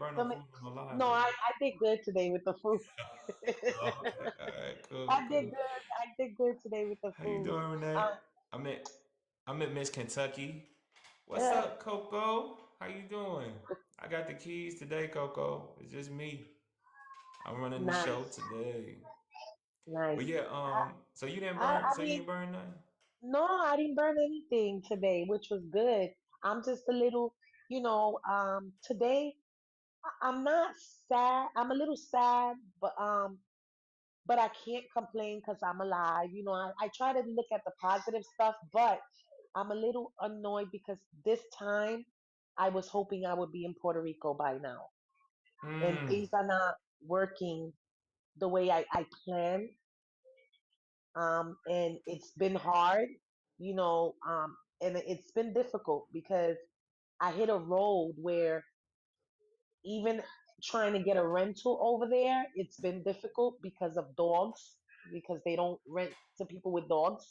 burn no Some, food on the live no, today. I did good today with the food. Oh, okay. All right. Cool. I did Cool. good. I did good today with the How you food. doing, Renee? Uh, I'm at I'm at Miss Kentucky. What's uh, up, Coco? How you doing? I got the keys today, Coco. It's just me. I'm running the show nice, today. But nice. yeah, so you didn't I, burn, I so you mean, didn't burn nothing? no, I didn't burn anything today, which was good. I'm just a little, today I'm not sad. I'm a little sad, but I can't complain because I'm alive. I try to look at the positive stuff, but I'm a little annoyed because this time I was hoping I would be in Puerto Rico by now. And Hmm. things are not working the way I planned. And it's been hard, and it's been difficult because I hit a road where even trying to get a rental over there, it's been difficult because of dogs, because they don't rent to people with dogs.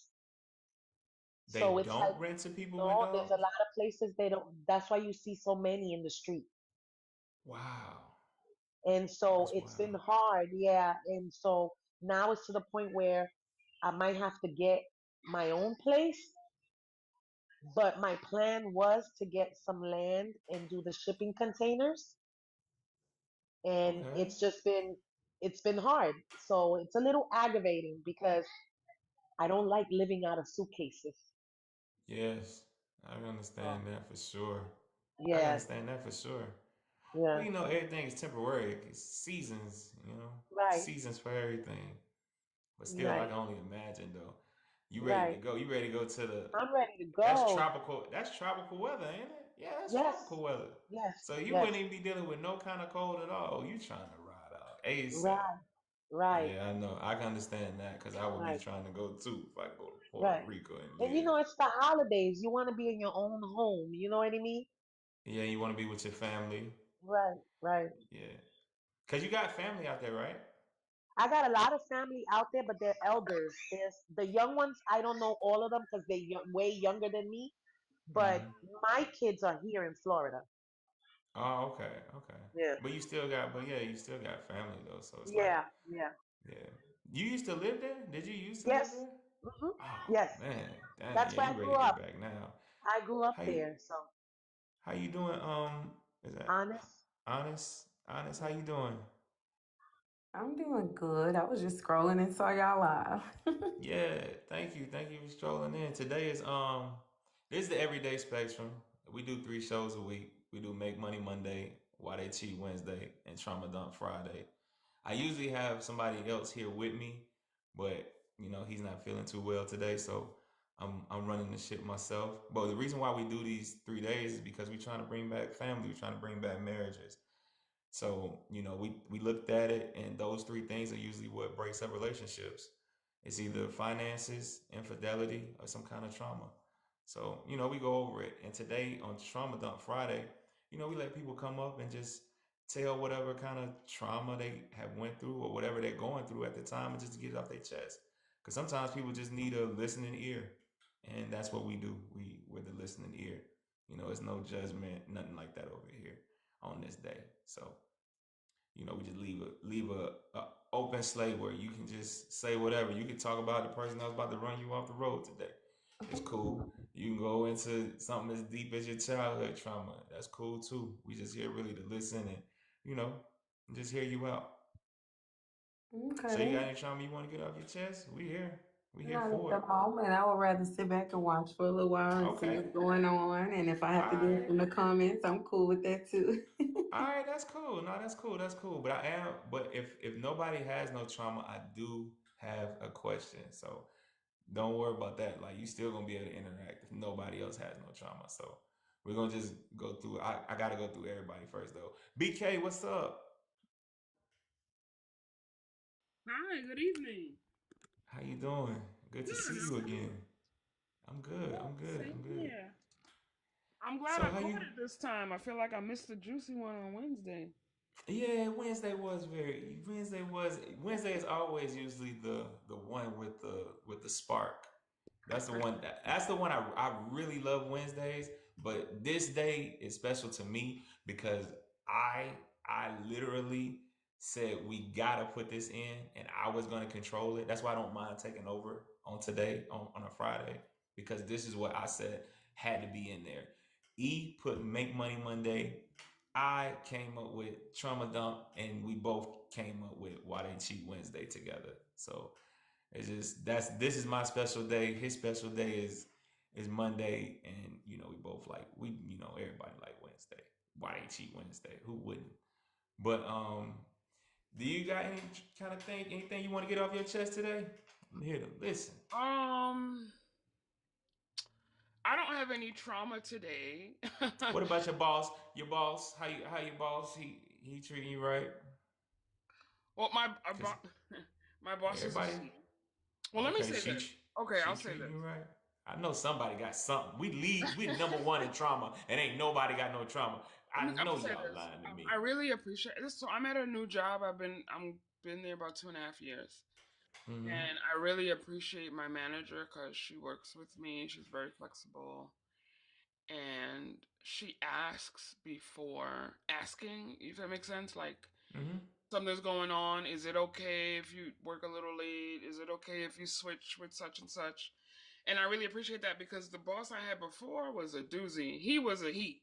They So it's like, don't rent to people with no, there's a dogs? lot of places they don't. That's why you see so many in the street. Wow. And so That's it's been wild. hard, yeah. And so now it's to the point where I might have to get my own place. But my plan was to get some land and do the shipping containers. And Okay. it's been hard. So it's a little aggravating because I don't like living out of suitcases. Yes. I So understand that for sure. I can yeah, understand that for sure. yeah, Well, everything is temporary. It's seasons. right, Seasons for everything. But still, I right, can only imagine though. You ready to right. go? You ready to go to the? I'm ready to That's go. tropical. That's tropical weather, ain't it? Yeah, that's Yes, tropical weather. yes, So you yes. wouldn't even be dealing with no kind of cold at all. You trying to ride out ASAP. Right, right, Yeah, I know. I can understand that because I would be right, trying to go too if I go to Puerto right. Rico and And live. it's the holidays. You want to be in your own home. You know what I mean? Yeah, you want to be with your family. Right, right. Yeah, because you got family out there, right? I got a lot of family out there, but they're elders. There's the young ones. I don't know all of them because they're way younger than me. But Mm-hmm. my kids are here in Florida. Oh, okay, okay. Yeah. But yeah, you still got family though. So it's like, Yeah, yeah. yeah. You used to live there? Did you used to live Yes. there? hmm Oh Yes. man, dang, That's yeah, where you I ready grew to get up. back now? I grew up How you there. So how you doing? Is that honest. honest? Honest, how Yeah. you doing? I'm doing good. I was just scrolling and saw y'all live. Yeah, thank you for strolling in. Today is this is the Everyday Spectrum. We do 3 shows a week. We do Make Money Monday, Why They Cheat Wednesday, and Trauma Dump Friday. I usually have somebody else here with me, but he's not feeling too well today, so I'm running the shit myself. But the reason why we do these 3 days is because we're trying to bring back family, we're trying to bring back marriages. So, we looked at it, and those three things are usually what breaks up relationships. It's either finances, infidelity, or some kind of trauma. So, we go over it. And today on Trauma Dump Friday, we let people come up and just tell whatever kind of trauma they have went through or whatever they're going through at the time and just to get it off their chest. Because sometimes people just need a listening ear. And that's what we do. We're the listening ear. It's no judgment, nothing like that over here on this day. So, we just leave a open slate where you can just say whatever. You can talk about the person that was about to run you off the road today. It's cool. You can go into something as deep as your childhood trauma. That's cool too. We just here really to listen and you know just hear you out. So you got Okay. any trauma you want to get off your chest? We here. We here Not at for the it. moment. I would rather sit back and watch for a little while and see Okay. what's going on. And if I All have to do it right. in the comments, I'm cool with that too. All right, that's cool. No, that's cool. That's cool. But if nobody has no trauma, I do have a question. So don't worry about that. Like you still gonna be able to interact if nobody else has no trauma. So we're gonna just go through. I gotta go through everybody first though. BK, what's up? Hi, good evening. How you doing? Good to Good, see how you are you? again. I'm good. I'm good. Same I'm good. here. I'm glad So I how you? caught it this time. I feel like I missed the juicy one on Wednesday. Yeah, Wednesday is always usually the one with the spark. That's the one I really love Wednesdays, but this day is special to me because I literally said we gotta put this in, and I was gonna control it. That's why I don't mind taking over on today on a Friday, because this is what I said had to be in there. E put Make Money Monday. I came up with Trauma Dump, and we both came up with Why They Cheat Wednesday together. So it's just this is my special day. His special day is Monday, and we both like everybody like Wednesday. Why They Cheat Wednesday? Who wouldn't? But do you got any kind of thing, anything you want to get off your chest today? I'm here to listen. I don't have any trauma today. What about your boss? Your boss? How your boss? He treating you right? Well, Cause my boss is a everybody. she. Well, let me Okay, say this. Okay, she I'll say treating this. you right. I know somebody got something. We number one in trauma, and ain't nobody got no trauma. I I'm know gonna say y'all this. lying to me. I really appreciate this. So I'm at a new job. I'm been there about 2.5 years, Mm-hmm. and I really appreciate my manager because she works with me. She's very flexible, and she asks before asking. If that makes sense, like Mm-hmm. something's going on. Is it okay if you work a little late? Is it okay if you switch with such and such? And I really appreciate that because the boss I had before was a doozy. He was a he.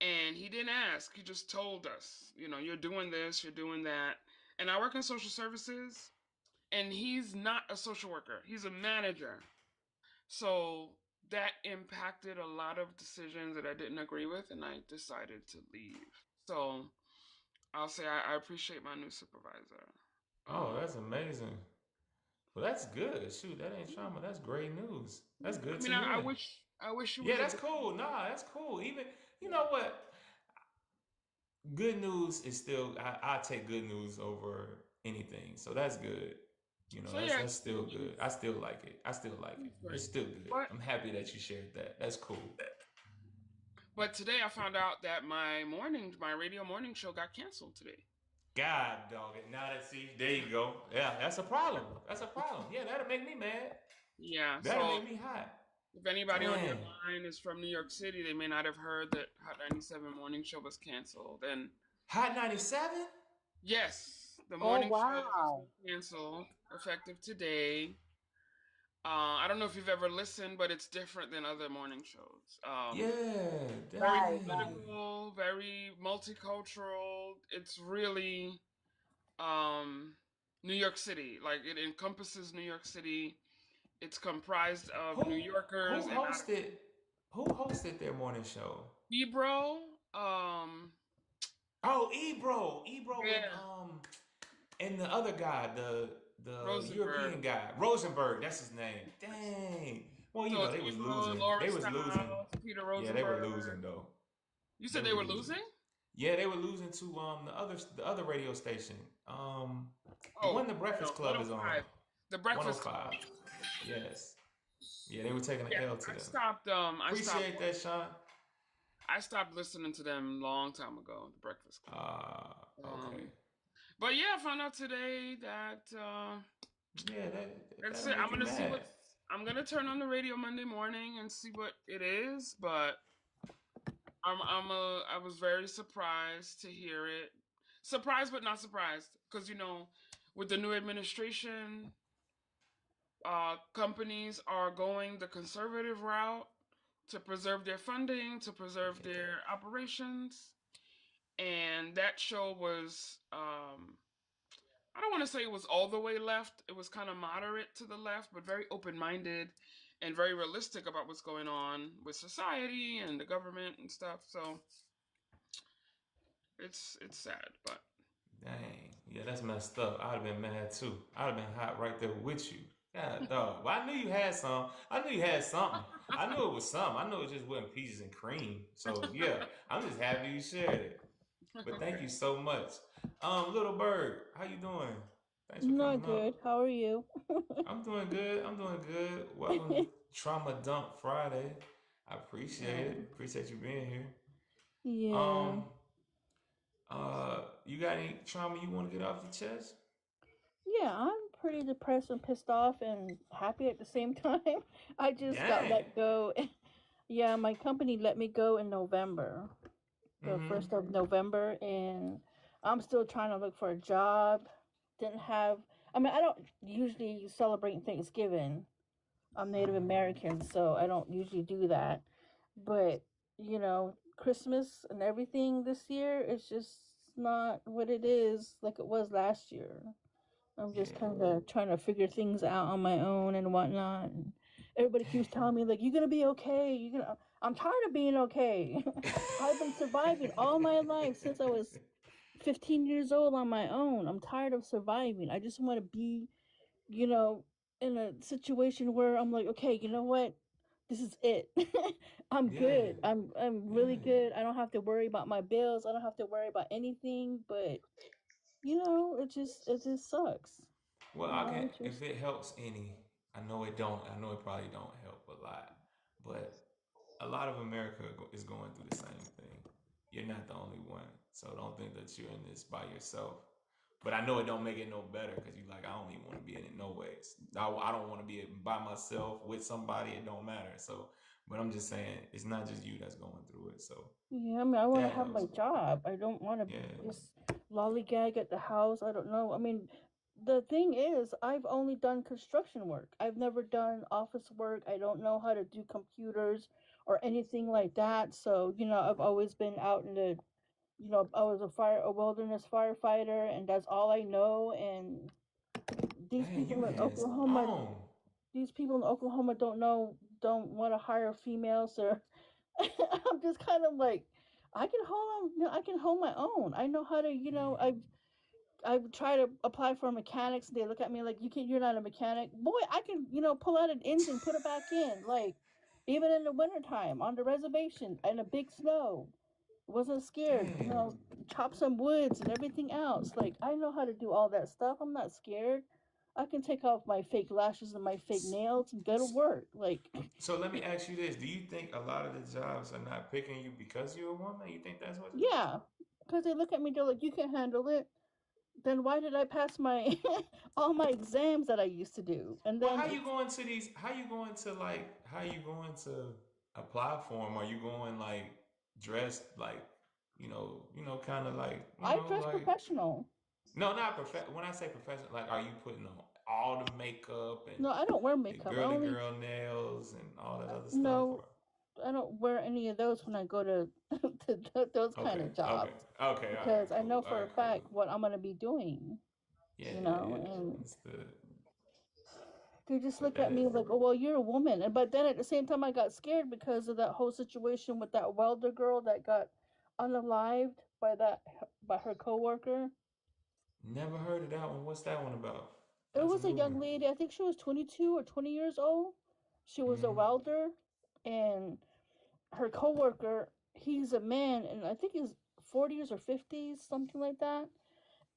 And he didn't ask. He just told us, you're doing this, you're doing that. And I work in social services, and he's not a social worker. He's a manager. So that impacted a lot of decisions that I didn't agree with, and I decided to leave. So I'll say I appreciate my new supervisor. Oh, Um, that's amazing. Well, that's good. Shoot, that ain't trauma. That's great news. That's good I to mean, I hear. wish I wish it Yeah, was a that's different. cool. Nah, that's cool. Even you know what? Good news is still I take good news over anything. So that's good. So That's yeah, that's still good. I still like it. I still like it. it's It's great. still good. But I'm happy that you shared that. That's cool. but today I found out that my radio morning show got canceled today. God dog it. Now that see, there you go. Yeah, that's a problem. That's a problem. Yeah, that'll make me mad. Yeah, That'll so make me hot. if anybody on your Dang. line is from New York City, they may not have heard that Hot 97 morning show was canceled. And Hot 97? yes, the Oh morning show has wow. been canceled effective today. I don't know if you've ever listened, but it's different than other morning shows. Yeah, Very Right, right. dang. political, very multicultural. It's really um, New York City. Like it encompasses New York City. It's comprised of New Who Yorkers who and out of hosted who hosted their morning show? Ebro. Um, Oh, Ebro, and yeah, and the other guy, the Rosenberg. European guy, Rosenberg. That's his name. Dang. Well, So it's they was Ebro, losing. Laura They was losing. Stiles, Peter Yeah, they were Rosenberg. losing though. You They said they were were losing. losing? Yeah, they were losing to the other radio station. Um, the Oh, one the Breakfast no, Club is on. 105. The Breakfast Club. 105. Yes. Yeah, they were taking an Yeah, L to I them. stopped. Appreciate that, Sean. I stopped listening to them long time ago. The Breakfast Club. Okay. But yeah, I found out today that Yeah, that's that'll it. I'm make you gonna see mad. what. I'm gonna turn on the radio Monday morning and see what it is. But I was very surprised to hear it. Surprised but not surprised, because with the new administration, companies are going the conservative route to preserve their funding, to I preserve get that. their operations. And that show was, I don't want to say it was all the way left. It was kind of moderate to the left, but very open minded and very realistic about what's going on with society and the government and stuff. So it's sad, but Dang. Yeah, that's messed up. I'd have been mad too. I'd have been hot right there with you. God, dog. Well, I knew you had some. I knew you had something. I knew it was something. I knew it just wasn't peaches and cream. So yeah, I'm just happy you shared it. But thank okay. you so much. Little bird, how you doing? Thanks for Not coming good. up. How are you? I'm doing good. I'm doing good. Welcome to Trauma Dump Friday. I appreciate Oh, it. Appreciate you being here. yeah. Um, you got any trauma you want to get off your chest? Yeah, I'm pretty depressed and pissed off and happy at the same time. I just got Dang. let go. Yeah, my company let me go in November, the Mm-hmm. 1st of November, and I'm still trying to look for a job. Didn't have. I mean, I don't usually celebrate Thanksgiving. I'm Native American, so I don't usually do that. But Christmas and everything this year is just not what it is like it was last year. I'm just Yeah. kind of trying to figure things out on my own and whatnot. And everybody keeps telling me like, "You're gonna be okay. You're gonna." I'm tired of being okay. I've been surviving all my life since I was 15 years old on my own. I'm tired of surviving. I just want to be, you know, in a situation where I'm like, okay, you know what? This is it. I'm Yeah. good. I'm really Yeah. good. I don't have to worry about my bills. I don't have to worry about anything. But it just sucks. Well, You I know, can it's if just it helps any. I know it don't. I know it probably don't help a lot, but a lot of America is going through the same thing. You're not the only one, so don't think that you're in this by yourself. But I know it don't make it no better because you like I don't even want to be in it no ways. I don't want to be by myself with somebody. It don't matter. So, but I'm just saying it's not just you that's going through it. So yeah. I mean, I want to that have helps. my job. I don't want to Yeah. just lollygag at the house. I don't know. I mean, the thing is, I've only done construction work. I've never done office work. I don't know how to do computers or anything like that. So, I've always been out in the, I was a wilderness firefighter, and that's all I know. And these Dang, you people in hands Oklahoma, on. these people in Oklahoma don't want to hire females, or I'm just kind of like, I can hold my own. I know how to, I've tried to apply for mechanics. They look at me like, you're not a mechanic. Boy, I can, pull out an engine, put it back in. Like, even in the wintertime on the reservation in a big snow, wasn't scared. Dang. Chop some woods and everything else. Like, I know how to do all that stuff. I'm not scared. I can take off my fake lashes and my fake nails and go to work. Like, So let me ask you this: do you think a lot of the jobs are not picking you because you're a woman? You think that's what it is? yeah, because they look at me, they're like, you can handle it. Then why did I pass my all my exams that I used to do? And Well, then how you it's going to these? How you going to like? How you going to apply for them? Are you going like dressed like kind of like I dress like professional. no, not prof. When I say professional, like are you putting on all the makeup and No, I don't wear the makeup. I girly only girl nails and all that other stuff? no, Or I don't wear any of those when I go to those kind okay, of okay, jobs okay, all right, because I cool, know all for a right, cool. fact what I'm gonna be doing. Yeah, yeah, And yeah. Understood. they just But look at that me like, oh well, you're a woman. But then at the same time, I got scared because of that whole situation with that welder girl that got unalived by her coworker. never heard of that one. What's that one about? It That's a was a new one. young lady. I think she was 22 or 20 years old. She was a Mm-hmm. welder, and her coworker, he's a man, and I think he's 40s or 50s, something like that.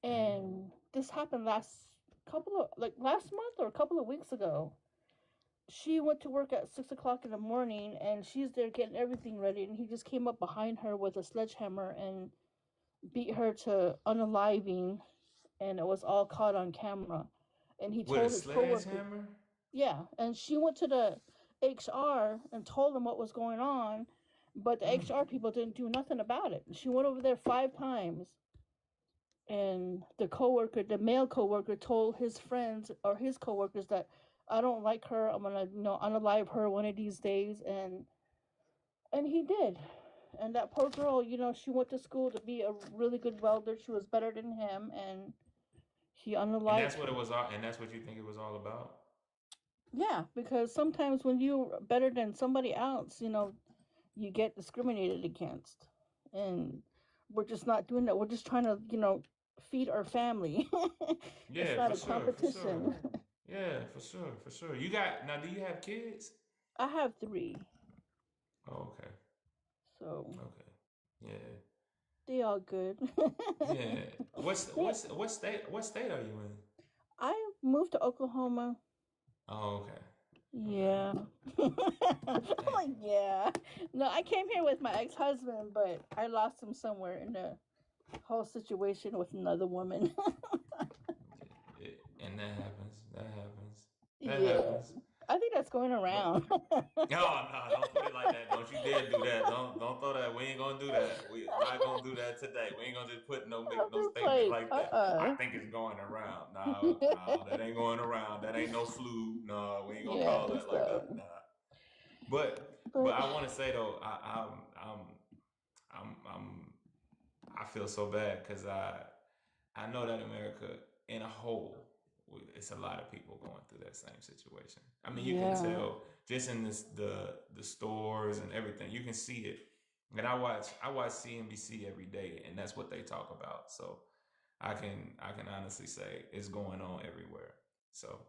Mm-hmm. And this happened last month or a couple of weeks ago. She went to work at 6 o'clock in the morning, and she's there getting everything ready, and he just came up behind her with a sledgehammer and beat her to unaliving, and it was all caught on camera. And he With a told his coworker, sledgehammer? yeah, and she went to the HR and told them what was going on, but the Mm. HR people didn't do nothing about it. She went over there 5 times, and the male coworker, told his friends or his coworkers that I don't like her. I'm gonna, unalive her one of these days, and he did. And that poor girl, she went to school to be a really good welder. She was better than him, and he And unalived that's what her. it was all. And that's what you think it was all about. Yeah, because sometimes when you're better than somebody else, you get discriminated against. And we're just not doing that. We're just trying to, feed our family. It's Yeah, not for a sure, for sure. competition. Yeah, for sure, for sure. You got now. Do you have kids? I have three, Oh, okay, so okay. Yeah, they all good. yeah. What's They, what's what state are you in? I moved to Oklahoma. Oh, okay, okay. Yeah. I'm Dang. like, yeah. No, I came here with my ex-husband, but I lost him somewhere in the whole situation with another woman. And that happens. That happens. That Yeah. happens. I think that's going But around. no, don't put it like that. Don't you dare do that. Don't throw that. We ain't gonna do that. We not gonna do that today. We ain't gonna just I'm make no just statement like, like that. I think it's going around. No, that ain't going around. That ain't no flu. No, we ain't gonna yeah. call that like So, that. Nah. But but I want to say though, I'm, I'm I feel so bad because I know that America in a whole, it's a lot of people going through that same situation. I mean, you can yeah, tell just in the stores and everything. You can see it. And I watch CNBC every day, and that's what they talk about. So I can honestly say it's going on everywhere. So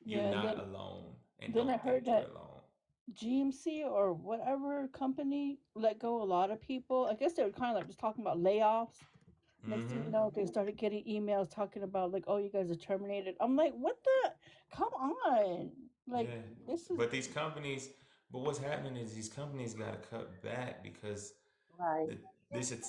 you're yeah. And not alone, and then I don't heard think you're that alone. GMC or whatever company let go a lot of people. I guess they were kind of like just talking about layoffs. Next thing you Mm-hmm. know, they started getting emails talking about like, "Oh, you guys are terminated." I'm like, "What the? Come on!" Like Yeah, this is but but what's happening is these companies got to cut back because Right. the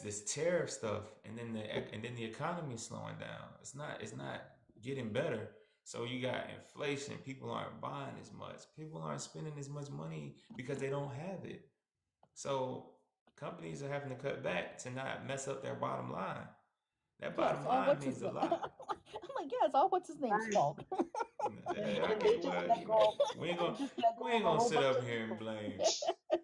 this tariff stuff, and then the economy is slowing down. It's not getting better. So you got inflation. People aren't buying as much. People aren't spending as much money because they don't have it. So companies are having to cut back to not mess up their bottom line. That yeah. It's bottom all line what's his means a name. I'm lot. like, yeah, it's all what's his name's Right. fault. I And they get just well. let go. We ain't They gonna just let we go ain't of a gonna whole sit bunch up of here and people. blame.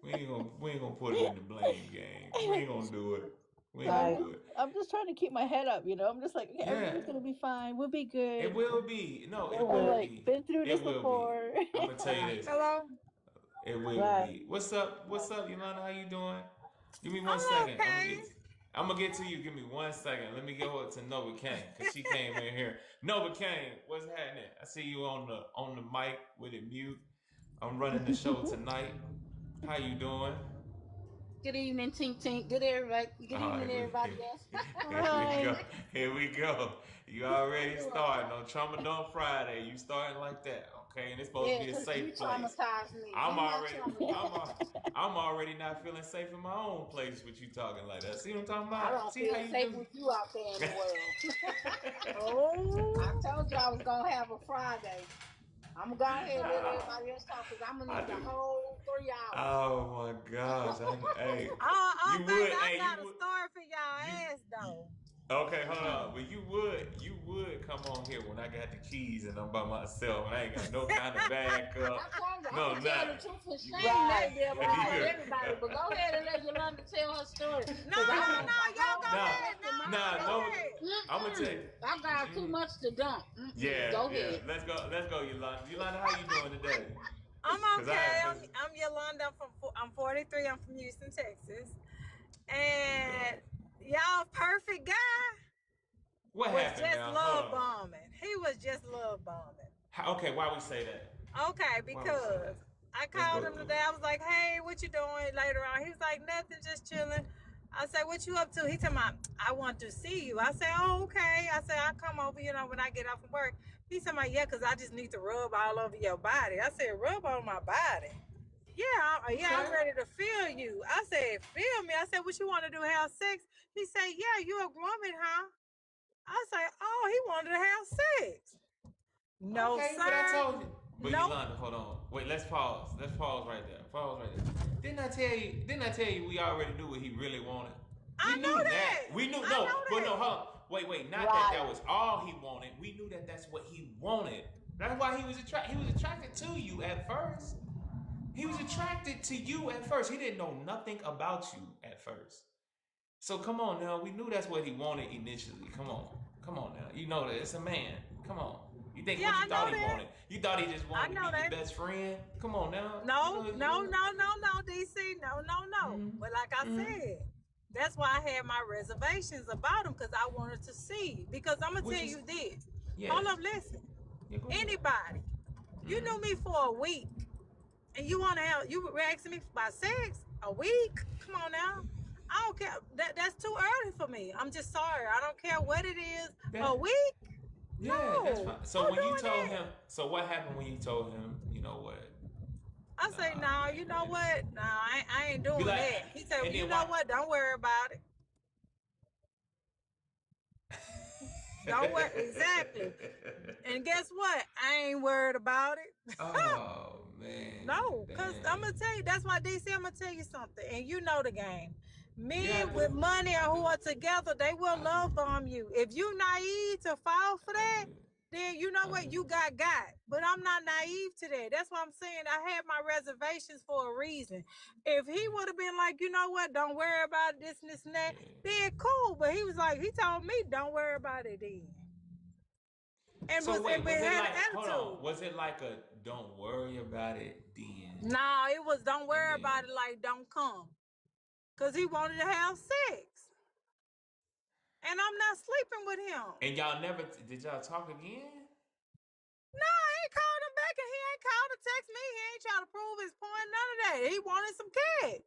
We ain't gonna put him in the blame game. We ain't gonna do it. We But ain't gonna Right. do it. I'm just trying to keep my head up. I'm just like, okay, Yeah, everything's gonna be fine. We'll be it good. will be. No, It it I'm will will. like, be. been through this It will be. before. I'm gonna tell you Right. this. Hello? It will Right. be. What's up? What's Right. up, Yolanda? How you doing? Give me one I'm second. okay. I'm gonna get to you. Give me 1 second. Let me go up to Nova Kane because she came in here. Nova Kane, what's happening? I see you on the mic with it mute. I'm running the show tonight. How you doing? Good evening, Tink Tink. Good everybody. Good Oh, evening, everybody else. here we Hi. go. Here we go. You How you already doing? starting on Trauma Dump Friday. You starting like that, okay? And it's supposed to Yeah, be a 'cause you safe place. traumatized me. I'm You not already, I'm, traumatized. al- I'm already not feeling safe in my own place with you talking like that. See what I'm talking I about? don't See how feel you safe do? with you out there in the world. I Oh, told you I was gonna have a Friday. I'm gonna go ahead and let Ah, everybody else talk because I'm gonna I need the do. whole 3 hours. Oh my gosh! Hey, Oh, you baby, would. I Hey, got a you would. story for You y'all ass though. Okay, hold on. But you would come on here when I got the keys and I'm by myself and I ain't got no kind of I backup. told you, I'm No, gonna tell the nothing. truth and You, shame Right. that devil in front of Right. everybody. But go ahead and let Yolanda tell her story, No, cause I no, got no, a y'all whole go nah, ahead. No, go mastermind. no. ahead. I'm gonna tell you. I got too Mm, much to dump. yeah, Go yeah. ahead. Let's go, Yolanda. Yolanda, how you doing today? I'm Cause okay. cause I'm Yolanda. I'm 43. I'm from Houston, Texas. how you doing? And y'all perfect guy What was happened just now? Hold love on. bombing. He was just love bombing. Okay, why we say that? Okay, Why we say because that? I Let's called go him through today. I was like, "Hey, what you doing?" Later on, he was like, "Nothing, just chilling." I said, "What you up to?" He told me, "I want to see you." I said, "Oh, okay." I said, "I'll come over, when I get off from work." He told me, "Yeah, because I just need to rub all over your body." I said, "Rub on my body?" Yeah, it. yeah, I'm Okay. ready to feel you. I said, "Feel me?" I said, "What you want to do? Have sex?" He said, "Yeah, you a woman, huh?" I said, "Oh, he wanted to have sex." No, Okay, but I sir. told you. But Nope. Yolanda, hold on. Wait, let's pause. Let's pause right there. Pause right there. Didn't I tell you we already knew what he really wanted? I We know knew that. that. We knew I no, know but no, that. hold on. Wait. Not that Right. that was all he wanted. We knew that that's what he wanted. That's why he was attracted to you at first. He was attracted to you at first. He didn't know nothing about you at first. So come on now. We knew that's what he wanted initially. Come on now. You know that it's a man. Come on. You think Yeah, what you I know thought he that. wanted? You thought he just I wanted to be know your that. best friend? Come on now. No, no, no, no, no, DC. No, no, no. Mm, But like I mm. said, that's why I had my reservations about him because I wanted to see. Because I'm gonna Which tell is you this. yeah. Hold up, listen. Yeah, go ahead. Anybody, you Mm. knew me for a week, and you were asking me about sex a week? Come on now. I don't care. That's too early for me. I'm just sorry. I don't care what it is. A That week? yeah, that's No. fine. So Who when you doing told that? him, so what happened when you told him? You know what? I Nah, say, no, I you ain't know ready. what? No, I ain't You doing like, that. He said, and you then know why? what? Don't worry about it. Don't worry. Exactly. And guess what? I ain't worried about it. Oh man. No, because I'm Dang. going to tell you, that's why DC, I'm going to tell you something. And you know the game. Yeah, Men I with do. money I or who do. are together, they will I do. love bomb you. If you naive to fall for I that, do. then you know I what? do. You got. But I'm not naive to that. That's what I'm saying. I had my reservations for a reason. If he would have been like, you know what? Don't worry about this and this and that, Yeah. then cool. But he was like, he told me, don't worry about it then. And So was wait, and was it had like? an Hold attitude. on. Was it like a "don't worry about it" then, No, it was don't and worry then, about it like don't come. Cause he wanted to have sex. And I'm not sleeping with him. and y'all never did y'all talk again? No, I ain't called him back and he ain't called to text me. He ain't trying to prove his point, none of that. He wanted some cat.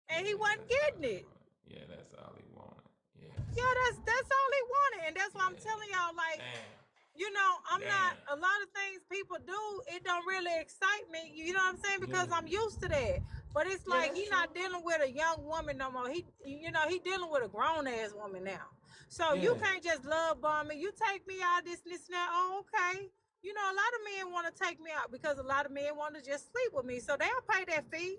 And he Yeah, wasn't that's all getting he it. wanted. Yeah, that's all he wanted. Yeah. Yeah, that's all he wanted. And that's why I'm Yeah. telling y'all, like, Damn. you know, I'm not Damn. a lot of things people do, it don't really excite me. You know what I'm saying? Because Yeah. I'm used to that. But it's Yeah, like that's he true. not dealing with a young woman no more. He he dealing with a grown ass woman now. So you Yeah. can't just love bomb me. You take me out this and this and that. Oh, okay. You know, a lot of men want to take me out because a lot of men want to just sleep with me. So they'll pay that fee.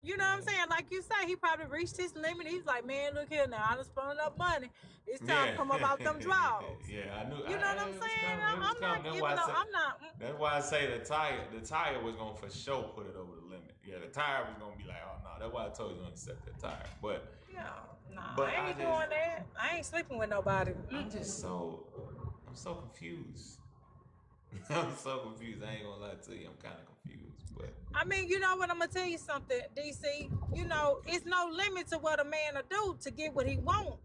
You know what I'm Yeah. saying? Like you say, he probably reached his limit. He's like, man, look here now. I done spent enough money. It's time Yeah. to come up out them drawers. Yeah. I knew. You know what I'm It was saying? coming. It was I'm coming. not giving up. I'm not. That's why I say the tire was gonna for sure put it over the limit. Yeah, the tire was gonna be like, oh no. That's why I told you don't accept that tire. Yeah, nah, But I ain't doing that. I ain't sleeping with nobody. I'm so confused. I'm so confused. I ain't gonna lie to you. I'm kind of confused, but I mean, you know what? I'm gonna tell you something, DC. You know, it's no limit to what a man will do to get what he want.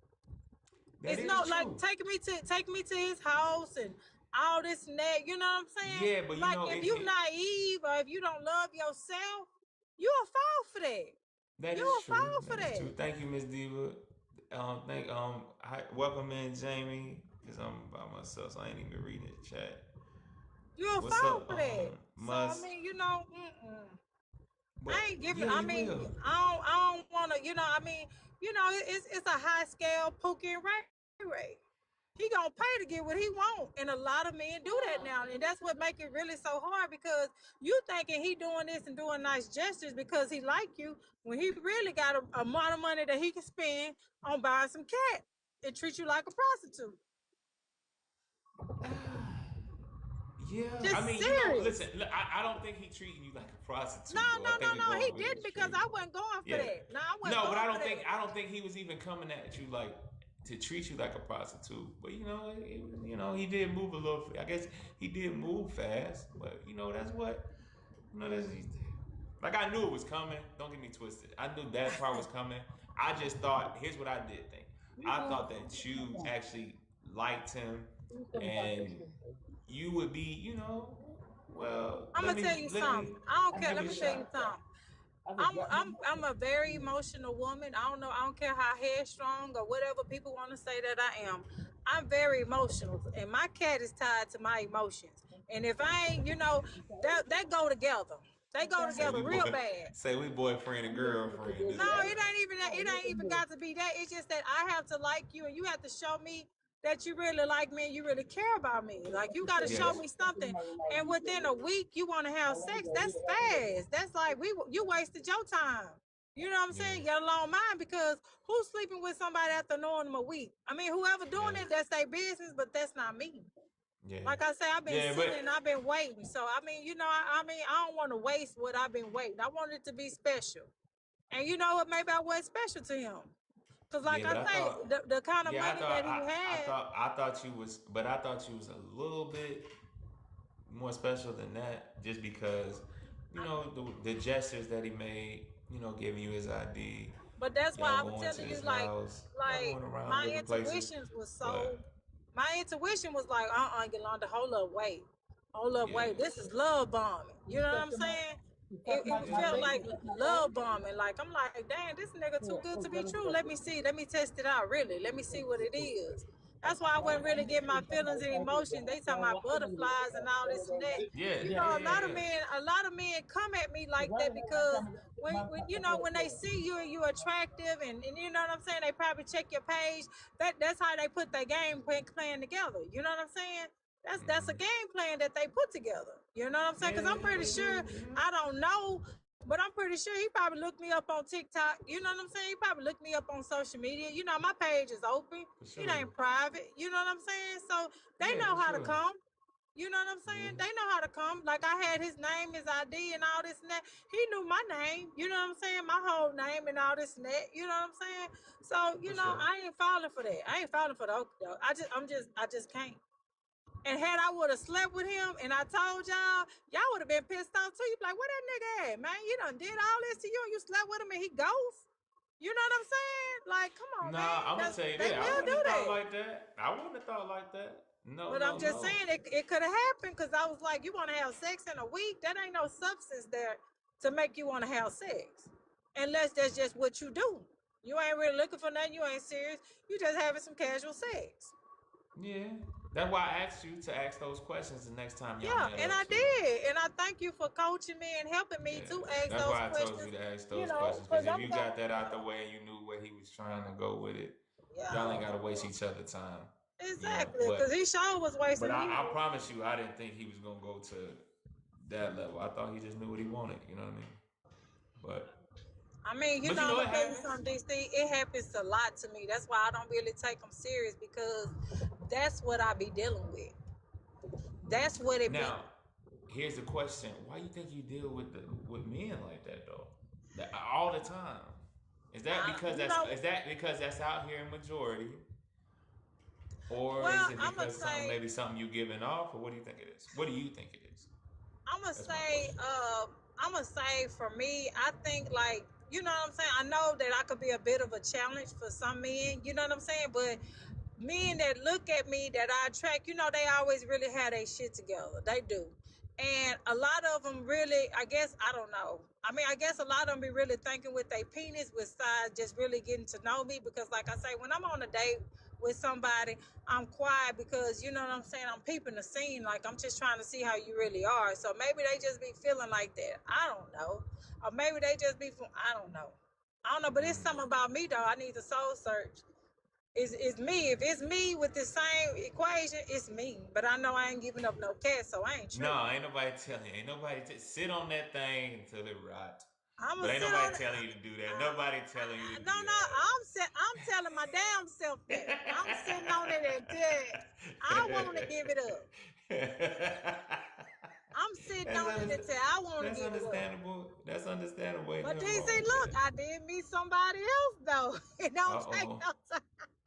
that It's is no like true. take me to his house and all this and that. You know what I'm saying? Yeah, but you Like know if you naive or if you don't love yourself, you'll fall for that. that is You'll true. fall for That is that. true. Thank you, Miss Diva. Welcome in, Jamie, because I'm by myself, so I ain't even reading the chat. You'll What's fall up, for that. So I Must? mean, you know, mm-mm. I But ain't giving. yeah, I you mean, will. I don't want to. You know, I mean, it's a high scale Pookie and Ray Ray. He gonna pay to get what he want, and a lot of men do that now, and that's what make it really so hard because you thinking he doing this and doing nice gestures because he like you when he really got a amount of money that he can spend on buying some cat and treat you like a prostitute. Yeah, I Just mean, listen, serious. I don't think he treating you like a No, prostitute though. no, I think no, we no. going He with the didn't because extreme. I wasn't going for Yeah, that. No, I wasn't no, but going for that. I don't think he was even coming at you like to treat you like a prostitute. But he did move a little. I guess he did move fast, but that's what that's like I knew it was coming. Don't get me twisted. I knew that part was coming. I just thought. Here's what I did think. I thought that you actually liked him, and you would be, well, I'm gonna tell you something. I don't care. give Let it a me tell you shot. something. I'm a very emotional woman. I don't know. I don't care how headstrong or whatever people want to say that I am. I'm very emotional, and my cat is tied to my emotions. And if I ain't, that go together. They go Say together we real boy, bad. say we boyfriend and girlfriend. No, it ain't even that. It ain't even got to be that. It's just that I have to like you, and you have to show me that you really like me and you really care about me. Like you got to show Yes. me something. And within a week, you want to have sex. That's fast. That's like you wasted your time. You know what I'm Yeah. saying? Get along mine because who's sleeping with somebody after knowing them a week? I mean, whoever doing Yeah. it, that's their business, but that's not me. Yeah. Like I say, I've been Yeah, sitting and I've been waiting. So I mean, I don't want to waste what I've been waiting. I want it to be special. And you know what? Maybe I wasn't special to him. Cause like I but I say, thought the kind of yeah, money that he had, I thought you was but I thought you was a little bit more special than that just because the gestures that he made, giving you his ID, but that's why y'all I was going to telling you, his house, y'all like going around my different places. intuitions was But my intuition was like, Yolanda, hold up, yeah, wait, this is love bombing. You know what I'm saying? It felt yeah, like love bombing. Like I'm like, damn, this nigga too good to be true. Let me see, let me test it out. Really, let me see what it is. That's why I wouldn't really get my feelings and emotions. They talking about butterflies and all this and that. Yeah, You yeah, know, yeah, yeah. a lot of men come at me like that because when you know when they see you and you attractive and you know what I'm saying, they probably check your page. That's how they put their game plan together. You know what I'm saying? That's a game plan that they put together. You know what I'm saying? Yeah, Because I'm pretty they sure do. Yeah. I don't know, but I'm pretty sure he probably looked me up on TikTok. You know what I'm saying? He probably looked me up on social media. You know, my page is open. For It sure. ain't private. You know what I'm saying? So they Yeah, know for how to sure. come. You know what I'm saying? Yeah, They know how to come. Like I had his name, his ID, and all this and that. He knew my name. You know what I'm saying? My whole name and all this and that. You know what I'm saying? So for you know, sure. I ain't falling for that. I ain't falling for the okey doke. I just can't. And had I would have slept with him and I told y'all would have been pissed off too. You be like, where that nigga at, man? You done did all this to you and you slept with him and he ghosts? You know what I'm saying? Like, come on, Nah, I'm man. gonna tell you They that. I will wouldn't do have thought that. like that. I wouldn't have thought like that. No, But I'm no, just no. saying it could have happened because I was like, you want to have sex in a week? That ain't no substance there to make you want to have sex. Unless that's just what you do. You ain't really looking for nothing, you ain't serious. You just having some casual sex. Yeah. That's why I asked you to ask those questions the next time y'all Yeah, met and up I too. did. And I thank you for coaching me and helping me Yeah. to ask That's those why I told questions. you to ask You those know, questions. Because because if I'm you going, got that out the way and you knew where he was trying to go with it, y'all ain't yeah, gotta waste each other time. You know. exactly. But Because he sure was but wasting me. I promise you I didn't think he was gonna go to that level. I thought he just knew what he wanted, you know what I mean? But I mean, you but know, you I'm know it gonna tell you happens. something, DC. It happens a lot to me. That's why I don't really take them serious because that's what I be dealing with. That's what it be. Now, here's the question: why you think you deal with men like that though? That, all the time. You know, Is that because that's out here in majority, or is well, it I'm gonna because say, something you giving off, or what do you think it is? What do you think it is? I'm gonna That's my say, question. I'm gonna say for me, I think like, you know what I'm saying. I know that I could be a bit of a challenge for some men. You know what I'm saying, but men that look at me that I attract, you know, they always really have their shit together. They do. And a lot of them really, I guess, I don't know. I mean, I guess a lot of them be really thinking with their penis, with size, just really getting to know me. Because, like I say, when I'm on a date with somebody, I'm quiet because, you know what I'm saying? I'm peeping the scene. Like, I'm just trying to see how you really are. So maybe they just be feeling like that. I don't know. Or maybe they just be from, I don't know. I don't know, but it's Mm. something about me though. I need to soul search. It's me. If it's me with the same equation, it's me. But I know I ain't giving up no cat, so I ain't tripping. No, ain't nobody telling you. Ain't nobody sit on that thing until it rots. I'm But gonna ain't sit nobody on it. telling you to do that. Nobody telling you to No, do no. I'm telling my damn self that. I'm sitting on it until I want to give it up. that. I'm sitting that's on it under, until I want to that's give it up. understandable. That's understandable. Ain't But nothing DC, wrong with look, that. I did meet somebody else though. It Uh don't take oh. no time.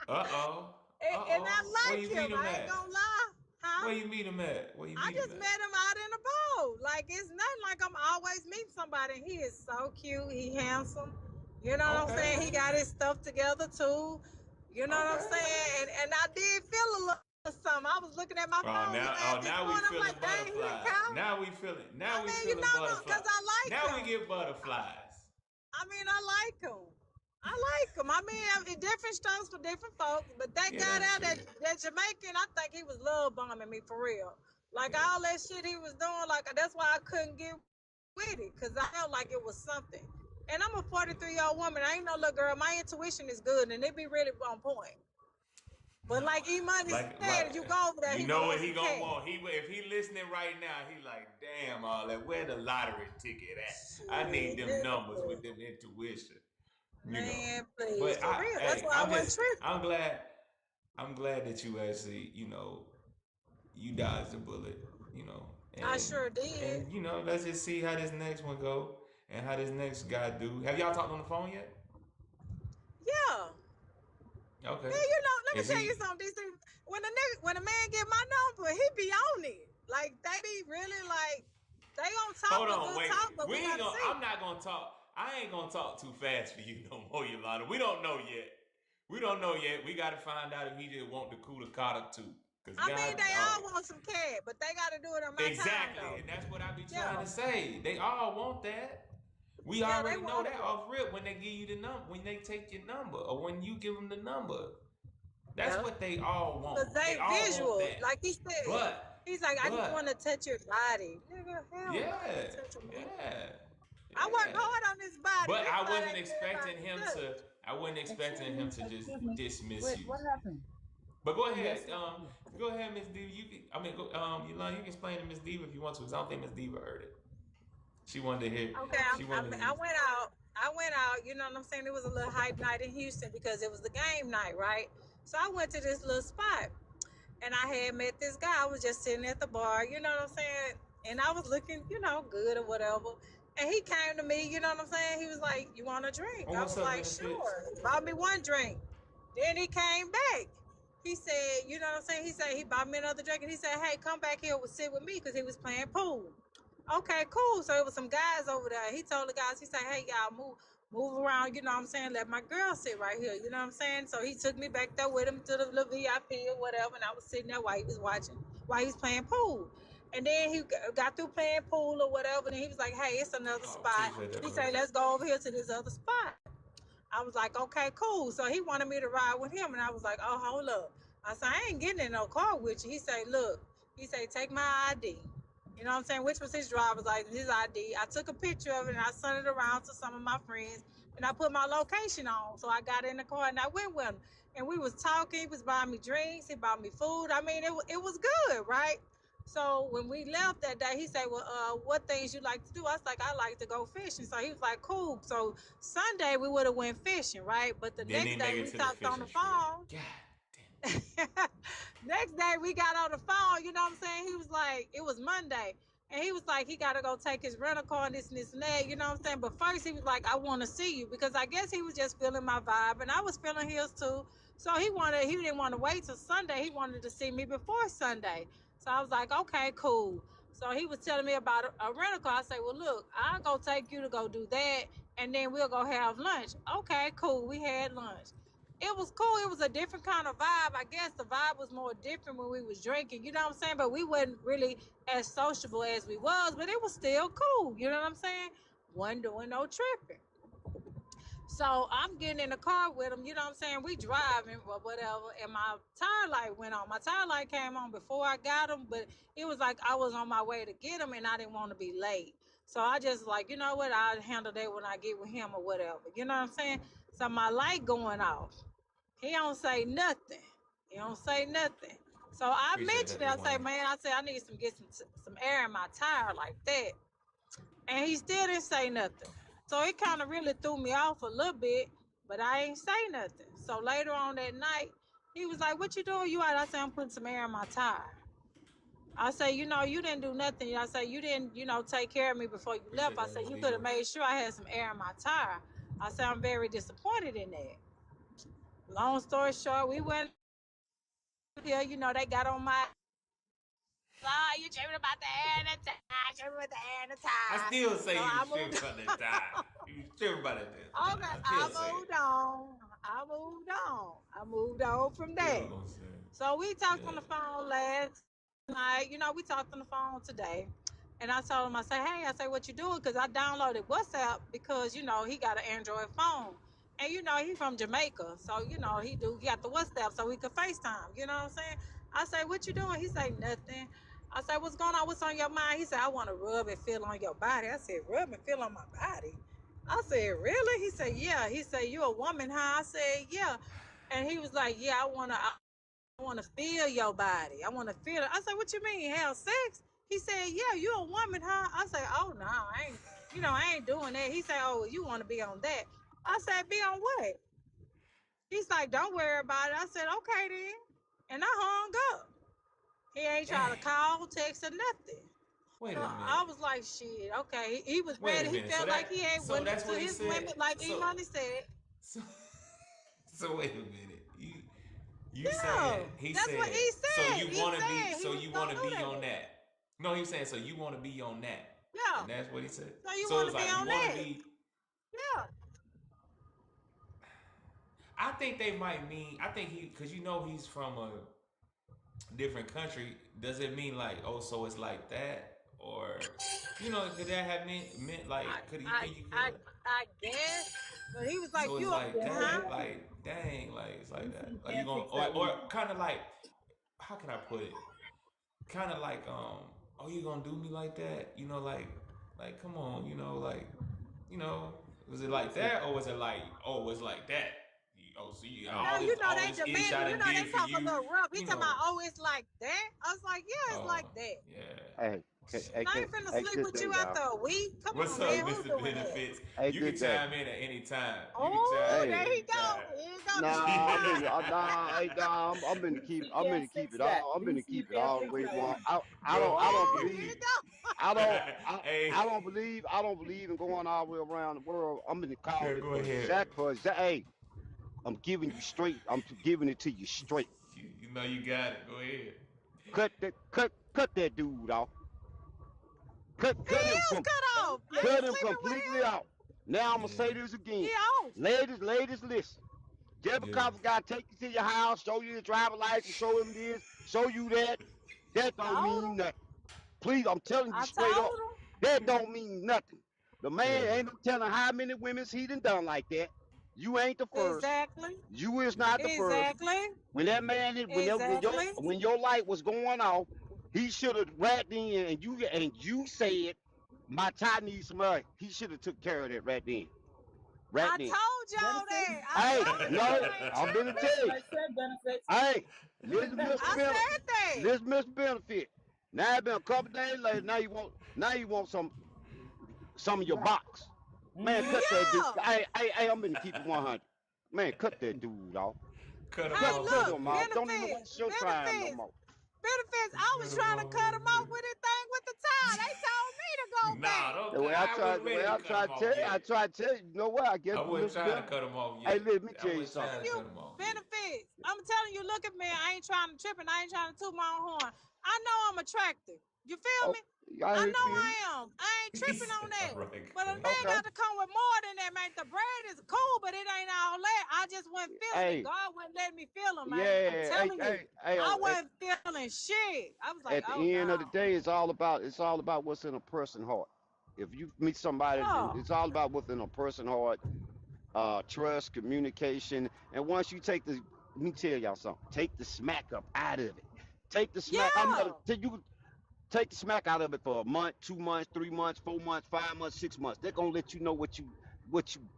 Uh oh. Uh And I oh. Where like you him. meet him I ain't at? gonna lie. Huh? Where you meet him at? Where you I meet him just at? met him out in the boat. Like it's nothing like I'm always meeting somebody. He is so cute. He handsome. You know what I'm Okay. saying? He got his stuff together too. You know what I'm Okay. saying? And I did feel a little something. I was looking at my phone, you know, at this Now we point. I'm feeling like, dang, he didn't butterflies. call. Now I we mean, you feeling know, butterflies. because I like Now we him. get butterflies. I mean, I like him. I like him. I mean, different strokes for different folks. But that Yeah, guy that's there, true. that Jamaican, I think he was love bombing me for real. Like Yeah. all that shit he was doing, like that's why I couldn't get with it, cause I felt like it was something. And I'm a 43-year-old woman. I ain't no little girl. My intuition is good, and it be really on point. But No. like E Money Like said, you go over there, you he know gonna what want he some gonna cash. want. If he listening right now, he like, damn, all that. Where the lottery ticket at? I need Shit, them numbers with them intuition. You know. man, please, But for real. That's hey, why I wasn't tripping. I'm glad that you actually, you dodged the bullet, I sure did. and let's just see how this next one go and how this next guy do. Have y'all talked on the phone yet? Yeah. Okay. Yeah, you know, let me Is tell you he? something. DC, when a man get my number, he be on it. Like they be really like they gonna talk Hold a on, good wait. talk, but We we ain't gotta gonna. see. I'm not gonna talk. I ain't gonna talk too fast for you no more, Yolanda. We don't know yet. We don't know yet. We gotta find out if he just want the Kuda Kata too. Cause I God mean, they dog. all want some cat, but they gotta do it on my time Exactly, though. and that's what I be trying Yeah, to say. They all want that. We yeah, they already know wanted that it. off rip when they give you the number, when they take your number, or when you give them the number. That's Yeah. what they all Cause want. They they all want visual, that. like he said. But, He's like, I just want to but, touch your body. Nigga, hell no, I yeah, ain't touching you. yeah, I work yeah. hard on this body. But This I body wasn't ain't finna expecting about to him touch. to. I wasn't Excuse expecting him me. to just Excuse me. dismiss Wait, you. what happened? But go Yes. ahead. Go ahead, Miss Diva. You can. I mean, go, you can explain to Miss Diva if you want to, because I don't think Miss Diva heard it. She wanted to hear. Okay, She wanted to I hear. went out. I went out. You know what I'm saying? It was a little hype night in Houston because it was the game night, right? So I went to this little spot, and I had met this guy. I was just sitting at the bar. You know what I'm saying? And I was looking, good or whatever. And he came to me. You know what I'm saying? He was like, "You want a drink?" Oh, I what's was up, like, benefits? "Sure." Bought me one drink. Then he came back. He said, "You know what I'm saying?" He said he bought me another drink, and he said, "Hey, come back here and sit with me," because he was playing pool. Okay, cool. So it was some guys over there. He told the guys, he said, "Hey, y'all, move around, you know what I'm saying? Let my girl sit right here, you know what I'm saying?" So he took me back there with him to the little VIP or whatever, and I was sitting there while he was watching, while he was playing pool. And then he got through playing pool or whatever, and he was like, "Hey, it's another Oh, spot." appreciate that, He brother. said, "Let's go over here to this other spot." I was like, "Okay, cool." So he wanted me to ride with him, and I was like, "Oh, hold up." I said, "I ain't getting in no car with you." He said, "Look," he said, "take my ID." You know what I'm saying? Which was his driver's license, his ID. I took a picture of it and I sent it around to some of my friends, and I put my location on. So I got in the car and I went with him. And we was talking. He was buying me drinks. He bought me food. I mean, it was good, right? So when we left that day, he said, "Well, what things you like to do?" I was like, "I like to go fishing." So he was like, "Cool." So Sunday we would have went fishing, right? But the Didn't next even day make it we to the talked on fishing the trip. phone. God Next day we got on the phone, you know what I'm saying? He was like, it was Monday. And he was like, he gotta go take his rental car and this and that, you know what I'm saying? But first he was like, "I wanna see you," because I guess he was just feeling my vibe and I was feeling his too. So he didn't want to wait till Sunday. He wanted to see me before Sunday. So I was like, "Okay, cool." So he was telling me about a rental car. I said, "Well, look, I'll go take you to go do that and then we'll go have lunch." Okay, cool. We had lunch. It was cool. It was a different kind of vibe. I guess the vibe was more different when we was drinking. You know what I'm saying? But we wasn't really as sociable as we was. But it was still cool. You know what I'm saying? Wasn't doing no tripping. So I'm getting in the car with him. You know what I'm saying? We driving or whatever. And my tire light went on. My tire light came on before I got him. But it was like I was on my way to get him, and I didn't want to be late. So I just like, you know what? I'll handle that when I get with him or whatever. You know what I'm saying? So my light going off. He don't say nothing. He don't say nothing. So I appreciate mentioned that, it. I say, Divine. "Man," I said, "I need some air in my tire like that." And he still didn't say nothing. So it kind of really threw me off a little bit, but I ain't say nothing. So later on that night, he was like, "What you doing? You out?" I said, "I'm putting some air in my tire." I say, "You didn't do nothing." I say, "You didn't, take care of me before you left." Appreciate I that, said, Miss "You could Diva. have made sure I had some air in my tire." I said, "I'm very disappointed in that." Long story short, we went here, they got on my, "Oh, you tripping about the air and the tire, tripping with the air and the I tire." still So say you was I tripping moved about that time. You was tripping about that time. okay, I I still say it. moved on. I moved on. I moved on from Still that. gonna say it. So we talked on Yeah. the phone last night. We talked on the phone today. And I told him, I say, "Hey," I say, "what you doing?" Because I downloaded WhatsApp because, he got an Android phone. And, he from Jamaica. So, he got the WhatsApp so we could FaceTime. You know what I'm saying? I say, "What you doing?" He say, "Nothing." I say, "What's going on? What's on your mind?" He said, "I want to rub and feel on your body." I said, "Rub and feel on my body?" I said, "Really?" He said, "Yeah." He said, "You a woman, huh?" I said, "Yeah." And he was like, "Yeah, I want to feel your body. I want to feel it." I said, "What you mean, have sex?" He said, "Yeah, you a woman, huh?" I said, "Oh no, I ain't. I ain't doing that." He said, "Oh, you want to be on that?" I said, "Be on what?" He's like, "Don't worry about it." I said, "Okay then," and I hung up. He ain't trying to Dang. call, text, or nothing. Wait So a I minute. was like, "Shit, okay." He was Wait a ready. He minute. So felt like he that ain't so went that's up to what he his said. limit, like So Imani said. so so wait a minute. You Yeah, saying he that's what said he so said. you He wanna be said he so was you gonna wanna do be on that. that. No, he was saying so you wanna be on that. Yeah. And that's what he said. So you So want it's to be like you on wanna that? be Yeah. I think they might mean I think he because he's from a different country, does it mean like, oh, so it's like that? Or could that have meant like I could you I think you could I have I guess. But he was like, So it's "You, like Yeah, huh?" that, like dang, like it's like that. you Like you can't going fix that or woman. kind of like how can I put it? Kind of like oh you gonna do me like that? You know like come on, you know was it like Listen, that or was it like oh it was like that? Oh so you hey, No, you know all they this ish I demanding. You done know they did for talk a you, little rough. He you talking know. about, "Oh, it's like that." I was like, "Yeah, it's Oh like that." yeah. Hey, And I ain't finna hey, sleep good with day, you y'all. after a week. Come What's on, up, man. Hey, Who's Mr. doing that? Benefits? hey, You can good day. chime in at any time. You can chime Oh, in Hey, there at he any go. time. Here he go. The nah, sugar. hey, nah, I'm in to keep, you I'm in can't to keep fix it that. all, I'm in to You keep it can't all the fix way that one. woman. Go I don't Oh, here believe, he go. hey, I don't believe in going all the way around the world. I'm gonna call yeah, it go for ahead. exact. Hey, I'm giving you straight. giving it to you straight. You know you got it. Go ahead. Cut that dude off. He Cut him, is cut Thank off. I you. cut ain't him sleeping with completely him. out. Now I'm gonna Yeah, say this He again, off. ladies, listen. Just yeah. because a guy take you to your house, show you the driver license, show him this, show you that, that don't Told mean him. nothing. Please, I'm telling you I straight up, told him. that don't mean nothing. The man Yeah. ain't no telling how many women's he done like that. You ain't the first. Exactly. You is not the first. Exactly. When that man, Exactly. when your light was going off, he should have rapped in and you said, my tie needs some money. He should have took care of that right I then. told y'all Benefits. that. I Hey, told you no, you ain't I'm gonna That's tell what you. tripping. I said. Benefits. Hey, listen, I said that. Mr. Benefit. Now it's been a couple days later. Now you want some of your Right. box. Man, Mm-hmm. cut that dude. Yeah. I'm gonna keep it 100. Man, cut that dude off. Cut him Hey, off, Cut look, him benefit. off. Don't even benefits, waste your time no benefits, more. benefits. I Cut was him trying to off, cut him off benefit. with the thing with the tie. They told me to go Nah, back. don't. I wasn't The ready way to I cut him tried to off tell you, yet. you know what? I guess I wasn't Mr. trying to Benefit. cut him off Hey, yet. let me I tell you wasn't something. trying to You cut him off yet. benefits. I'm telling you, look at me. I ain't trying to trip and I ain't trying to toot my own horn. I know I'm attractive. You feel Oh, me? I I hear know you. I am. I ain't He tripping on said, "All that. right, But a go man Okay. got to come with more than that, man. The bread is cool, but it ain't all that. I just wasn't feeling it. Hey, God wouldn't let me feel it, man. I'm yeah. telling you. I At, wasn't feeling shit. I was like, at oh the end of the no. day, it's all about what's in a person's heart. If you meet somebody, Yeah. it's all about what's in a person's heart. Trust, communication, and once you take the, let me tell y'all something. Take the smack up out of it. Take the smack. Yeah. You can take the smack out of it for a month, 2 months, 3 months, 4 months, 5 months, 6 months. They're gonna let you know what you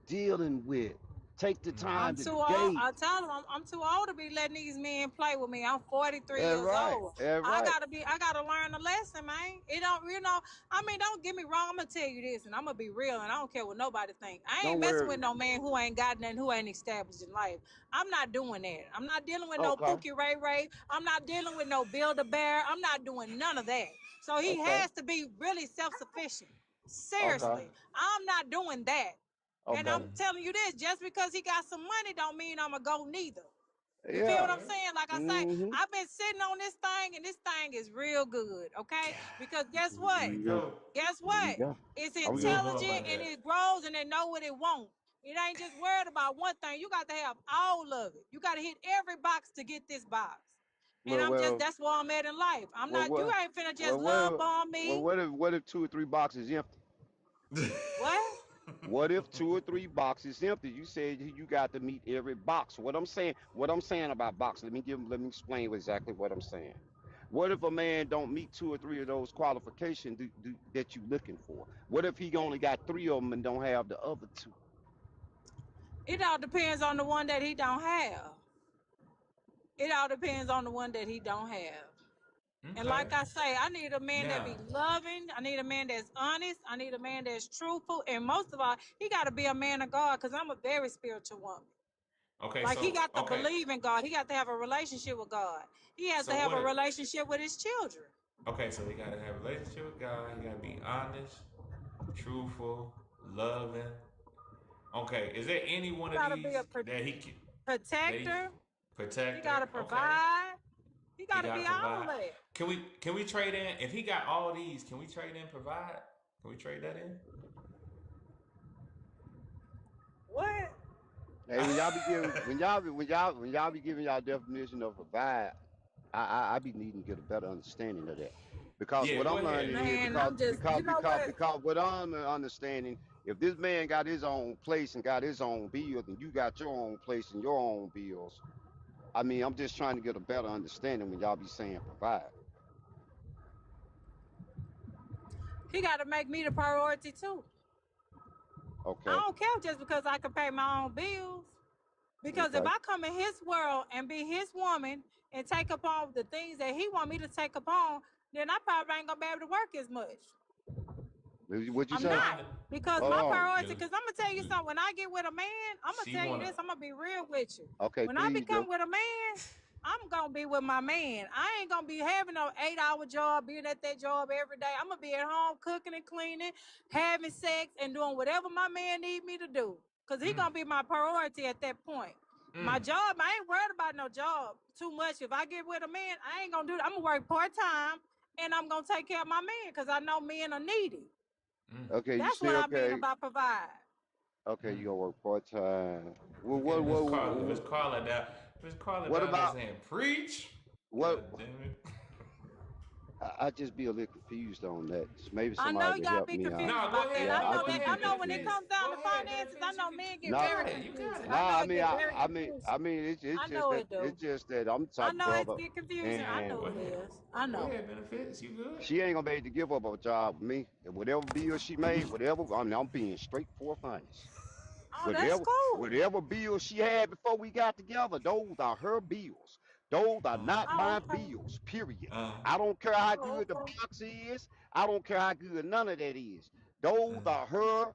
dealing with. Take the Mhm. I'm time to too old. date. I tell them I'm too old to be letting these men play with me. I'm 43 That's years right. old. That's I right. gotta be. I gotta learn a lesson, man. It don't, you know. I mean, don't get me wrong. I'm gonna tell you this, and I'm gonna be real, and I don't care what nobody think. I ain't Don't messing worry. with no man who ain't got nothing, who ain't established in life. I'm not doing that. I'm not dealing with no Okay. Pookie Ray Ray. I'm not dealing with no Build a Bear. I'm not doing none of that. So he Okay. has to be really self sufficient. Okay. Seriously, I'm not doing that. And Okay. I'm Mhm. telling you this, just because he got some money don't mean I'ma go neither. You feel Yeah. what I'm Okay. saying? Like I say, Mm-hmm. I've been sitting on this thing and this thing is real good, okay? Because God, guess here what? we Yeah. go. Guess what? Yeah. It's Oh We yeah. don't know intelligent about and that. it grows and it know what it wants. It ain't just worried about one thing. You got to have all of it. You got to hit every box to get this box. And Well, that's where I'm at in life. I'm well, not, you well, ain't finna just well, love well, bomb me. what if 2 or 3 boxes empty? What? What if 2 or 3 boxes empty? You said you got to meet every box. What I'm saying about box. Let me explain exactly what I'm saying. What if a man don't meet 2 or 3 of those qualifications that you looking for? What if he only got 3 of them and don't have the other two? It all depends on the one that he don't have. It all depends on the one that he don't have. And Okay. like I say, I need a man that Now, be loving. I need a man that's honest. I need a man that's truthful. And most of all, he got to be a man of God because I'm a very spiritual woman. okay, Like he so got to okay, believe in God. He got to have a relationship with God. He has to so have what? a relationship with his children. Okay, so he gotta have a relationship with God. He gotta be honest, truthful, loving. Okay, is there any He one of got to be these a that he protector. He got protector? to Okay, provide. He he got to gotta be all provide. that. Can we trade in if he got all these? Can we trade in provide? Can we trade that What? Hey, in? when y'all be giving y'all definition of a vibe, I be needing to get a better understanding of that. Because Yeah, what go I'm ahead. learning here, Man, I'm just, you know what? because what I'm understanding If this man got his own place and got his own bills, and you got your own place and your own bills, I mean, I'm just trying to get a better understanding when y'all be saying provide. He got to make me the priority too. I Okay, don't care just because I can pay my own bills. Because if okay. I come in his world and be his woman and take upon the things that he want me to take upon, then I probably ain't gonna be able to work as much. What'd you I'm say? not. Yolanda, Because my Oh, priority, Yo- because I'm gonna tell you yo- something, when I get with a man, I'm gonna she tell you wanna. this, I'm gonna be real with you. okay. When I Please become do. with a man, I'm gonna be with my man. I ain't gonna be having no 8-hour job, being at that job every day. I'm gonna be at home cooking and cleaning, having sex, and doing whatever my man need me to do. Cause he Mm, gonna be my priority at that point. My mm, job, I ain't worried about no job too much. If I get with a man, I ain't gonna do that. I'm gonna work part-time and I'm gonna take care of my man because I know men are needy. mm, Okay, you That's what say I mean okay. about provide. Okay, mm. you gonna work part time. Well, Look at Miss Carla down. Miss Carla what down there about saying, "Preach." what? God damn it. I just be a little confused on that. Maybe I know somebody can y'all help be me out. confused No, go about that. ahead. Yeah, I No, I know go that. just I be ahead, know when it confused. Benefice. comes down Go to ahead, finances, I Benefice. know You men you get No, very got it. You got confused. it. I nah. know I it mean, get very confused. it's I just know that it do. I'm the I type of know it brother, get confusing. I and Go know it ahead. is. I Go know. ahead, Benefice. You good? she ain't gonna be able to give up a job with me. And whatever bill she made, whatever. I mean, I'm being straightforward honest. Oh, that's Whatever, cool. whatever bills she had before we got together, those are her bills. Those are not Oh, my okay. bills. Period. Uh, I don't care how Oh, good the okay. box is. I don't care how good none of that is. Those uh. are her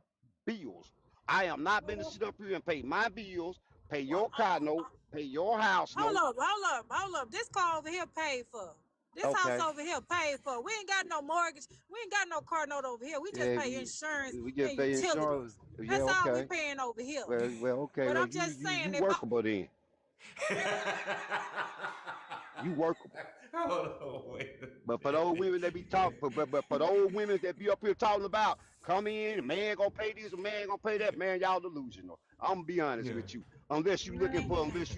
bills. I am not going to Well, sit up here and pay my bills, pay well, your car note, pay your house hold note. up, hold up, hold up. This car over here paid for. This house Okay. over here paid for. We ain't got no mortgage. We ain't got no car note over here. We just Yeah, pay insurance we just and pay insurance. utilities. Yeah, That's all we okay. paying over here. Well, okay. But Well, I'm just you saying, if I, workable then. You workable. Hold on, wait a But for those women that be talking, minute. but for those women that be up here talking about come in, a man gonna pay this, a man gonna pay that, man, y'all delusional. I'm gonna be honest Yeah. with you. Unless you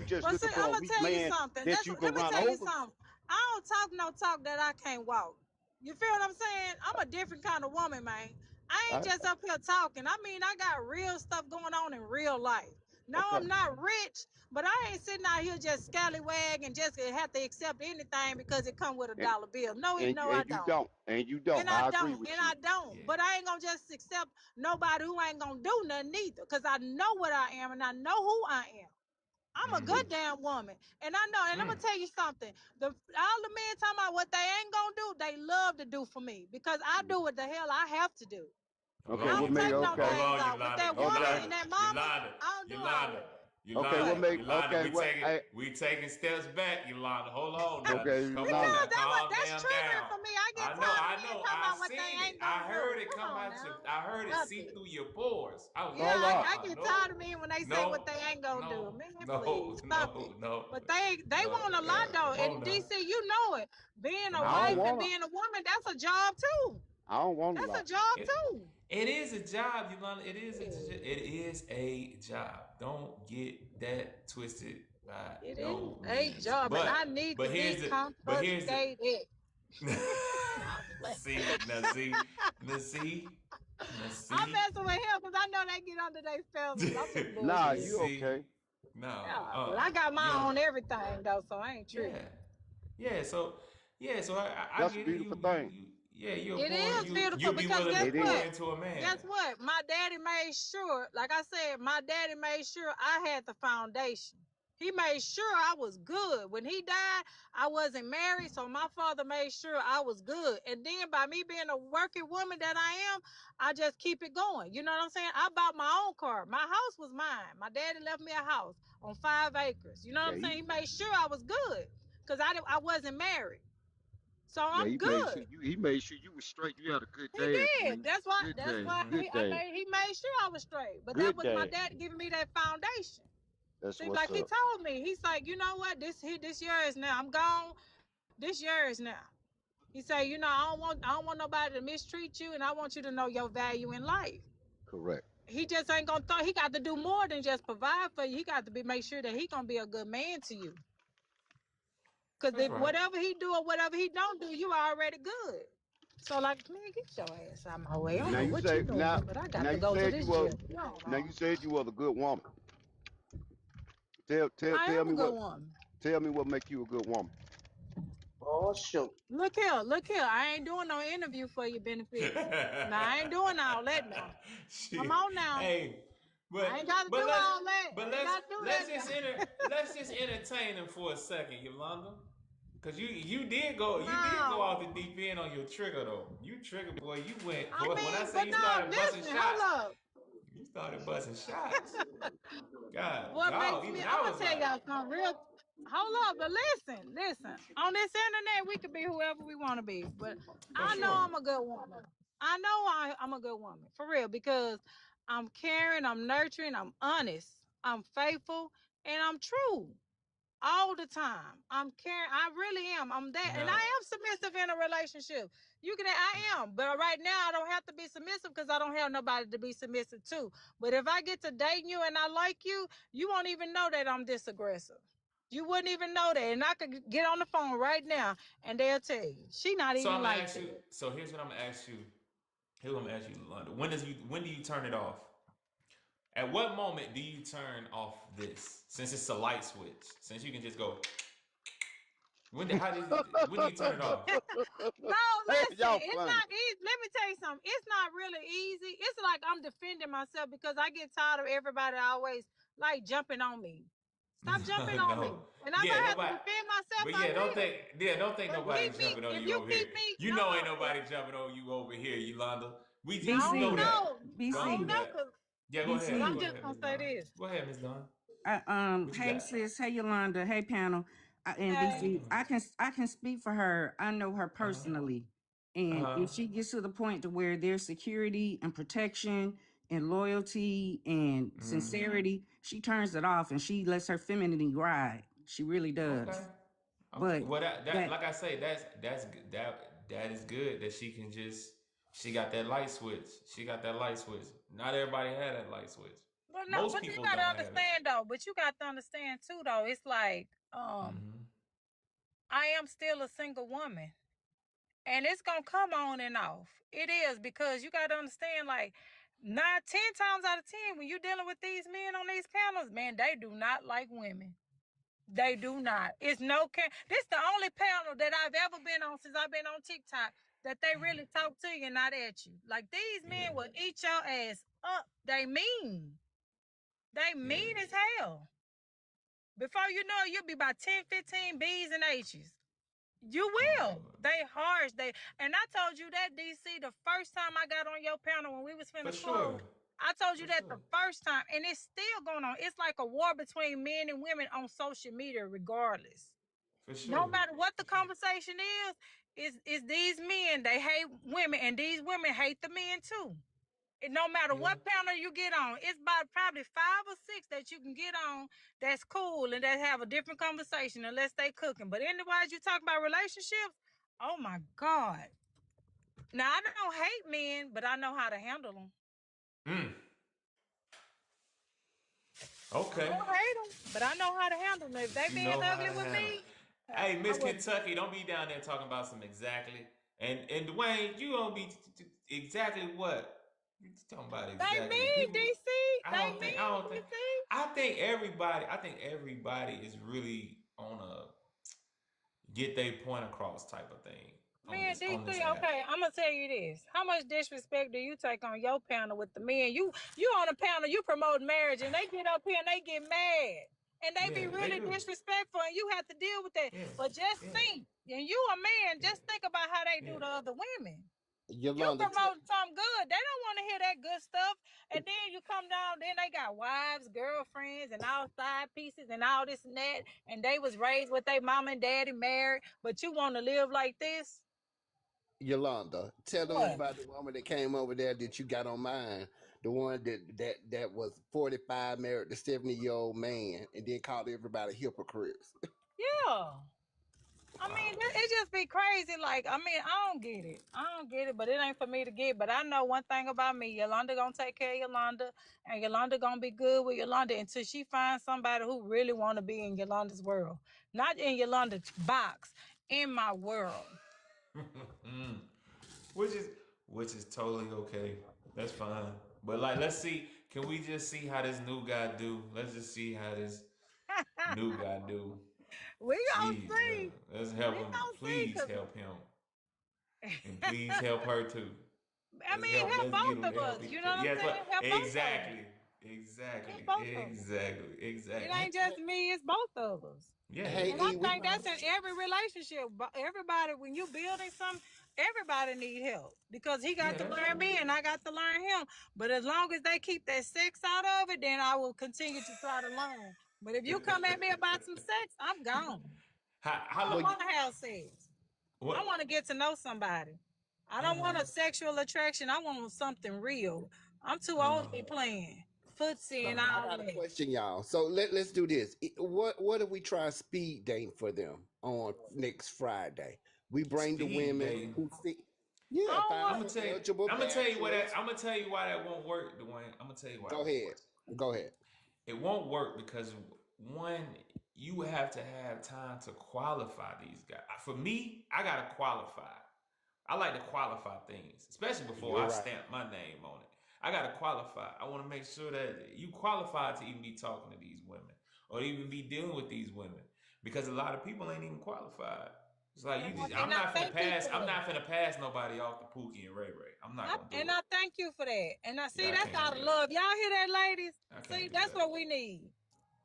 just well, see, looking I'm for a gonna weak tell you man something. that you Let can me run tell you over. something. I don't talk no talk that I can't walk. You feel what I'm saying? I'm a different kind of woman, man. I ain't I, just up here talking. I mean, I got real stuff going on in real life. No, okay. I'm not rich, but I ain't sitting out here just scallywag and just have to accept anything because it come with a And dollar bill. No, and no, I and you don't. don't. And you don't. And I I agree don't. with And you. I don't. Yeah. But I ain't gonna just accept nobody who ain't gonna do nothing either. Cause I know what I am and I know who I am. I'm a But good damn woman. And I know, and I'm Mm. gonna tell you something. All the men talking about what they ain't gonna do, they love to do for me. Because I do what the hell I have to do. Hold okay, I on, what don't make take Yolanda. no Hold okay. days on, off. With Yolanda. that woman Okay. and Yolanda. that mama, Yolanda. I don't do all Yolanda. that. Okay, what What? Yolanda. make Yolanda. okay, what I We taking steps back, Yolanda. Hold on now. okay, Come on Yolanda. now. Because Calm that's down triggering down. for me. I get I know, tired of I men know. talking I about what seen they it. ain't I gonna heard do. it Come come on out your now. I heard it seep Nothing. through your pores. I was Yeah, like, Hold up. I get tired of no, men when they say what no, they ain't gonna do. no, Man, no, please stop it. no, no, But they no. want a lot Yeah, though. come on And now. DC, you know it. Being a Come I on don't wife now. and wanna being a woman, that's a job too. I don't want a That's a lot. job It too. it is a job, Yolanda. Yeah, It is a job. Don't get that twisted by it is no a means. job, and I need to be But here's the compensated. Nah, I'm playing. see, now I'm see, messing with him because I know they get under their feathers. I'm just Nah, now bullshitting. you see. okay. No, Yeah, but I got you my know, own everything though, so I ain't yeah, tripping. yeah. So yeah, so I That's a get it. beautiful thing. Yeah, It is you beautiful be because willing to guess It pour is. what? into a man. Guess what? My daddy made sure, like I said, my daddy made sure I had the foundation. He made sure I was good. When he died, I wasn't married, so my father made sure I was good. And then by me being a working woman that I am, I just keep it going. You know what I'm saying? I bought my own car. My house was mine. My daddy left me a house on 5 acres. You know what Yeah, I'm saying? He made sure I was good because I wasn't married. So I'm good. he made sure you was straight. You had a good He dad, did. Queen. That's why. Good That's dad. why Hmm. Good dad. he made sure I was straight. But that Good was my dad. dad giving me that foundation. That's See, what's like he up. told me, he's like, you know what? This year is now. I'm gone. This year is now. He said, you know, I don't want nobody to mistreat you, and I want you to know your value in life. Correct. He just ain't gonna throw. He got to do more than just provide for you. He got to make sure that he gonna be a good man to you. Cause That's if right. whatever he do or whatever he don't do, you already good. So like, man, get your ass out my way. I don't Now know you what you say doing, now but I got now to you go to said this you were gym. No, now no. you said you was a good woman. Tell tell I tell am me a good what woman. tell me what make you a good woman. Oh shoot. Look here, look here. I ain't doing no interview for your benefits. Now I ain't doing all that now. Come Shit. on now. Hey, I ain't got to do but let's all that. but I ain't let's got to do let's that just now. let's just entertain him for a second, Yolanda. Cause you did go No. out the deep end on your trigger though. You trigger boy, you went I boy. When I mean, say but you no, started busting listen, shots, hold up. you started busting shots. God, What makes dog. me, Even I'm I going was to tell like, y'all something real. Hold up, but listen. On this internet, we can be whoever we want to be. But for I know sure. I'm a good woman. I know I'm a good woman, for real, because I'm caring, I'm nurturing, I'm honest, I'm faithful, and I'm true all the time. I'm caring. I really am. I'm that, and I No. am submissive in a relationship. You can. I am, but right now I don't have to be submissive because I don't have nobody to be submissive to. But if I get to dating you and I like you, you won't even know that I'm this aggressive. You wouldn't even know that, and I could get on the phone right now and they'll tell you she not So even I'm gonna like ask you. that. So here's what I'm gonna ask you. Here's what I'm gonna ask you, Yolanda. When do you turn it off? At what moment do you turn off this? Since it's a light switch, since you can just go. When do you turn it off? No, Hey, listen, y'all it's funny. not easy. Let me tell you something. It's not really easy. It's like I'm defending myself because I get tired of everybody always like jumping on me. Stop jumping on No. me. And if I Yeah, have to nobody. defend myself, But I will. don't think But nobody's jumping on if you you over here. keep me, You know, ain't no, nobody jumping on you over here, Yolanda. I You know don't BC, that. know. I Don't don't do BC, know, that. cause, Yeah, go but ahead. I'm BC. Go just ahead, gonna Miss say Dawn. this. Go ahead, Miss Dawn. What you Hey got? sis, hey Yolanda, hey panel, and How you Hey, BC. doing? I can speak for her. I know her Uh huh. personally, Uh and huh. if she gets to the point to where there's security and protection and loyalty and Mm. sincerity, she turns it off and she lets her femininity ride. She really Okay. does. Okay. But Well, that that like I say, that is good that she can just she got that light switch. She got that light switch. Not everybody had that light switch. but no, Most but you people gotta don't have it. understand though. But you got to understand too though. It's like, Mm-hmm. I am still a single woman. And it's gonna come on and off. It is because you gotta understand, like 9, 10 times out of 10, when you're dealing with these men on these panels, man, they do not like women. They do not. It's no care. This is the only panel that I've ever been on since I've been on TikTok that they really talk to you and not at you. Like these Yeah. men will eat your ass up. They mean. They Yeah. mean as hell. Before you know it, you'll be about 10, 15 B's and H's. You Oh will. Lord. They harsh. And I told you that, DC, the first time I got on your panel when we was For finna sure. close. I told you For that the sure. first time, and it's still going on. It's like a war between men and women on social media, regardless. For No sure. matter what the For sure. conversation is these men, they hate women, and these women hate the men too. And no matter Yeah. what panel you get on, it's about probably 5 or 6 that you can get on that's cool and that have a different conversation unless they cooking. But otherwise, you talk about relationships. Oh my God! Now I don't hate men, but I know how to handle them. Mm. I Okay. don't hate them, but I know how to handle them. If they You being know how ugly to with handle. me, Hey, I Miss would. Kentucky, don't be down there talking about some exactly. And Dwayne, you gonna be exactly what? You talking about They exactly? mean People, DC. I They don't think. I mean don't think. DC. I think everybody is really on a get their point across type of thing Man, on DC, this app. okay, I'm gonna tell you this. How much disrespect do you take on your panel with the men? You on a panel, you promote marriage, and they get up here and they get mad. And they Yeah, be they really do. disrespectful, and you have to deal with that. Yeah, But just yeah, think, and you a man, yeah, just think about how they yeah, do to other women. You Yolanda, promote something good. They don't want to hear that good stuff. And then you come down, then they got wives, girlfriends, and all side pieces and all this and that. And they was raised with their mom and daddy married, but you want to live like this? Yolanda, tell them What? about the woman that came over there that you got on mine. The one that was 45, married to 70-year-old man, and then called everybody hypocrites. Yeah. I mean, wow. it just be crazy. Like, I mean, I don't get it. I don't get it, but it ain't for me to get. But I know one thing about me. Yolanda gonna take care of Yolanda, and Yolanda gonna be good with Yolanda until she finds somebody who really want to be in Yolanda's world. Not in Yolanda's box, in my world. Mm. which is which is totally okay. That's fine. But like, let's see. Can we just see how this new guy do? Let's just see how this new guy do. We gonna Jeez, see. let's We help him. gonna see, Please cause help him, and please help her too. I mean, help Let's get them both to of help us. each You know other. what I'm Yes, what? saying? Help both of us. Exactly. Exactly. Help both of us. Exactly. It Exactly. ain't just me, it's both of us. Yeah, Hey, And I E, it we think that's probably. in every relationship. But everybody, when you building something, everybody need help because he got Yeah, to that's learn true. me and I got to learn him. But as long as they keep that sex out of it, then I will continue to try to learn. But if you come at me about some sex, I'm gone. How I long? don't well, want to have sex. I What? want to get to know somebody. I don't want a Uh, sexual attraction. I want something real. I'm too old to be playing footsie so and I all got a that. question, y'all. So let's do this. What if we try speed dating for them on next Friday? We bring the speed women dating. who see, yeah, I don't I'm want. gonna five tell you. eligible I'm gonna tell you why that. bachelors. I'm gonna tell you why that won't work, Dwayne. I'm gonna tell you why it Go won't ahead, work. go ahead. It won't work because one, you have to have time to qualify these guys. For me, I gotta qualify. I like to qualify things, especially before You're I right. stamp my name on it. I gotta qualify. I want to make sure that you qualify to even be talking to these women or even be dealing with these women because a lot of people ain't even qualified. It's like you And just. I, and I thank you for I'm that. not finna pass nobody off to Pookie and Ray Ray. I'm not gonna do And it. I thank you for that. And I see Yeah, I that's can't do out of that. love. Y'all hear that, ladies? I See, can't do that's that. what we need.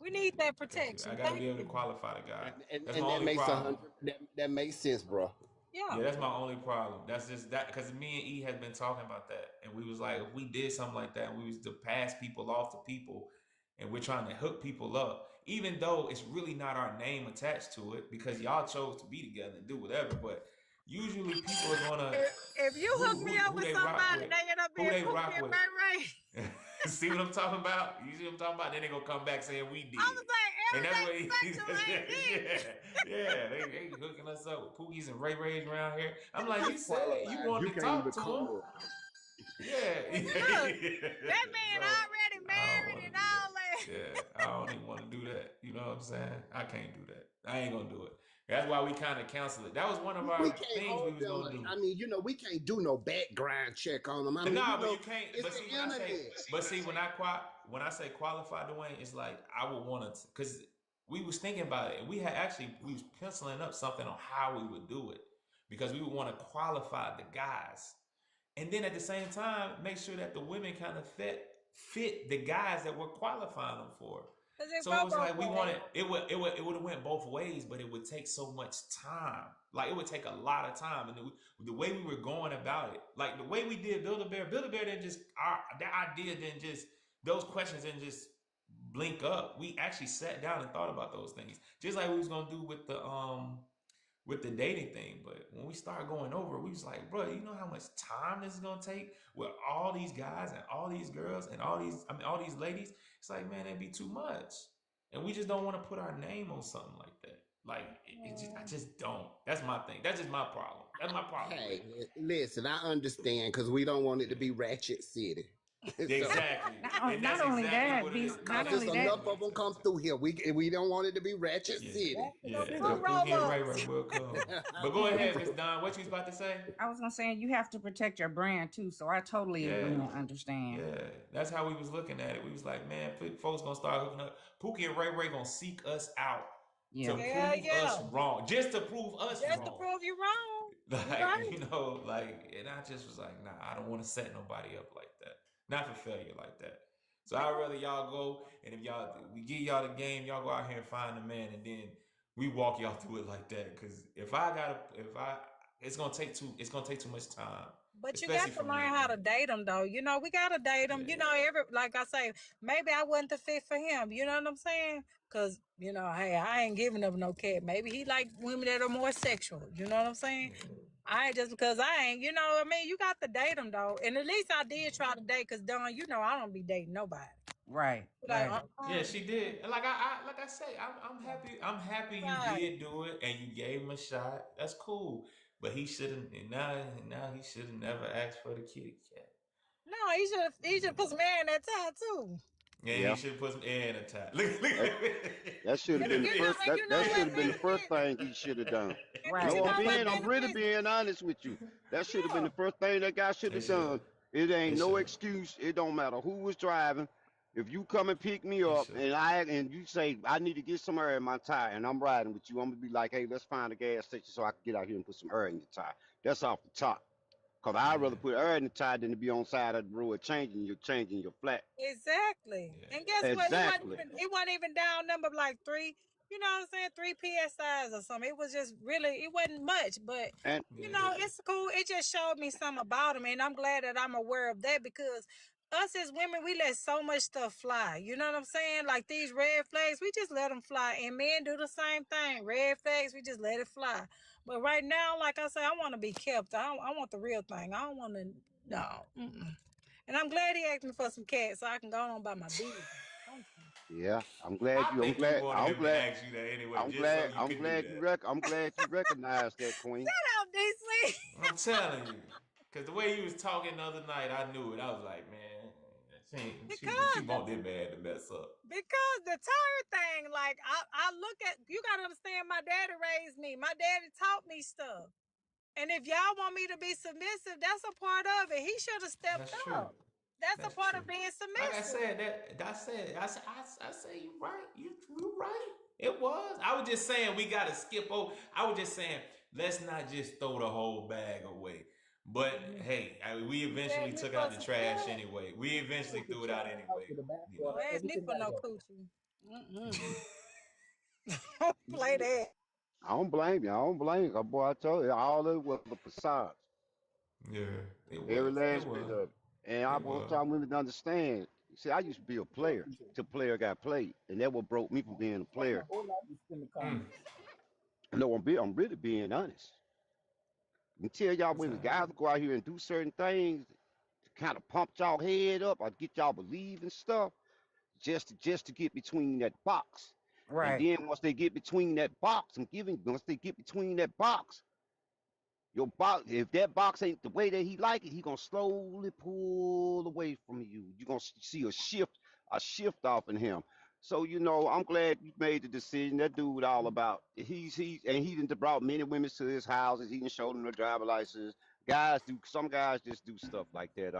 We need that I can't do that. I protection. got to Thank be able to you. qualify the guy. That's my And that only makes a problem. hundred. That makes sense, bro. Yeah. Yeah, that's my only problem. That's just that because me and E had been talking about that, and we was like, if we did something like that, we was to pass people off to people, and we're trying to hook people up, even though it's really not our name attached to it because y'all chose to be together and do whatever. But usually people are gonna If you hook me up who with they rock somebody, with, they end up who being they Pookie rock and with. Ray Ray. See what I'm talking about? You see what I'm talking about? Then they gonna come back saying we I did. was like, And that's everything what spectrum ain't yeah, it. they hooking us up with Pookies and Ray Rays around here. I'm like, you said you Qualified. You wanted to can't even talk to come him. up. Yeah, Look, that man so already I don't married want to and do all that. that. Yeah, I don't even want to do that. You know what I'm saying? I can't do that. I ain't gonna do it. That's why we kind of canceled it. That was one of We our can't things we hold was them. gonna do. I mean, we can't do no background check on them. I mean, No, but you can't. it's But see, the when I say, internet. but see, when I say qualify, Dwayne, it's like I would want to, because we was thinking about it, and we was penciling up something on how we would do it, because we would want to qualify the guys, and then at the same time make sure that the women kind of fit the guys that we're qualifying them for. Cause it So it go was both like we ways. wanted it would have went both ways, but it would take so much time. Like it would take a lot of time, and the way we were going about it, like the way we did Build a Bear didn't just that idea didn't just those questions didn't just blink up. We actually sat down and thought about those things, just like we was gonna do with the dating thing. But when we started going over, we was like, bro, you know how much time this is gonna take with all these guys and all these girls and all these ladies. It's like, man, it'd be too much, and we just don't want to put our name on something like that. Like, I just don't. That's my thing. That's just my problem. That's my problem with Hey, it. listen, I understand because we don't want it to be Ratchet City. So, Exactly, and Not that's only exactly that, what it is. not cause it's only That's that, enough exactly what of it them come turns out. through here. We don't want it to be Ratchet Yeah, City. yeah. Two The So, Pookie and roll Ray ups. Ray will come. But go you, ahead, Miss Don. What you was about to say? I was gonna say you have to protect your brand too. So I totally Yeah, agree and understand. yeah. That's how we was looking at it. We was like, man, folks gonna start hooking up. Pookie and Ray Ray gonna seek us out to Yeah. Yeah, prove us yeah. wrong, just to prove us Just to wrong. prove you wrong. You Like, right. and I just was like, nah, I don't want to set nobody up like that. Not for failure like that. So I'd rather y'all go, and if we give y'all the game, y'all go out here and find the man, and then we walk y'all through it like that. Because it's gonna take too much time, But you especially got for to me learn how to again. date them, though. You know, we got to date them. You Yeah, know, like I say, maybe I wasn't the fit for him. You know what I'm saying? Because, you know, hey, I ain't giving up no cat. Maybe he like women that are more sexual. You know what I'm saying? yeah, I ain't just because I ain't, you know what I mean? You got to date them, though. And at least I did try to date because, Don, you know, I don't be dating nobody. Right. Like, Right. yeah. She did. And like I say, I'm happy. I'm happy you right. did do it, and you gave him a shot. That's cool. But he shouldn't. And now he should have never asked for the kitty cat. No, he should put some air in that tire, too. And he Yeah. should put some air in the tie. Look, look. That that should have And been the you know, first. and That you know that should what have been the first benefits? thing he should have done. And but No, you Right. know what I'm really benefits? being honest with you. That should have been Yeah. the first thing that guy should It have should. done. It ain't It no should. excuse. It don't matter who was driving. If you come and pick me It up should. and you say I need to get some air in my tire and I'm riding with you, I'm gonna be like, hey, let's find a gas station so I can get out here and put some air in your tire. That's off the top. Cause I'd rather Yeah. put air in the tire than to be on side of the road changing your flat. Exactly. And Yeah. guess what? Exactly. It wasn't even down number like three, you know what I'm saying? 3 PSIs or something. It was just really it wasn't much, but And you Yeah. know, it's cool. It just showed me something about him and I'm glad that I'm aware of that because us as women, we let so much stuff fly. You know what I'm saying? Like these red flags, we just let them fly. And men do the same thing. Red flags, we just let it fly. But right now, like I said, I want to be kept. I want the real thing. I don't want to, no. Mm-mm. And I'm glad he asked me for some cats so I can go on by my business. Thank you. yeah, I think you wanted him to ask you that anyway, just so you could do that. I'm glad you recognize that, Queen. Shut up, DC. I'm telling you. Cause the way you was talking the other night, I knew it. I was like, man, she because want this bad to mess up. because the tire thing, like I look at you gotta understand my daddy raised me. My daddy taught me stuff. And if y'all want me to be submissive, that's a part of it. He should have stepped That's true. up. That's a That's part true. of being Like I submissive. said, I say you right. You right. It was. I was just saying we gotta skip over. I was just saying let's not just throw the whole bag away. But hey, we You eventually asked me took for out the some trash cat. anyway. We eventually Take the threw it out trash out anyway. to the You backwater. Don't know. ask me Everything for gotta no go. coochie. Mm-mm. Don't play that. I don't blame you. I don't blame you. 'Cause, boy, I told you, all of it was a facade. Yeah, it Every was. It last bit was. of it. And I It want was. y'all women to understand. See, I used to be a player till player got played. And that what broke me from being a What's my player. whole life is in the Mm. comments. No, I'm really being honest. And tell y'all That's women, all right. guys go out here and do certain things to kind of pump y'all head up or get y'all believe in stuff just to get between that box. And Right. then once they get between that box, once they get between that box, your box, if that box ain't the way that he like it, he gonna slowly pull away from you. You gonna see a shift off in him. So I'm glad you made the decision. That dude all about he done brought many women to his houses. He done showed them the driver license. Some guys just do stuff like that.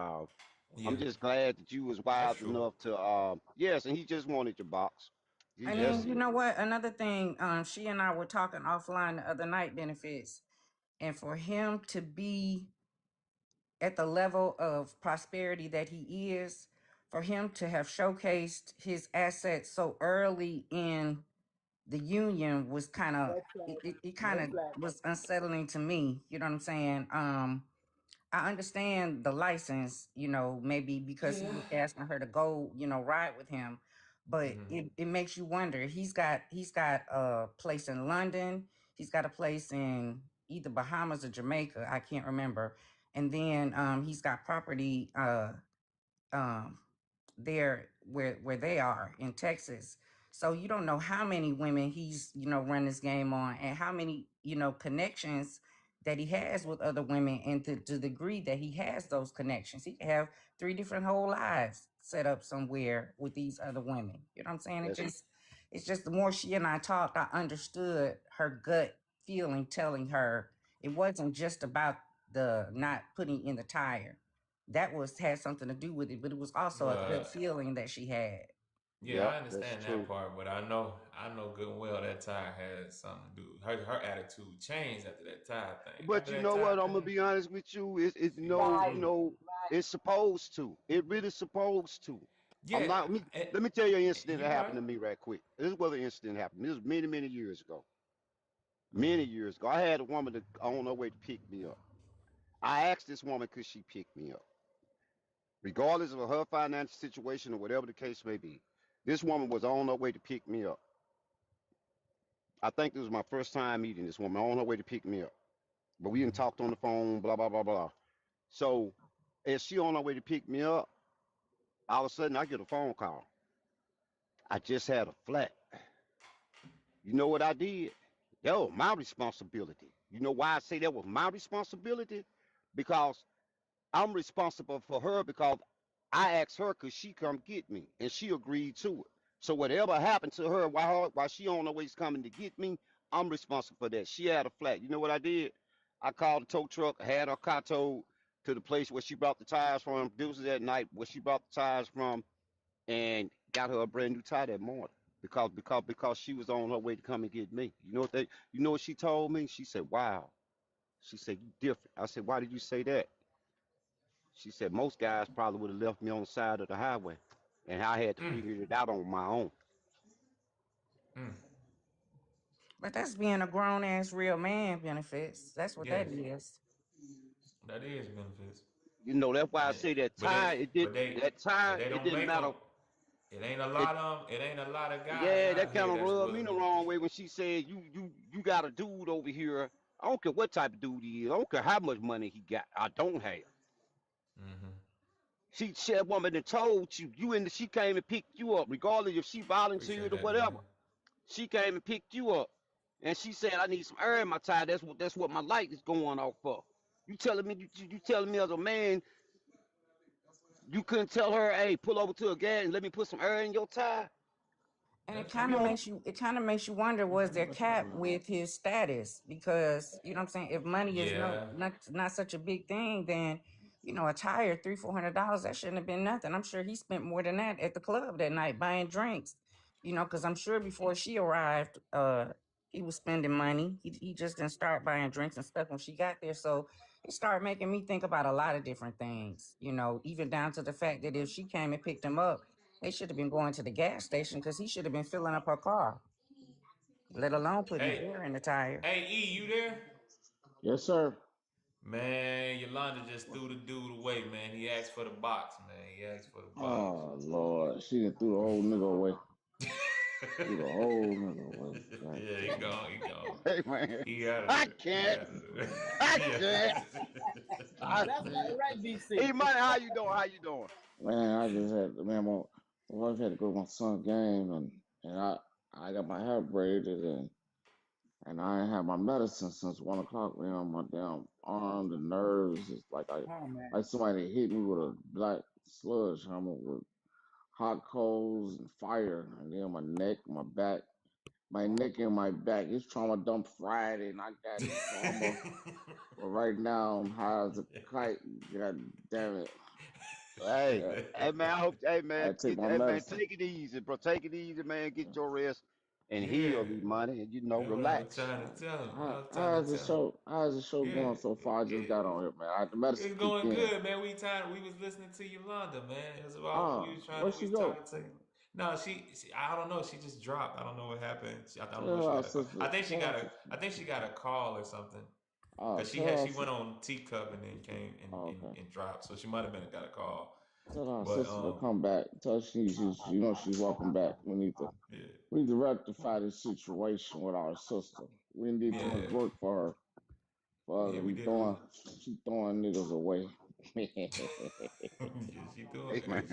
Yeah, I'm just glad that you was that's wise true. enough to yes, and he just wanted your box. And That's then you Mm-hmm. it. know what? Another thing, she and I were talking offline the other night, benefits. And for him to be at the level of prosperity that he is, for him to have showcased his assets so early in the union was kind of Red flag. it kind Red of flag. was unsettling to me. You know what I'm saying? I understand the license, maybe because he Yeah. was asking her to go, ride with him. But Mm-hmm. it makes you wonder. He's got a place in London. He's got a place in either Bahamas or Jamaica. I can't remember. And then he's got property um, there where they are in Texas. So you don't know how many women he's run this game on, and how many connections that he has with other women, and to the degree that he has those connections, he could have 3 different whole lives set up somewhere with these other women. You know what I'm saying? That's It's just the more she and I talked, I understood her gut feeling telling her it wasn't just about the not putting in the tire. That was had something to do with it, but it was also a good But feeling that she had. yeah, Yep, I that's understand that true. part. But I know good and well that tie had something to do. Her attitude changed after that tie thing. But After you that know tie what? I'm gonna thing, be honest with you. It's she improved. it's supposed to. It really supposed to. I'm Yeah, not. and Let me tell you an incident you that happened right. to me right quick. This is where the incident happened. This was many, many years ago. Many Mm-hmm. years ago, I had a woman to on her way to pick me up. I asked this woman could she pick me up, regardless of her financial situation or whatever the case may be. This woman was on her way to pick me up. I think this was my first time meeting this woman on her way to pick me up. But we didn't Mm-hmm. talked on the phone, blah blah blah blah. So as she on her way to pick me up, all of a sudden I get a phone call. I just had a flat. You know what I did? That was my responsibility. You know why I say that was my responsibility? Because I'm responsible for her because I asked her could she come get me, and she agreed to it. So whatever happened to her while she on her way coming to get me, I'm responsible for that. She had a flat. You know what I did? I called the tow truck, had her car towed to the place where she brought the tires from. This was at night where she brought the tires from, and got her a brand new tire that morning because she was on her way to come and get me. You know what she told me? She said, "Wow." She said, "You different." I said, "Why did you say that?" She said, "Most guys probably would have left me on the side of the highway, and I had to Mm, figure it out on my own." mm. But that's being a grown ass real man benefits. That's what that Yes, is. that is benefits. You know, that's why I And say that but they tire. but they That but tire. they It don't didn't make them. matter. It ain't a lot of guys Yeah, that out kind here of that's rubbed me willing the to. wrong way when she said, You got a dude over here. I don't care what type of dude he is. I don't care how much money he got. I don't have." Mm-hmm. She said, "Woman that told you, she came and picked you up, regardless if she Appreciate volunteered or that, man. whatever. She came and picked you up, and she said, I need some air in my tire. That's what my light is going off for. You telling me you telling me as a man you couldn't tell her, hey, pull over to a gas and let me put some air in your tire? And That's You don't. it kind of makes you wonder, was there cap with his status? Because you know what I'm saying, if money is yeah. not such a big thing, then a tire $300-400, that shouldn't have been nothing. I'm sure he spent more than that at the club that night buying drinks. Because I'm sure before she arrived, he was spending money. He just didn't start buying drinks and stuff when she got there. So it started making me think about a lot of different things, even down to the fact that if she came and picked him up, they should have been going to the gas station because he should have been filling up her car, let alone putting Hey, the air in the tire. hey, E, you there? Yes, sir. Man, Yolanda just threw the dude away, man. He asked for the box, man. He asked for the box. Oh Lord, she done threw the whole nigga away. Threw the whole nigga away. God Yeah, he damn. gone. He gone. Hey man, He out of I there. He can't. out of there. I He out can't. of I That's can't. not right, BC. Hey man, how you doing? How you doing? Man, I just had man, my wife had to go to my son's game, and I got my hair braided, and I ain't had my medicine since 1 o'clock. Man, my damn arm, the nerves, it's Oh man. like somebody hit me with a black sludge hammer with hot coals and fire, and then my neck, my back. My neck and my back. It's trauma dump Friday, and I got trauma. But right now, I'm high as a kite. God damn it. Hey, Yeah, hey man, I take my hey man, medicine. take it easy, bro. Take it easy, man. Get your rest and Yeah. heal, the money, and That's what I was relax. trying to tell him. I was trying to How's the tell him. show? How's the show Yeah. going so far? I just got on here, man. The medicine It's kicked going in. good, man. We was listening to Yolanda, man. It was about Ah, where'd we she was go? talking to. No, I don't know. She just dropped. I don't know what happened. I don't know if Tell she our got a call. sister. Tell our sister. I think she got a call or something. Cause Tell our she went sister. on Teacup and then came Oh, okay. and dropped. So she might have been got a call. Tell our But sister to come back. Tell her she's welcome back. yeah. We need to rectify this situation with our sister. We did too much Yeah. work for her. For her Yeah, to we be did. she throwing niggas away. Yeah, she doing Hey man,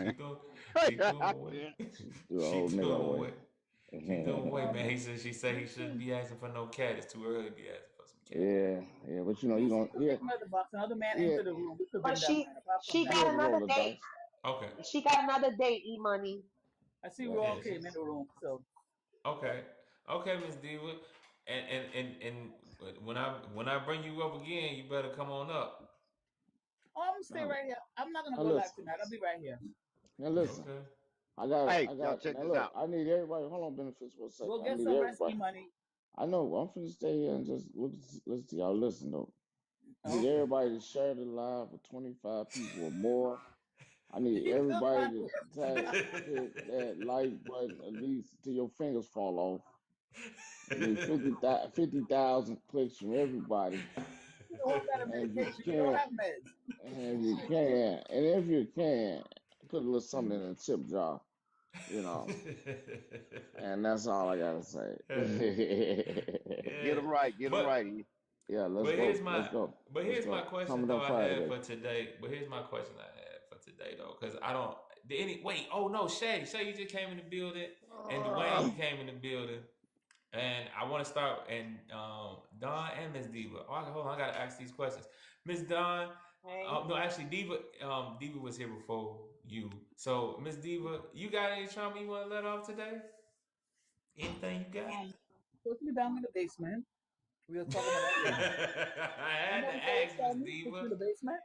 she threw him I away. can't. She threw a She whole threw nigga him away. away. She threw him away, Well, man. She said he shouldn't be asking for no cat. It's too early to be asking for some cat. Yeah, yeah, but you BC gonna could take another box. Another man yeah, entered the room. We could But bring that man. Apart from she you that, got had to roll another the date. dice. Okay. She got another date, E Money. I see we Yeah. all Yeah, came in the room. So, okay. Okay, Miss Diva. And when I bring you up again, you better come on up. oh, I'm gonna stay Now, right here. I'm not gonna now go live listen. tonight. I'll be right here. Now listen. Okay. Hey, I y'all got check now this look, out. I need everybody hold on benefits for a Go second. I get need some rest, E everybody. money. I know I'm finna stay here and just listen to y'all listen though. I need Okay. everybody to share the live with 25 people or more. I need You took everybody my to words. hit that like button at least till your fingers fall off. I need 50,000 clicks from everybody. You don't got a And if you medication. You don't can't, have meds. and if you can, put a little something in the tip jar, you know. And that's all I gotta say. Yeah. Get them But right. E. Yeah, let's But go. Let's go. Let's here's my go. question Coming though up I had Friday. for today. But here's my question I had for today though, because I don't did any wait. Oh no, Shay, you just came in the building, and Dwayne, you came in the building, and I want to start and Don and Miss Diva. Oh, hold on, I gotta ask these questions. Miss Don, Hey. No, actually, Diva was here before you. So, Miss Diva, you got any trauma you want to let off today? Anything you got? Supposed to be down in the basement. We'll talk about that later. I Come had to on, Coach, ask, tell Miss me. Put you Diva. in the basement.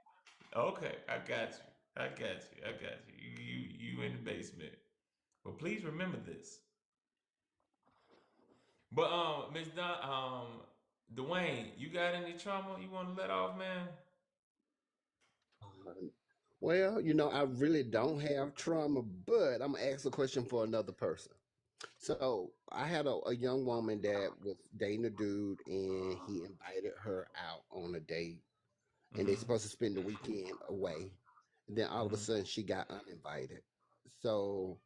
Okay, I got you. I got you. I got you. You in the basement. But please remember this. But Miss Don, Dwayne, you got any trauma you want to let off, man? Well, I really don't have trauma, but I'm gonna ask a question for another person. So I had a young woman that was dating a dude, and he invited her out on a date, and they Mm-hmm. supposed to spend the weekend away. And then all of a Mm-hmm. sudden, she got uninvited. So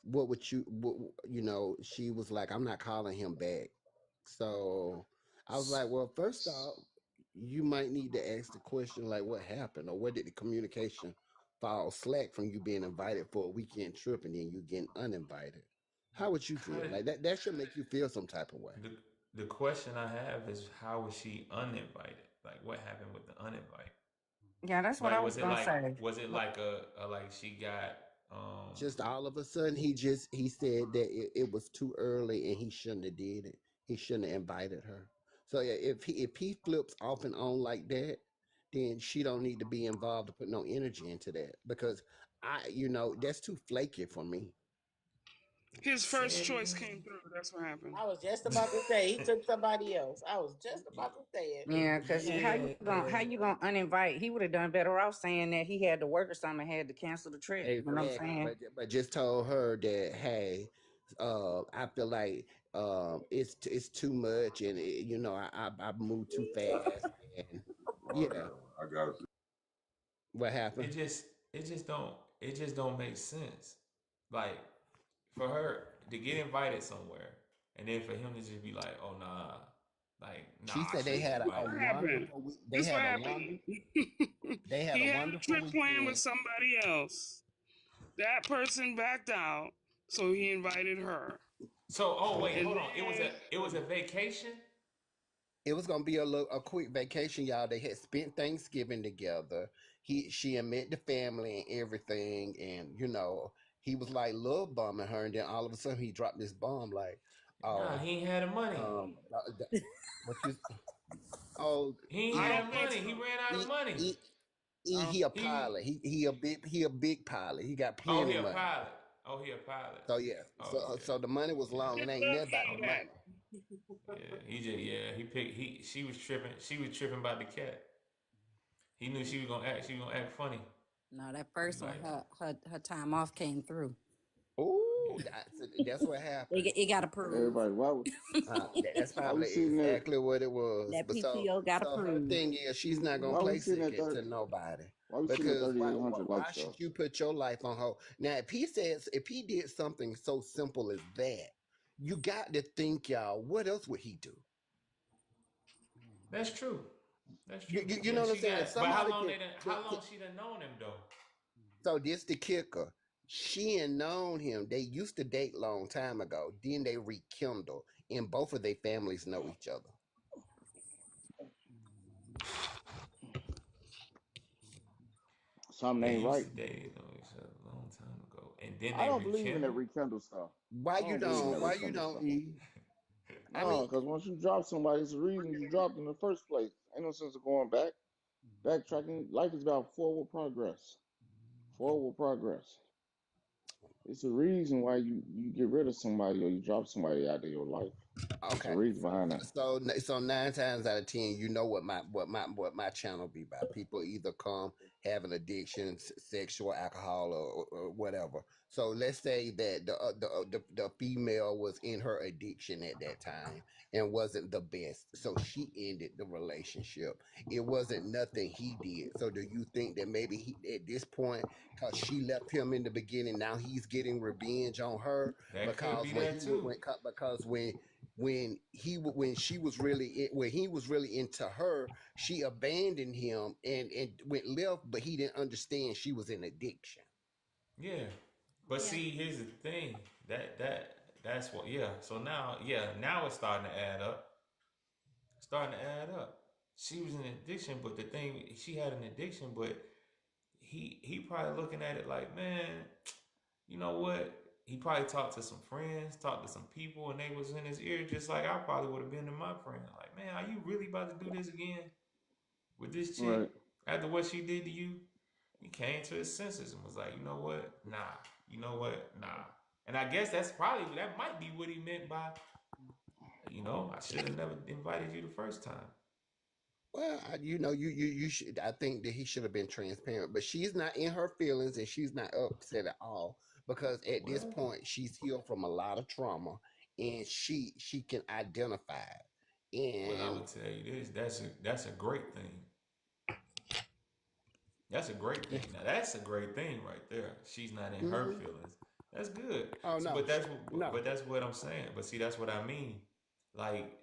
what would she was like, I'm not calling him back. So I was like, well, first off, you might need to ask the question, like, what happened, or where did the communication fall slack from you being invited for a weekend trip and then you getting uninvited? How would you How feel? did Like that should make you feel some type of way. the the question I have is how was she uninvited? Like what happened with the uninvite? Yeah, that's what I Like was gonna say. was it like a like she got Just all of a sudden, he said that it was too early and he shouldn't have did it. He shouldn't have invited her. So yeah, if he flips off and on like that, then she don't need to be involved to put no energy into that, because that's too flaky for me. His say first it choice came again? through. That's what happened. I was just about to say he took somebody else. I was just about to say it. Yeah, because how Yeah, you gonna how you gonna uninvite? He would have done better off saying that he had to work or something, had to cancel the trip. You know what I'm Exactly, saying? but just told her that, hey, I feel like it's too much, and I moved too fast, and yeah, what it happened? just it just don't make sense. Like for her to get invited somewhere and then for him to just be like, "Oh nah, like nah, She I said they shouldn't had a invite What her." happened? wonderful week. They This what had a happened. wonder. They had He a had a wonderful trip planned with weekend. somebody else. That person backed out, so he invited her. So, oh wait, And hold on. It was a then vacation. It was gonna be a quick vacation, y'all. They had spent Thanksgiving together. She had met the family and everything, and he was like love bombing her, and then all of a sudden he dropped this bomb like, Nah, oh, he ain't had the money. what you, oh, He ain't I he don't had think money. so. He ran out of he money. he, I don't, he a He pilot. He a big pilot. He got oh plenty he of a money. pilot. Oh he a pilot. So yeah, Oh so the money was yeah, yeah. long. It good ain't luck nothing about getting the back. money. Yeah, he just he picked she was tripping. She was tripping about the cat. He knew she was gonna act. She was gonna act funny. No, that He first one, like her time off came through. Oh, yeah. that's what happened. It got approved. Everybody, That's why we probably sitting there? exactly what it was. That But so, PTO got so her approved. thing is she's not gonna Why we play sitting at second that? to nobody, Why we sitting at because why, 3800 why likes should though? you put your life on hold? Now, if he did something so simple as that, you got to think, y'all, what else would he do? That's true. That's You, true. you, you know And what I'm she saying? got. But how Somebody long can, they done? can, How can. long she done known him though? So this the kicker. She had known him. They used to date long time ago. Then they rekindled, and both of their families know each other. Something They ain't used right. to date a long time ago, and then I they don't believe in that rekindled. rekindle stuff. Why I you don't believe in don't? that Why you rekindle don't? stuff. E? I No, mean, because once you drop somebody, it's the reason you dropped in the first place. Ain't no sense of going back. Backtracking. Life is about forward progress. Forward progress. It's a reason why you get rid of somebody or you drop somebody out of your life. It's a okay. reason behind that. So 9 times out of 10, you know what my channel be about. People either come having addiction, sexual, alcohol, or whatever. So let's say that the female was in her addiction at that time and wasn't the best. So she ended the relationship. It wasn't nothing he did. So do you think that maybe he at this point, because she left him in the beginning, now he's getting revenge on her That could because be when that he would too. because when she was really when he was really into her, she abandoned him and went left, but he didn't understand she was in addiction. Yeah, but Yeah. see, here's the thing. That's what. Yeah. So now, yeah, now it's starting to add up. Starting to add up. she was in addiction, but the thing she had an addiction, but he probably looking at it like, man, you know what? He probably talked to some friends, talked to some people, and they was in his ear just like I probably would have been to my friend. Like, man, are you really about to do this again with this chick Right. after what she did to you? He came to his senses and was like, you know what? Nah. You know what? Nah. And I guess that might be what he meant by, I should have never invited you the first time. Well, you should. I think that he should have been transparent, but she's not in her feelings and she's not upset at all because at this Well, point she's healed from a lot of trauma and she can identify it. well, I And would tell you this. That's a great thing. That's a great thing. Now that's a great thing right there. She's not in her mhm. feelings. That's good. Oh So, no, no. but that's what I'm saying. But see, that's what I mean. Like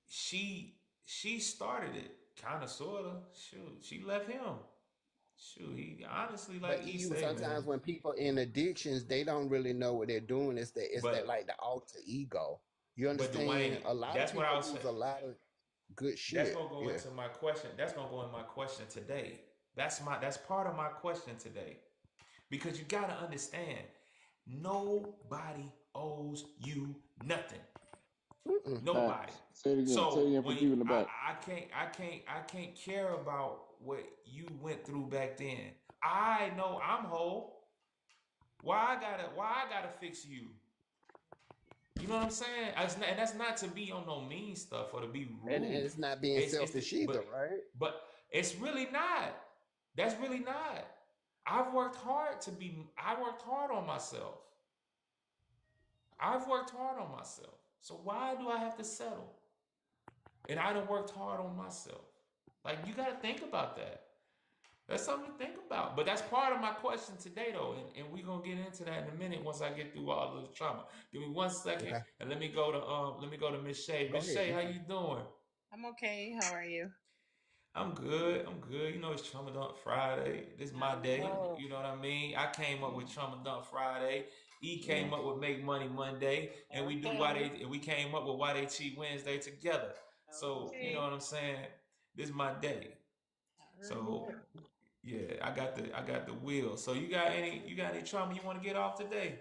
she started it, kind of, sorta. Shoot, she left him. Shoot, he honestly, But like he even say, man. sometimes when people in addictions, they don't really know what they're doing. It's that But like the alter ego. You but Dwayne, understand? A lot of that's what I people was saying. use a lot of good That's shit. gonna go Yeah. into my question. That's gonna go in my question today. That's part of my question today. Because you gotta understand, nobody owes you nothing. Mm-mm. Nobody. Facts. Say it again. Say it So again for when people in the back. I can't care about what you went through back then. I know I'm whole. Why I gotta fix you? You know what I'm saying? And that's not to be on no mean stuff or to be And rude. it's not being It's the, selfish either, right? but it's really not. That's really not. I worked hard on myself. I've worked hard on myself. So why do I have to settle? And I done worked hard on myself. Like, you got to think about that. That's something to think about. But that's part of my question today, though, and we're gonna get into that in a minute once I get through all of the trauma. Give me 1 second, Okay. and let me go to Miss Shay. Go Miss ahead. Shay, Go how ahead. you doing? I'm okay. How are you? I'm good. I'm good. It's Trauma Dump Friday. This is my I day. know. You know what I mean? I came up with Trauma Dump Friday. E Yeah. came up with Make Money Monday, and Okay. we came up with Why They Cheat Wednesday together. So you know Okay. what I'm saying? This is my day. I So remember. yeah, I got the wheel. So you got any trauma you want to get off today?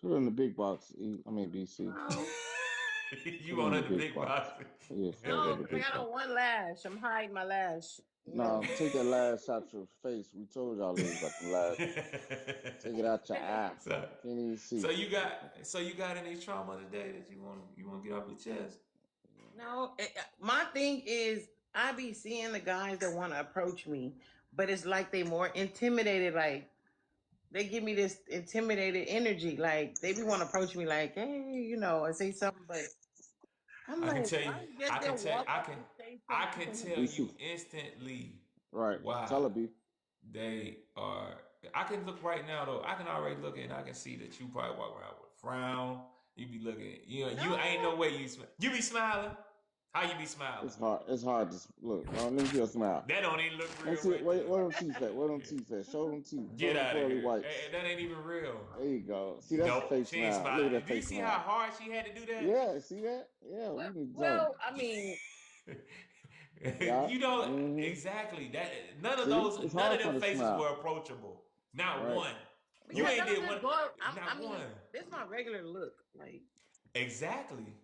Put it in the big box. I mean BC. No. Put You it in want the the big big box. box? Yeah, straight No, in the because I big got box. on one lash. I'm hiding my lash. No, take that lash out your face. We told y'all ladies about the lashes. Take it out your eye. so Can't even see. so you got any trauma today that you want to get off your chest? No, my thing is I be seeing the guys that want to approach me, but it's like they more intimidated. Like they give me this intimidated energy. Like they be want to approach me, like, hey, and say something, but I'm I can like, tell you, why you just I can didn't tell, walk I up can, and say I something can to tell me? you BC. instantly Right. why Tell her B. they are. I can look right now though. I can already look and I can see that you probably walk around with a frown. You be looking, you ain't no No, way you be smiling. How you be smiling? It's hard. It's hard to look. No, let me see your smile. That don't even look Let me real see. right Wait, there. what them teeth at? What them teeth at? Show them teeth. Show Get them out of pearly here. whites. That ain't even real. There you go. See, that's a Nope, fake she ain't smile. Look smiling. at that Do you fake see how smile. hard she had to do that? Yeah, see that? Yeah, well, you need to tell them. well, I mean, Yeah. You know Mm-hmm. exactly that. See, it's None of hard them for the faces were smile. approachable. Not Right. one. You because ain't I'm did one. just going. I Not mean, one. this is my regular look. Like, Exactly.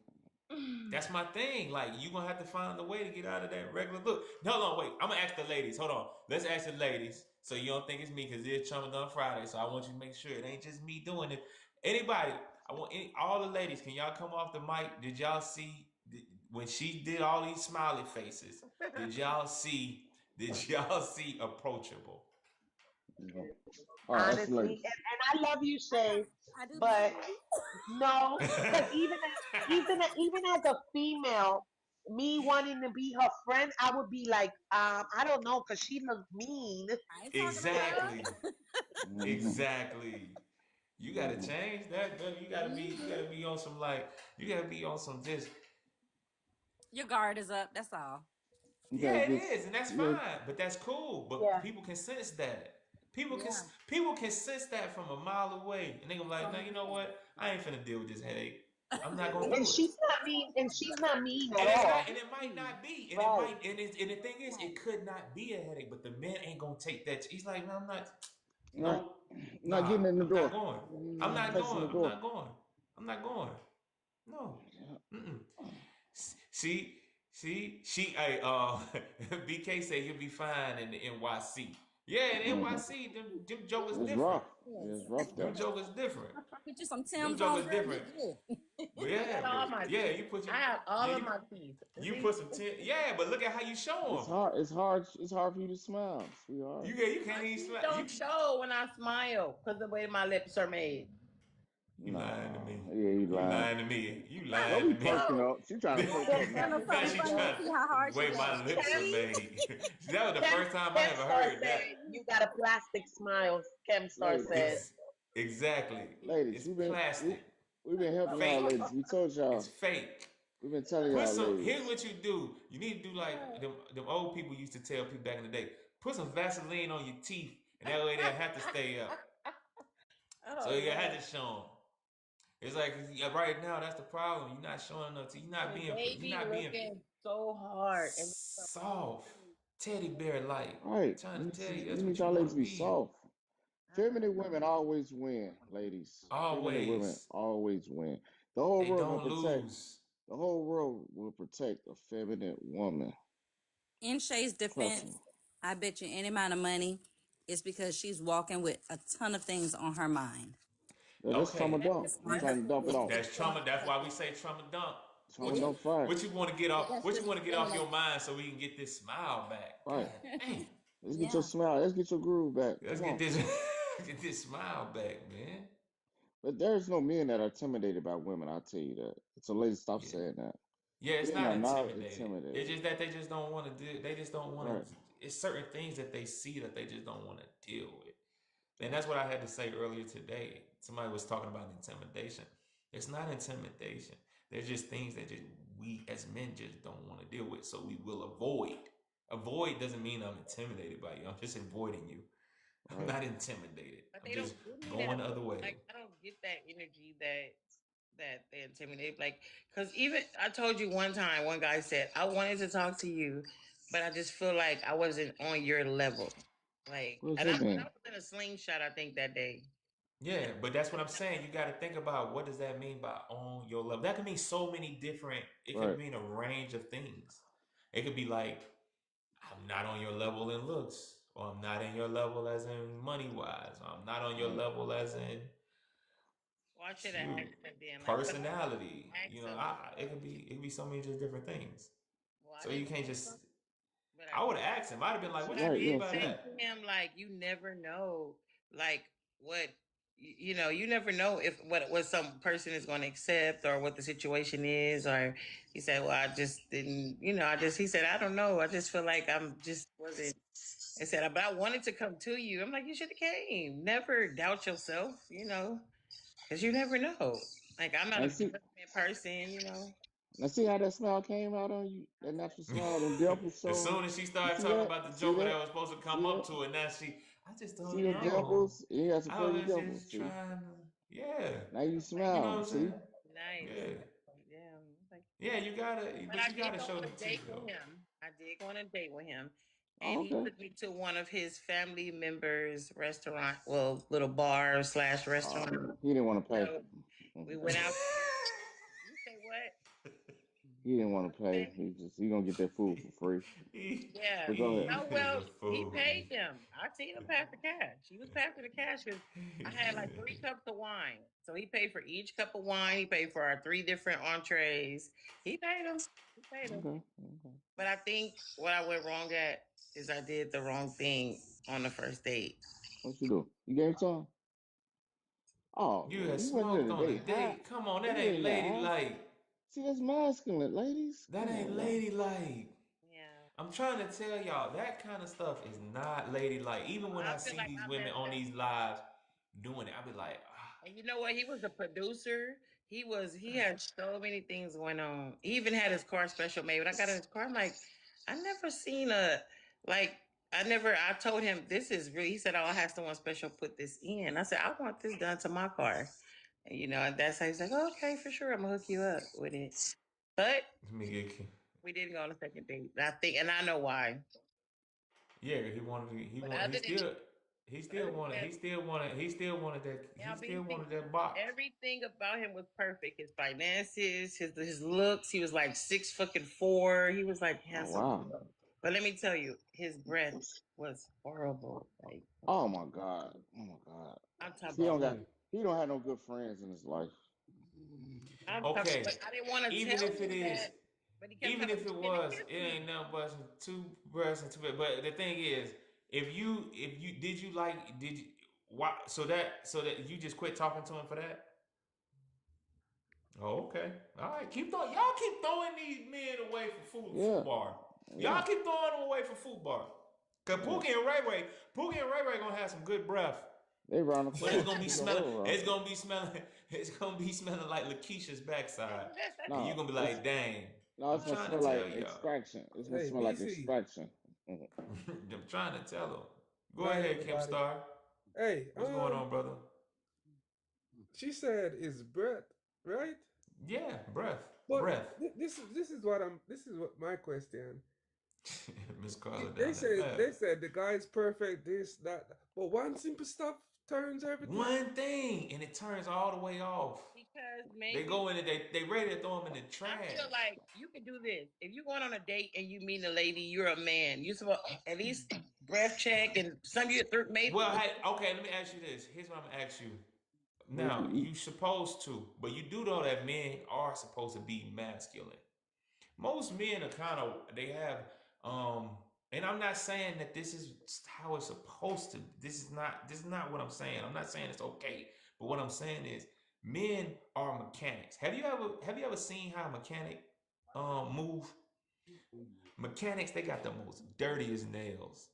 That's my thing. Like, you gonna have to find a way to get out of that regular look. No, hold on, wait. I'm gonna ask the ladies. Hold on. Let's ask the ladies. So you don't think it's me because it's Trauma Done Friday. So I want you to make sure it ain't just me doing it. Anybody? All the ladies. Can y'all come off the mic? Did y'all see when she did all these smiley faces? Did y'all see? Did y'all see approachable? Yeah. All right, that's the Honestly, ladies. and I love you, Shay, I do be but smiling. no, because even as a female, me wanting to be her friend, I would be like, I don't know, because she looked mean. I ain't talking about Exactly. her. Mm-hmm. Exactly. You gotta Mm-hmm. change that, girl. You gotta be on some like you gotta be on some just Your guard is up. That's all. You yeah, gotta it get. is, and that's You gotta. fine. But that's cool. But Yeah. people can sense that. People can Yeah. people can sense that from a mile away, and they gonna be like, no, you know Okay. what? I ain't finna deal with this headache. I'm not gonna And do it. she's not not mean, and she's not mean at And it's not, all. and it might not be, and it Right. might, and the thing is, it could not be a headache, but the man ain't gonna take that. He's like, no, I'm not. Right. No, Not nah, getting in the I'm not door. going. I'm He's not touching going. the I'm door. not going. I'm not going. No. Mm-mm. See, she, hey, BK said you'll be fine in the NYC. Yeah, in Hmm. NYC, them jokers It's different. rough. It's rough Them there. jokers different. Get you some Them Tim's on, jokers girl. You different. good. But I yeah, got all but my yeah, teeth. you put your, I have yeah, all of my teeth. you See? put some yeah, but look at how you show It's them. hard. It's hard. It's hard for you to smile, sweetheart. You can't My even teeth smile. don't show when I smile because the way my lips are made. You lying to No. me. Yeah, you You lying. lying to me. You My Don't lying be to teeth me. perking show. up. She trying to perk Kim, up Send now. her Now some she funny to trying see how hard the she way my laughs. lips are Kim, made. That was the Kim, first time I Kim ever Star heard said that. you got a plastic smile. Kim Star Ladies, said. Exactly. ladies, It's plastic. we've been helping y'all, Fake. ladies. We told It's y'all. fake. We've been telling Put y'all, some. Here's ladies. what you do. You need to do like them old people used to tell people back in the day. Put some Vaseline on your teeth, and that way they'll have to stay up. So Oh you Lord. have to show them. It's like right now that's the problem. You're not showing enough teeth. You're not And being. they You're be not being looking so hard and so soft, teddy bear like. Right. Trying to tell you You that's need what you y'all want ladies to to be be. soft. Feminine women always win, ladies. Feminine women Always. always win. The whole They world gonna don't protect. lose. The whole world will protect a feminine woman. In Shay's Trust defense, me. I bet you any amount of money it's because she's walking with a ton of things on her mind. Yeah, that's Okay. trauma dump. It's You on her trying to dump it it's off. just That's on trauma. That's why we say trauma dump. Trauma dump fire. What you want to get off? that's What you just want to get off feminine. your mind so we can get this smile back? God Right. damn. Let's get your Yeah. smile. Let's get your groove back. Let's Come get on. this get this smile back, man. But there's no men that are intimidated by women. I'll tell you that. So ladies, stop Yeah. saying that. Yeah, it's Men not are not intimidated. It's intimidated. just that they just don't want to do. They just don't want to. Right. It's certain things that they see that they just don't want to deal with. And that's what I had to say earlier today. Somebody was talking about intimidation. It's not intimidation. There's just things that just we as men just don't want to deal with, so we will avoid. Avoid doesn't mean I'm intimidated by you. I'm just avoiding you. I'm Right. not intimidated. but I'm they don't just give me going that. the other way. Like I don't get that energy that they intimidate. Like, cause even I told you one time, one guy said I wanted to talk to you, but I just feel like I wasn't on your level. Like, What does and that I mean? was in a slingshot. I think that day. Yeah, but that's what I'm saying. You got to think about what does that mean by on your level. That could mean so many different. It could Right. mean a range of things. It could be like I'm not on your level in looks, or I'm not in your level as in money wise, or I'm not on your Right. level as in Well, I should have shoot asked him then. Like, but I personality. You asked know, him. it could be so many just different things. Well, I So you didn't. can't just. But I would have asked him. I'd have been like, but "What I you Right. You mean did know by what I'm say saying? that?" to him like, you never know, like what you never know if what some person is going to accept or what the situation is. Or he said, well, I just didn't. He said, I don't know. I just feel like I'm just wasn't. I said, but I wanted to come to you. I'm like, you should have came. Never doubt yourself, because you never know. Like I'm not Now a see, judgment person. now see how that smile came out on you. That natural smile, them dimples As showing. soon as she You started see talking that? about You the see joker that? that was supposed to See come that? up to it, now I just See don't them know. dimples? You got some I pretty was dimples. just See? trying to, yeah. Now you Like, You know what smile. I'm See? saying? nice. Yeah. Yeah. Like, Yeah, you gotta, but but I you did gotta go show on them a date teeth with though. him. I did go on a date with him. Oh, And he okay. took me to one of his family members' restaurant, well, little bar slash restaurant. He didn't want to pay. So we Mhm. went out. You say what? He didn't want to pay. Say? He gonna get that food for free. Yeah. But go ahead. Oh He is well, a he fool. paid them. I seen him pass the cash. He was passing the cash because I had like 3 cups of wine. So he paid for each cup of wine. He paid for our 3 different entrees. He paid them. He paid them. Okay. Okay. But I think what I went wrong at is I did the wrong thing on the first date. What you do? You gave it to him? Oh You man, had you went there smoked on a today high. date. Come on, He that went ain't in there high. ladylike. See, that's masculine, ladies. That Come ain't on now. ladylike. Yeah. I'm trying to tell y'all that kind of stuff is not ladylike. Even when I I feel see like these I women messed on up. these lives doing it, I be like, And you know what? He was a producer. He had so many things going on. He even had his car special made. When I got in his car, I'm like, I never seen like I told him this is really, he said, oh, I have someone special put this in. I said, I want this done to my car. And that's how he's like, okay, for sure. I'm gonna hook you up with it. But Let me get. we didn't go on a second date. I think, and I know why. Yeah, he wanted. He But want. other than He still other than wanted. that, He still wanted. He still wanted that. He still LBC, wanted that box. everything about him was perfect. His finances, his looks. He was like 6'4". He was like Oh handsome. wow. But let me tell you, his breath was horrible. Like Oh my god. Oh my god. I'm talking He don't about. got. He don't have no good friends in his life. I'm talking. Okay, But I didn't want to even tell if it him is, that. But he kept even telling if me, it "Can you was, kiss it me?" ain't nothing but some two breasts and two. But the thing is, if you did you like did you why so that you just quit talking to him for that? Oh, okay. All right. Keep throwing. Y'all keep throwing these men away for food Yeah. bar. Y'all Yeah. keep throwing them away for food bar. Cause Yeah. Pookie and Ray Ray gonna have some good breath, They around the but it's corner. gonna be They gonna smelling. live around. It's gonna be smelling. It's gonna be smelling like Lakeisha's backside, and you No, gonna be it's like, "Dang, no. I'm It's gonna trying to smell tell like y'all. extraction. It's gonna Hey, smell like BC. extraction. Mhm. I'm trying to tell them." Go Night, ahead, Kim everybody. Star. Hey, What's going on, brother? she said it's Brett, right? Yeah, breath, But breath. this is what my question. Miss Carla They down there said laughing. they said the guy's perfect, this, that, but one simple stuff turns everything. One thing, and it turns all the way off. Because They maybe go in and they ready to throw them in the I feel trash. like you can do this. If you're going on a date and you meet a lady, you're a man. You supposed at least breath check and some you maybe. Well, hey, okay, let me ask you this. Here's what I'm gonna ask you. But Now, you supposed to, but you do know that men are supposed to be masculine. Most men are kind of um and I'm not saying that this is how it's supposed to. This is not what I'm saying. I'm not saying it's okay. But what I'm saying is men are mechanics. Have you ever seen how a mechanic move? Mechanics, they got the most dirtiest nails,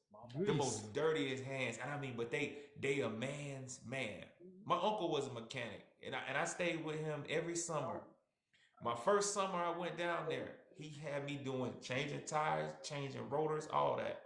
the Grease. most dirtiest hands. And I mean, but they a man's man. My uncle was a mechanic, and I stayed with him every summer. My first summer I went down there, he had me doing changing tires, changing rotors, all that.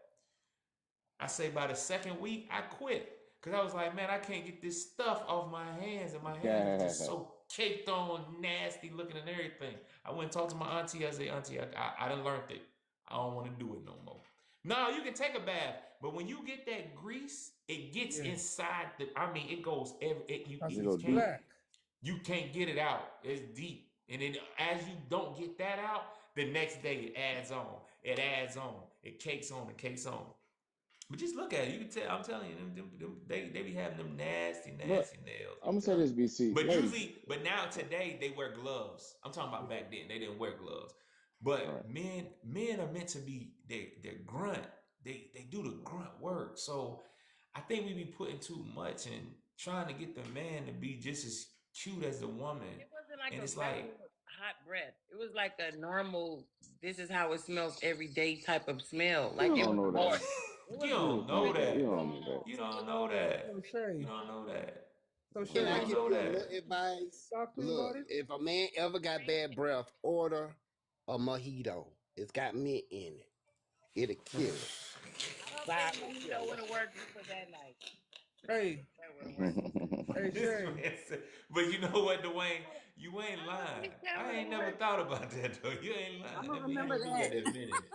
I say by the second week, I quit. Cause I was like, man, I can't get this stuff off my hands, and my hands is just yeah, so caked on, nasty looking and everything. I went and talked to my auntie. I said, auntie, I done learned it. I don't want to do it no more. No, you can take a bath, but when you get that grease, it gets Yeah. inside the. I mean, it goes every. Because you You it's go can't. deep. black. You can't get it out. It's deep. And then as you don't get that out, the next day it adds on. It adds on. It cakes on. It cakes on. But just look at it. You can tell. I'm telling you, they be having them nasty, But nasty nails. I'm I'm gonna say telling this, you. BC, But ladies. usually, but now today they wear gloves. I'm talking about back then. They didn't wear gloves. But Right. men are meant to be. They're grunt. They do the grunt work. So I think we be putting too much and trying to get the man to be just as cute as the woman. It wasn't like And a it's like, regular hot breath. It was like a normal. This is how it smells every day type of smell. You Like it don't was know hard. that. It you was You don't just know don't. really You that. don't know that. strong. You don't know that. So You Shay. don't know that. So You Can I Shay, don't give know you a little that. advice? talk to me Look, about it. if a man ever got bad breath, order a mojito. It's got mint in it. It'll kill it. I don't think Silent mojito killer. would have worked for that night. Hey, That would have worked. hey This Shay. man said, but you know what, Dwayne? You ain't I don't lying. think that I would ain't have never worked. thought about that though. You ain't I'm lying. gonna That remember mojito do got that. that mint in it.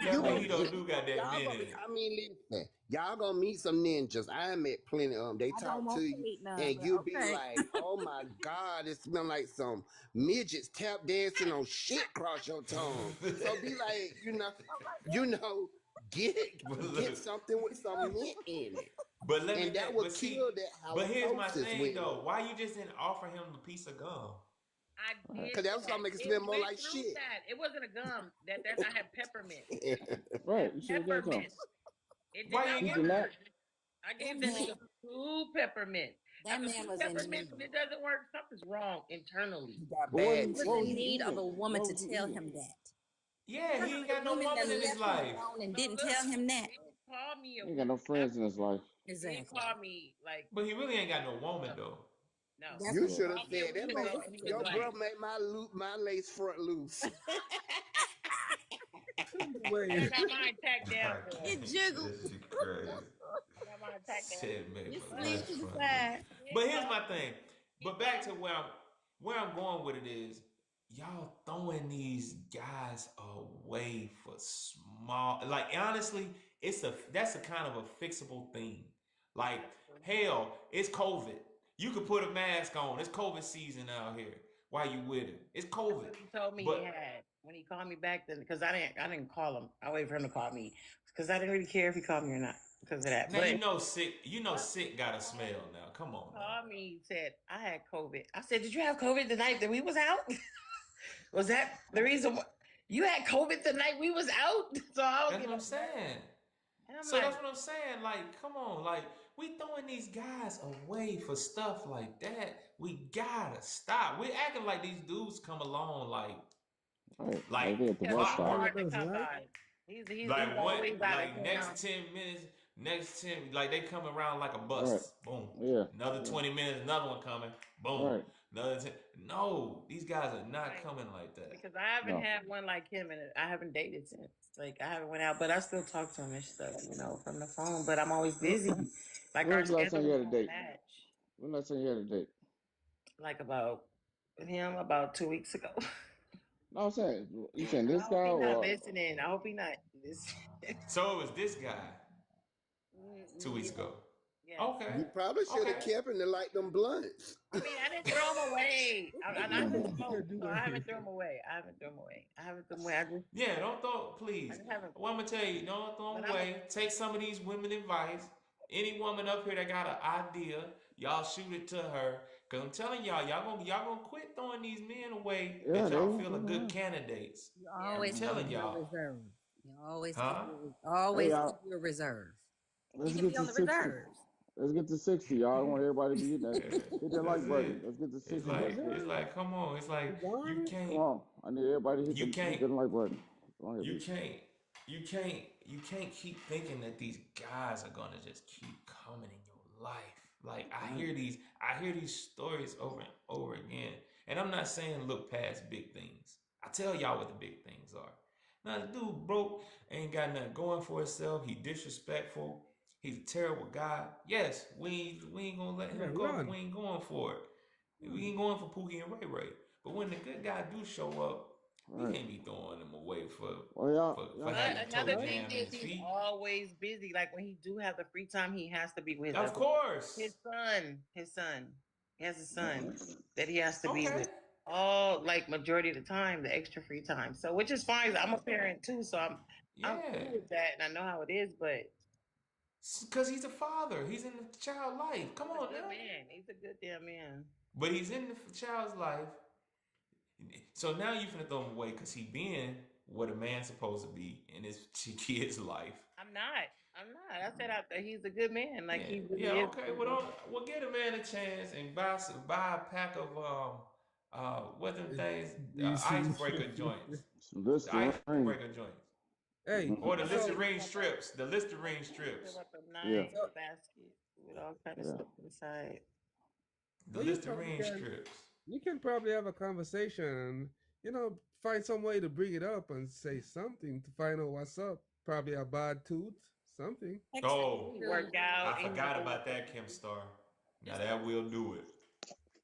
That You Hey, gonna mojito meet do got that y'all mint gonna in it. I mean listen, y'all gonna meet some ninjas. I met plenty of them. They I don't talk to want to you eat none, and but you'll be okay. like, oh my God, it smell like some midgets tap dancing on shit across your tongue. So be like, you know, get But get look, something with some mint in it. but let me And that will but see, kill that but here's my halitosis thing with though. Why you just didn't offer him a piece of gum? I right, did because that was that. gonna make it It smell more went like through shit. that. It wasn't a gum. That I had peppermint. I right. had You should have gave some. peppermint. It did Why you not ain't He get did not. work. I That gave that man, nigga two peppermint. that After man two was in peppermints, need. when it doesn't work, something's wrong internally. He got But what bad he? He was What was in teeth. he need of eating? a woman What to was he tell eating? him that. Yeah, How he ain't many got no women woman that in his left him life. alone and So didn't look, tell him that? he didn't call me He a ain't got week no friends in after. his life. He didn't Exactly. call me like But he really ain't got no woman though. no. That's You what He Right. should have called me a said week that you gonna man. ago, listen and he to was Your like, brother made my lace front loose. and I Dwayne. got mine tacked down, I girl. it can't. jiggle. This is crazy. I got mine tacked down. Shit made It my But slid life to the front loose. side. he didn't But here's call my me. thing. He But back called to me. where I'm going with it is, y'all throwing these guys away for small. Like honestly, that's a kind of a fixable thing. Like hell, it's COVID. You could put a mask on. It's COVID season out here. While you with him, it's That's COVID. what he told me he But had when he called me back. Then because I didn't call him. I waited for him to call me because I didn't really care if he called me or not because of that. now But sick got a smell now. Come on now. called me, said I had COVID. I said, "Did you have COVID the night that we was out? Was that the reason why you had COVID the night we was out?" So I was That's getting what I'm upset, saying. and I'm So like, that's what I'm saying. Like, come on, like we throwing these guys away for stuff like that. We gotta stop. We acting like these dudes come along Right. like Like they at the because bus That's he's all stop. it hard to does, come right? by. He's like what always out of like town. next 10 minutes, next 10 like they come around like a Right. bus. Boom. Yeah. Another Yeah. 20 minutes, another one coming. Boom. Right. Another 10. No, these guys are not Right. coming like that. Because I haven't No. had one like him, and I haven't dated since. Like I haven't went out, but I still talk to him and stuff, from the phone. But I'm always busy. Like When our was the last time you schedules had a don't date? match. When was the last time you had a date? Like about 2 weeks ago. No, I'm saying you saying I this hope guy he's not or listening. I hope he's not listening. So it was this guy 2 weeks Yeah. ago. Yes. Okay. You probably should Okay. have kept him to like them blunts. I mean, I didn't throw them away. I Mhm. just smoke, so I haven't thrown them away. I haven't thrown them away. Yeah, don't throw, I please. just haven't. Well, I'm gonna tell you, don't throw But them I'm a. away. Take some of these women advice. Any woman up here that got an idea, y'all shoot it to her. Cause I'm telling y'all gonna quit throwing these men away Yeah, that they y'all won't feel put are good on. candidates. You Yeah. I'm always keep telling Mhm. your y'all, reserve. You huh? Hey always keep y'all, your reserve. He let's can get be to on the 60. reserves. Let's get to 60, y'all. I want everybody to be hitting that. Yeah, Hit that that's like button. it. Let's get to It's 60. like Let's get it's it. like come on. It's like You you want it? Come can't on. I need everybody to you hit can't that like button. Go ahead, you B. can't you can't keep thinking that these guys are gonna just keep coming in your life. Like Right. I hear these stories over and over again. And I'm not saying look past big things. I tell y'all what the big things are. Now the dude broke, ain't got nothing going for himself. He disrespectful. He's a terrible guy. Yes, we ain't gonna let Yeah, him go. run. We ain't going for it. We ain't going for Pookie and Ray Ray. But when the good guy do show up, we Right. can't be throwing him away Well, for y'all having But toe another Right? thing jam in is his he's feet. always busy. Like when he do have the free time, he has to be with Of his course. son. His son. He has a son that he has to be Okay. with all like majority of the time, the extra free time. So which is fine. I'm a parent too, so I'm Yeah. cool with that and I know how it is, but Because he's a father. He's in the child life. Come he's a on good now. man. He's a good damn man. But he's in the child's life. So now you finna throw him away because he being what a man's supposed to be in his kid's life. I'm not. I'm not. I said he's a good man. Like Yeah, he really yeah, is. okay. Well, get a man a chance and buy a pack of what them things, You see. icebreaker joints, some the Listerine. icebreaker joints, Hey, or the I know so Listerine strips, the Listerine fill strips, up a Yeah. nice so basket with all kind of Yeah. stuff inside. the well, you probably Listerine can. strips. You can probably have a conversation and find some way to bring it up and say something to find out what's up. Probably a bad tooth, something. Text it Oh, He to work out I and forgot about that, Kim Star. Now just that will do it.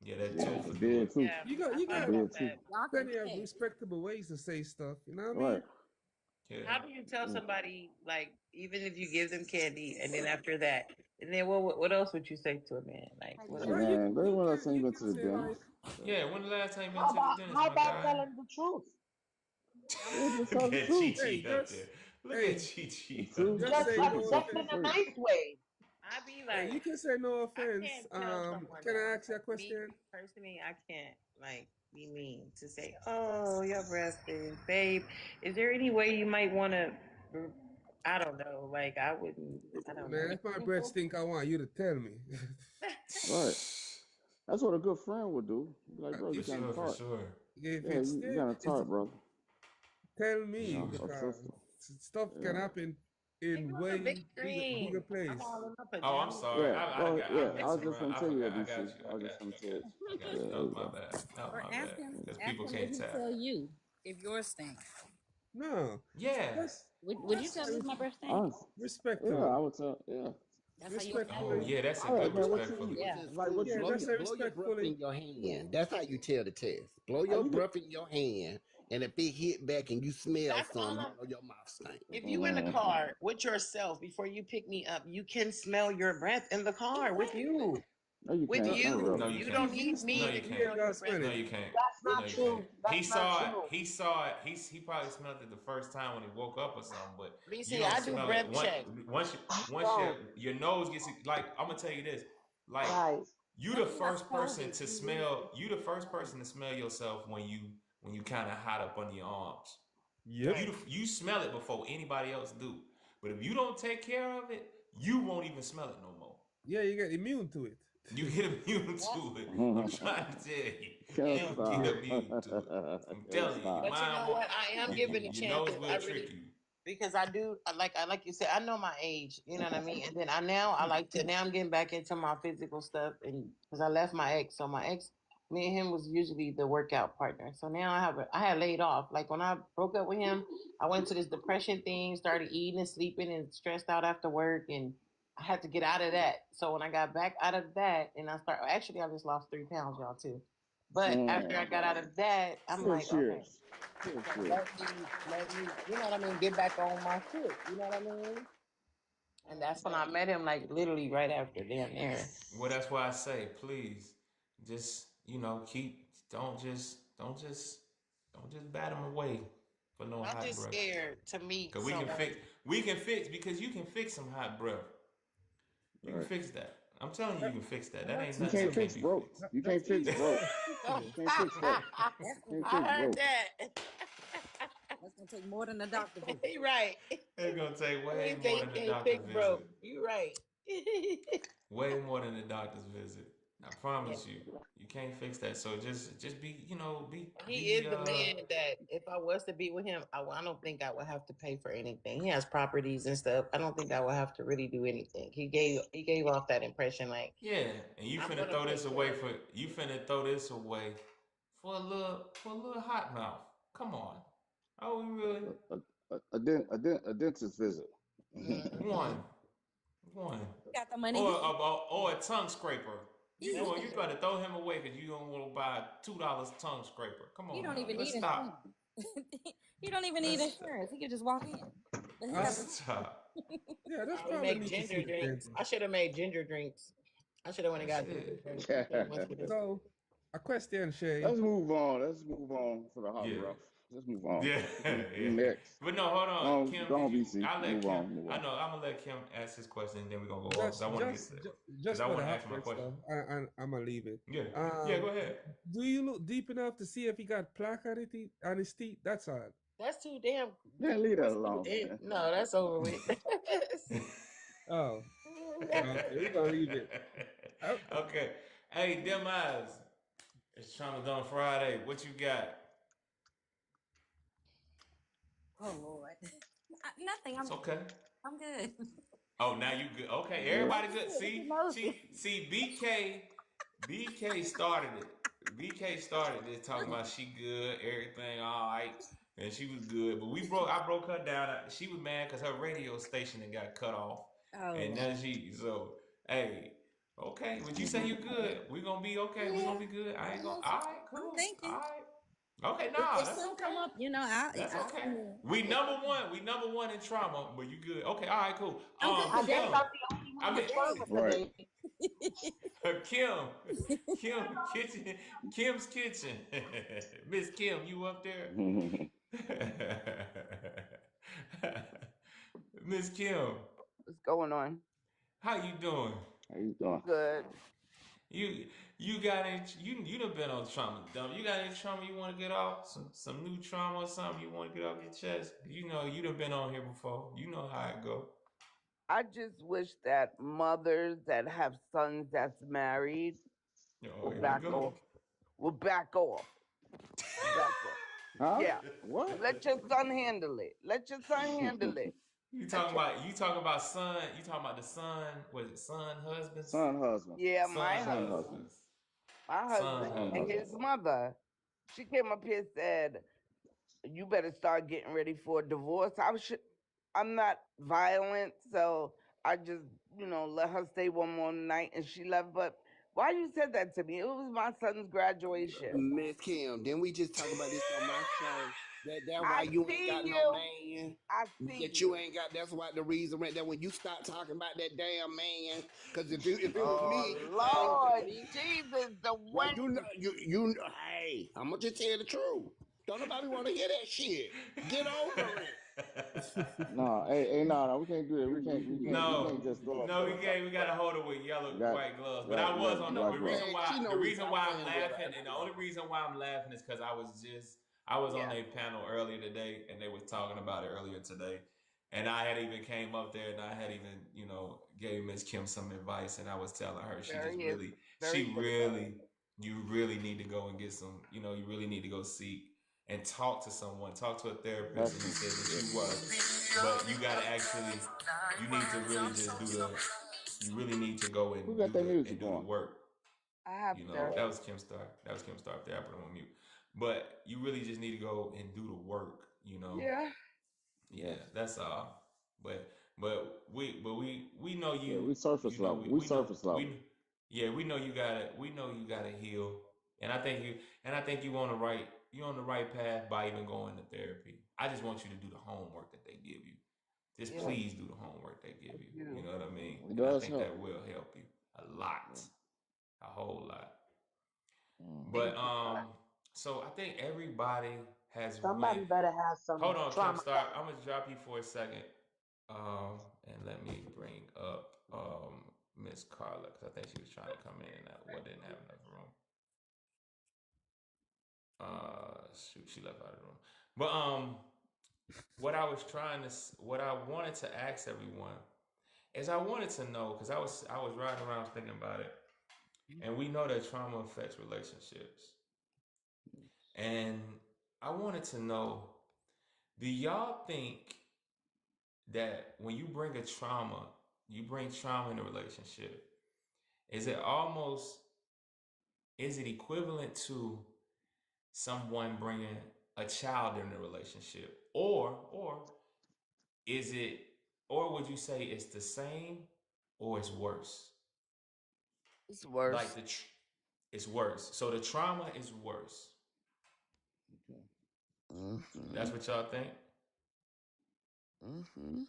Yeah, that Yeah. tooth The will do bed it. too. yeah, I You thought The got about bed too. that. y'all can plenty of text. respectable ways to say stuff. You know what I Right. mean? Yeah. How do you tell Yeah. somebody like even if you give them candy and then after that and then what else would you say to a man? Like what else? Well, you Man, they want to send you you been to can the say like, dentist. So, Yeah, when the last time you been How to the about dentist, how my about guy? telling the truth? yeah, just tell Look the at truth. Chi hey, Chi up there. Look at hey, Chi The Chi up truth. just The Just say truth but will no set just you in offense. a free. nice way. I'd be Hey, like, you can say no I offense. can't tell someone Can I that. ask you a Like me question? personally, I can't like be mean to say, "Oh, your breath is, babe." Is there any way you might want to? I don't know. Like I wouldn't. I don't Man, if my breath know. stink, I want you to tell me. Right. That's what a good friend would do. Be like, bro, for you kind of sure, for tart. sure. If Yeah, it's you stink, kind of it's tart, brother. tell You me know, or because sister. stuff can Yeah. happen Maybe in like a way big bigger screen. I'm place. all in my Oh, I'm pajamas. sorry. Yeah. Well, I'm yeah. I was mixing just around. gonna I tell you forgot. that, I got BC. you. I was just gonna tell you. I got Yeah, you. That there was you my go. bad. That was Or my ask bad. him Because ask people him would can't he tap. tell you if yours stink. No, Yes. Would you just tell me if my breath stink? Honest. Yeah, I respectfully. would tell. Yeah. That's how you Oh Respectfully. yeah, that's a All right, good man. What you respectfully. eat? Was yeah. in Like what school. Yeah, you just eat? say Blow your breath respectfully. in your hand. That's how you tell the test. Blow How your you? breath in your hand, and if it hit back and you smell That's all some, you I'm. know your mouth stink. If you in the car with yourself before you pick me up, you can smell your breath in the car with Exactly. you. No, you With can't. No, Not you. No, really. you You can't. don't need No, me you to you can't. ain't smell your gotta breath. smell No, it. you can't. That's No, not you can't. true. He That's not saw it. true. He saw it. He probably smelled it the first time when he woke up or something. But you BC, don't I do smell it breath check. I once don't. your nose gets like. I'm gonna tell you this. Like Right. you the Maybe not first person COVID. to smell. You the first person to smell yourself when you kind of hot up under your arms. Yep. Right. You smell it before anybody else do. But if you don't take care of it, you won't even smell it no more. Yeah, you get immune to it. You get immune Yep. to it. I'm trying to tell you. Can't You stop. get Yeah. immune to it. I'm Can't telling you, your stop. But you mind know won't. what? I am giving a Your chance nose because will I trick really you. because I like you said, I know my age. You know what I mean? And then I like to now I'm getting back into my physical stuff and because I left my ex. So my ex, me and him was usually the workout partner. So now I had laid off. Like when I broke up with him, I went to this depression thing, started eating and sleeping and stressed out after work and I had to get out of that. So when I got back out of that and I just lost 3 pounds, y'all too. But after I got out of that, I'm Good like, okay, cheers. Good so cheers. let me, you know what I mean, get back on my shit. You know what I mean? And that's when I met him, like literally right after damn near. Well, that's why I say, please, just keep. Don't just bat them away for no I'm hot just breath. scared to meet Cause someone. we can fix because you can fix some hot breath. You can Right. fix that. I'm telling you, you That, can fix that. and That ain't that's You nothing can't that easily. can't fix be broke. fixed. You can't That's fix easily broke. fixable. Can't fix broke. That's gonna Can't I fix take heard broke. that. that's gonna take more than a doctor visit. You right. It's gonna take way He say more he than a can't doctor's fix broke. visit. You right. Way more than a doctor's visit. I Yeah. promise you. You can't fix that. So just be He is the man that if I was to be with him, I don't think I would have to pay for anything. He has properties and stuff. I don't think I would have to really do anything. He gave off that impression like yeah. And I'm gonna take care of it. you finna throw this away for a little hot mouth. Come on. Oh, we really A dentist visit. Mm-hmm. one. One. He got the money. He Or a tongue scraper. he, You better throw him away because you don't want to buy $2 tongue scraper. Come he on don't now. even Let's need stop. insurance. He don't even need Let's stop. insurance. He could just walk in. But he got Uh, the Let's stop. yeah, that's We probably make need to ginger see the drinks. I dentist. should have made ginger drinks. I should have went and That's got ginger it. drinks. I should have went to the So, a question, Shay. Let's move on. Let's move on for the hot Yeah. breath. Let's move on. Yeah. Who Yeah. next? But no, hold on. Kim, Go did on, you BC. I'll let Move Kim on. Move I on. know I'm gonna let Kim ask his question and then we're gonna go off because Just, I want to get just, to because just I for want the to hot ask my breath question. stuff, I'm gonna leave it. Yeah. Yeah, go ahead. Do you look deep enough to see if he got plaque on his teeth? That's all. That's too damn. Man, leave that That's too alone, damn. man. No, that's over with. Oh, okay, we're gonna leave it. Oh, Okay. Hey, them eyes. It's Trauma Done Friday. What you got? oh Lord. Nothing. It's okay. I'm good. Oh, now you good. Okay, Yeah. everybody good. Look at See, Moses. BK started it. BK started this talking about she good, everything all right, and she was good. But I broke her down. She was mad because her radio station had got cut off, and Oh now hey, okay. But you say you good. We gonna be okay. We yeah. gonna be good. I ain't gonna. Well, All right, I'm cool. All thinking. right. Okay, nah, If that's something okay. come up, That's okay. I'll We get number one. We number one in trauma, but you good. Okay, all right, cool. I'm good I guess Kim. today. I'm the only I one mean, in trauma Right. today. Kim. Kim kitchen. Kim's kitchen. Miss Kim, you up there? Miss Kim, What's going on? how you doing? How you doing? Good. You got any you done been on trauma dump. You got any trauma you want to get off? Some new trauma or something you want to get off your chest? You know you done been on here before. You know how it go. I just wish that mothers that have sons that's married Oh, will here we back go. off. Will back off. Back off. Huh? Yeah. What? Let your son handle it. Let your son handle it. Let your, You talking about son, you talking about the son, was it son husbands? Son husband. yeah, Son Son husband. husbands. my Son husband Son and husband. his husbands. mother. She came up here and said, "You better start getting ready for a divorce." I'm not violent, so I just, let her stay one more night and she left. But why you said that to me? It was my son's graduation. Miss Kim, didn't we just talk about this on my show? That's why I you ain't see got no you. man. I see That you. you ain't got. That's why the reason right there when you start talking about that damn man. Because if it was me Oh and you came to Lord me, Jesus, the well, you know, way. hey, I'm gonna just tell you the truth. Don't nobody want to hear that shit. Get over it. No, hey, no, no, we can't do that. We No, can't just throw no, each we other can't. under We the gotta bus. hold it with yellow, You got, white gloves. But got, I was you on you the, got the to go. reason Man, why she know the we reason stop why I'm playing with her, laughing, and and I the only love her. reason why I'm laughing is because I was on Yeah, a panel earlier today, and they was talking about it earlier today, and I had even came up there, and I had even gave Miss Kim some advice, and I was telling her very is very she good advice. really, you really need to go and get some, you really need to go seek and talk to someone, talk to a therapist, and he Professional. said that Yeah. you was, but you gotta actually, you need to really just do the, you really need to go and Who got that music do the going? work. I have to. That was Kim Star. That was Kim Star. There, I put him on mute. But you really just need to go and do the work. Yeah. Yeah, Yes. that's all. But we know Yeah, you. we surface level. We We know surface level. yeah, we know you gotta heal. And I think you on the right path by even going to therapy. I just want you to do the homework that they give you. Just Yeah. please do the homework they give you. You You. know what I mean? It And I does think help. that will help you a lot, Yeah. a whole lot. Mm-hmm. But Thank you. so I think everybody has went. Somebody better have Hold some on, Kim trauma Star. dump. I'm gonna drop you for a second. And let me bring up Miss Carla because I think she was trying to come in and didn't have enough room. Shoot, she left out of the room. But what I wanted to ask everyone is I wanted to know because I was riding around thinking about it, and we know that trauma affects relationships, and I wanted to know, do y'all think that when you bring trauma in a relationship, is it almost, is it equivalent to someone bringing a child in a relationship, or is it, or would you say it's the same, or it's worse? It's Like worse. it's worse. So the trauma is worse. Okay. Mm-hmm. That's what y'all think. Mm-hmm.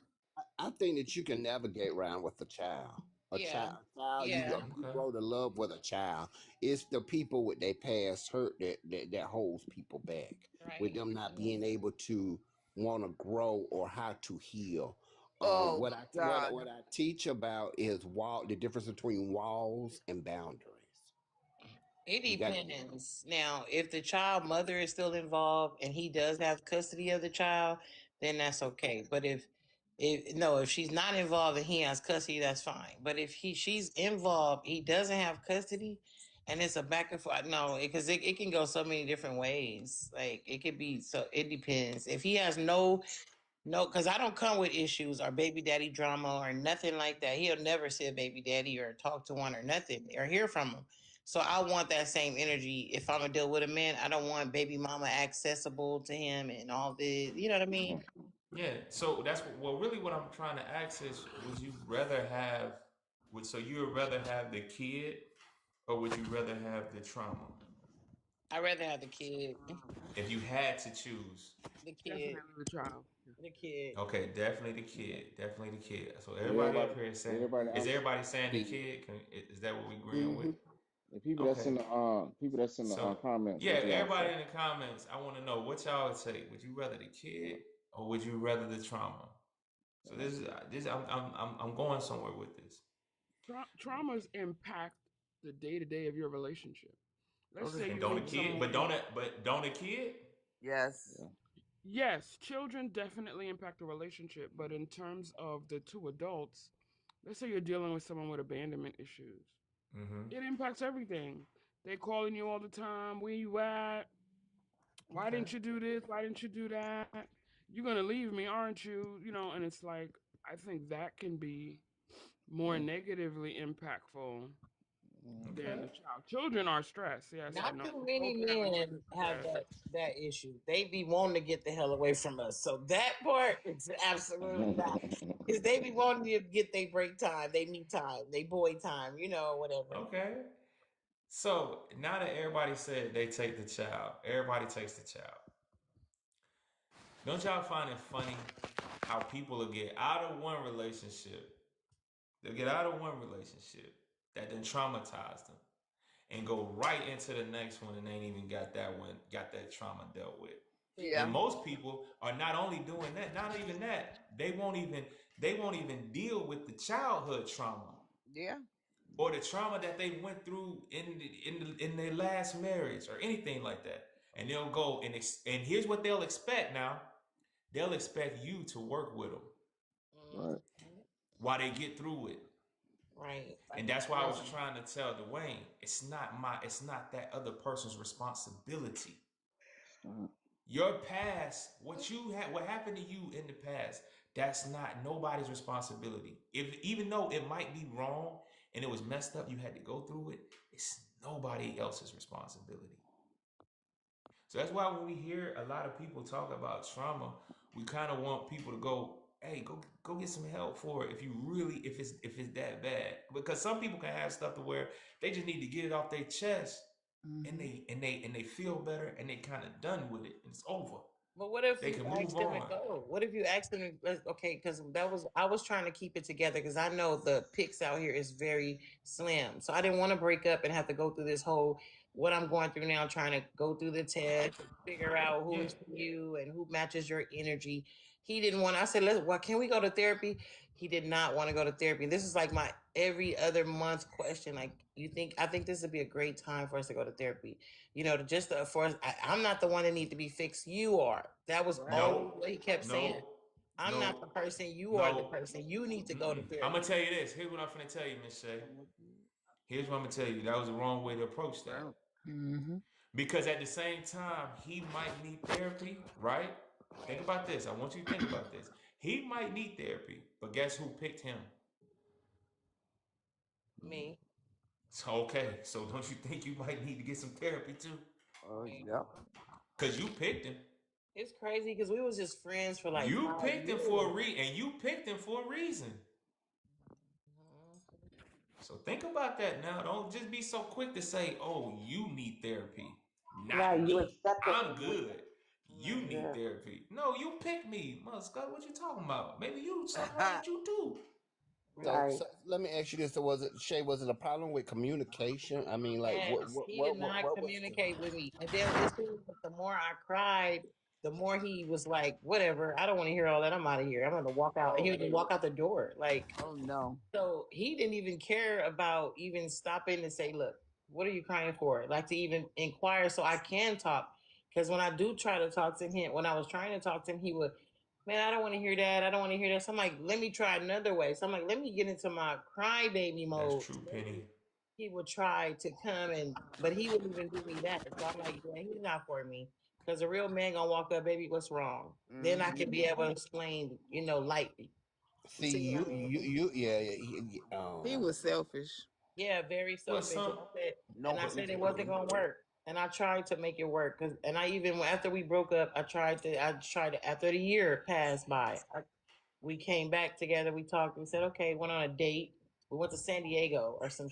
I think that you can navigate around with a child. Yeah. A child, Yeah. you Okay. grow to love with a child. It's the people with their past hurt that holds people back, with Right. them not being able to want to grow or how to heal. Oh God. What I teach about is the difference between walls and boundaries. It You got depends. Now, if the child mother is still involved and he does have custody of the child, then that's okay. But if no, if she's not involved and he has custody, that's fine. But if she's involved, he doesn't have custody, and it's a back and forth. No, because it can go so many different ways. Like it could be so. It depends. If he has no, because I don't come with issues or baby daddy drama or nothing like that. He'll never see a baby daddy or talk to one or nothing or hear from him. So I want that same energy. If I'm gonna deal with a man, I don't want baby mama accessible to him and all this. You know what I mean? Mm. Yeah. So that's well, really, what I'm trying to ask is, so you would rather have the kid, or would you rather have the trauma? I'd rather have the kid. If you had to choose. The kid. Definitely the child. The kid. Okay, definitely the kid. Definitely the kid. So Did everybody everybody? up here is Did saying, everybody is answer? everybody saying the kid. kid? Is that what we agreeing with? Mm-hmm. The people that's Okay. in the So comments, yeah, what do y'all everybody say? in the comments, I want to know what y'all would say. Would you rather the kid, or would you rather the trauma? So Let's see. I'm going somewhere with this. Traumas impact the day to day of your relationship. Let's say And you don't a meet kid, someone. but don't a kid? Yes. Yeah. Yes, children definitely impact the relationship, but in terms of the two adults, let's say you're dealing with someone with abandonment issues, Mm-hmm. it impacts everything. They calling you all the time. Where you at? Why Okay. didn't you do this? Why didn't you do that? You're gonna leave me, aren't you? And it's like I think that can be more Mm. negatively impactful Mm. than Okay. the child. Children are stressed. Yes, I Not know. too We're many both parents men have understand. that issue. They be wanting to get the hell away from us. So that part is absolutely not. Because they be wanting to get their break time, they me time, they boy time, whatever. Okay. So now that everybody said they take the child, everybody takes the child. Don't y'all find it funny how people will get out of one relationship? They'll get out of one relationship that then traumatized them and go right into the next one and ain't even got that trauma dealt with. Yeah. And most people are not only doing that, not even that, they won't even deal with the childhood trauma Yeah. or the trauma that they went through in their last marriage or anything like that. And they'll go and here's what they'll expect now. They'll expect you to work with them Right. while they get through it. Right. And that's why I was trying to tell Dwayne, it's not that other person's responsibility. Your past, what happened to you in the past, that's not nobody's responsibility. Even though it might be wrong and it was messed up, you had to go through it, it's nobody else's responsibility. So that's why when we hear a lot of people talk about trauma, we kind of want people to go, hey, go get some help for it if it's that bad. Because some people can have stuff to where they just need to get it off their chest and they feel better and they kind of done with it and it's over. But what if They you can move ask them to on. go? What if you ask them to, okay, because I was trying to keep it together because I know the pics out here is very slim. So I didn't want to break up and have to go through this whole, what I'm going through now, trying to go through the test, figure out who's you and who matches your energy. He didn't want, I said, can we go to therapy? He did not want to go to therapy. This is like my every other month question. Like, I think this would be a great time for us to go to therapy. For us, I'm not the one that need to be fixed. You are. That was always what he kept saying. I'm not the person. You are the person. You need to go to therapy. I'm gonna tell you this. Here's what I'm gonna tell you, Miss Shay. Here's what I'm gonna tell you. That was the wrong way to approach that. Mm-hmm. Because at the same time, he might need therapy, right? Think about this. I want you to think about this. He might need therapy, but guess who picked him? Me. So okay, so don't you think you might need to get some therapy too? Yeah. Cause you picked him. It's crazy because we was just friends for like You 5 picked him years. for a and you picked him for a reason. So think about that now. Don't just be so quick to say, "Oh, you need therapy." Not Right, you me. accepted I'm him. good. You need Yeah. therapy. No, you picked me, Mother Scott. What you talking about? Maybe you something wrong with you too. So, Right. so let me ask you this: so was it Shay? Was it a problem with communication? I mean, like, Yes, he did not what was communicate with me. And then it seemed like the more I cried, the more he was like, whatever, I don't want to hear all that. I'm out of here. I'm gonna walk out. And he would walk out the door. Like, Oh no. so he didn't even care about even stopping to say, look, what are you crying for? Like to even inquire so I can talk. Because when I do try to talk to him, when I was trying to talk to him, he would, man, I don't want to hear that. I don't want to hear that. So I'm like, let me try another way. So I'm like, let me get into my crybaby mode. That's true, Penny. He would try to come but he wouldn't even do me that. So I'm like, yeah, he's not for me. Because a real man gonna walk up, baby, what's wrong? Then I can be able to explain, lightly. You see see what I mean? yeah, He was selfish. Yeah, very Well, selfish. some And I said it wasn't gonna work. And I tried to make it work and I even after we broke up, I tried to after the year passed by. We came back together. We talked. We said, okay, went on a date. We went to San Diego or some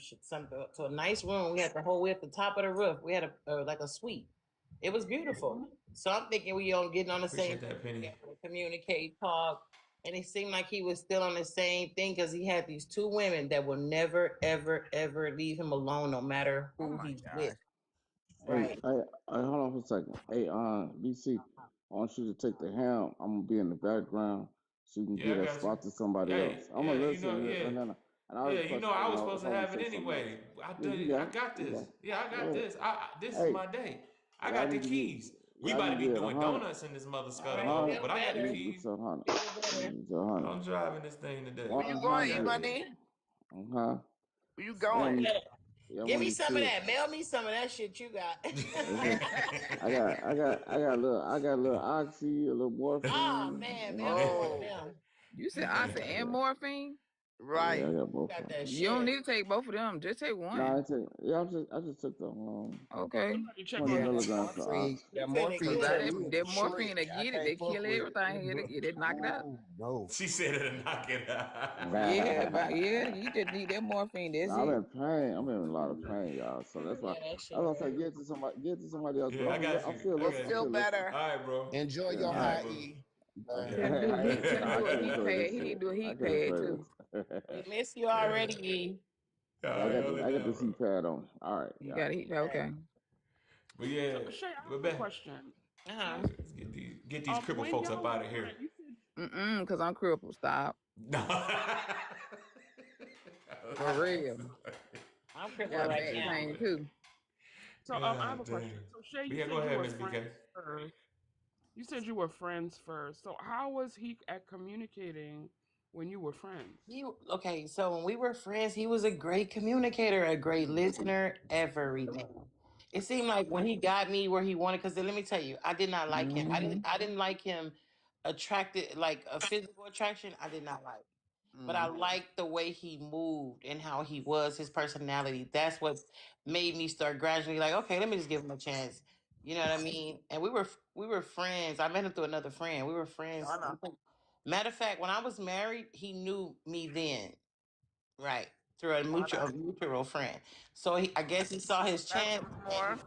to a nice room. We at the top of the roof. We had like a suite. It was beautiful. So I'm thinking we all getting on the same appreciate that, Penny. communicate, talk. And it seemed like he was still on the same thing because he had these two women that will never, ever, ever leave him alone, no matter Oh who my he's gosh. with. Hey, Right. hold on for a second. Hey, BC, I want you to take the helm. I'm gonna be in the background so you can Yeah, give I that got you. spot to somebody Hey, else. I'm yeah, gonna you know, listen, yeah. and I have Yeah, a you know, question, I and was supposed to I want have to it say something else. anyway. Yeah, you got I it. got You got this. it. Yeah, I Go got ahead. this. This is Hey, my day. I y'all got the need to get keys. We y'all about need to to be get a doing hundred, donuts in this mother All scuttle, right. hundred. Feel but I got the better. Get keys. to a hundred. Feel better. Get to a hundred. I'm driving this thing today. Where you One going, I got hundred. this. E-Money? Uh-huh. Where you Y'all going? want me? Yeah. Y'all Give want me me to some of chill? that. Mail me some of that shit you got. I got a little oxy, a little Oh morphine. man, You mail me know. one of Oh, them. you said oxy and Yeah. morphine? Yeah, I Right. got both Got of them. that You don't shit. need to take both of them. Just take No, one. I just took the Okay. Somebody check 20 on Yeah, you. that milligrams for Morphine, ox. he that finna morphine Cause get that turn it. you into morphine, Shrek. they I get it, can't they fuck kill with it. everything. It knock it out. Ooh, no. She said it'll knock it out. Yeah, but yeah, you just need that morphine. That's I'm it. in pain. I'm in a lot of pain, y'all. So that's why Yeah, that I shit was gonna hurt. say get to somebody else. But Yeah, I got I'm you. still I listening. got I'm you. Feel still listening. better. All right, bro. Enjoy Yeah, your all All right. right, high bro. E. Yeah. Tell him do a heat. Tell him I do a can't heat enjoy pad. this He need shit. to do a I heat can't pad enjoy too. this. We miss you Yeah. already, E. All Yeah, right, hold it I got down, this bro. heat pad on. All right, You yeah. got a heat pad. Right. Okay. But yeah, So Shay, I we're have a back. question. Uh-huh. So, Let's get these crippled when folks up y'all were out of here. friends, you said Cause I'm crippled. Stop. No. For real. I'm crippled Got right back now. pain too. so. I have God a damn. question. So Shay, But you yeah, go said you ahead, were Miss BK. friends first. You said you were friends first. So how was he at communicating when you were friends? Okay, so when we were friends, he was a great communicator, a great listener, everything. It seemed like when he got me where he wanted, because let me tell you, I did not like him. I didn't like him attracted, like a physical attraction. I did not like. But I liked the way he moved and how he was, his personality. That's what made me start gradually like, okay, let me just give him a chance. You know what I mean? And we were friends. I met him through another friend. We were friends. Matter of fact, when I was married, he knew me then, right? Through a mutual friend. So I guess he saw his That chance was and more.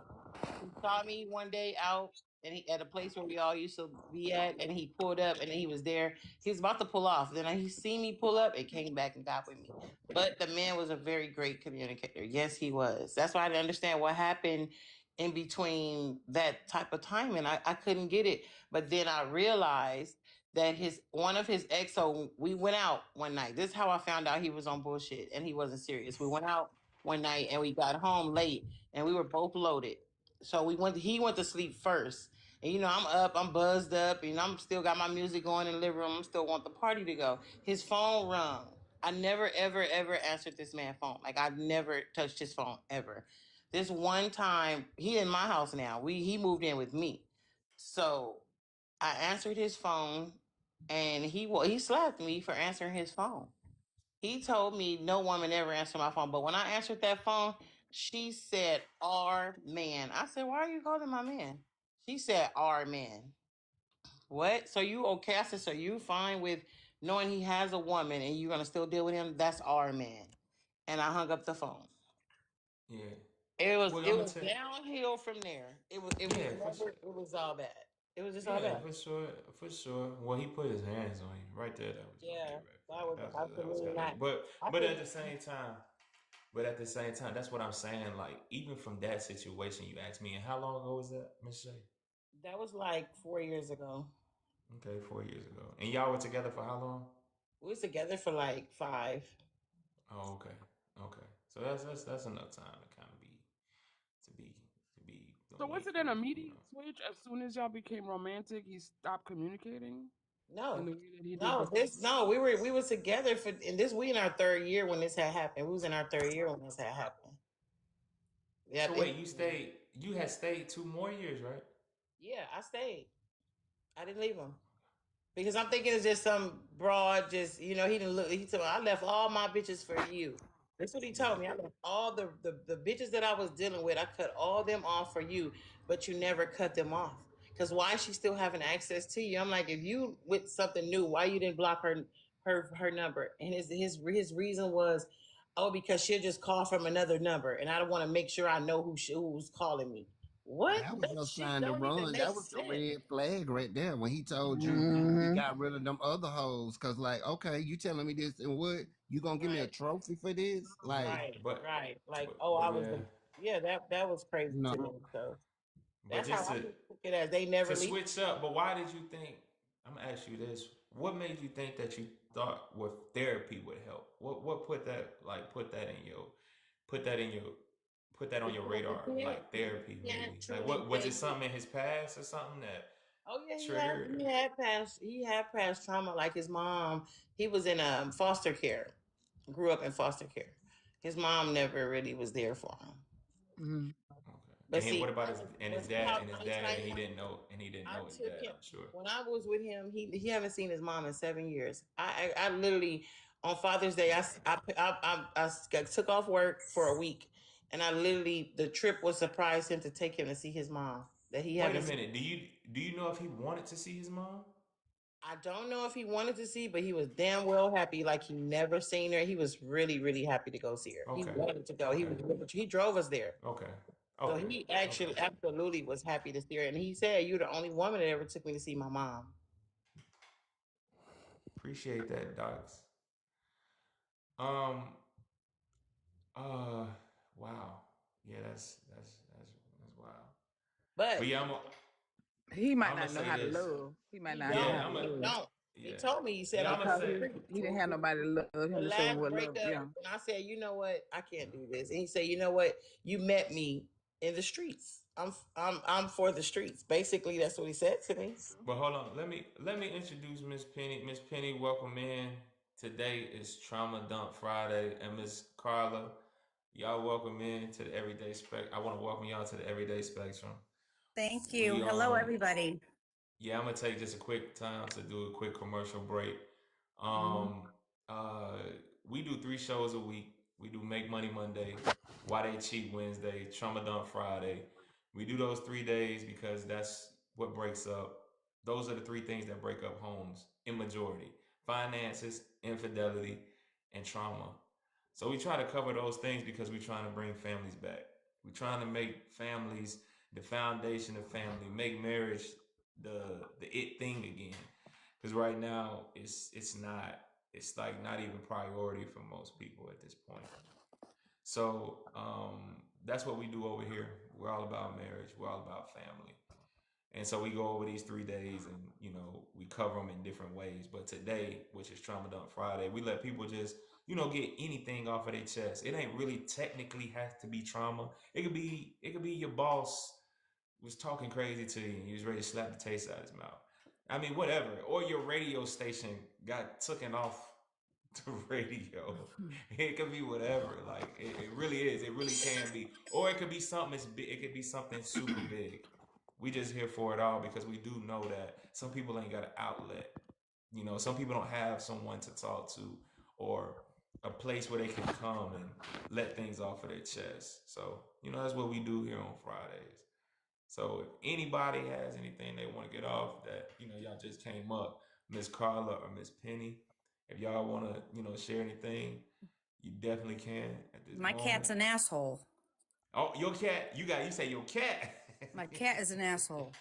he saw me one day out and he at a place where we all used to be at, and he pulled up and he was there. He was about to pull off. Then he seen me pull up and came back and got with me. But the man was a very great communicator. Yes, he was. That's why I didn't understand what happened in between that type of time, and I couldn't get it. But then I realized that one of his ex. So we went out one night. This is how I found out he was on bullshit and he wasn't serious. We went out one night and we got home late and we were both loaded. So he went to sleep first. And I'm up, I'm buzzed up, and I'm still got my music going in the living room. I still want the party to go. His phone rung. I never, ever, ever answered this man's phone. Like I've never touched his phone ever. This one time, he in my house now. He moved in with me. So I answered his phone, and he slapped me for answering his phone. He told me no woman ever answered my phone, but when I answered that phone, she said, "Our man." I said, "Why are you calling my man?" She said, "Our man." What? So you okay? I said, "So you fine with knowing he has a woman and you're gonna still deal with him? That's our man." And I hung up the phone. Yeah. It was Well, it I'm gonna was tell. downhill from there. It was Yeah, for never sure. it was all bad. It was just all Yeah, bad. for sure, for sure. Well, he put his hands on you right there. That was gonna be Yeah, a red that flag. was That was absolutely kind not. of. I But think at the same time, that's what I'm saying. Like even from that situation, you asked me, and how long ago was that, Miss Shay? that was like 4 years ago. Okay, 4 years ago. And y'all were together for how long? We was together for like 5. Oh, okay, okay. So that's enough time to kind of be So doing was it, it an you immediate know. switch as soon as y'all became romantic? He stopped communicating in No, the way that he did no, before. we were together we in our third year when this had happened. We was in our third year when this had happened. So Yep. wait, you had stayed 2 more years, right? Yeah, I stayed. I didn't leave him. Because I'm thinking it's just some broad, just he didn't look. He told me I left all my bitches for you. That's what he Yeah. told me. I left all the bitches that I was dealing with. I cut all them off for you, but you never cut them off. Because why is she still having access to you? I'm like, if you with something new, why you didn't block her number? And his reason was, oh, because she'll just call from another number, and I don't want to make sure I know who's calling me. What? That was That your shit sign to don't even run. That make was the sense. red flag right there when he told you he Mm-hmm. got rid of them other hoes. Cause like, okay, you telling me this and what? You gonna give me a Right. trophy for this? Like, Right, But right. Like, but oh, but I was yeah. the yeah, that was crazy no. to me. So But that's how just I just took it as they to never leave. switch up, but why did you think? I'm gonna ask you this: what made you think that you thought with therapy would help? What put that in your put that in your put that on your Because radar? Like therapy, you can't maybe. Like truly what was it? say. Something in his past or something that Oh yeah, triggered? he had past trauma. Like his mom, he was in foster care. Grew up in foster care. His mom never really was there for him. Mm-hmm. But Okay. And see, what about but his see dad how and his nice dad I and he am. didn't know I his took dad. him I'm sure. when I was with him. He haven't seen his mom in 7 years. I literally On Father's Day, I took off work for a week, and I literally the trip was surprised him to take him to see his mom that he Wait a haven't seen. minute. Do you know if he wanted to see his mom? I don't know if he wanted to see, but he was damn well happy, like he never seen her. He was really, really happy to go see her. He Okay. wanted to go. Okay. He drove us there. Okay. So Okay. he actually Okay. absolutely was happy to see her. And he said, "You're the only woman that ever took me to see my mom." Appreciate that, Docs. Um. Uh. Wow. Yeah. That's wild. But But yeah, He might I'm gonna not know say how to this. love. He might he not know Yeah. don't. how to I'm a. He love don't. He Yeah. told me, he said, Yeah. "I'm I'm gonna from because the say. he streets." didn't have nobody to love The him to show him last what love. breakup, Yeah. and I said, "You know what? I can't do this." And he said, "You know what? You met me in the streets. I'm for the streets." Basically, that's what he said to me. But hold on. Let me introduce Miss Penny. Miss Penny, welcome in. Today is Trauma Dump Friday, and Miss Carla, y'all welcome in to the Everyday Spec. I want to welcome y'all to the Everyday Spectrum. Thank you. We Hello, everybody. Yeah, I'm gonna take just a quick time to do a quick commercial break. Mhm. Um, uh, we do 3 shows a week. We do Make Money Monday, Why They Cheat Wednesday, Trauma Dump Friday. We do those 3 days because that's what breaks up. Those are the three things that break up homes in majority: finances, infidelity, and trauma. So we try to cover those things because we're trying to bring families back. We're trying to make families the foundation of family, make marriage the it thing again. Because right now it's not, it's like not even priority for most people at this point. So that's what we do over here. We're all about marriage. We're all about family. And so we go over these 3 days and, we cover them in different ways. But today, which is Trauma Dump Friday, we let people just, get anything off of their chest. It ain't really technically has to be trauma. It could be your boss was talking crazy to you and you was ready to slap the taste out of his mouth. I mean, whatever. Or your radio station got taken off the radio. It could be whatever. Like it really is. It really can be. Or it could be something as big. It could be something super big. We just here for it all because we do know that some people ain't got an outlet. Some people don't have someone to talk to or a place where they can come and let things off of their chest. So, that's what we do here on Fridays. So if anybody has anything they want to get off that, y'all just came up, Miss Carla or Miss Penny, if y'all want to, share anything, you definitely can at this My moment. cat's an asshole. Oh, your cat, you say your cat. My cat is an asshole.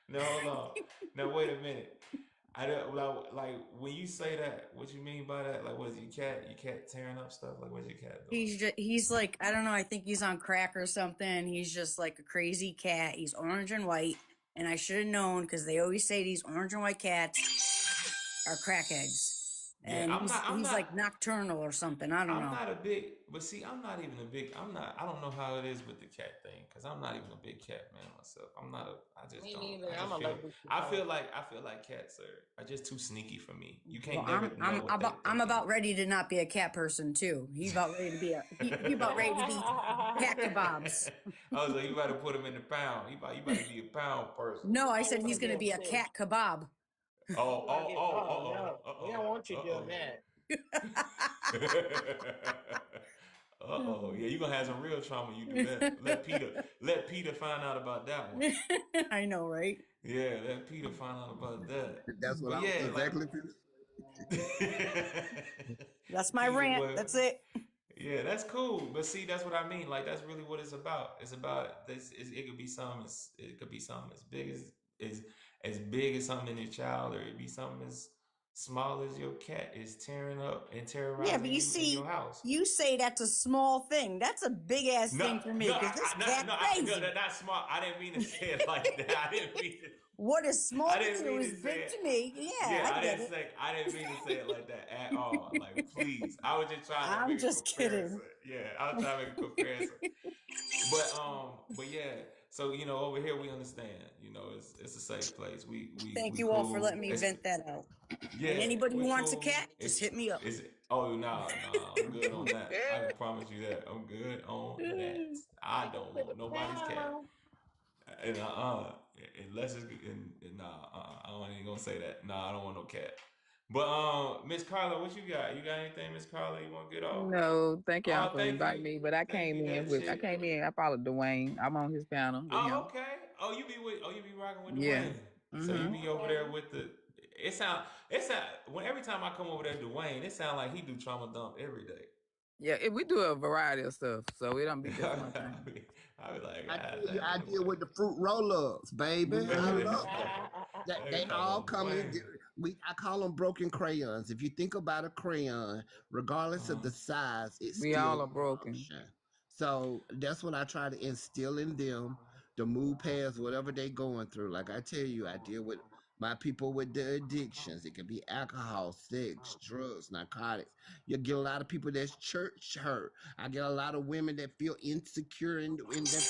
No, hold on. Now wait a minute. I don't like when you say that. What you mean by that? Like, what is your cat? Your cat tearing up stuff? Like, what's your cat doing? He's like, I don't know, I think he's on crack or something. He's just like a crazy cat. He's orange and white, and I should have known because they always say these orange and white cats are crackheads. Yeah, And I'm not. I'm he's not. like nocturnal or something. I don't I'm know. not a big, but see, I'm not even a big. I'm not. I don't know how it is with the cat thing because I'm not even a big cat man myself. I'm not a. I just Me don't. neither. I I'm just feel. allergic to I cats. feel like. I feel like cats are just too sneaky for me. You Well, can't never know what they I'm thinking. about ready to not be a cat person too. He's about ready to be he about ready to be cat kebabs. Oh, so you about to put him in the pound. You about to be a pound person. No, I I said want he's to be gonna a be a fish. cat kebab. Oh, You want oh, to get? oh, Oh no, we don't want you doing that. Uh-oh. Yeah, you're gonna have some real trauma. You do that. Let Peter find out about that one. I know, right? Yeah, let Peter find out about that. That's what But I was yeah, like exactly. That's my Peter rant. boy. That's it. Yeah, that's cool. But see, that's what I mean. Like that's really what it's about. It's about this. It could be something. It could be something as big as big as something in your child, or it could be something as small as your cat is tearing up and Yeah, but terrorizing you you in your see, house. you say that's a small thing. That's a big ass No, thing for me no, because this no, cat's no, no, crazy. not smart. I didn't mean to say it like that. I didn't mean to. What is small I to didn't you mean is to say big it. to me. Yeah, Yeah, I get it. I didn't mean to say it like that at all. Like, please. I was just trying to I'm make a just comparison. kidding. Yeah, I was trying to make a comparison. But yeah. So over here we understand. It's a safe place. Thank We you all for cool. letting me It's vent that out. And yeah, anybody we who wants a cool. cat, just hit me up. It's oh no, I'm good on that. I can promise you that. I'm good on that. I don't To the want nobody's cat. pound. And unless it's nah, I ain't gonna say that. Nah, I don't want no cat. But Miss Carla, what you got? You got anything, Miss Carla? You want to get off? No, thank y'all Oh, for thank inviting you, me. But I thank came you. in That with I chick. came in. I followed Dwayne. I'm on his panel with Oh, him. okay. Oh, you be rocking with Yeah. Dwayne. So you Mhm. be over there with the. It sound when every time I come over there, Dwayne, it sound like he do trauma dump every day. Yeah. We do a variety of stuff, so it don't be just one I thing. be, I be like, I God tell you, I dang, deal with the fruit roll-ups, baby. I Mhm. love them. That they they talking all about come in. Dwayne. I call them broken crayons. If you think about a crayon, regardless of Uh, the size, it We still all are broken. function. So that's what I try to instill in them to move past whatever they going through. Like I tell you, I deal with my people with the addictions. It could be alcohol, sex, drugs, narcotics. You get a lot of people that's church hurt. I get a lot of women that feel insecure in their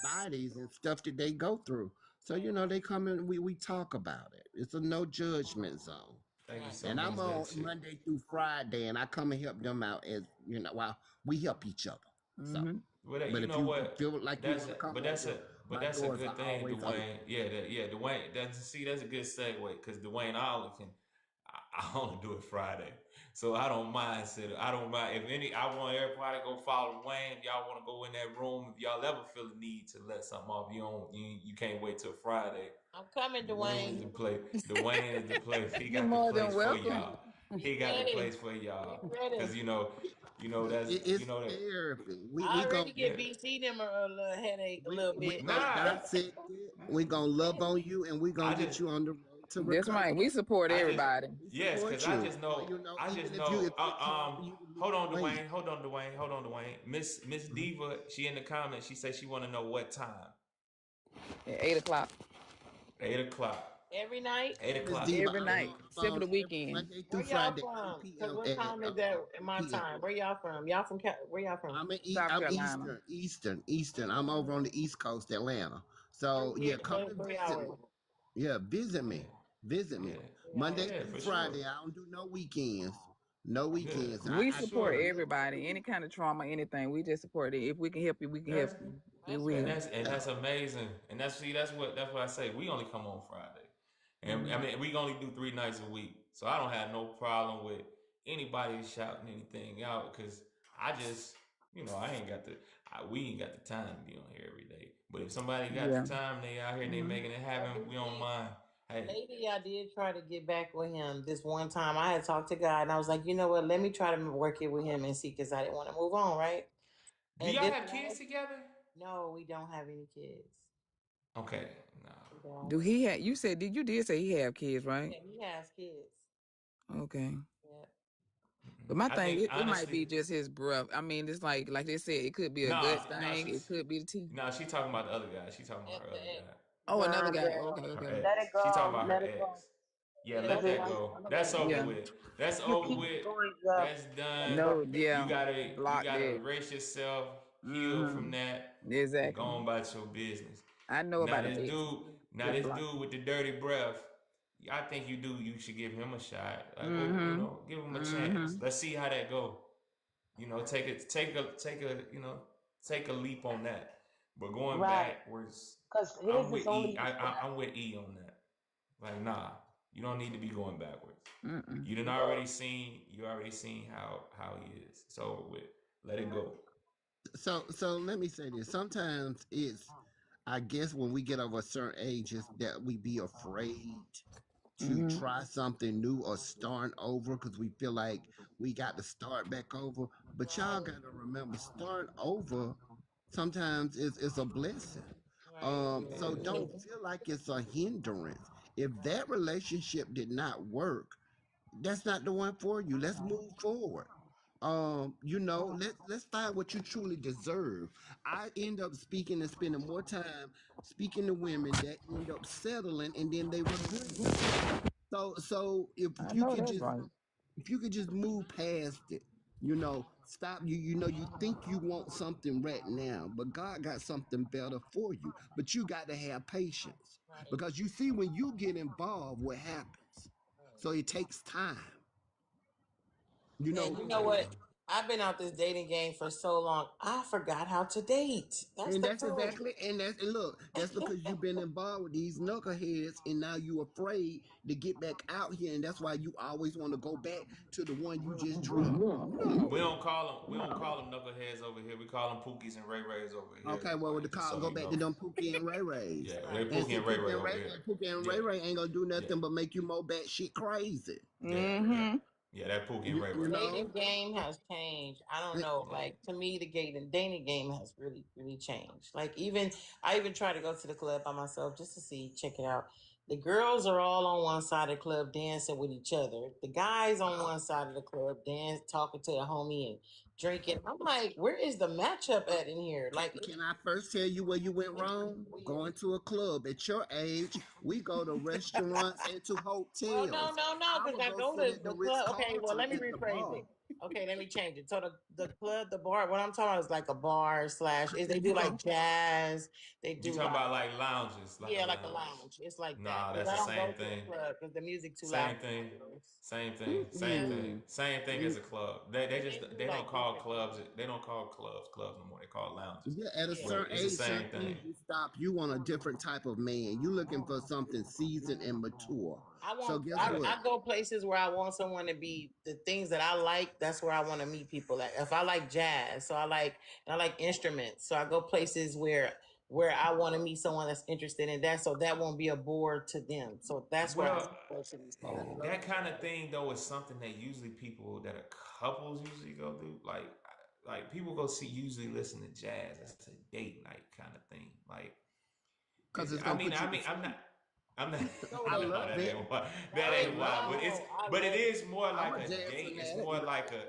bodies and stuff that they go through. So they come in. We talk about it. It's a no judgment zone, thank you so and much, I'm that on chick. Monday through Friday, and I come and help them out as while we help each other. So, Mhm. Well, but you if know you what? feel like you That's want to come but that's over, a but my that's a doors are good thing, always open. Dwayne. Yeah, Dwayne. That's a good segue because Dwayne Oliver can. I only do it Friday, so I don't mind. I don't mind if any. I want everybody to go follow Dwayne. If y'all want to go in that room, if y'all ever feel the need to let something off, you can't wait till Friday. I'm coming, Dwayne is Dwayne. the play. Dwayne is the place. He You're got the more than place for welcome. y'all. He Get got the ready. place for Get y'all. Cause ready. that's It's that. therapy. I We already gonna Yeah. get BC them a little headache a little we bit. gonna Nah. dissect it. We gonna love on you, and we gonna I just get you on the road to That's right. recovery. We support I just everybody. We yes, support cause you. So I just even if know it's hard for you to hold lose on weight. Dwayne, Miss Mhm. Diva, she in the comments, she said she wanna know what time. At 8 o'clock 8 o'clock. Every night. Eight Miss o'clock. Diva, every I'm night, on the except for phone the every weekend. Monday Where through y'all Friday, 8 from? Cause p.m. what at time is that in 8 my p.m. time? Where y'all from? Y'all from where y'all from? South I'm Carolina. Eastern. I'm over on the East Coast, Atlanta. We're So here yeah, come for and 3 hours. visit me. Yeah, visit Yeah. me. Visit Yeah. me. 3 hours. Monday Yeah, through for sure. Friday. I don't do no weekends. No Good. weekends. We I For support keep sure. it real close to everybody. you. Any kind of trauma, anything. We just support it. If we can help you, we can help That's you. We That's and right. will. that's Yeah. amazing. And that's what I say. We only come on Friday. And I Mhm. mean we only do 3 nights a week. So I don't have no problem with anybody shouting anything out because I just I ain't got the we ain't got the time to be on here every day. But if somebody got Yeah. the time, they out here and they Mhm. making it Well, happen, we don't BC, mind. Hey, maybe I did try to get back with him this one time. I had talked to God and I was like, you know what? Let me try to work it with him and see because I didn't want to move on, right? do And y'all this have kids last, together? no, we don't have any kids. Okay, no. We don't. Do he have? You said you did say he have kids, right? Yeah, he has kids. Okay. Yeah. But my I thing, think it might honestly, be just his breath. I mean, it's like they said, it could be a nah, gut nah, thing. It could be the teeth. she talking about the other guy. She talking about At her the other guy. Oh, another Nah, guy. girl. Okay, Her okay. Let ex. it She talking go. about her Let it go. ex. Yeah, yeah, let Cause that's it that why. go. That's if over Yeah. with. That's you over keep with. going, yeah, That's done. that's No, gonna get You yeah. you. gotta you Block gotta that. erase yourself, heal from Mm-hmm. that, and go Exactly. on about your business. I know Now about this them exes. dude, now Just this block dude them. with the dirty breath, I think you should give him a shot. Like, oh, Mm-hmm. give him a chance. Mm-hmm. Let's see how that go. Take a leap on that. But going Right. backwards, Cause I'm his is with only E. a start. I'm with E on that. Like, nah, you don't need to be going backwards. Mm-mm. You already seen how he is. It's over with. Let it go. So let me say this. Sometimes it's I guess when we get over a certain age, is that we be afraid to Mm-hmm. try something new or start over because we feel like we got to start back over. But y'all Right. got to remember, start over sometimes is a blessing. Right. It So is. don't feel like it's a hindrance. If that relationship did not work, that's not the one for you. Let's move forward. Let's find what you truly deserve. I end up speaking and spending more time speaking to women that end up settling and then they regret it. So I know that's right. if you could just move past it, stop you think you want something right now, but God got something better for you. But you got to have patience Right. because you see when you get involved, what happens. Right. So it takes time. You And know, you It know takes what? time. I've been out this dating game for so long. I forgot how to date. That's And the that's problem. exactly, and look, that's because you've been involved with these knuckleheads, and now you afraid to get back out here, and that's why you always want to go back to the one you just dropped. We No. don't call them. We don't call them knuckleheads over here. We call them Pookies and Ray Rays over here. Okay, well, with the Like just call, so go you back know. to them Pookie and Ray Rays. Yeah, they Right. And Pookie see, and Ray Ray over here. Pookie and Yeah, Ray Ray ain't gonna do yeah, nothing but make you more bad shit crazy. yeah, yeah, Mm-hmm. yeah. That Pookie and You, Ray you Ray. know? Dating game has changed. I don't know. Yeah. Like to me, the dating game has really, really changed. Like I even try to go to the club by myself just to see, check it out. The girls are all on one side of the club dancing with each other. The guys on one side of the club talking to the homie and drinking. I'm like, where is the matchup at in here? Like, Can I first tell you where you went wrong? Going to a club. At your age, we go to restaurants and to well, no, hotels. no, no, I because would I go go sit to at the the Ritz club. Okay, well, Carlton let me at the rephrase bar. it. Okay, let me change it. So the club, the bar, what I'm talking about is like a bar slash is they do Yeah. like jazz, they You do talking like about like lounges, like a yeah, like a lounge? lounge. It's like that. Nah, Because that's I the don't same go to a thing. club because the music too loud Same for my thing. ears. Same thing. Same Yeah. thing. Mm-mm. Same thing as Mm. a club. They And just they do they don't like call different clubs. They don't call clubs no more. They call lounges. Yeah, at a yeah. But certain it's the age, same certain thing. things you stop. You want a different type of man. You looking for something seasoned and mature. So guess Yeah. what? I go places where I want someone to be the things that I like. That's where I want to meet people at. If I like jazz, so I like instruments. So I go places where I want to meet someone that's interested in that. So that won't be a bore to them. So that's where I Well, go to these clubs. that kind of thing though is something that usually people that are couples usually go do. Like people go see usually listen to jazz. It's a date night kind of thing. Like Because it's I gonna mean put you to I'm not sleep. I'm not No, I no love that it. ain't why that I ain't No, why love but it. it's no, I but it love it. is more I'm like a a jazz date. fanatic.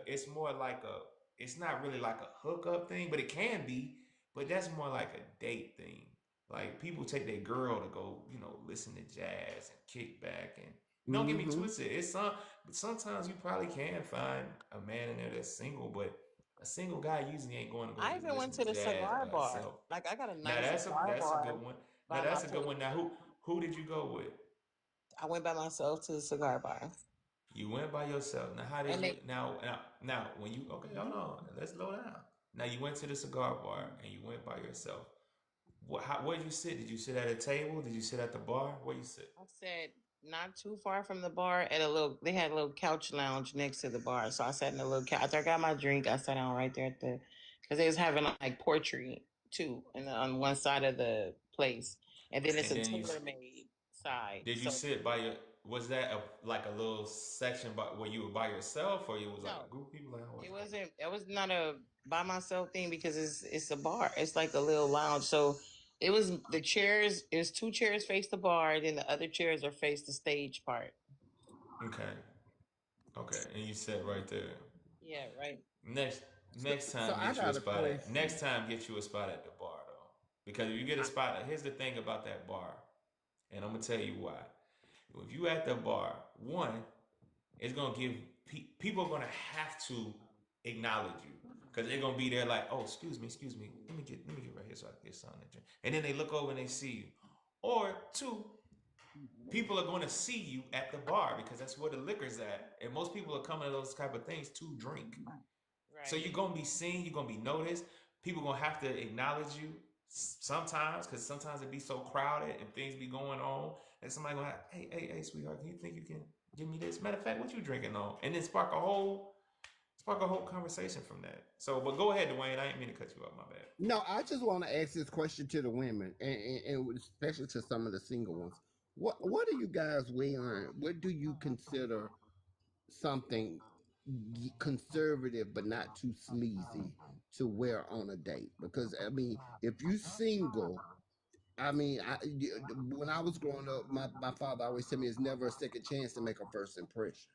It's more like a it's not really like a hookup thing, but it can be. But that's more like a date thing. Like people take their girl to go, listen to jazz and kick back and don't get me Mm-hmm. twisted. But sometimes you probably can find a man in there that's single, but a single guy usually ain't going to go I just even listen went to to the jazz cigar by bar. itself. Like I got a Now nice cigar that's a good bar one. Now by my that's a good one. place. Now who did you go with? I went by myself to the cigar bar, You went by yourself. Now how did and you they now when you okay, hold on, let's slow down. Now you went to the cigar bar and you went by yourself. Where did you sit? Did you sit at a table? Did you sit at the bar? Where you sit? I said not too far from the bar at a little. They had a little couch lounge next to the bar, so I sat in a little couch. After I got my drink, I sat down right there at the because they was having like poetry too, and on one side of the place, and then it's And a then tailor made side. did you So sit by your was that like a little section where you were by yourself or it was like no, a group of people like how was it it? wasn't. It was not a by myself thing because it's a bar. It's like a little lounge. So it was the chairs. It was two chairs face the bar, and then the other chairs are face the stage part. Okay. Okay. And you sat right there. Yeah, right. Next next So time I get you a got a spot at question. next time get you a spot at the bar though. Because if you get a spot, here's the thing about that bar, and I'm gonna tell you why. If you at the bar, one, it's gonna give people are gonna have to acknowledge you because they're gonna be there like, oh, excuse me, let me get right here so I can get something to drink. And then they look over and they see you. Or two, people are gonna see you at the bar because that's where the liquor's at, and most people are coming to those type of things to drink. So Right. you're gonna be seen, you're gonna be noticed. People gonna have to acknowledge you sometimes because sometimes it be so crowded and things be going on, and somebody gonna have, hey, sweetheart, can you think you can give me this? Matter of fact, what you drinking on? And then spark a whole conversation from that. So, but go ahead, Dwayne. I ain't mean to cut you off. My bad. No, I just want to ask this question to the women, and especially to some of the single ones. What are you guys wearing? What do you consider something conservative but not too sleazy to wear on a date? Because I mean, if you single, I mean, when I was growing up, my father always told me it's never a second chance to make a first impression.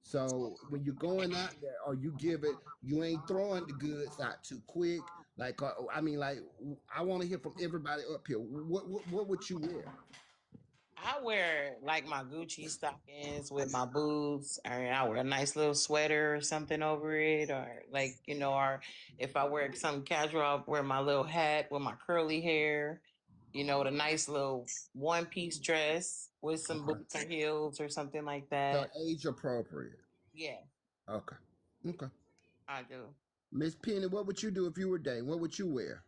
So when you're going out there, or you give it, you ain't throwing the goods out too quick. Like I mean, like I want to hear from everybody up here. What would you wear? I wear like my Gucci stockings with my boots, or I wear a nice little sweater or something over it, or like or if I wear something casual, I'll wear my little hat with my curly hair, with a nice little one piece dress with some Okay, boots or heels or something like so that. age appropriate. Yeah. Okay, okay. I do. Miss Penny, what would you do if you were dating? What would you wear?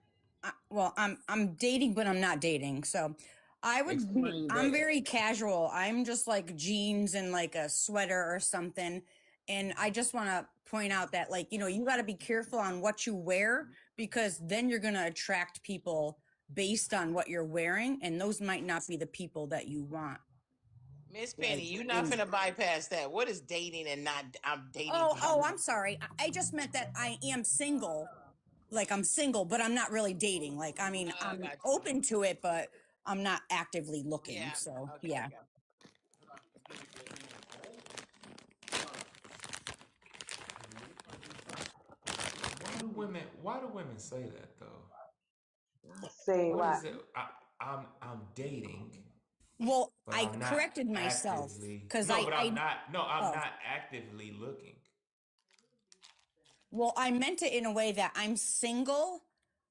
Well, I'm dating, but I'm not dating. So I would be. Explain I'm that. very casual. I'm just like jeans and like a sweater or something. And I just want to point out that, like, you got to be careful on what you wear, because then you're going to attract people based on what you're wearing, and those might not be the people that you want. Miss Like, Penny, you're not finna bypass that. What is dating and not? I'm dating oh, people. I'm sorry. I just meant that I am single. Like, I'm single, but I'm not really dating. Like, I mean, I I'm got you. open to it, but I'm not actively looking. Yeah. So, Okay. yeah. Okay. Why do women say that though? Say What what? is it? I'm dating, Well, but I I'm not corrected myself actively. because No, but I'm not. No, I'm oh, not actively looking. well, I meant it in a way that I'm single.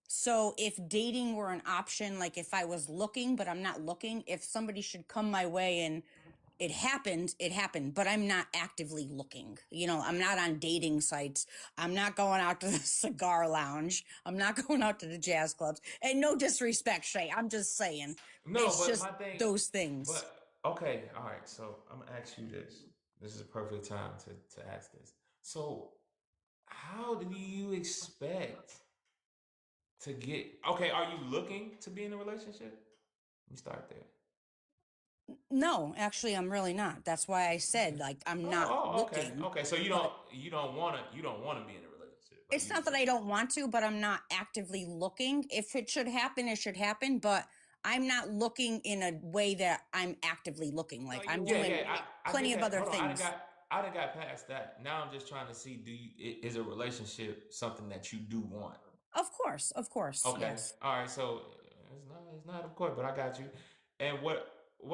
So if dating were an option, like if I was looking, but I'm not looking, if somebody should come my way and it happened, it happened, but I'm not actively looking. I'm not on dating sites. I'm not going out to the cigar lounge. I'm not going out to the jazz clubs. And no disrespect, Shay. I'm just saying No, it's but just my thing. those things. But okay, all right. So I'm gonna ask you this. This is a perfect time to ask this. So, how do you expect to get? Okay, are you looking to be in a relationship? Let me start there. No, actually, I'm really not. That's why I said, Okay. like, I'm not Okay, looking, okay. So but you don't wanna be in a relationship. Like it's you not that I just don't want to, but I'm not actively looking. If it should happen, it should happen, but I'm not looking in a way that I'm actively looking. So Like, you I'm yeah, want doing yeah. to be. I plenty get of that. other Hold on. things. I done got past that. Now I'm just trying to see is a relationship something that you do want? Of course, Okay. yes. All right. So it's not of course, but I got you. And what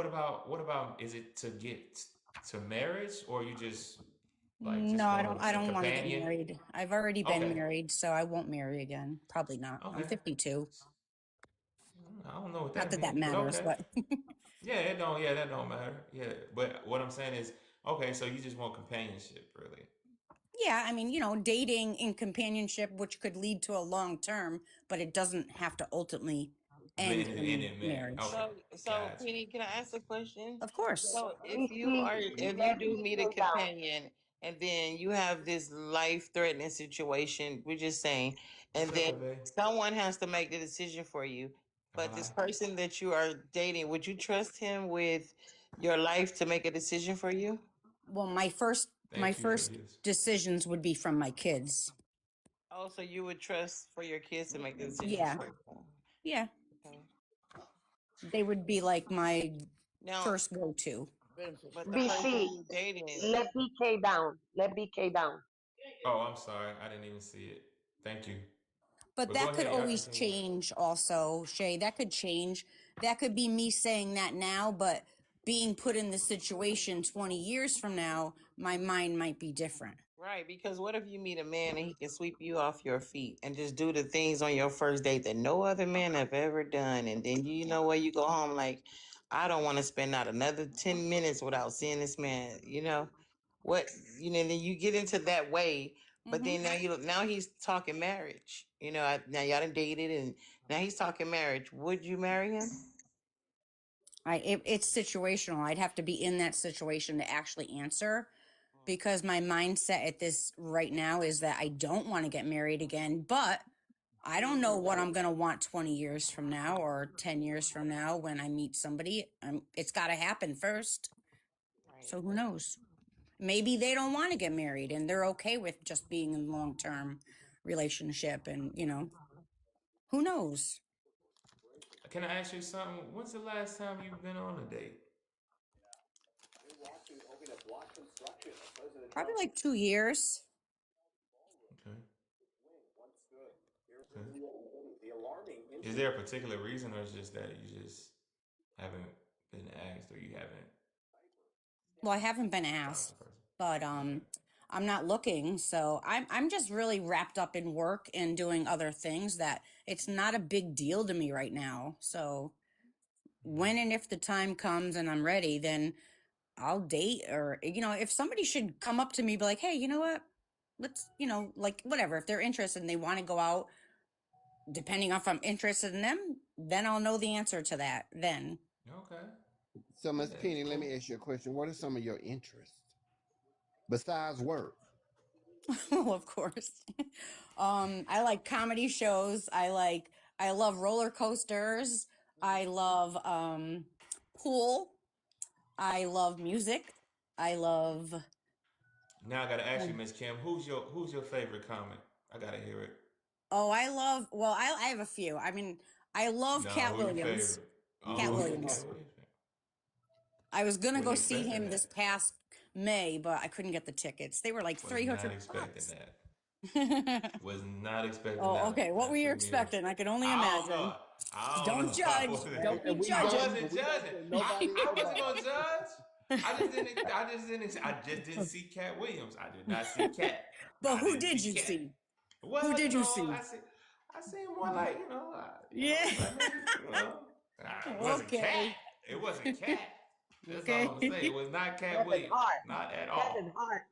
about is it to get to marriage or you just No, I want don't. I a don't want to get companion? married. I've already been Okay. married, so I won't marry again. Probably not. I'm Okay. 52. I don't know what Not that that that means, but matters, okay. but Yeah, it don't. Yeah, that don't matter. Yeah, but what I'm saying is, okay. So you just want companionship, really? yeah, I mean, dating in companionship, which could lead to a long term, but it doesn't have to ultimately end In in it, man. marriage. Okay, So gotcha. Penny, can I ask a question? Of course. So BC, if you let do meet a BK down. companion and then you have this life threatening situation, we're just saying, and What's up, then Ave? someone has to make the decision for you. But this Hi. person that you are dating, would you trust him with your life to make a decision for you? Well, my Thank you for first this. decisions would be from my kids. Oh, so you would trust for your kids to make the decisions Yeah. for you. Yeah. Okay. They would be like my Now, first go-to. but the person BC, you're dating, let BK down. Let BK down. Oh, I'm sorry. I didn't even see it. Thank you. But But go that could ahead. Y'all always continue. change also, Shay. That could change. That could be me saying that now, but being put in the situation 20 years from now, my mind might be different. right? Because what if you meet a man and he can sweep you off your feet and just do the things on your first date that no other man have ever done, and then you know where you go home like, I don't want to spend not another 10 minutes without seeing this man. What then you get into that way, but Hmm. then now he's talking marriage. Now y'all done dated and now he's talking marriage. Would you marry him? It's situational. I'd have to be in that situation to actually answer, because my mindset at this right now is that I don't want to get married again, but I don't know what I'm going to want 20 years from now or 10 years from now when I meet somebody. It's got to happen first. Right. So who knows? Maybe they don't want to get married and they're okay with just being in long-term relationship, and who knows? Can I ask you something? When's the last time you've been on a date? Probably like 2 years. Okay. Okay. Is there a particular reason, or is it just that you just haven't been asked, or you haven't Well, I haven't been talked to asked, the person? but Okay. I'm not looking, so I'm just really wrapped up in work and doing other things that it's not a big deal to me right now. So when and if the time comes and I'm ready, then I'll date. Or if somebody should come up to me, be like, hey, you know what? let's, like whatever. If they're interested and they want to go out, depending on if I'm interested in them, then I'll know the answer to that then. Okay. So, Miss That's Penny, let cool. me ask you a question. What are some of your interests besides work? Well, of course. I like comedy shows. I love roller coasters. I love pool. I love music. I love Now I gotta ask you, Miss Kim, who's your favorite comic? I gotta hear it. I have a few. I mean, I love No, Cat who your Williams. favorite? Cat Oh, okay, Williams. Cat Williams. I was gonna Wasn't go see expecting him this that. past May, but I couldn't get the tickets. They were like Was not 300 expecting bucks. that. Was not expecting Oh, that. okay. What were That you threw me off. expecting? I can only I don't know. imagine. I don't Don't know. I judge. wasn't. Don't be And we I don't, judging. wasn't but we don't judging. say I, nobody I wasn't everybody. gonna judge. I just didn't see Cat Williams. I did not see Cat. But I who didn't see did you Cat. see? Who Well, did you see? I see more like Yeah. like maybe it wasn't Cat. Okay. It wasn't Cat. That's all Okay. I'm gonna say. It was not Cat Kevin Williams. Hart. Not at Kevin all. Hart.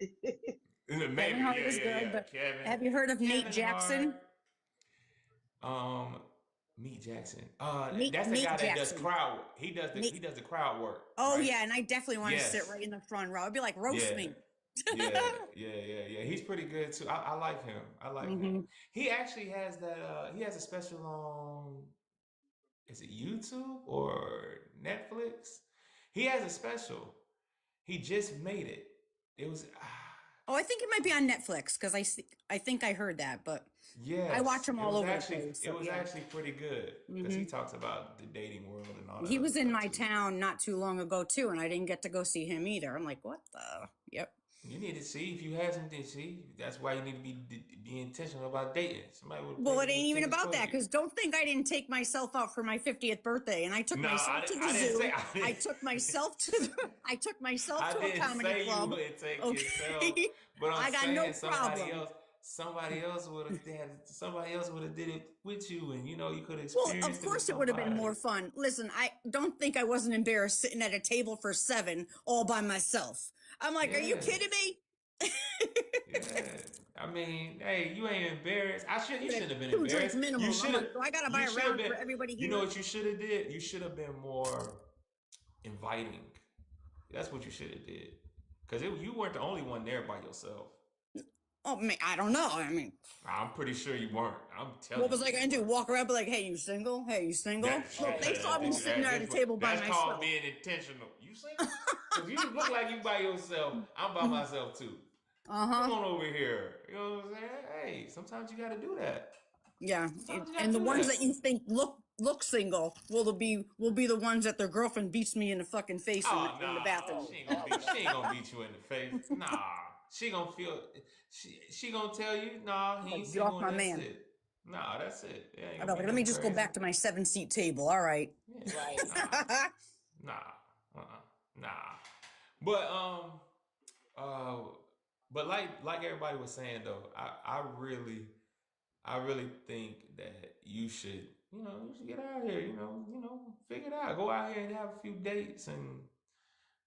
Kevin Maybe, Hart yeah, is yeah, good, yeah. but Kevin, have you heard of Nate Kevin Hart, Jackson? um, Meat Jackson. That's the Nate guy that does Jackson. crowd. He does the Nate. he does the crowd work, Oh right? yeah, and I definitely want to sit Yes. right in the front row. I'd be like, roast Yeah. me. Yeah. He's pretty good too. I like him. I like him. Hmm. He actually has that. He has a special on. Is it YouTube or Netflix? He has a special. He just made it. It was. Oh, I think it might be on Netflix because I think I heard that, but I watch Yes, them all over the place. it So was yeah. actually pretty good because Hmm. he talks about the dating world and all that He other was in stuff my too. town not too long ago too, and I didn't get to go see him either. I'm like, what the? Yep. You need to see if you have something to see. That's why you need to be intentional about dating. Somebody would pay Well, it for the ain't even tickets about for that you. because don't think I didn't take myself out for my 50th birthday, and I took No, myself to the I didn't say zoo. I I didn't. took myself to I took myself I to a didn't comedy say you club. would take yourself, Okay, but I'm I got no saying problem. somebody else would have somebody else would have did it with you, and you could have Well, of experienced it with course it would have been somebody. more fun. Listen, I don't think I wasn't embarrassed sitting at a table for 7 all by myself. I'm like, are you Yeah, kidding me? yeah. I mean, hey, you ain't embarrassed. You Like shouldn't have been 2 drink embarrassed. minimum. I'm like, so I gotta buy You a should have round been. for everybody You know here. what you should have did? You should have been more inviting. That's what you should have did. Because you weren't the only one there by yourself. Oh man, I don't know. I mean, I'm pretty sure you weren't. I'm what telling was you, I you gonna do? weren't. Walk around, be like, "Hey, you single? Hey, you single?" Well, they saw me sitting there at a table by That's called myself. being intentional. You single? Because you look like you by yourself. I'm by myself too. Uh Come huh. on over here. You know what I'm saying? Hey, sometimes you got to do that. Yeah, Sometimes you got and to the do ones that. that you think look single will be the ones that their girlfriend beats me in the fucking face Oh in the nah, bathroom. she ain't gonna beat you in the face. Nah, she gonna feel she gonna tell you, nah, he Like, ain't get off single and my that's man. it. Nah, that's it. It ain't I'd gonna be be like, let me nothing just go crazy. back to my 7-seat table. All right. Yeah, Right. nah, nah. But uh, but like everybody was saying though, I really think that you should get out here, figure it out. Go out here and have a few dates and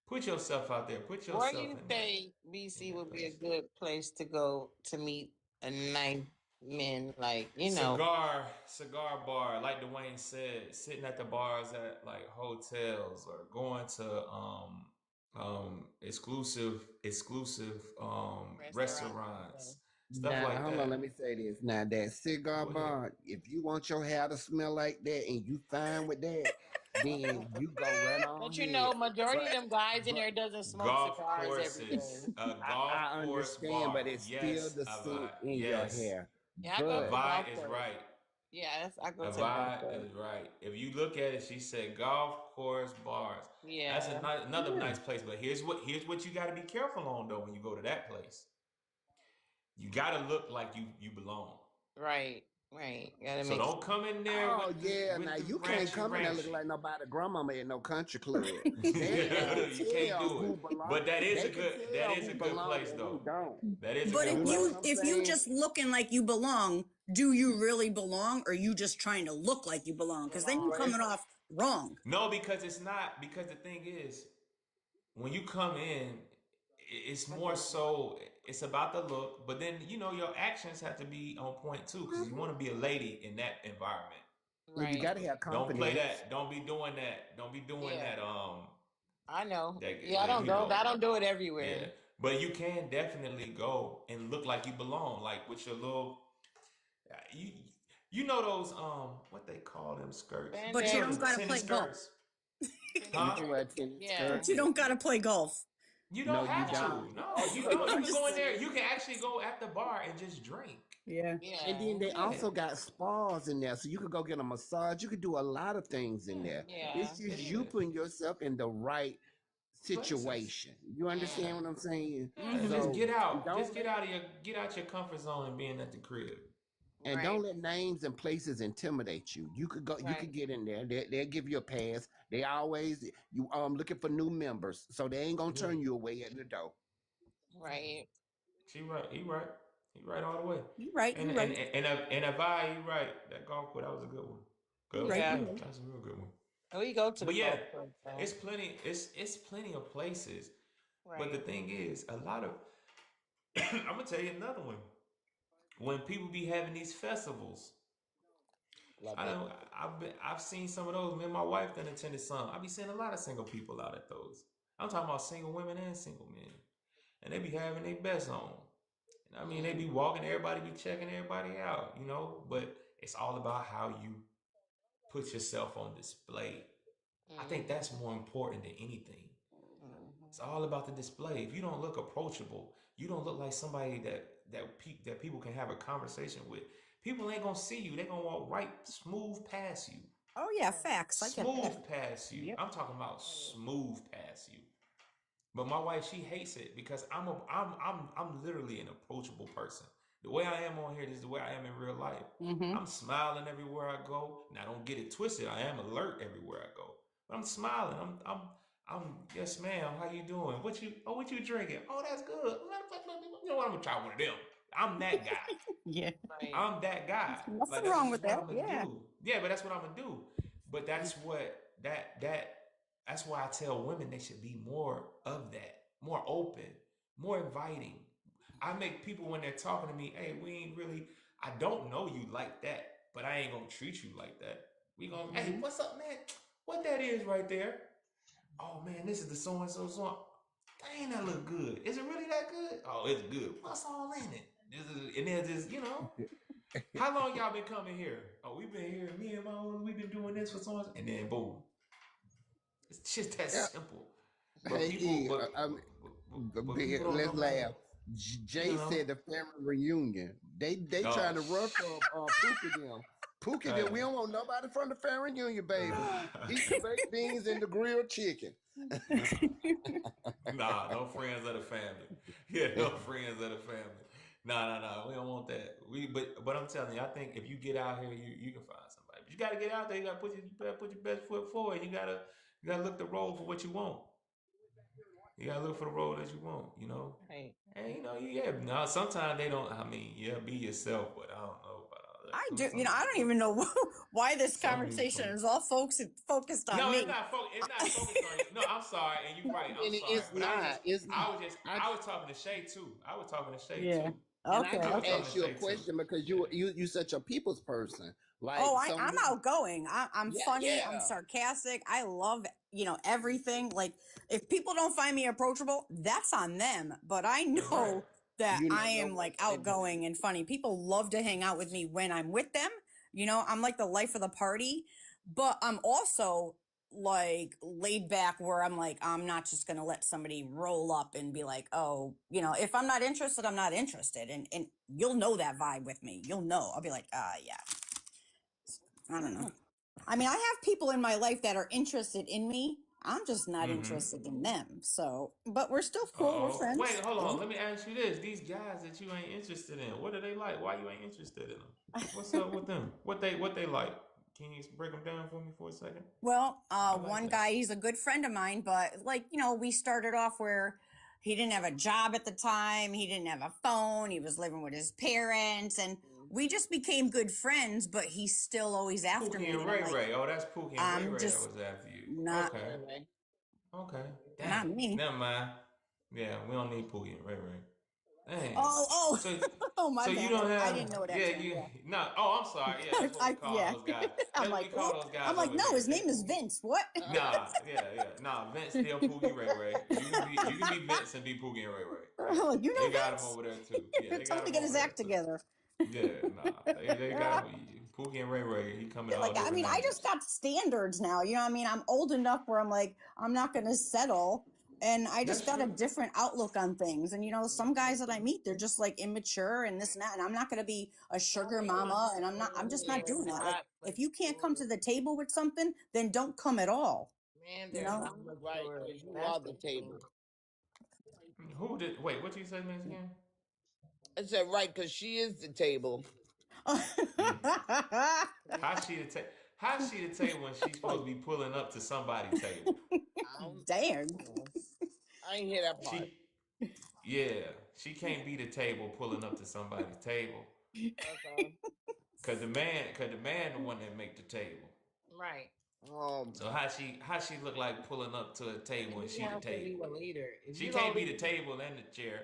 put yourself out there. Put Where yourself you in that say in BC that would be a place. good place to go to meet a nice man, like, Cigar bar, like Dwayne said, sitting at the bars at like hotels or going to exclusive restaurant. restaurants, stuff Now, like hold on, let that. me say this. Now, that cigar Go ahead. bar, if you want your hair to smell like that and you fine with that, then you go right on But ahead. majority of But them guys in but there doesn't smoke Golf cigars every courses, day. a golf I course understand, bar. but it's still Yes, the scent in your yes. hair. Yeah, I go to the But golf Avai is course. right. Yeah, I go to the golf Avad course. is right. If you look at it, she said golf course bars. That's Yeah, another yeah, nice place. But here's what you got to be careful on though when you go to that place. You got to look like you belong. right, right. Gotta So make don't come in there oh with the yeah. with Now the you can't ranchy come in there looking ranchy. like nobody grandmama at no country club. They can You can't tell do it. who belong. But that is a They can good that tell is who a good belong place and though. who don't. That is a But good You know what place. I'm if you saying? just looking like you belong, do you really belong, or you just trying to look like you belong? Because then you Well, it's coming off wrong. No, because it's not. Because the thing is, when you come in, it's more so. it's about the look, but then your actions have to be on point too, because you want to be a lady in that environment. And you Right. got to have Don't play confidence. that. Don't be doing that. Don't be doing Yeah. that. I know. That Yeah, I don't you go. know. I don't do it Yeah, everywhere. but you can definitely go and look like you belong, like with your little. You you know those what they call them skirts? But you You know don't Spandex. the gotta tennis play golf. skirts, You huh? can wear tennis Yeah. But skirts. you don't gotta play golf. You No, don't you have don't. to. No, you don't. You I'm can go just in there. You can actually go at the bar and just drink. yeah. And Yeah. then they Yeah, also got spas in there, so you could go get a massage. You could do a lot of things in yeah, there. Yeah. It's it just you is putting yourself in the right places. situation. You Yeah, understand what I'm saying? yeah. Just Mm-hmm. So get out. Just don't get let out of your comfort zone and being at the crib. and Right. don't let names and places intimidate you. You could go. You Right. could get in there. They'll give you a pass. They always you looking for new members, so they ain't gonna Yeah, turn you away at the door. Right. she right. He right. He right all the way. You right, And you and right, and if I he right, that golf court that was a good one. you That was a right, good Yeah. you one. right. That's a real good one. We go to the But yeah, golf course though. it's plenty. It's plenty of places. But the Right. thing is, a lot of I'm gonna tell you another one. When people be having these festivals, Love I it. don't. I've seen some of those. Me and my wife done attended some. I be seeing a lot of single people out at those. I'm talking about single women and single men, and they be having their best on. And I mean, they Mm. be walking. Everybody be checking everybody out, But it's all about how you put yourself on display. I think Mm. that's more important than anything. It's Mm. all about the display. If you don't look approachable, you don't look like somebody that people can have a conversation with. People ain't gonna see you. They gonna walk right smooth past you. Oh yeah, facts. I get that. Smooth past you. Yep. I'm talking about smooth past you. But my wife, she hates it because I'm literally an approachable person. The way I am on here is the way I am in real life. Mm-hmm. I'm smiling everywhere I go. Now don't get it twisted. I am alert everywhere I go. But I'm smiling. I'm yes ma'am. How you doing? What you drinking? Oh, that's good. You know what? I'm gonna try one of them. I'm that guy. Yeah. Right. I'm that guy. Like Nothing that's wrong just with what that. I'm gonna Yeah. do. Yeah, but that's what I'm gonna do. But that's what that's why I tell women they should be more of that, more open, more inviting. I make people when they're talking to me, hey, we ain't really, I don't know you like that, but I ain't gonna treat you like that. We gonna, hey, Mm-hmm. what's up, man? What that is right there? Oh man, this is the so and so song. Dang, that look good. Is it really that good? Oh, it's good. What's all in it? And then just. How long y'all been coming here? Oh, we've been here. Me and my own, we've been doing this for so much. And then boom, it's just that Yeah. simple. But Hey, people, E, but people don't let's know how to, laugh. you Jay know. said the family reunion. They Oh, trying to run for Pookie them. Pookie them. hey. We don't want nobody from the family reunion, baby. Keep the baked beans and the grilled chicken. Nah, no friends of the family. Yeah, no friends of the family. Nah. We don't want that. But I'm telling you, I think if you get out here, you can find somebody. But you gotta get out there. You gotta put your best foot forward. You gotta look the role for what you want. You gotta look for the role that you want. Right. And yeah. Now sometimes they don't. I mean, yeah, be yourself, but I don't know about all that. I Some do. some I people don't even know why this some people conversation is all focused on no, it's me. not. It's not focused on you. No, I'm sorry, and you're right. I'm And sorry, it's but not. It's I I was talking to Shay too. I was talking to Shay Yeah. too. and I Okay. I just was Okay. talking to asked you a Shay too. question because Yeah. you such a people's person. Oh, Like some I'm of these, outgoing. I'm yeah, funny. I'm yeah. sarcastic. I love, everything. Like, if people don't find me approachable, that's on them. But I That's right. know that You know I your am worth, like baby. outgoing and funny. People love to hang out with me when I'm with them. I'm like the life of the party, but I'm also like laid back where I'm like, I'm not just going to let somebody roll up and be like, oh, if I'm not interested, I'm not interested. And you'll know that vibe with me. You'll know. I'll be like, yeah, I don't know. I mean, I have people in my life that are interested in me. I'm just not Mm-hmm. interested in them. So, but we're still cool. We're Oh, wait, friends. hold on. Let me ask you this: these guys that you ain't interested in, what are they like? Why you ain't interested in them? What's up with them? What they like? Can you break them down for me for a second? Well, I like one that. guy, he's a good friend of mine, but like, we started off where he didn't have a job at the time. He didn't have a phone. He was living with his parents, and we just became good friends, but he's still always after Pookie me. and And I'm Ray like, Ray. Oh, that's Pookie and Ray I'm Ray that just was after you. not, Okay. Right. Okay. Dang. not me. Never mind. Yeah, we don't need Pookie and Ray Ray. Man. Oh, So oh, my so you bad. don't I have didn't know that yeah, term. you Yeah. no oh I'm sorry. Yeah, that's what we call Yeah. those guys. I'm That's what like, we call oh, those I'm guys like, over no, here. his name is Vince. What? Nah, nah. Nah, Vince still Poogie Ray Ray. You can be Vince and be Poogie and Ray Ray. I'm Yeah. like, you They know got him Vince? over there too. Yeah, they Tell got him to him get over his there act too. together. Yeah, nah. They got him. Poogie and Ray Ray, he coming Yeah, all like, I different mean, I just names. got standards now. You know what I mean? I'm old enough where I'm like, I'm not going to settle. And I just That's got a true. different outlook on things. And, some guys that I meet, they're just like immature and this and that. And I'm not going to be a sugar mama. And I'm just not They're doing that. Like, not if you can't come to mature. the table with something, then don't come at all. Man, You they're know? not Right, mature. because you That's are the the thing. table. Who did wait, what you say, Miss again? I said right because she is the table. Mm. How's she the table when she's supposed to be pulling up to somebody's table? I don't Dang. know. I ain't hear that part. She yeah, she can't be the table pulling up to somebody's table. Okay. Cause the man the one that make the table. Right. Um, So how she look like pulling up to a table and He she the has to be table? the leader. If She you can't gonna be the lead, table and the chair.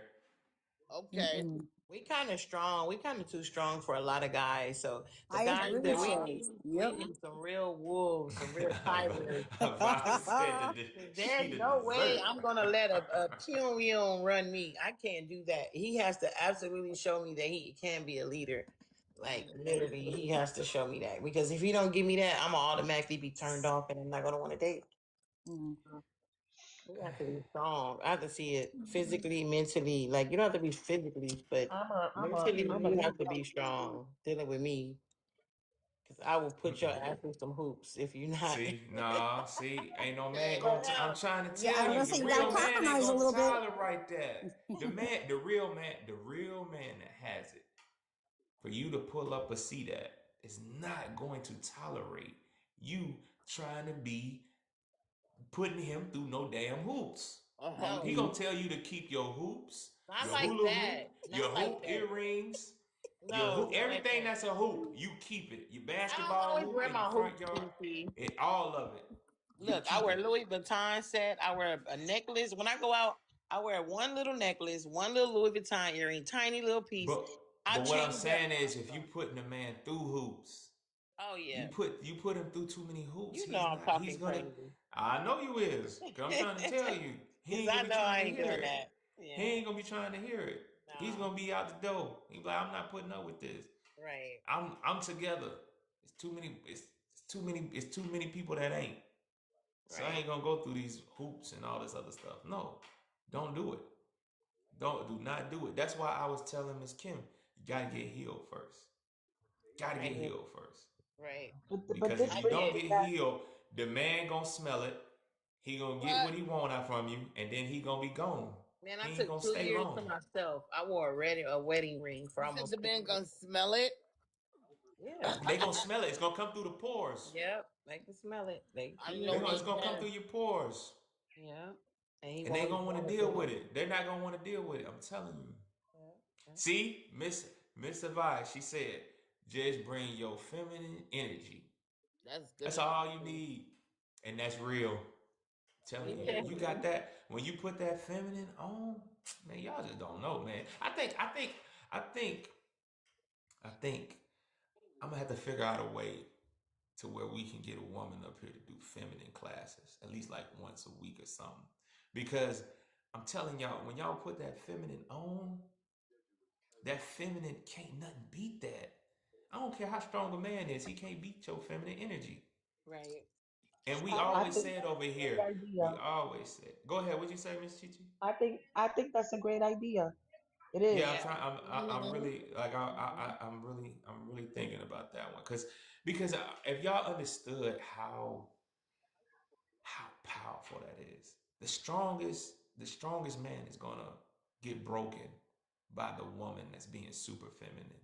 okay. Mm-mm. we kind of strong. We kind of too strong for a lot of guys. So the I guys agree, that Shay. we Yep. need some real wolves, some real tigers. I've said that There's she the no way dessert. I'm gonna let a pew run me. I can't do that. He has to absolutely show me that he can be a leader. Like literally, he has to show me that because if he don't give me that, I'm gonna automatically be turned off and I'm not gonna want to date. Mm. We have to be strong. I have to see it physically, mentally. Like you don't have to be physically, but mentally you have to be strong dealing with me because I will put your ass in some hoops if you're not. See, nah, see, ain't no man Okay. gonna. I'm trying to Yeah, tell I was you, gonna the say you gotta real man ain't compromise a gonna little bit. tolerate that. The real man that has it, for you to pull up a seat at, is not going to tolerate you trying to be putting him through no damn hoops. Uh-huh. He Mm-mm. gonna tell you to keep your hoops, Not your like hula hoop, that. your Not like hoop that. earrings, your No, hoop, not like everything that. that's a hoop, you keep it. Your I don't basketball always hoop wear in the my front hoops, yard, Lucy. all of it, you Look, I keep wear it. Louis Vuitton set. I wear a necklace. When I go out, I wear one little necklace, one little Louis Vuitton earring, tiny little piece. But I but what I'm change up. saying is, if you putting a man through hoops, Oh you yeah, put him through too many hoops. you know He's I'm not. He's talking gonna. crazy. I know you is. Cause I'm trying to tell you, he Cause ain't I gonna be know I trying to ain't hear doing it. that. He Yeah. ain't gonna be trying to hear it. He's No. gonna be out the door. He be like, I'm not putting up with this. Right. I'm together. It's too many. It's too many. It's too many people that ain't. So I Right. ain't gonna go through these hoops and all this other stuff. No, don't do it. Do not do it. That's why I was telling Miss Kim, you gotta get healed first. Gotta get Right. healed first. Right. But Because if this I you brings don't did. me get back. healed, the man gonna smell it. He gonna get What? what he want out from you, and then he gonna be gone. Man, I He ain't took gonna 2 stay years to long. myself. I wore a wedding ring for You said almost the man 2 years. gonna smell it? Yeah. They gonna smell it. It's gonna come through the pores. Yep. They can smell it. They I can didn't know hear It's it. he gonna come had. through your pores, Yeah. And he and they won't gonna even want want to to deal do with it. it. They're not gonna want to deal with it. I'm telling you. Yeah. See, Miss Advice, she said, just bring your feminine energy. That's good That's enough. all you need, and that's real. I'm telling you, Yeah. you got that. When you put that feminine on, man, y'all just don't know, man. I think, I think I'm gonna have to figure out a way to where we can get a woman up here to do feminine classes, at least like once a week or something. Because I'm telling y'all, when y'all put that feminine on, that feminine can't nothing beat that. I don't care how strong a man is, he can't beat your feminine energy. Right. And we I always think said that's over a here, great we idea. always said, go ahead, what'd you say, Miss Chichi? I think that's a great idea. It Yeah, is. I'm Yeah. trying. I'm Mm-hmm. really like I'm really thinking about that one because if y'all understood how powerful that is, the strongest man is gonna get broken by the woman that's being super feminine.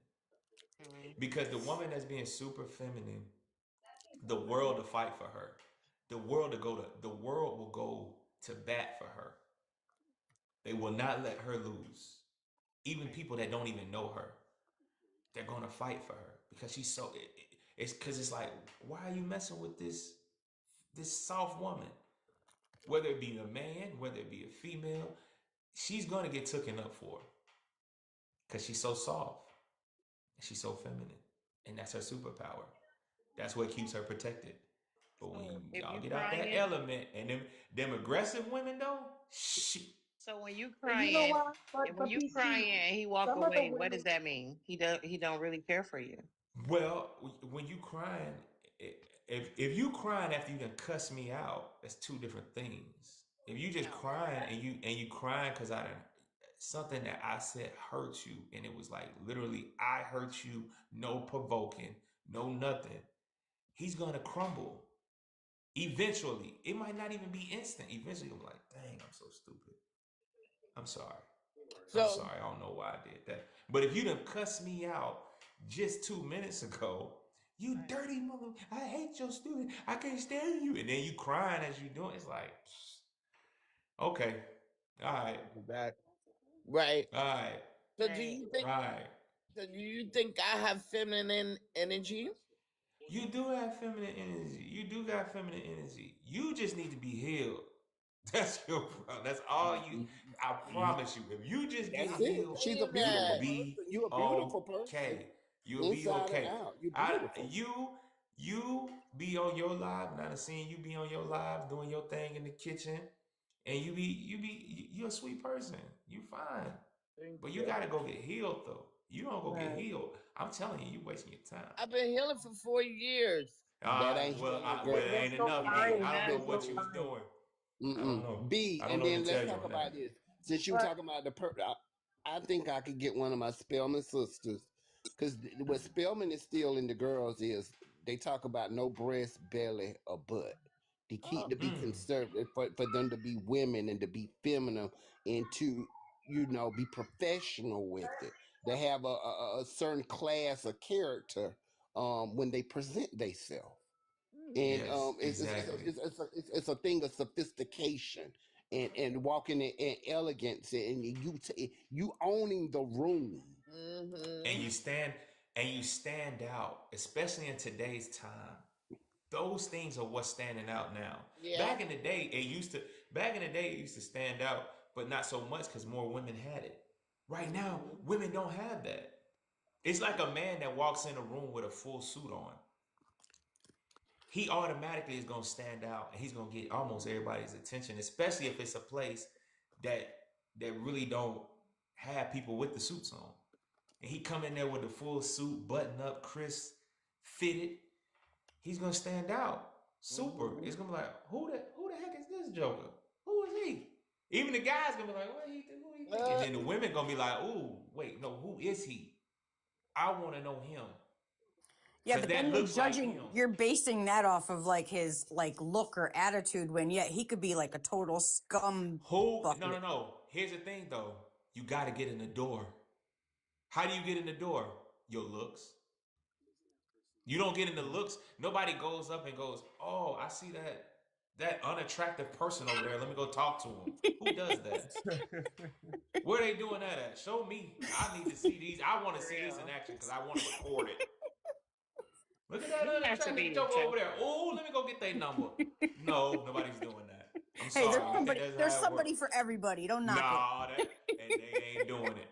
Mm-hmm. Because the woman that's being super feminine, the world to fight for her. The world will go to bat for her. They will not let her lose. Even Right. people that don't even know her, they're gonna fight for her because she's so. It's because it's like, why are you messing with this soft woman? Whether it be a man, whether it be a female, she's gonna get taken up for. because she's so soft and she's so feminine, and that's her superpower. That's what keeps her protected. But when So if y'all you get out that crying, element, and them aggressive women though, shit. so when you But you know crying, what? and when But you PC, crying and he walk some of the away, what does women. that mean? He don't really care for you. Well, when you crying, if you crying after you done cuss me out, that's two different things. If you just No. crying and you crying because I done something that I said hurt you, and it was like literally I hurt you, no provoking, no nothing. He's gonna crumble eventually. It might not even be instant. Eventually, I'm like, dang, I'm so stupid. I'm sorry. I'm So sorry. I don't know why I did that. But if you done cuss me out just 2 minutes ago, you Right. dirty mother, I hate your stupid, I can't stand you. And then you crying as you doing, it's like, okay, all right, that right. all right, So do Right. you think? right. So do you think I have feminine energy? You do have feminine energy. You do got feminine energy. You just need to be healed. That's your problem. That's all you. I promise you. If you just get That's it. healed, She's a you will beautiful be person. You're a beautiful person, okay. You'll be inside and okay. out. You're I beautiful. you be on your live, and I seen you be on your live doing your thing in the kitchen, and you're a sweet person. You fine, Thank but you you. gotta go get healed though. You don't go get Right. healed. I'm telling you, you wasting your time. I've been healing for 4 years. That ain't healing, Well, girl. it There's ain't no enough, It B. ain't crying. I don't know enough. There's no what you was crying. doing. I don't Mm-mm. know. B, I don't and know what then to tell let's you talk on that. about this. Since you were But talking about I think I could get one of my Spelman sisters, because what Spelman is still in the girls is they talk about no breast, belly, or butt. They keep to be Mm. conservative for them to be women and to be feminine and to be professional with it. They have a certain class of character when they present themselves, and Yes, exactly. it's a thing of sophistication and walking in elegance, and you owning the room. And Mm-hmm. you stand out, especially in today's time. Those things are what's standing out now. Yeah. Back in the day, it used to stand out, but not so much because more women had it. Right now, Mm-hmm. women don't have that. It's like a man that walks in a room with a full suit on. He automatically is gonna stand out and he's gonna get almost everybody's attention, especially if it's a place that really don't have people with the suits on. And he come in there with the full suit, button up, crisp, fitted. He's gonna stand out. Super. Mm-hmm. It's gonna be like, who the heck is this Joker? Who is he? Even the guys gonna be like, who he think? And Uh, then the women gonna be like, ooh, wait, no, who is he? I wanna know him. Yeah, Cause but then that you're looks like judging, him. you're basing that off of like his like look or attitude when yet he could be like a total scum Who? No, no, bucket. no. Here's the thing, though. You got to get in the door. How do you get in the door? Your looks. You don't get in the looks. Nobody goes up and goes, "Oh, I see that unattractive person over there. Let me go talk to him." Who does that? Where are they doing that at? Show me. I need to see these. I want to For see this in real. action because I want to record it. Look at that He has to unattractive be joker over there. attractive. Oh, let me go get their number. No, nobody's doing that. I'm Hey, sorry. You think that's there's how it works? somebody for everybody. Don't knock it. Nah, and they ain't doing it.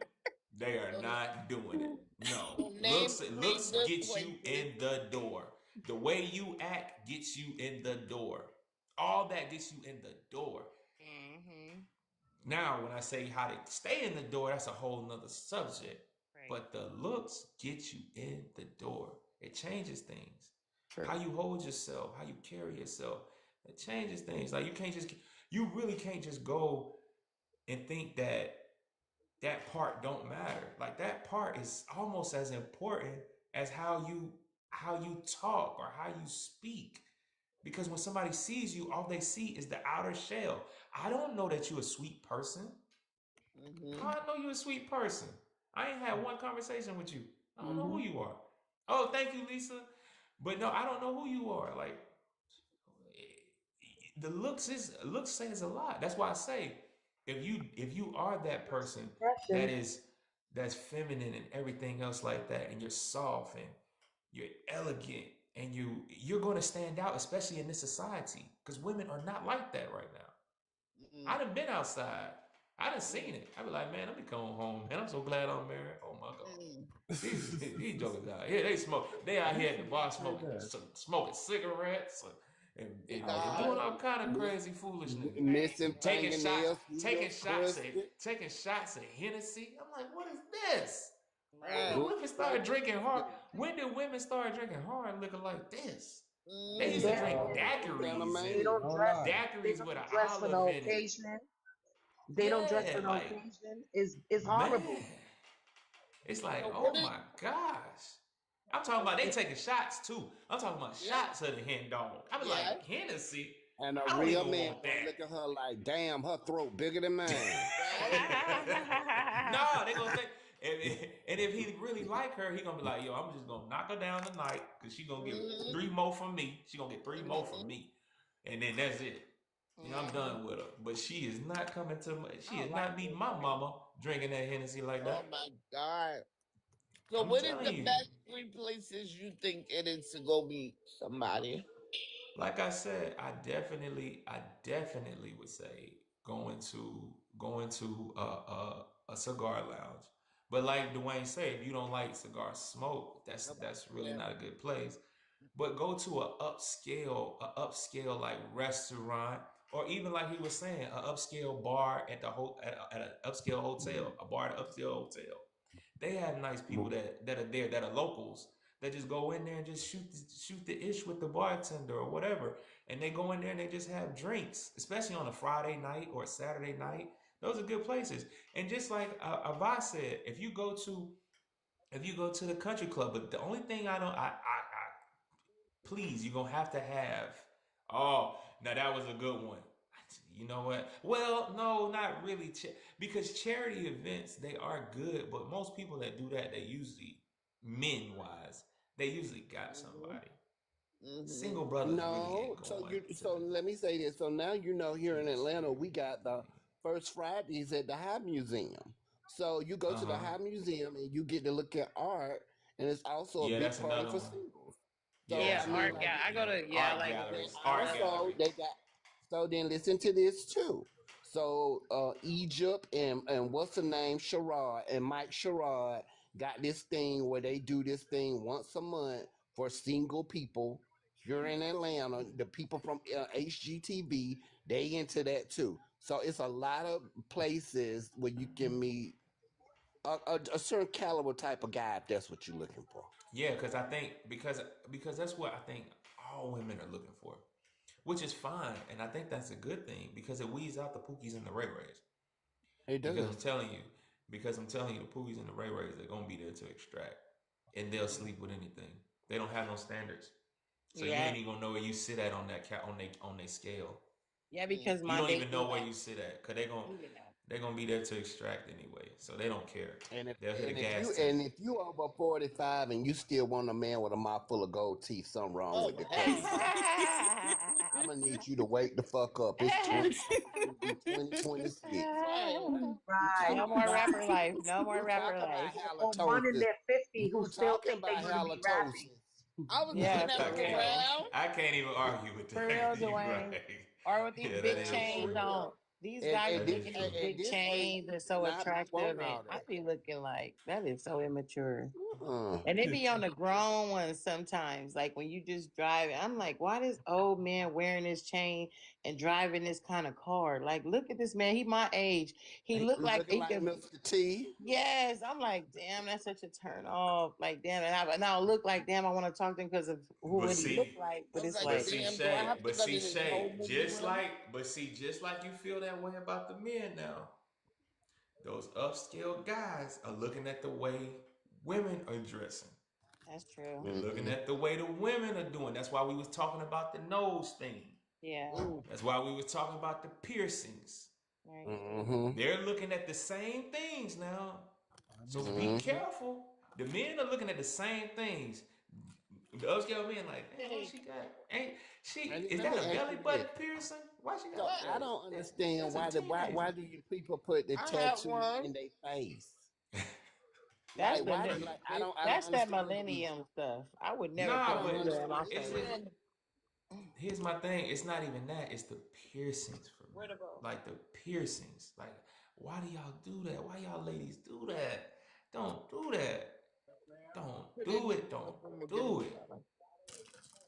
They are so, not doing it. No. so name Looks good gets you places. in the door. The way you act gets you in the door. All that gets you in the door. Mm-hmm. Now, when I say how to stay in the door, that's a whole nother subject. Right. But the looks get you in the door. It changes things. True. How you hold yourself, how you carry yourself, it changes things. Like you really can't just go and think that part don't matter. Like that part is almost as important as how you talk or how you speak. Because when somebody sees you, all they see is the outer shell. I don't know that you're a sweet person. Mm-hmm. How I know you're a sweet person? I ain't had one conversation with you. I don't know who Mm-hmm. you are. Oh, thank you, Lisa. But no, I don't know who you are. Like the looks says a lot. That's why I say if you are that first person that impression. is that's feminine and everything else like that, and you're soft and you're elegant and you're going to stand out, especially in this society, because women are not like that right now. Mm-mm. I done been outside. I done seen it. I be like, man, let me come home, man. I'm so glad I'm married. Oh my god. Mm. These jokers out here, they smoke. They out You here at the should bar say smoking, that. smoking cigarettes and God, doing all kind of miss, crazy foolishness. missing Taking shots, fingernails, heels crusted. taking shots at Hennessy. I'm like, what is this? When Doing did Right. women start drugs. drinking hard? When did women start drinking hard liquor like this? They used to Mm-hmm. drink They, Come down the daiquiris they and main. don't Don't dress. lie. They daiquiris with an don't dress for olive no in it. occasion. They don't dress for Yeah, no like occasion. It's horrible. man, it's like, So oh what is my gosh. I'm talking about they it? taking shots too. I'm talking about Yeah, shots of the hen dog. I be yeah. like, Hennessy, And a I don't real even man want gonna that. look at her like, damn, her throat bigger than mine. No, they gonna think, and if he really like her, he gonna be like, yo, I'm just gonna knock her down tonight because she gonna get Mm-hmm. three more from me. She gonna get three more from Mm-hmm. me, and then that's it. You know, I'm Mm-hmm. done with her. But she is not coming to my. I She don't is like not meeting this my drink. mama drinking that Hennessy like Oh that. my God. So I'm what is telling the you. best three places you think it is to go meet somebody? Like I said, I definitely would say going to a cigar lounge. But like Dwayne said, if you don't like cigar smoke, Nobody that's really there. not a good place. But go to a upscale like restaurant, or even like he was saying, a upscale bar at at an upscale hotel, a bar at an upscale hotel. They have nice people that are there that are locals that just go in there and just shoot the ish with the bartender or whatever, and they go in there and they just have drinks, especially on a Friday night or a Saturday night. Those are good places. And just like Ava said, if you go to the country club, but the only thing I please, you're gonna have to have. Oh, now that was a good one. You know what? Well, no, not really, because charity events they are good, but most people that do that, they usually men wise, they usually got Mm-hmm. somebody. Mm-hmm. Single brothers really No, ain't going to so the let me say this. So now here to in the Atlanta, charity we got the thing. first Fridays at the High Museum. So you go Uh to the huh. High Museum and you get to look at art, and it's also a Yeah, big that's party another for one. singles. Yeah, So that's Yeah, I mean, another art one. like, gallery. I go Yeah, to yeah, I art like to then galleries, visit art art. also galleries. they got. So then listen to this too. So Egypt and what's the name? Sherrod and Mike Sherrod got this thing where they do this thing once a month for single people here in Atlanta. The people from HGTV, they into that too. So it's a lot of places where you can meet a certain caliber type of guy if that's what you're looking for. Yeah, because I think because that's what I think all women are looking for, which is fine, and I think that's a good thing because it weeds out the Pookies and the Ray Rays. It Because I'm does. telling you, the Pookies and the Ray Rays they're gonna be there to extract, and they'll sleep with anything. They don't have no standards, so you Yeah, ain't even gonna know where you sit at on that on they scale. yeah, Mm. because You my don't even baby, know where you sit at, cause they're gonna be there to extract anyway, so they don't care. They'll hit a gas tank. And if you over 45 and you still want a man with a mouth full of gold teeth, something wrong oh with you. Cause I'm gonna need you to wake the fuck up. It's 20 to be 2026. no Right, more rapper right. life, no more You rapper talking about life. Or one in halitosis. their 50 who You still talking think they're about going to be rapping. halitosis. I was Yeah, looking at for I him can't. real, around. I can't even argue with for that. real, You Dwayne. right? Or with these Yeah, that big I'm is for chains true. on. real. These guys That be is making these true. And big this age chains and do so not be attractive, wanting and all I that. be looking like that is so immature. Uh-uh. And it be on the grown ones sometimes. Like when you just drive, I'm like, why this old man wearing this chain and driving this kind of car? Like, look at this man. He my age. He He looked like looking he like could. Mr. T. Yes, I'm like, damn, that's such a turn off. Like, damn, and I look like, damn, I want to talk to him because of who But what he looked see, like. But I'm it's like, but like, see, damn, do I Shay, have to go to this whole movie with him? just like you feel that way about the men now. Those upscale guys are looking at the way women are dressing. that's true. They're looking Mm-hmm. at the way the women are doing. That's why we was talking about the nose thing. Yeah, Mm. That's why we was talking about the piercings. right. Mm-hmm. They're looking at the same things now. I So mean, be Mm-hmm. careful. The men are looking at the same things. The upscale men like, damn, what she got? Ain't she? And Is let that me a ask belly you this. button piercing? Why she got So a I belly? don't understand That's a why teenager. do you people put the I have tattoos one. in their face? That's Like why do like I don't that's that understand the reason. millennium stuff. I would never I put Nah, a don't ruler in but my it's face. just understand. here's my thing. It's not even that. It's the piercings for Where me. to go? Like the piercings. Like Why do y'all do that? Why y'all ladies do that? Don't do that. Don't Put that do dick it. in the Don't boom and get it do it. together.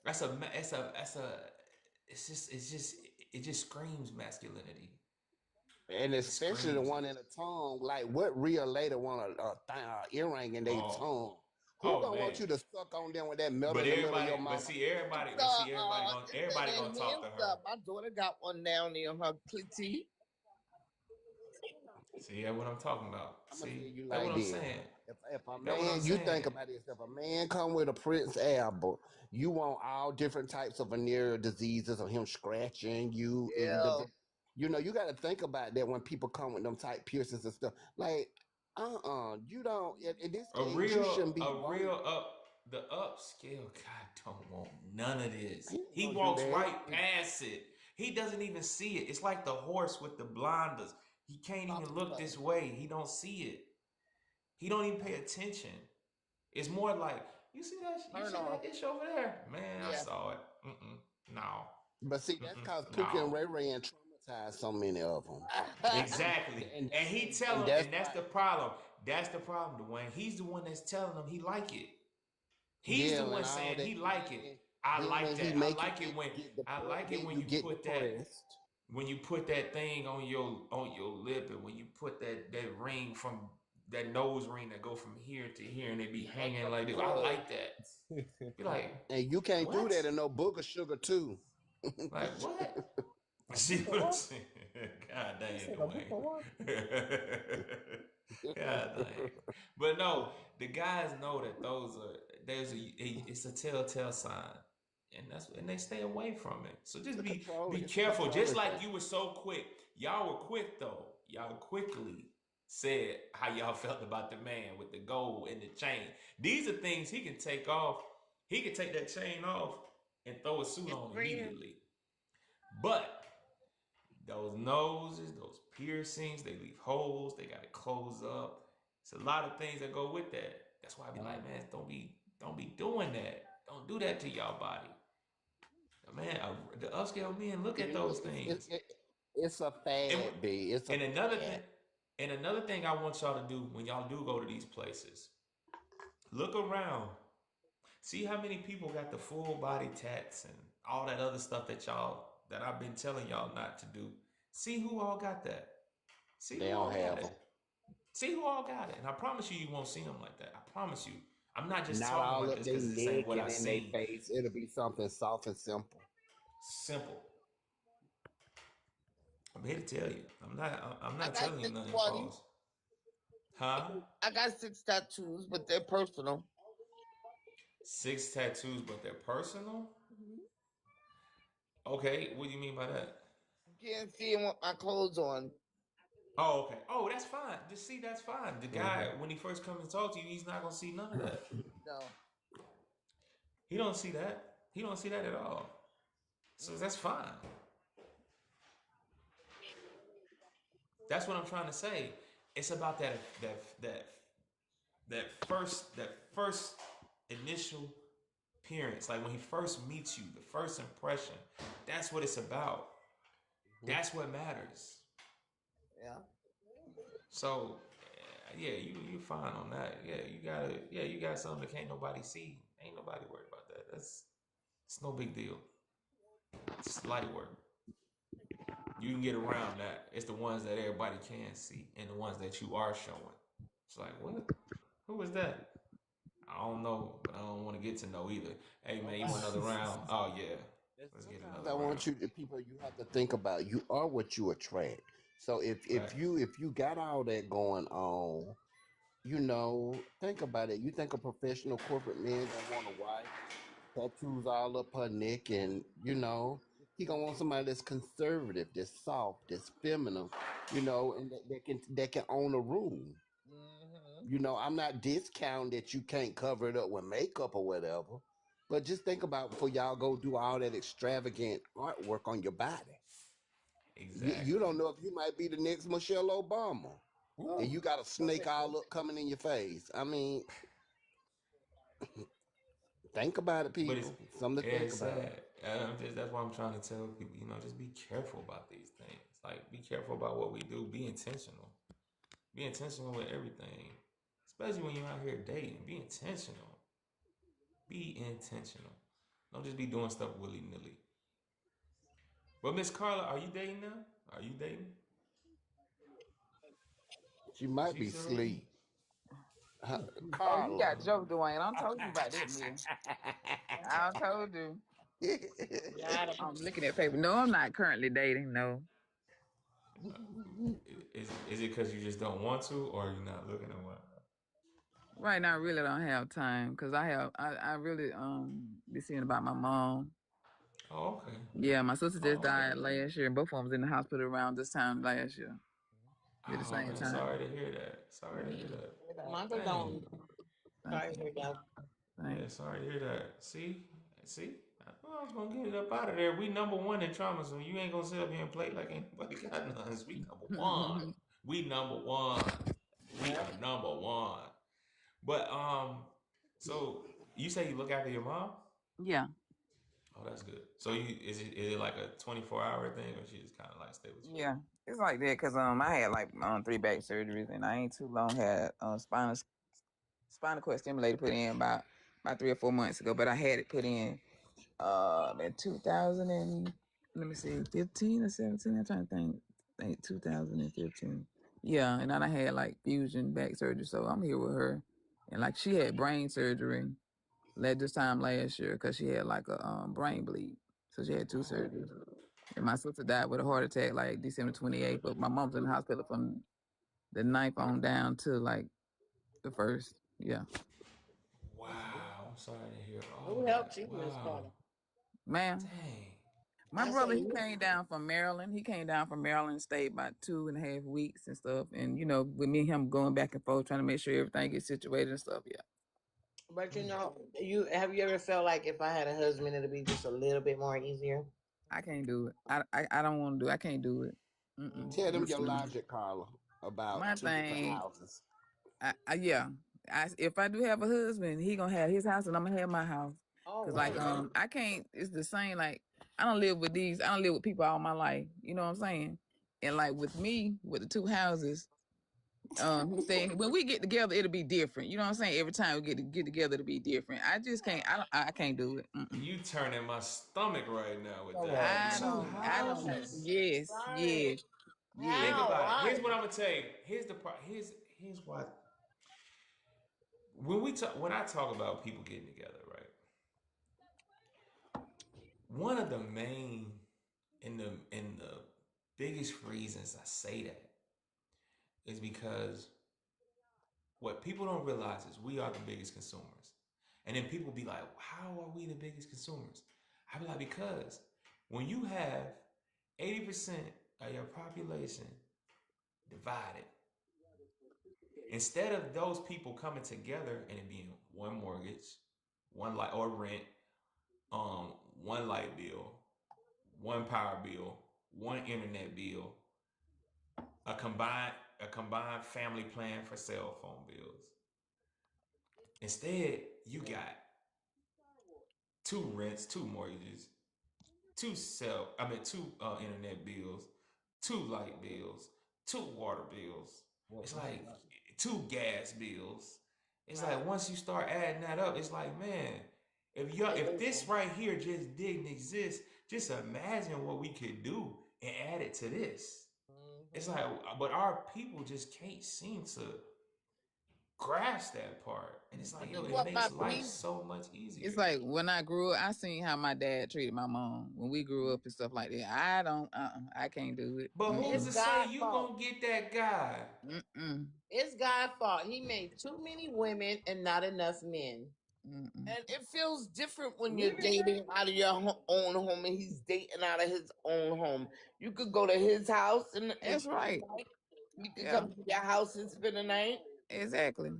That's a. It just screams masculinity. And It especially the screams one it. in the tongue, like what real lady want a earring in their Oh, tongue? Who oh gonna want man. you to suck on them with that metal But in the middle of everybody, your mouth? everybody That gonna talk hand to her. stop. My daughter got one down there on her cleavage. See, that's what I'm talking about. I'm gonna tell See, you that's what like I'm this. saying. If a That's what I'm man, you think saying. about this, if a man come with a Prince album, you want all different types of venereal diseases of him scratching you and Yeah. you know, you got to think about that when people come with them type piercings and stuff. Like, you don't. At this age, you shouldn't be A wanting. real the upscale guy don't want none of this. He ain't He gonna do walks that. right past it. He doesn't even see it. It's like the horse with the blinders. He can't Stop even the look play. this way. He don't see it. He don't even pay attention. It's more like you Turn see off. that ish over there? Man, I Yeah. saw it. Mm-mm. No. But see, that's Mm-mm. cause Pookie and No. Ray Ray and traumatized so many of them, Exactly. And he tell and him, that's and that's why. the problem. That's the problem, Dwayne. He's the one that's telling him he like it. He's the Yeah, one and all saying that, he and like it. then when he I make you like it when you you get put that depressed. thing on your lip, and when you put that ring from that nose ring that go from here to here and it be Like hanging a like this. I plug. like that. Be like, And you can't do what? that in no booger sugar too. Like what? A See book of what I'm what? saying? God You dang, said a book of what? Dwayne. God dang. But no, the guys know that it's a telltale sign. And they stay away from it. So just be It's a careful. controlling Just like thing. you were so quick. Y'all were quick though. Y'all quickly said how y'all felt about the man with the gold and the chain. These are things he can take off. He can take that chain off and throw a suit His on friend. immediately. But those noses, those piercings, they leave holes, they gotta close up. It's a lot of things that go with that. That's why I be like, man, don't be doing that. Don't do that to y'all body. Man, the upscale men look It, at those it, it, things. it, it's a And fad, B. It's a and another thing, fad. I want y'all to do when y'all do go to these places, look around. See how many people got the full body tats and all that other stuff that I've been telling y'all not to do. See who all got that. See They who don't all got have them. it. See who all got it. And I promise you, you won't see them like that. I promise you. I'm not just Not talking all like up this their because this ain't neck what I and in their seen. face. It'll be something soft and simple. Simple. I'm here to tell you. I'm I not got telling you nothing 620. false. Huh? I got 6 tattoos, but they're personal. 6 tattoos, but they're personal? Mhm. Okay, what do you mean by that? You can't see them with my clothes on. Oh, okay. Oh, that's fine. Just see, that's fine. The guy, Hmm. when he first comes and talk to you, he's not gonna see none of that. No. He don't see that. He don't see that at all. So that's fine. That's what I'm trying to say. It's about that first initial appearance, like when he first meets you, the first impression. That's what it's about. That's what matters. Yeah. So, yeah, you fine on that. You got something that can't nobody see. Ain't nobody worried about that. It's no big deal. It's light work. You can get around that. It's the ones that everybody can see and the ones that you are showing. It's like, what? Who was that? I don't know, but I don't want to get to know either. Hey man, you want another round? Oh yeah, let's get Sometimes another I round. want you, the people, you have to think about. You are what you attract. So Facts. if you got all that going on, you know, think about it. You think a professional corporate man don't want a wife, tattoos all up her neck, and you know, he gonna want somebody that's conservative, that's soft, that's feminine, you know, and that can own a room. Hmm. You know, I'm not discounting that you can't cover it up with makeup or whatever, but just think about before y'all go do all that extravagant artwork on your body. You Exactly. don't know if you might be the next Michelle Obama, and Ooh. you got a snake all up coming in your face. I mean, think about it, But it's people. Something to yeah, think it's about. sad. That's why I'm trying to tell people. Just be careful about these things. Like, be careful about what we do. Be intentional. Be intentional with everything, especially when you're out here dating. Be intentional. Be intentional. Don't just be doing stuff willy nilly. But Miss Carla, are you dating now? Are you dating? She Is might she be still dating? asleep. Huh, Oh, you got Carla. jokes, Dwayne. I told you about that, man. I told you. I'm looking at paper. No, I'm not currently dating. No. Uh, is it because you just don't want to, or you're not looking at one? Right now, I really don't have time because I really be seeing about my mom. Oh, okay. Yeah, my sister just Oh, okay. died last year, and both of them was in the hospital around this time last year. At the Oh same man, time. sorry to hear that. Sorry to hear that. My Dang. condolences. Thank Sorry to you. hear that. Yeah, Thank sorry to hear that. See, I thought I was gonna get it up out of there. We number one in trauma, so you ain't gonna sit up here and play like anybody got none. We number one. you. We number one. We Yeah. are number one. But so you say you look after your mom? Yeah. Oh, that's good. So is it like a 24-hour thing, or she just kind of like stay with you? Yeah. It's like that because I had like 3 back surgeries and I ain't too long had spinal cord stimulator put in about 3 or 4 months ago, but I had it put in 2000 and let me see 15 or 17. I'm trying to think 2015. Yeah, and then I had like fusion back surgery, so I'm here with her. And like she had brain surgery this time last year because she had like a brain bleed, so she had 2 surgeries. And my sister died with a heart attack like December 28th, but my mom's in the hospital from the ninth on down to like the first. Yeah. Wow, I'm sorry to hear all Who helped that. you, Miss Wow, Carter? Man, dang. my I say brother, he you. came down from Maryland. He came down from Maryland, stayed about 2.5 weeks and stuff. And, with me and him going back and forth, trying to make sure everything gets situated and stuff. Yeah. But you have you ever felt like if I had a husband, it'd be just a little bit more easier? I can't do it. I don't want to do it. I can't do it. Mm-mm. Tell them your Mm-mm. logic, Carla, My about two different thing, houses. yeah. If I do have a husband, he gonna have his house and I'm gonna have my house. Oh Cause like wow. Okay. I can't. It's the same. Like I don't live with these. I don't live with people all my life. You know what I'm saying? And like with me, with the 2 houses, he said when we get together, it'll be different. You know what I'm saying? Every time we get together, it'll be different. I just can't. I can't do it. Mm-mm. You turning my stomach right now with So that. what? I Two don't. I don't. houses. Yes. Sorry. Yes. Yes. Think How? about it. Why? Here's what I'm gonna tell you. Here's the part. Here's what. When I talk about people getting together, right? One of the main and the biggest reasons I say that is because what people don't realize is we are the biggest consumers. And then people be like, how are we the biggest consumers? I be like, because when you have 80% of your population divided, instead of those people coming together and it being one mortgage, one light or rent, one light bill, one power bill, one internet bill, a combined family plan for cell phone bills. Instead, you got two rents, two mortgages, two internet bills, two light bills, two water bills. It's like two gas bills. It's like Right. once you start adding that up, it's like, man, if this right here just didn't exist, just imagine what we could do and add it to this. It's Mm-hmm. like, but our people just can't seem to grasp that part, and it's like, This yo, is it what my makes life people. so much It's easier. like when I grew up, I seen how my dad treated my mom when we grew up and stuff like that. I don't. I can't do it. But who's It's to Mm-mm. say God's you fault. gonna get that guy? Mm-mm. It's God's fault. He made too many women and not enough men. Mm-mm. And it feels different when You you're hear that? dating out of your own home and he's dating out of his own home. You could go to his house and That's spend the right. night. He could Yeah. come to your house and spend the night. Exactly.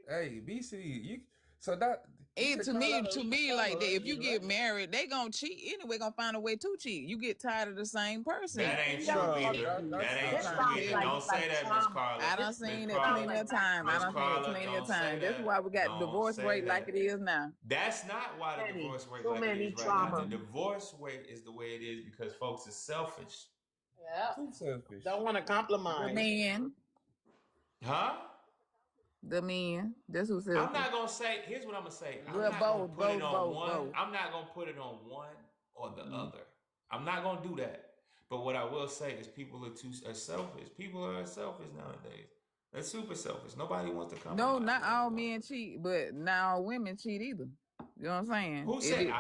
Hey, BC, so that you It said to Carl me, out of to East me, Carolina, like that. right? If you Right? get married, they gonna cheat anyway. Gonna find a way to cheat. You get tired of the same That person. ain't We true don't No, either. cheat. that's That I'm ain't This not trying to true sounds tell either. like you. Don't say that, Miss trauma. I Carla. done This seen Miss it sounds plenty Carla. of like time. I Miss done trauma. seen it Carla, plenty of don't say time. That's that. why we got Don't divorce say rate like that. it is now. That's not why the Many, divorce rate too like it many is right now. The trauma. divorce rate is the way it is because folks is selfish. Yeah. too selfish. Don't want to The compromise. man. Huh? The men. That's who's I'm selfish. not gonna say. Here's what I'm gonna say. I'm Well, not gonna both, put it both, on both, one. both. I'm not gonna put it on one or the Mm. other. I'm not gonna do that. But what I will say is, people are selfish. People are selfish nowadays. They're super selfish. Nobody wants to No, compromise not with all anybody. men cheat, but not all women cheat either. You know what I'm saying? Who It said? is.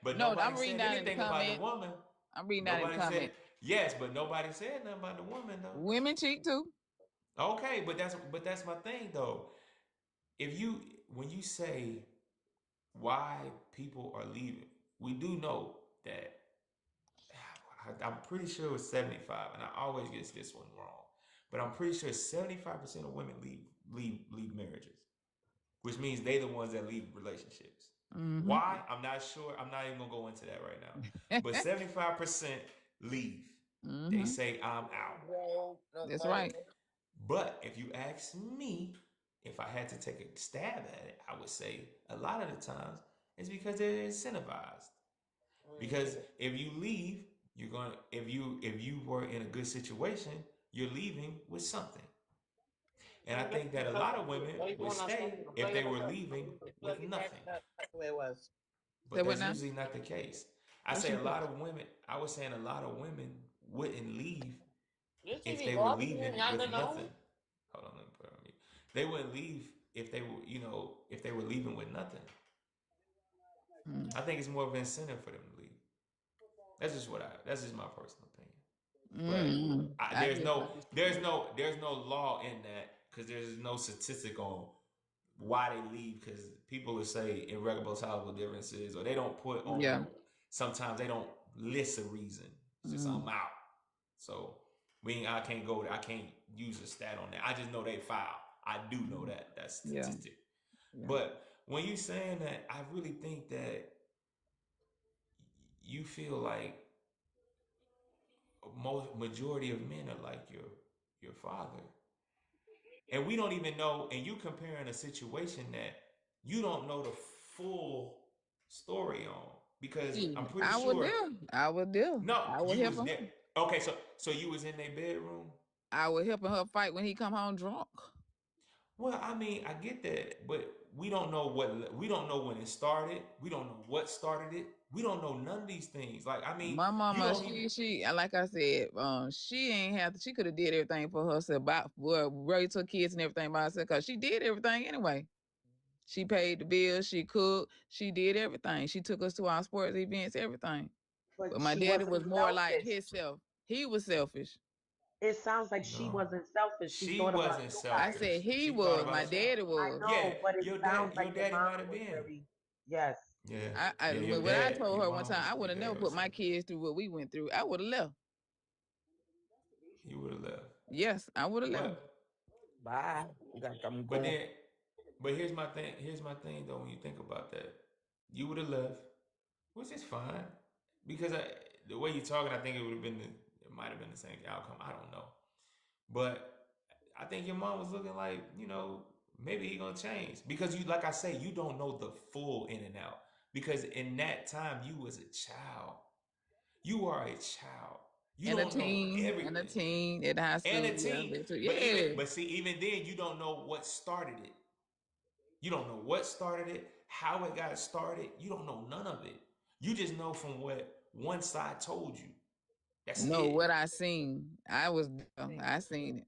But No, nobody I'm reading said down in the anything about the comment. woman. I'm reading down in the Nobody said comment. yes, but nobody said nothing about the woman though. Women cheat too. Okay, but that's my thing though. If you when you say why people are leaving, we do know that I'm pretty sure it was 75, and I always get this one wrong, but I'm pretty sure 75% of women leave marriages, which means they the ones that leave relationships. Mm-hmm. Why? I'm not sure. I'm not even gonna go into that right now. But 75% leave. They Mm-hmm. say I'm out. That's right. But if you ask me, if I had to take a stab at it, I would say a lot of the times it's because they're incentivized. Because if you leave, you're going to if you were in a good situation, you're leaving with something. And I think that a lot of women would stay if they were leaving with nothing. Where it was. Say But what that's now? usually not the case. What you say? I was saying a lot of women wouldn't leave This if TV they were off again, leaving y'all with don't know. nothing. Hold on, let me put it on mute. They wouldn't leave if they were, if they were leaving with nothing. Mm. I think it's more of an incentive for them to leave. That's just my personal opinion. But Mm-hmm. I there's get no it. there's no law in that because there's no statistic on why they leave because people will say irreconcilable differences or they don't put on Yeah. there. Sometimes they don't list a reason. It's just Mm. I'm out. So I can't use a stat on that. I just know they file. I do know that Yeah. statistic. Yeah. But when you saying that, I really think that you feel like most majority of men are like your father, and we don't even know. And you comparing a situation that you don't know the full story on because I'm Shit, pretty I would sure. do. I would do. No, I would you help was him. there. Okay, so you was in their bedroom. I would help her fight when he come home drunk. Well, I mean, I get that, but we don't know when it started. We don't know what started it. We don't know none of these things. Like, I mean, My you mama, don't even. like I said, she ain't have to. She could have did everything for herself, raised her kids and everything by herself, cause she did everything anyway. She paid the bills, she cooked, she did everything. She took us to our sports events, everything. But But my she daddy wasn't was more like selfish. himself. He was selfish. It sounds like she No, wasn't selfish. She she thought about wasn't you I guys. said selfish. he She thought was. My about y'all. daddy I was. Yeah, know, but it sounds your like your daddy mom might have was been. very, yes. Yeah, I yeah, your when I dad, told your her one mom time, was, I would your have never dad was put my selfish. kids through what we went through. I would have left. You would have left. Yes, I would have left. But Bye. Like I'm but going. then but here's my thing. Here's my thing though. When you think about that, you would have left, which is fine because the way you're talking, I think it might have been the same outcome. I don't know, but I think your mom was looking like maybe he gonna change because you like I say you don't know the full in and out because in that time you was a child. You are a child. You And a don't know teen, and a everything. teen at high And school. a Yeah, team. yeah. But see, even then, you don't know what started it. You don't know what started it, how it got started. You don't know none of it. You just know from what one side told you. That's No, what it. I seen, I seen it.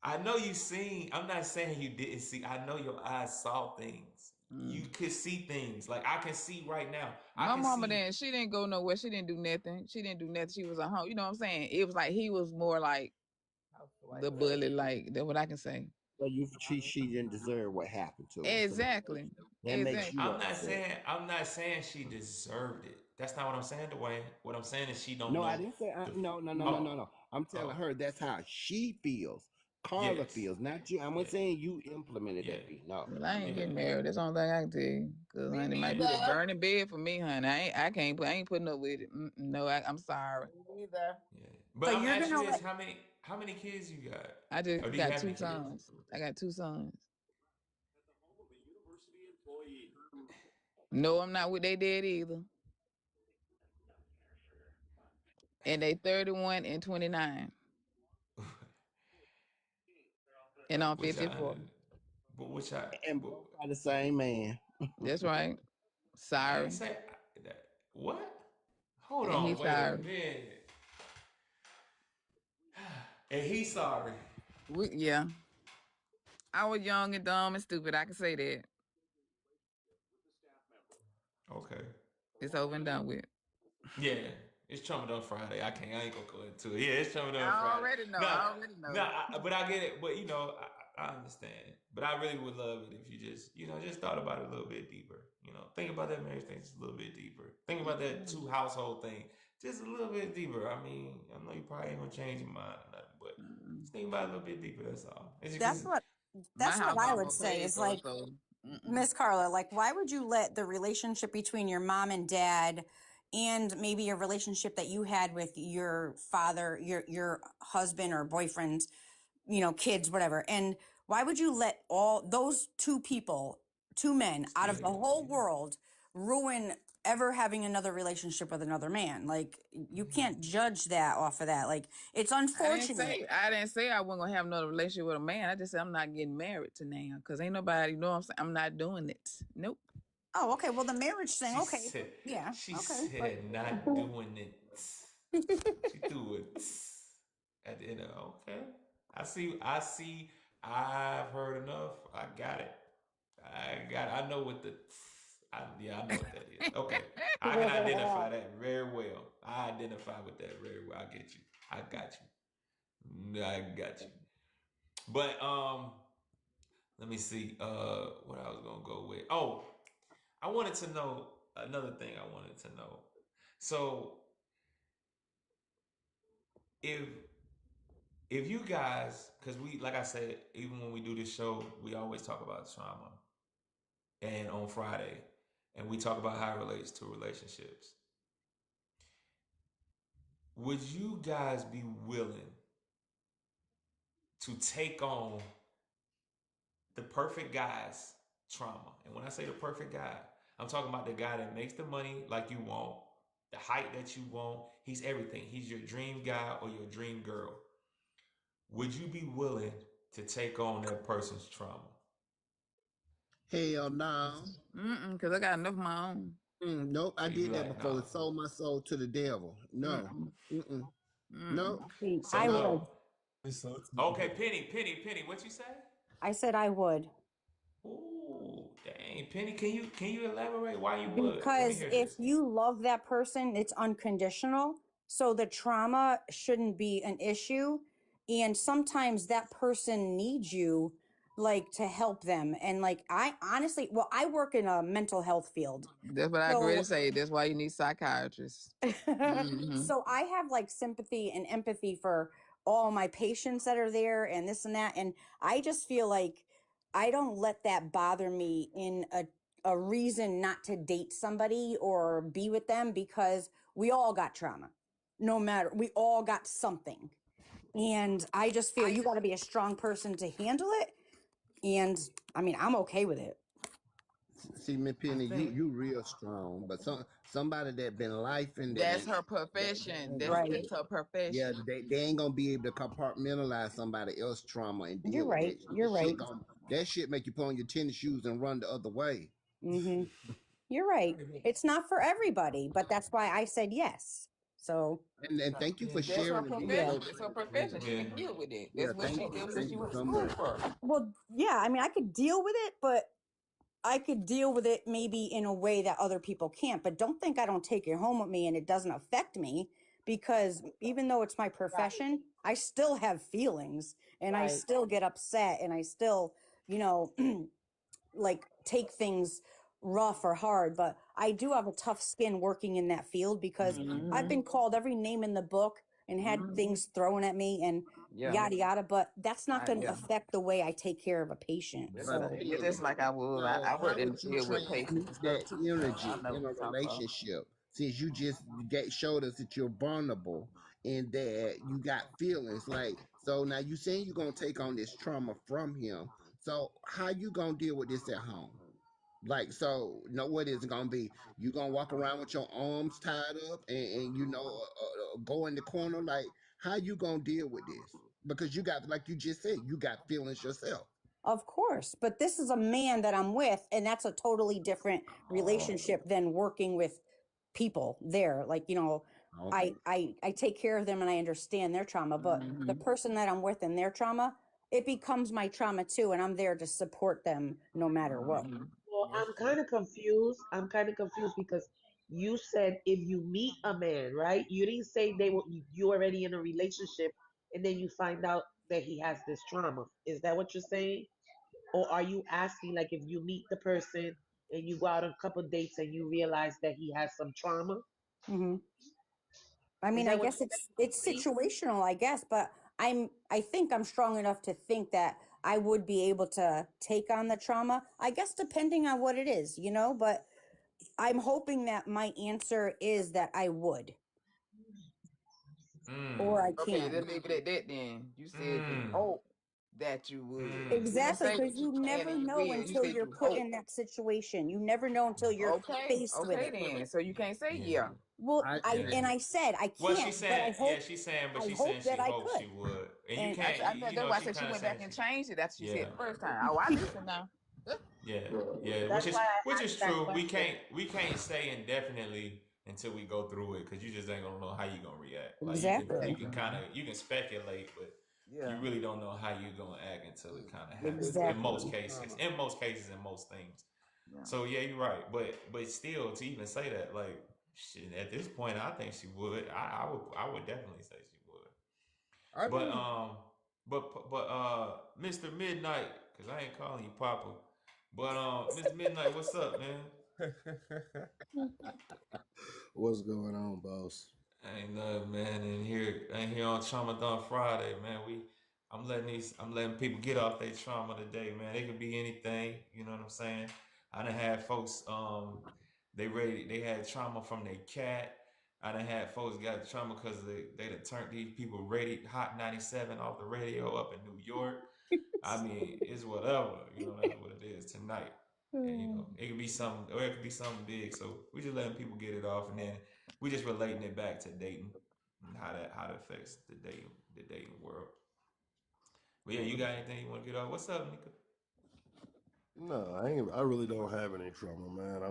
I know you seen. I'm not saying you didn't see. I know your eyes saw things. Mm. You could see things. Like I can see right now. I My can mama see. didn't. She didn't go nowhere. She didn't do nothing. She didn't do nothing. She was at home. You know what I'm saying? It was like he was more like the bully. Like that's what I can say. So she didn't deserve what happened to her. So Exactly. that makes Exactly. you upset. I'm not saying she deserved it. That's not what I'm saying, Dwayne. What I'm saying is she don't No, I know didn't say the. no, no, no, no, Oh, no, no. I'm telling oh, her that's how she feels. Carla yes, feels, not you. I'm yeah, not saying you implemented yeah, that beat. No. Well, I ain't yeah. getting married. That's the only thing I can tell you. Cause Me honey, it might be the neither. burning bed for me, honey. I ain't putting up with it. No, I'm sorry. Me neither. Yeah. So But I'm you're asking gonna you this: let how many kids you got, I or just do you got have any two kids? sons. I got two sons. No, I'm not with their dad either. And they 31 and 29. And on which I, 54. but which I, And but both by the same man. That's right. I ain't Sorry. say that. What? Hold And on, he's wait a sorry. minute. And he's sorry. Yeah. I was young and dumb and stupid. I can say that. Okay. It's over and done with. Yeah, it's Trump on Friday. I ain't gonna go into it. Yeah, it's Trump on I Friday. already know. No, I already no, know. but I get it. But I understand. But I really would love it if you just, just thought about it a little bit deeper. Think about that marriage thing just a little bit deeper. Think about that two household thing just a little bit deeper. I mean, I know you probably ain't gonna change your mind or nothing, but just think about it a little bit deeper. That's all. It's That's because what My that's what house I would almost say paid is for like, it, so Miss Carla, like, why would you let the relationship between your mom and dad and maybe a relationship that you had with your father, your husband or boyfriend, kids, whatever, and why would you let all those two people, two men out of the whole world ruin ever having another relationship with another man? Like, you can't judge that off of that. Like, it's unfortunate. I didn't say I wasn't gonna have another relationship with a man. I just said I'm not getting married to now because ain't nobody, you know what I'm saying? I'm not doing it. Nope. Oh, okay. Well, the marriage thing, she okay, said yeah, she okay, but said not doing it. She threw it at the end of okay. I see. I've heard enough. I got it. I know what the. I know what that is. Okay, I can identify that very well. I identify with that very well. I get you. I got you. I got you. But let me see. What I was gonna go with. Oh, I wanted to know another thing. I wanted to know. So if if you guys, because we, like I said, even when we do this show, we always talk about trauma, and on Friday, and we talk about how it relates to relationships. Would you guys be willing to take on the perfect guy's trauma? And when I say the perfect guy, I'm talking about the guy that makes the money like you want, the height that you want. He's everything. He's your dream guy or your dream girl. Would you be willing to take on that person's trauma? Hell no. Because I got enough of my own. Nope, So I you be did that like, before no. and sold my soul to the devil. No. Mm-mm. Nope. see, So I would. no. Okay, Penny, what you say? I said I would. Ooh, dang, Penny, can you elaborate why you would? Let me Because hear if this. you love that person, it's unconditional. So the trauma shouldn't be an issue. And sometimes that person needs you, like, to help them. And like, I honestly, well, I work in a mental health field. That's what I agree to So say. That's why you need psychiatrists. Mm-hmm. so I have like sympathy and empathy for all my patients that are there and this and that. And I just feel like I don't let that bother me in a reason not to date somebody or be with them, because we all got trauma. No matter, we all got something. And I just feel you got to be a strong person to handle it. And I mean, I'm okay with it. See, Miss I Penny, you think you real strong, but somebody that been life and that that's ain't her that profession. ain't That's gonna Right. that's her yeah, profession. they ain't gonna be able to compartmentalize somebody else's trauma and You're deal with right. that. You're right. That shit make you put on your tennis shoes and run the other way. Mm-hmm. You're right. It's not for everybody, but that's why I said yes. So, And thank you for Yeah, That's her sharing and being yeah. profession. so That's her transparent. profession. She yeah. can deal with it. Yeah, That's what she that's what thank she you went to so school much. for. Well, yeah, I mean, I could deal with it, but I could deal with it maybe in a way that other people can't. But don't think I don't take it home with me and it doesn't affect me, because even though it's my profession, I still have feelings and I Right. still get upset and I still, you know, like take things rough or hard. But I do have a tough skin working in that field because I've been Mm-hmm. called every name in the book and had Mm-hmm. things thrown at me and Yeah. yada yada, but that's not going to Yeah. affect the way I take care of a patient. That's But So it's just like I was. so I worked how in the would you field with patients transmute and stuff that too. So I energy know in what a you're talking about. relationship? Since you just showed us that you're vulnerable and that you got feelings, like so now you saying you're gonna take on this trauma from him. So how you gonna deal with this at home? Like so, what is it gonna be? You gonna walk around with your arms tied up and go in the corner? Like how you gonna deal with this? because you got, like you just said, you got feelings yourself. Of course, but this is a man that I'm with, and that's a totally different relationship than working with people there. Like, Okay. I take care of them and I understand their trauma, but the person that I'm with and their trauma, it becomes my trauma too, and I'm there to support them no matter what. Well, That's I'm true. kind of confused. I'm kind of confused because you said if you meet a man, right? You didn't say they were you already in a relationship and then you find out that he has this trauma. Is that what you're saying? Or are you asking like if you meet the person and you go out on a couple dates and you realize that he has some trauma? Hmm. I Is mean, I that what guess you're it's saying? situational, I guess, but I think I'm strong enough to think that I would be able to take on the trauma. I guess depending on what it is, but I'm hoping that my answer is that I would Mm. or I Okay, can. let's leave it at that then. You said you Mm. hope that you would. Mm. You didn't Exactly, say because that you you can never and you know will. You until said you're you put hope. in that situation. You never know until you're Okay, faced with okay it. then. So you can't say Yeah. yeah. Well, I I Yeah. and I said I Well, she's can't, but saying, yeah, but I she's saying hope she that I hopes could. she would, and you And can't. You That's know, why I she said she kind of went back saying and she, changed it after she said yeah, the first time. Oh, I listen now. yeah, yeah. That's why I Which is asked that true. question. We can't say indefinitely until we go through it because you just ain't gonna know how you gonna react. Like exactly, you can kind of you can speculate, but you Yeah. really don't know how you're gonna act until it kind of It's happens. In exactly. most definitely cases, trauma. in most things. Yeah. So yeah, you're right. But still, to even say that, like shit, at this point, I think she would. I would definitely say she would. I But believe. Mr. Midnight, cause I ain't calling you Papa. But Mr. Midnight, what's up, man? What's going on, boss? Ain't nothing, man. In here on Trauma Done Friday, man. I'm letting people get off their trauma today, man. It could be anything, you know what I'm saying? I done had folks they had trauma from their cat. I done had folks got trauma because they done turned these people ready Hot 97 off the radio up in New York. I mean, it's whatever, you know, that's what it is tonight. And you know, it could be something or it could be something big. So we just letting people get it off and then we just relating it back to dating and how that affects the dating world. But yeah, you got anything you want to get off? What's up, Nika? No, I ain't. I really don't have any trauma, man.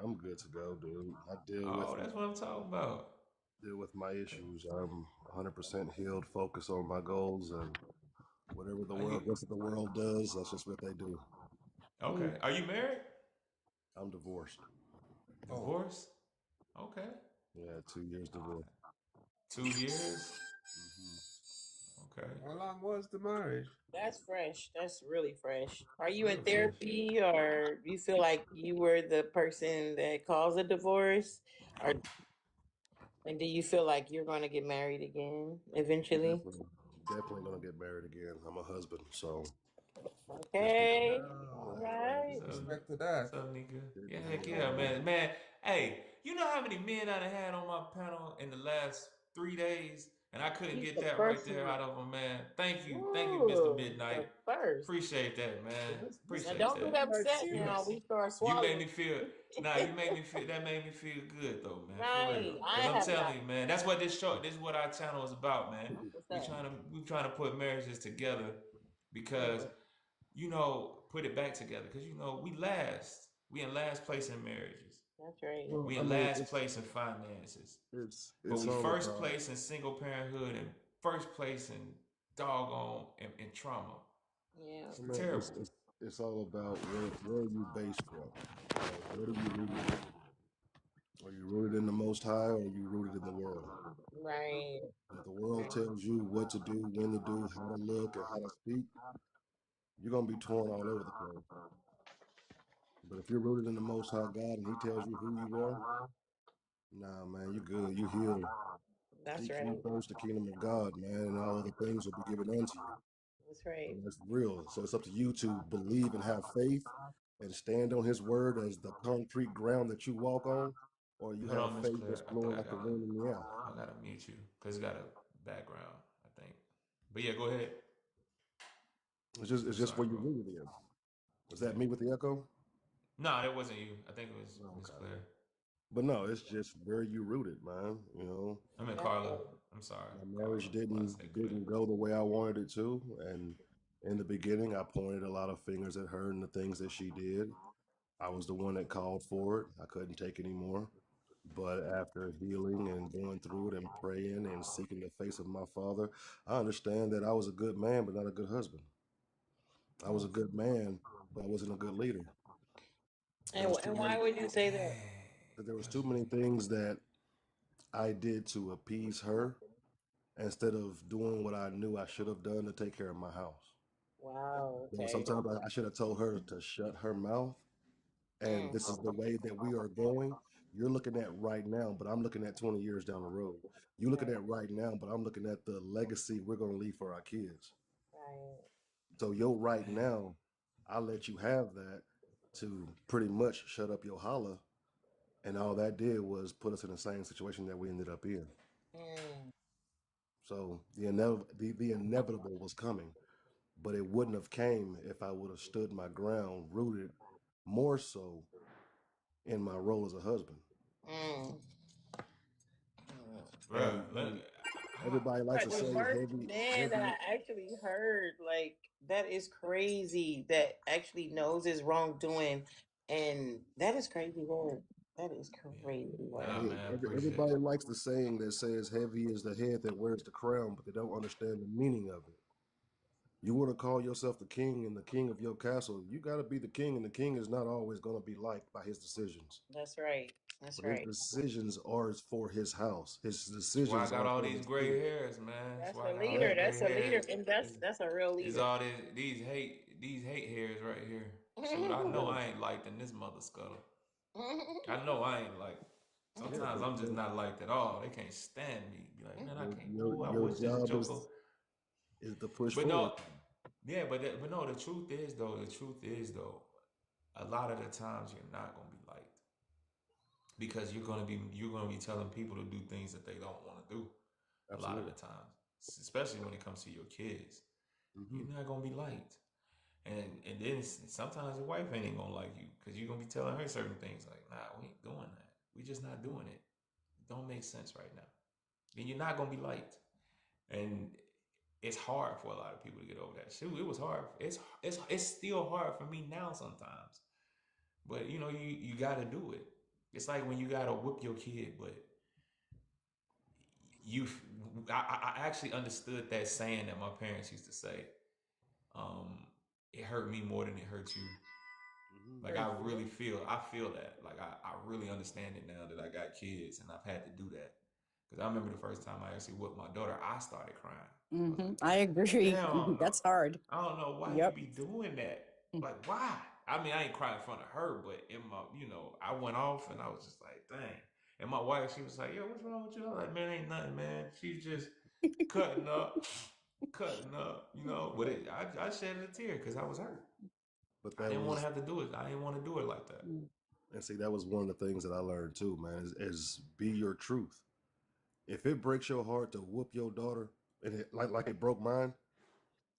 I'm good to go, dude. I Oh, that's what I'm talking about. deal with my issues. I'm 100% healed, focused on my goals, and whatever the Are you rest of the world does, that's just what they do. okay? Are you married? I'm divorced. Oh, Divorced? Okay. Yeah, 2 years divorce. 2 years? Hmm. Okay. how long was the marriage? That's fresh. That's really fresh. Are you in Real fresh. therapy, or you feel like you were the person that caused a divorce, or and do you feel like you're going to get married again eventually? Definitely, definitely gonna get married again. I'm a husband, so just be Okay. All Oh, right. So, respect to that. what's up, Nika? it Yeah, is heck what yeah, it is. man. Man, hey, you know how many men I done had on my panel in the last 3 days? And I couldn't He's get the that right first there one. out of them, man. Thank you, Mr. Ooh, Midnight. the first. Appreciate that, man. This Now Appreciate don't get that. hurts upset You now. feelings. We start you made me swallowing. feel nah, you made me feel that made me feel good though, man, for real. Right. I Cause I'm have not. telling you, man, that's what this is what our channel is about, man. What's that? We trying to put marriages together because put it back together because we last. We in last place in marriages. That's right. Well, We I in mean, last place in finances. But it's we all first about. place in single parenthood and first place in doggone in trauma. Yeah. It's I mean, terrible. it's all about where you based from. What are you rooted in? Are you rooted in the Most High, or are you rooted in the world? Right. If the world tells you what to do, when to do, how to look, and how to speak, you're gonna be torn all over the place. But if you're rooted in the Most High God and He tells you who you are, nah, man, you good. You healed. That's Seek right. ye first the kingdom of God, man, and all other things will be given unto you. That's right. And that's real. So it's up to you to believe and have faith and stand on His word as the concrete ground that you walk on, or you Hold have on, Miss faith Claire. that's I think blowing like the I wind in the air. gotta mute you because it's got a background. I think. But yeah, go ahead. It's I'm just sorry, where you're bro. rooted in. Was Yeah. that me with the echo? No, that wasn't you. I think it was Oh, Miss okay. Claire. But no, it's just where you rooted, man. You know, I mean, That's Carla. it. I'm sorry, my Carla. marriage I'm about to say quick. didn't go the way I wanted it to, and in the beginning, I pointed a lot of fingers at her and the things that she did. I was the one that called for it. I couldn't take anymore. But after healing and going through it and praying and seeking the face of my father, I understand that I was a good man, but not a good husband. I was a good man, but I wasn't a good leader. There was too And many why would you say that? there was too many things that I did to appease her instead of doing what I knew I should have done to take care of my house. Wow. There was Okay. sometimes I should have told her to shut her mouth, and Mm. this is the way that we are going. You're looking at right now, but I'm looking at 20 years down the road. You're looking Right. at right now, but I'm looking at the legacy we're going to leave for our kids. Right. So your right now, I'll let you have that to pretty much shut up your holler. And all that did was put us in the same situation that we ended up in. Mm. So the inevitable was coming, but it wouldn't have came if I would have stood my ground, rooted more so in my role as a husband. Mm. Bruh, And how, everybody likes Right, to the say first heavy, man that heavy. I actually heard, like, that is crazy. That actually knows his wrongdoing, and that is crazy word. That is crazy nah, word. Hey, man, appreciate everybody you. likes the saying that says heavy is the head that wears the crown, but they don't understand the meaning of it. You want to call yourself the king and the king of your castle, you got to be the king, and the king is not always going to be liked by his decisions. That's right. That's But his right. decisions are for his house. His That's why I decisions got are all for these his gray kids. hairs, man. That's That's why a I got all these leader. gray That's a leader, hairs. and It's, that's a real it's leader. all these hate hairs right here. Shoot, I know I ain't liked in this mother scuttle. I know I ain't like. Yeah, Sometimes but I'm just not liked at all. They can't stand me. Be like, man, I can't. Ooh, I your wish this job Joker. is to push But no, forward. yeah, but no. The truth is though, a lot of the times you're not gonna be liked because you're gonna be telling people to do things that they don't want to do. A lot of Absolutely. the times, especially when it comes to your kids, Hmm. you're not gonna be liked. And then sometimes your wife ain't even gonna like you because you're gonna be telling her certain things like, nah, we ain't doing that. We just not doing it. It don't make sense right now. And you're not gonna be liked. And it's hard for a lot of people to get over that. Shoot, it was hard. It's still hard for me now sometimes. But you gotta do it. It's like when you gotta whip your kid, but you I actually understood that saying that my parents used to say. Um, it hurt me more than it hurt you. Hmm. Like I feel that. Like I really understand it now that I got kids and I've had to do that. Because I remember the first time I actually whipped my daughter, I started crying. I was like, I agree. damn, That's hard. I don't know why you Yep. be doing that. Like why? I mean, I ain't crying in front of her, but in my, I went off and I was just like, dang. And my wife, she was like, yo, what's wrong with you? I was like, man, ain't nothing, man. She's just cutting up, cutting up. But I shed a tear because I was hurt. But I that didn't want to was, have to do it. I didn't want to do it like that. and see, that was one of the things that I learned too, man, is be your truth. If it breaks your heart to whoop your daughter, and it like it broke mine,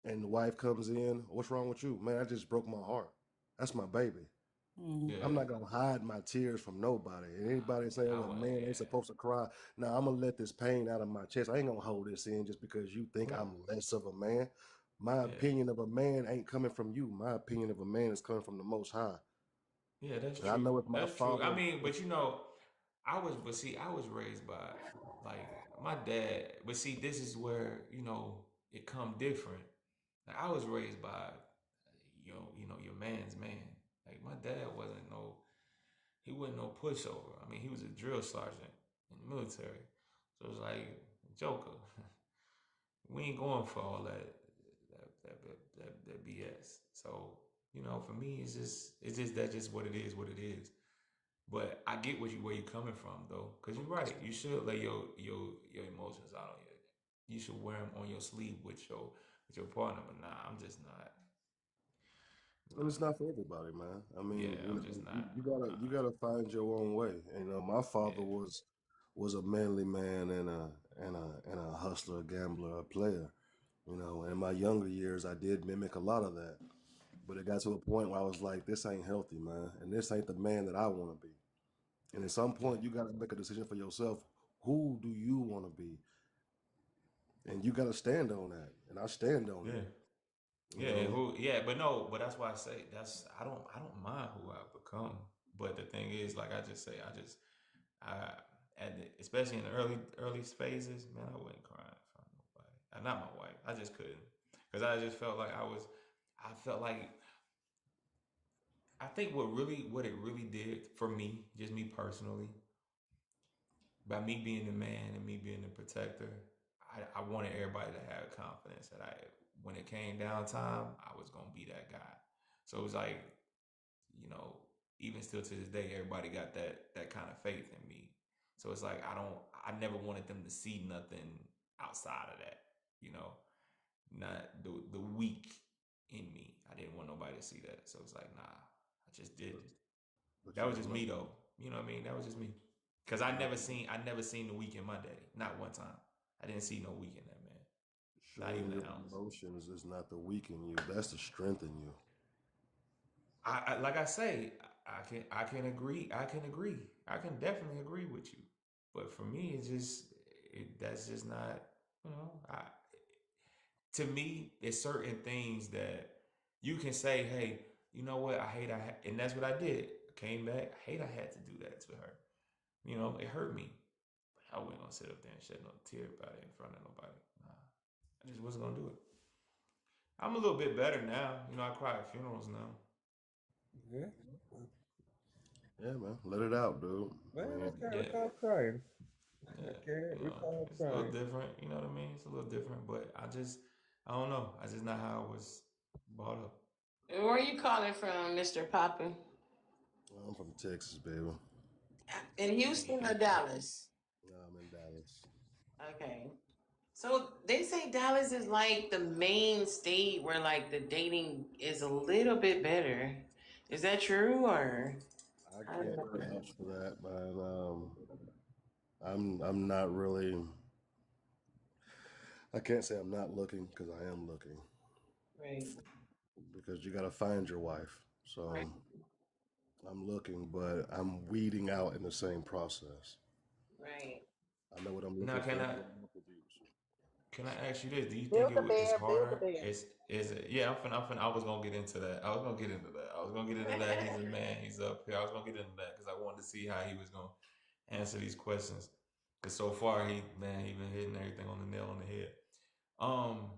and the wife comes in, what's wrong with you? Man, I just broke my heart. That's my baby. I'm Yeah, not gonna hide my tears from nobody. And anybody saying, I "Well, went. man, ain't Yeah, supposed to cry." Now I'm gonna let this pain out of my chest. I ain't gonna hold this in just because you think right. I'm less of a man. My Yeah, opinion of a man ain't coming from you. My opinion of a man is coming from the Most High. yeah, that's And I true. know if my That's true. I father, mean, but I was raised by like my dad. But see, this is where it come different. Like, I was raised by your man's man. Like my dad wasn't no he wasn't no pushover. I mean, he was a drill sergeant in the military. So it's like Joker. We ain't going for all that BS. So for me, it's just that's just what it is, what it is. But I get where you're coming from though, because you're right. You should lay your emotions out on you. You should wear them on your sleeve with your partner. But nah, I'm just not. and it's Nah, not for everybody, man. I yeah, mean, I'm just not. you gotta find your own way. And my father Yeah, was a manly man and a hustler, a gambler, a player. In my younger years, I did mimic a lot of that. But it got to a point where I was like, this ain't healthy, man. And this ain't the man that I want to be. And at some point, you got to make a decision for yourself. Who do you want to be? And you got to stand on that. And I stand on Yeah. it. You Yeah, and know, who? Yeah, but no, but that's why I say that's I don't mind who I become. But the thing is, like I just say, I especially in the early phases, man, I wasn't crying in front of nobody. Not my wife. I just couldn't because I just felt like I felt like I think what it really did for me, just me personally, by me being the man and me being the protector, I wanted everybody to have confidence that when it came down time, I was gonna be that guy. So it was like, you know, even still to this day, everybody got that kind of faith in me. So it's like I never wanted them to see nothing outside of that, you know, not the weak in me. I didn't want nobody to see that. So it's like, nah, I just didn't. but That you was got to just learn. me though. You know what I mean? That was just me. Cause You got to I never seen the weak in my daddy. Not one time. I didn't see no weak in that man. Not showing even your an ounce. emotions is not the weaken you. That's the strength in you. I like I say, I can agree. I can agree. I can definitely agree with you. But for me, that's just not. You know, to me, it's certain things that you can say, hey, you know what? And that's what I did. I came back. I hate I had to do that to her. You know, it hurt me. I wasn't gonna sit up there and shed no tear about it in front of nobody. Nah, I just wasn't gonna do it. I'm a little bit better now. You know, I cry at funerals now. Yeah. Yeah, man. Let it out, dude. Man, I I mean, can't Yeah, recall crying. I yeah. can't You know, recall it's a little crying. different. You know what I mean? It's a little different, but I don't know. I just not how I was brought up. Where are you calling from, Mr. Poppin? I'm from Texas, baby. In Houston or Dallas? I'm in Dallas. Okay. So they say Dallas is like the main state where like the dating is a little bit better. Is that true or I I don't can't know. vouch for that, but I'm not really. I can't say I'm not looking because I am looking Right, because you got to find your wife. right, So I'm looking, but I'm weeding out in the same process. right. I know what I'm Now, looking for. I know what I'm looking for. can I ask you this? Do you think Build a it's bear, build a harder? bear. Is it? Yeah, I was gonna get into that. I was gonna get into that. I was gonna get into that. He's a man. He's up here. I was gonna get into that because I wanted to see how he was gonna answer these questions. Because so far, he been hitting everything on the nail on the head. Um,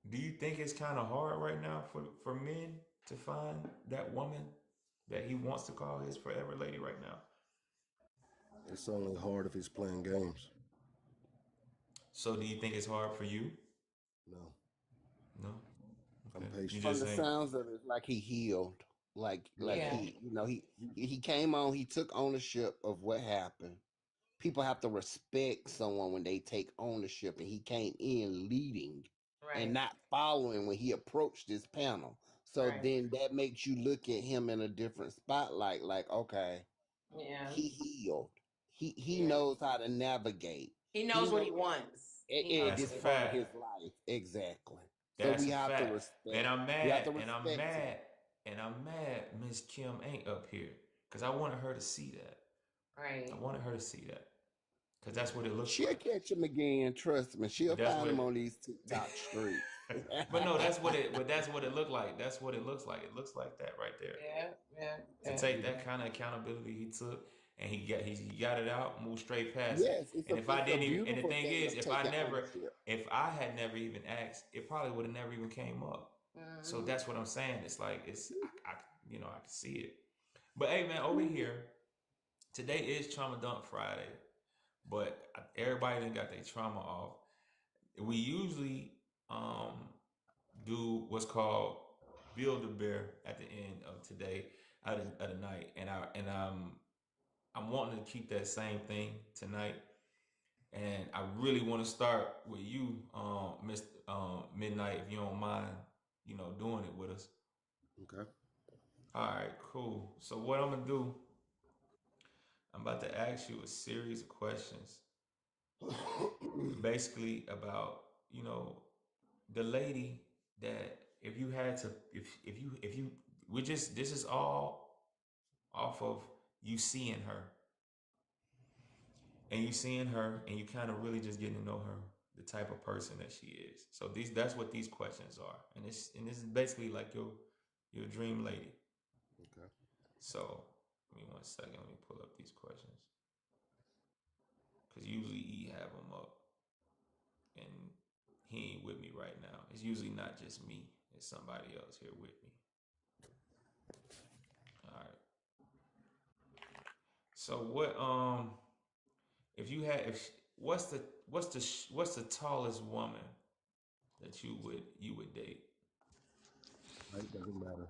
do you think it's kind of hard right now for men to find that woman that he wants to call his forever lady right now? It's only hard if he's playing games. So, do you think it's hard for you? No, No. I'm Okay. You patient. From just the think. sounds of it, it's like he healed. Like Yeah, he, you know, he came on. He took ownership of what happened. People have to respect someone when they take ownership, and he came in leading and right, not following when he approached this panel. So right. then that makes you look at him in a different spotlight. Like, okay, Yeah, he healed. He yeah. knows how to navigate. He He knows what knows he wants. He knows That's a this what he part of wants. his fact. life exactly. So That's we a have to fact. And respect. I'm We have mad. to And I'm respect him. mad. And I'm mad Miss Kim ain't up here. Because I wanted her to see that. I Right. wanted her to see that. Because that's what it looks She'll like. catch him again. Trust me. She'll But that's find what him it on these TikTok streets. but no, that's what it looked like. That's what it looks like. It looks like that right there. Yeah, yeah, To yeah. take that kind of accountability he took and he got it out, moved straight past it. Yes, And if I it's a didn't even and the beautiful thing thing is, of taking ownership. if I had never even asked, it probably would have never even came up. So Hmm. that's what I'm saying. It's like I you know, I can see it. But hey man, over here, today is Trauma Dump Friday, but everybody done got their trauma off. We usually um do what's called Build a Bear at the end of today, of the night, I'm wanting to keep that same thing tonight, and I really want to start with you, Miss Midnight, if you don't mind, you know, doing it with us. Okay. All right, cool. So what I'm gonna do, I'm about to ask you a series of questions, basically about you know the lady that if you had to if you we just this is all off of you seeing her, and you seeing her, and you kind of really just getting to know her, the type of person that she is. So that's what these questions are, and this is basically like your dream lady. Okay. So give me 1 second. Let me pull up these questions because usually E have them up, and he ain't with me right now. It's usually not just me; it's somebody else here with me. All right. So what? If you had, if what's the tallest woman that you would date? Height doesn't matter.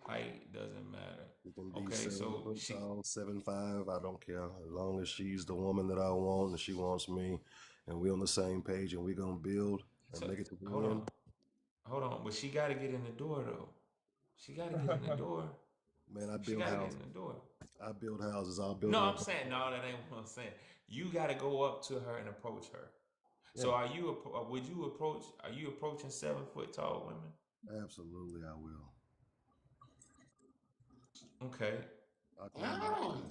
Height doesn't matter. You can be Okay, 7 foot tall, 7'5". I don't care. As long as she's the woman that I want and she wants me, and we on the same page and we gonna build and so make it to hold the on, end. but she got to get in the door though. She got to get in the door. Man, I She build got to get in houses. the door. I build houses. I'll build No, her. I'm saying no. That ain't what I'm saying. You got to go up to her and approach her. Yeah, So would you approach? Are you approaching 7 foot tall women? absolutely, I will. Okay. I can do that. Oh,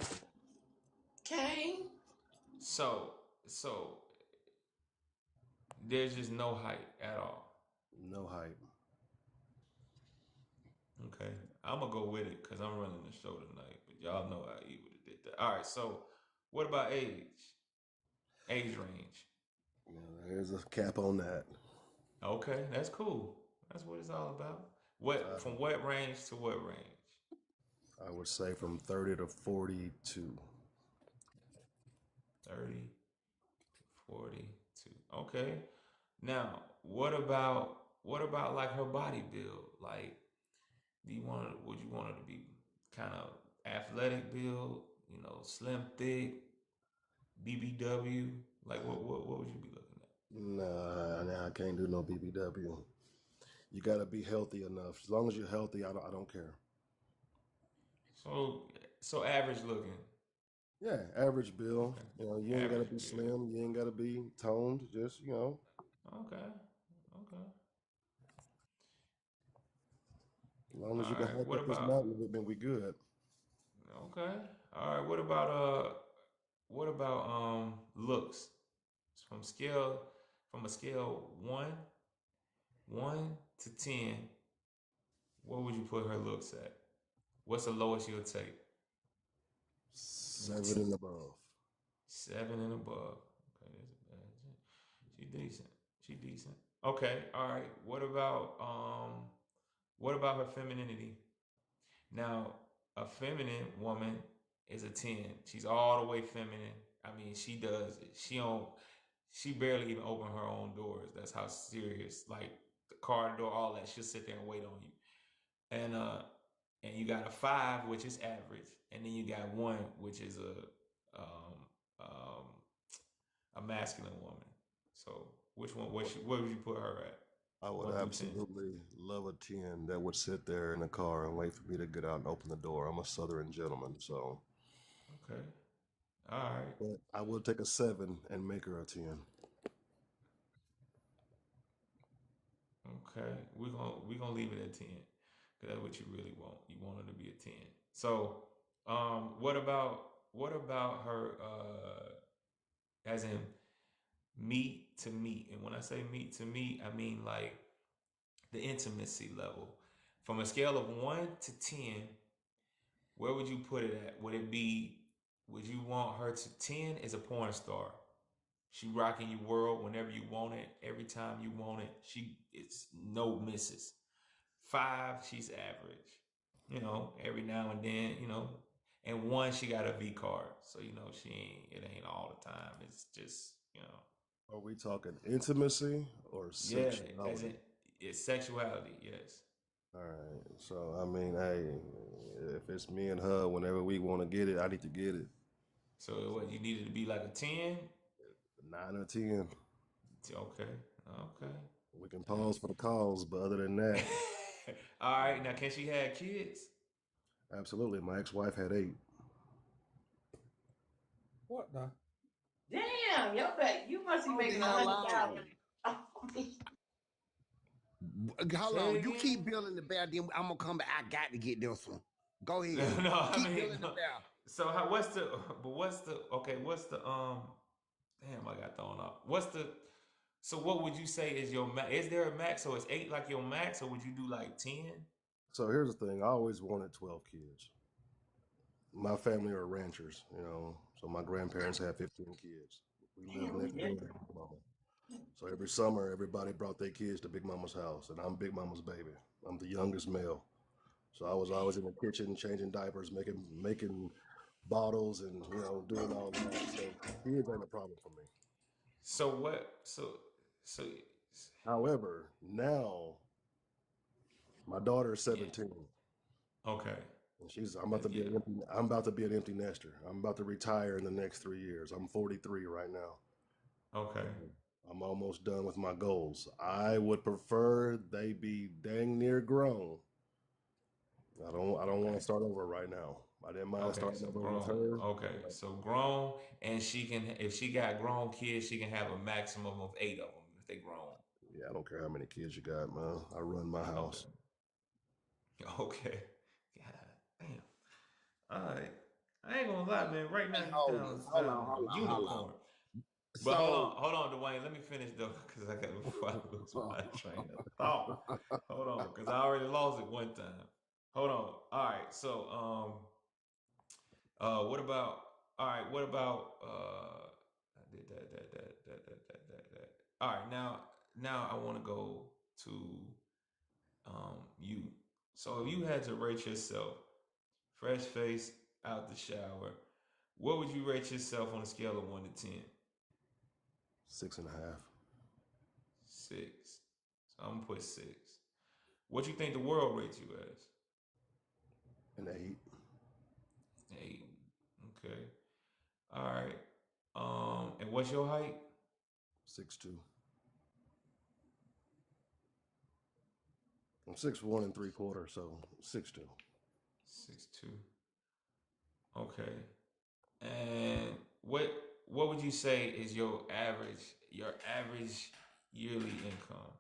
okay. So there's just no height at all. No height. Okay, I'm gonna go with it because I'm running the show tonight. But y'all know how he would have did that. All right. So what about age? Age range. There's a cap on that. Okay, that's cool. That's what it's all about. What Uh, from what range to what range? I would say from 30 to 42. 30 to 42. Okay. Now, what about like her body build? Like, would you want her to be kind of athletic build? You know, slim, thick, BBW. Like, what would you be looking at? Nah, I can't do no BBW. You got to be healthy enough. As long as you're healthy, I don't care. So average looking. Yeah, average bill. Okay. You ain't got to Average be build. slim. You ain't got to be toned. Just. Okay. Okay. As long All as you can right. hike What up this about mountain with me, we good. okay. All right. What about looks? From a scale one to 10, what would you put her looks at? What's the lowest you'll take? 7 and above. 7 and above. Okay, she decent. She decent. Okay, all right. What about her femininity? Now, a feminine woman is a 10. She's all the way feminine. I mean, she does it. She barely even open her own doors. That's how serious. Like the car door, all that. She'll sit there and wait on you. And you got a 5, which is average, and then you got 1, which is a masculine woman. So which one? Where would you put her at? I would 1 through 10. absolutely love a 10 that would sit there in the car and wait for me to get out and open the door. I'm a Southern gentleman, so. Okay. All right. But I will take a 7 and make her a 10. Okay. We're gonna leave it at 10. Cause that's what you really want. You want her to be a 10. So what about her as in meat to meat? And when I say meat to meat, I mean like the intimacy level. From a scale of 1 to 10, where would you put it at? Would you want her to 10 as a porn star? She rocking your world whenever you want it, every time you want it. It's no misses. 5, she's average. Every now and then, And 1, she got a V card. So, it ain't all the time. It's just. Are we talking intimacy or Yeah, as in sexuality? it's sexuality, yes. All right. So, I mean, hey, if it's me and her, whenever we want to get it, I need to get it. So what you needed to be like a 10? 9 or 10. Okay. Okay. We can pause for the calls, but other than that, All right. Now can she have kids? absolutely. My ex-wife had 8. What the? Damn, you must be Hold the making hell on. 100,000. How Say long? it You keep again. building the bed, then I'm gonna come back. I got to get this one. Go ahead. No, I Keep mean, building them down. so how? What's the? But what's the? Okay, what's the? Damn, I got thrown off. What's the? So what would you say is your max? Is there a max? So is 8 like your max, or would you do like 10? So here's the thing. I always wanted 12 kids. My family are ranchers, you know. So my grandparents had 15 kids. We lived next door to Big Mama. So every summer, everybody brought their kids to Big Mama's house, and I'm Big Mama's baby. I'm the youngest male. So I was always in the kitchen changing diapers, making bottles, and doing all that. So kids ain't a problem for me. So what? So However, now my daughter is yeah. 17, Okay. and I'm about to be Yeah. an empty nester. I'm about to retire in the next 3 years. I'm 43 right now. Okay. I'm almost done with my goals. I would prefer they be dang near grown. I don't want Okay. to start over right now. I didn't mind Okay. starting So over with grown. her. Okay. So grown, and she can, if she got grown kids, she can have a maximum of 8 of them if they grown. Yeah, I don't care how many kids you got, man. I run my Okay. house. Okay. God damn. All right. I ain't gonna lie, man. Right now Hey, you hold sound on, like hold a on, hold on. unicorn. But So hold on, Dwayne. Let me finish though, because I got before I lose my train of thought. Hold on, because I already lost it one time. Hold on. All right. So, what about? All right. What about? I did that. All right. Now I want to go to you. So if you had to rate yourself, fresh face out the shower, what would you rate yourself on a scale of 1 to 10? 6.5. 6. So I'm gonna put 6. What you think the world rates you as? An 8. 8. Okay. All right. And what's your height? 6'2". I'm 6'1 3/4", so 6'2". 6'2". Okay. And what would you say is your average yearly income?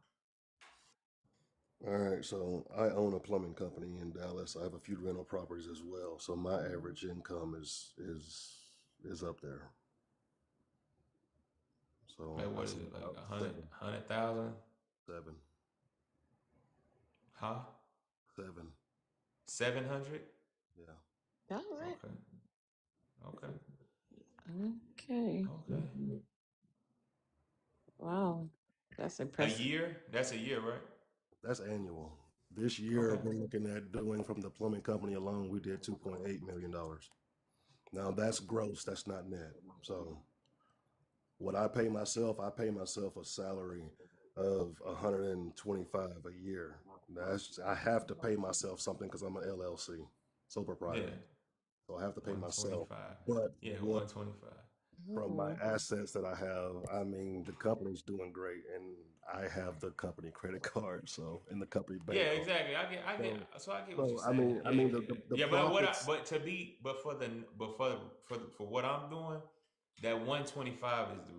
All right, so I own a plumbing company in Dallas. I have a few rental properties as well. So my average income is up there. So Like I what is say it? Like about a hundred, seven, 100,000? 7, Huh? 7. 700? Yeah. All right. Okay. Okay. Okay. Okay. Wow. That's A impressive. year? That's a year, right? That's annual. This year, Okay. we're looking at doing from the plumbing company alone, we did $2.8 million. Now that's gross, that's not net. So what I pay myself a salary of 125 a year. I have to pay myself something because I'm an LLC, sole Yeah. proprietor. So I have to pay myself. 125. But Yeah, what 125. from my Mhm. assets that I have, I mean, the company's doing great, and I have the company credit card, so and the company Yeah, bank card. exactly. I get. So, So I get what you're so I saying. mean, Yeah, yeah, the yeah. profits. But for what I'm doing, that 125 is the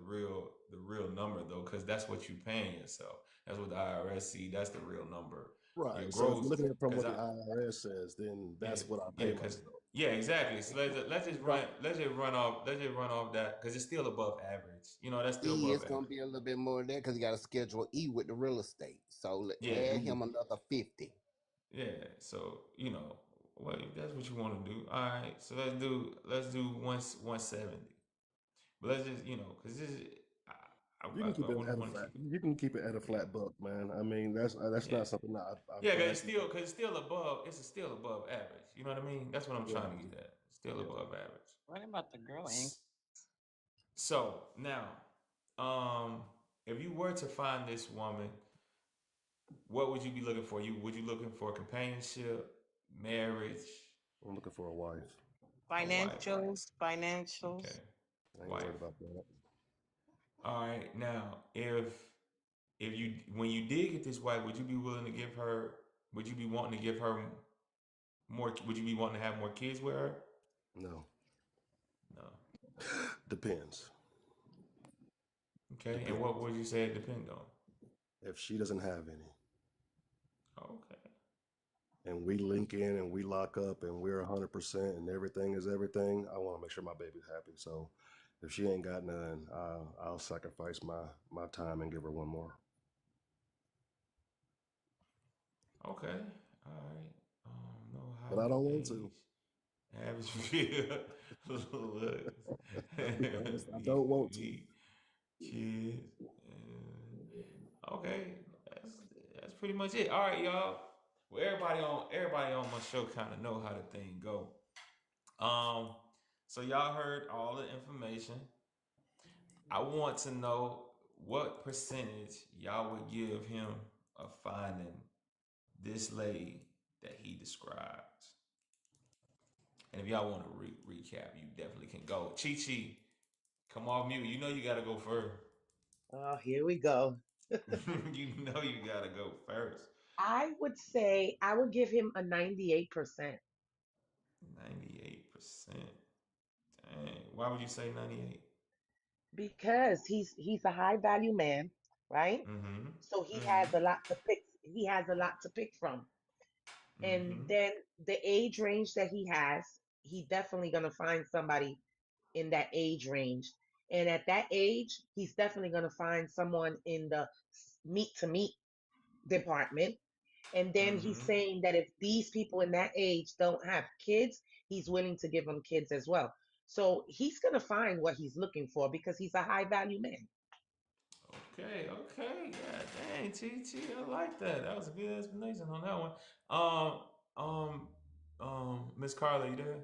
real number though, because that's what you paying yourself. That's what the IRS see. That's the real number. Your Right. So if you're gross, looking at it from because what I the IRS says, then yeah, that's what I yeah, pay because myself. yeah, exactly. So let's just so run off that because it's still above average. That's still E above is gonna average. be a little bit more than that because you got to schedule E with the real estate. So Yeah, add Mhm. him another 50. yeah. So well, if that's what you want to do, all right. So let's do 170. But let's just because this is You can keep I it want at to a want to flat. keep it. You can keep it at a Yeah, flat buck, man. I mean, that's yeah, not something that I've yeah. bragged about. Because it's still above. It's still above average. You know what I mean? That's what I'm Yeah, trying to get at. Still yeah. above average. What about the girl ink? So now, um, if you were to find this woman, what would you be looking for? Would you looking for companionship, marriage, I'm looking for a wife. a wife? Financials, Okay, financials. I ain't wife. worried about that. All right. Now, if you when you did get this wife, would you be willing to give her? Would you be wanting to give her more? Would you be wanting to have more kids with her? No, No. depends. Okay. And what Depends. would you say it depend on? If she doesn't have any, Okay. and we link in and we lock up and we're 100% and everything is everything, I want to make sure my baby's happy. So if she ain't got none, I'll sacrifice my time and give her one more. Okay. All right. No But I don't want holidays. to. Average feel. Look. I'll be honest, I don't want to. Me, kids. Okay. That's that's pretty much it. All right, y'all. Well, everybody on my show kind of know how the thing go. Um, so y'all heard all the information. I want to know what percentage y'all would give him of finding this lady that he describes. And if y'all want to recap, you definitely can go. Chi Chi, come off mute. You know you got to go first. Oh, here we go. You know you got to go first. I would say I would give him a 98%. 98%. Dang. Why would you say 98? Because he's a high value man, right? Mm-hmm. So he has Mm-hmm. a lot to pick. He has a lot to pick from. And Mm-hmm. then the age range that he has, he definitely gonna find somebody in that age range. And at that age, he's definitely gonna find someone in the meat to meat department. And then he's Mm-hmm. saying that if these people in that age don't have kids, he's willing to give them kids as well. So he's gonna find what he's looking for because he's a high value man. Okay, okay. Yeah, dang, TT, I like that. That was a good explanation on that one. Um, Miss Carla, you there?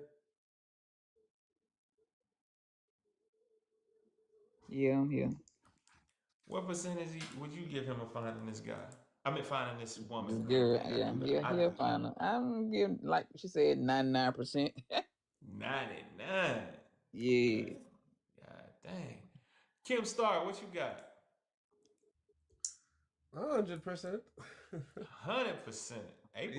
Yeah, I'm here. What percentage would you give him of finding this guy? I mean, finding this woman. Girl, Dang, yeah, I he'll done find her. I'm giving, like she said, 99%. 99. Okay. Yeah. God dang. Kim Star, what you got? 100%. 100%. Yeah.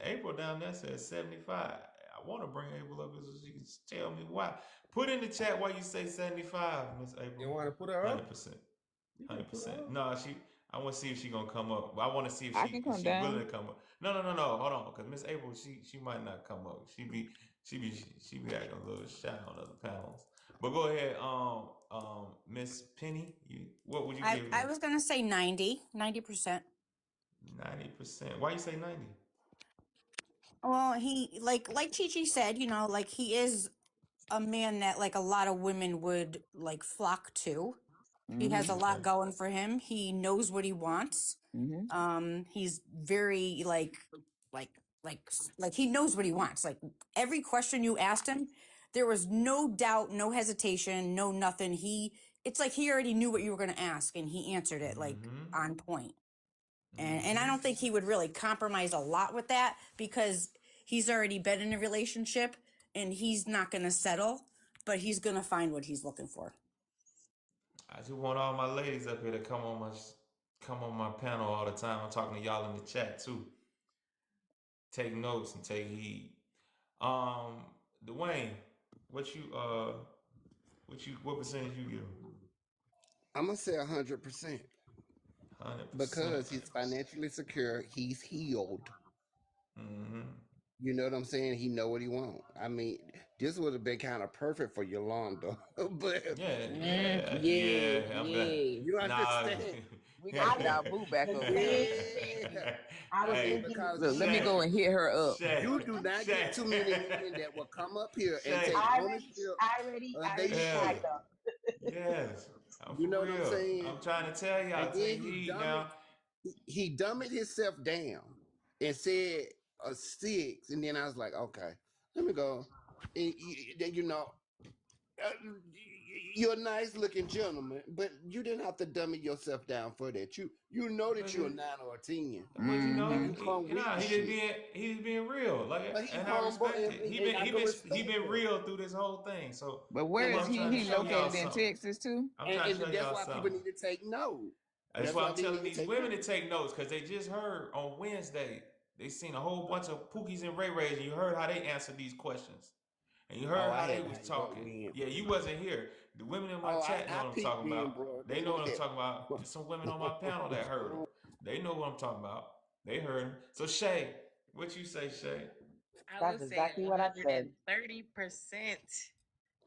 April down there said 75. I want to bring April up so she can tell me why. Put in the chat why you say 75, Miss April. You want to put her up? 100%. You can put her 100%. up. No, she. I want to see if she gonna come up. I want to see if I can come she willing down. to come up. No. Hold on, because Miss April, she might not come up. She be acting a little shy on other panels. But go ahead, Miss Penny. What would you give I him? was gonna say 90%. 90%. Why you say 90? Well, he like Chi Chi said, like he is a man that like a lot of women would like flock to. He has Mm-hmm. a Okay. lot going for him. He knows what he wants. Mm-hmm. He's very like like he knows what he wants. Like every question you asked him, there was no doubt, no hesitation, no nothing. It's like he already knew what you were going to ask and he answered it like Mm-hmm. on point. And I Mm-hmm. don't think he would really compromise a lot with that because he's already been in a relationship and he's not going to settle, but he's going to find what he's looking for. I just want all my ladies up here to come on my panel all the time. I'm talking to y'all in the chat too. Take notes and take heed. Um, Dwayne, what you what percentage you give? I'm gonna say 100% 100%. because he's financially secure. He's healed. Mm-hmm. You know what I'm saying? He know what he want. I mean, this would have been kind of perfect for Yolanda, but Yeah, Mm, yeah, yeah, yeah. I'm back. yeah. you Nah. understand? We gotta I get was our boo back the up here. same Yeah. thing. I was Hey, thinking the Because Look, same let me Shay, go thing. and hit her up. Shay, you do not get Shay, too many women that will come up here and Shay. take I already, ownership of I their already Yeah, tagged shit. up. yes. I'm You for know what I'm real. saying? I'm trying to tell And y'all, then take heed now. he dumb it himself down and said a 6, and then I was like, okay, let me go. And you know, uh, you're a nice looking gentleman, but you didn't have to dummy yourself down for that. You know that But you're a it, 9 or a 10, but and Mm-hmm. you come with the shit. he just being real. Like, But he and I humble, respect it. and I can He respect been that. real through this whole thing. So But that's where And why is that's I'm he? trying what to I'm He show y'all located saying. in something. Texas too. I'm trying to show That's y'all why people something. need to take note. That's That's why why I'm they telling need to these take women to note. take notes because they just heard on Wednesday. They seen a whole bunch of Pookies and Ray Rays, and you heard how they answered these questions, and you Oh, heard I how they had was not walked talking. in. Yeah, you wasn't here. The women in my Oh, chat know I what I'm peeked talking in, about. bro. They know what I'm talking about. There's some women on my panel that heard them. Go They know what I'm talking about. They heard him. So Shay, What you say, Shay? I That's would say exactly what I said. 130%.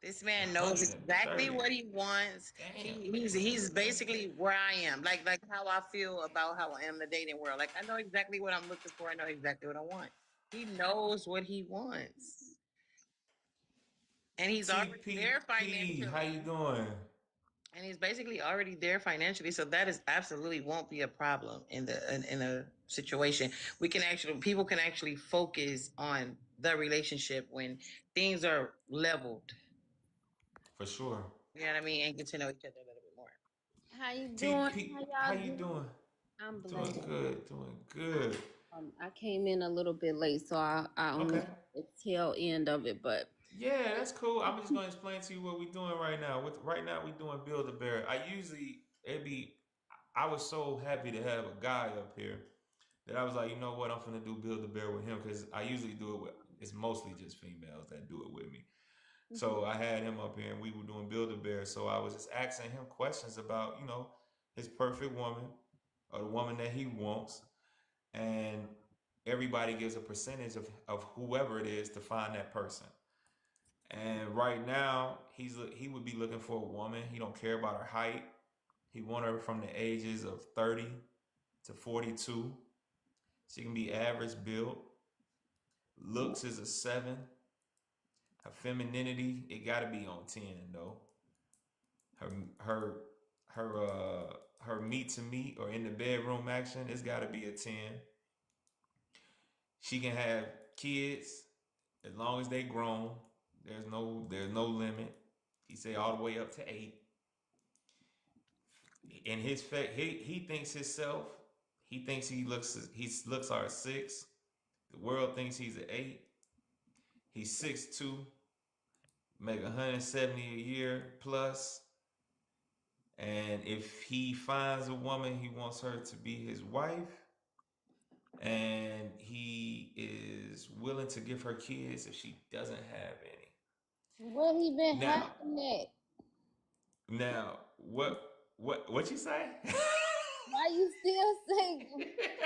This man knows exactly 130. what he wants. Damn. He's basically where I am, like how I feel about how I am in the dating world. Like I know exactly what I'm looking for. I know exactly what I want. He knows what he wants, and he's already there TPP, how financially. you doing? And he's basically already there financially, so that is absolutely won't be a problem in a situation. We can actually people can actually focus on the relationship when things are leveled. For sure. You know what I mean, and get to know each other a little bit more. How you doing? TP, How how y'all you doing? doing? I'm Doing blessed. good, doing good. I came in a little bit late, so I only Okay. got the tail end of it. But Yeah, that's cool. I'm just gonna explain to you what we're doing right now. Right now we're doing Build a Bear. I was so happy to have a guy up here that I was like, you know what, I'm gonna do Build a Bear with him because I usually do it with it's mostly just females that do it with me. So I had him up here and we were doing Build a Bear. So I was just asking him questions about, his perfect woman or the woman that he wants. And everybody gives a percentage of whoever it is to find that person. And right now, he would be looking for a woman. He don't care about her height. He want her from the ages of 30 to 42. She can be average built. Looks is a 7. Her femininity, it got to be on 10 though. Her her her meet to meet or in the bedroom action, it's got to be a 10. She can have kids as long as they grown. There's no limit. He say all the way up to 8. In his fact, he thinks himself. He thinks he looks are a 6. The world thinks he's an 8. He's 6'2", make 170 a year plus. And if he finds a woman, he wants her to be his wife. And he is willing to give her kids if she doesn't have any. where he been Now, hiding at? now, what you say? Why you still say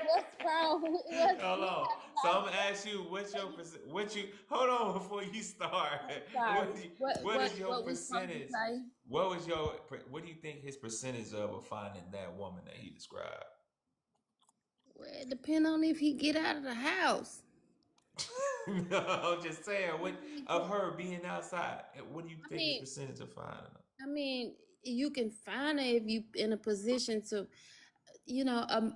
what's wrong? What's Hold he on. hiding So out I'm gonna there? ask you what's your what you hold on before you start. I'm sorry. What is your What we supposed to percentage? say? What do you think his percentage of finding that woman that he described? Well, it depend on if he get out of the house. No, I'm just saying what of I her being outside. What do you think his mean, percentage of finding her? I mean, you can find it if you in a position to,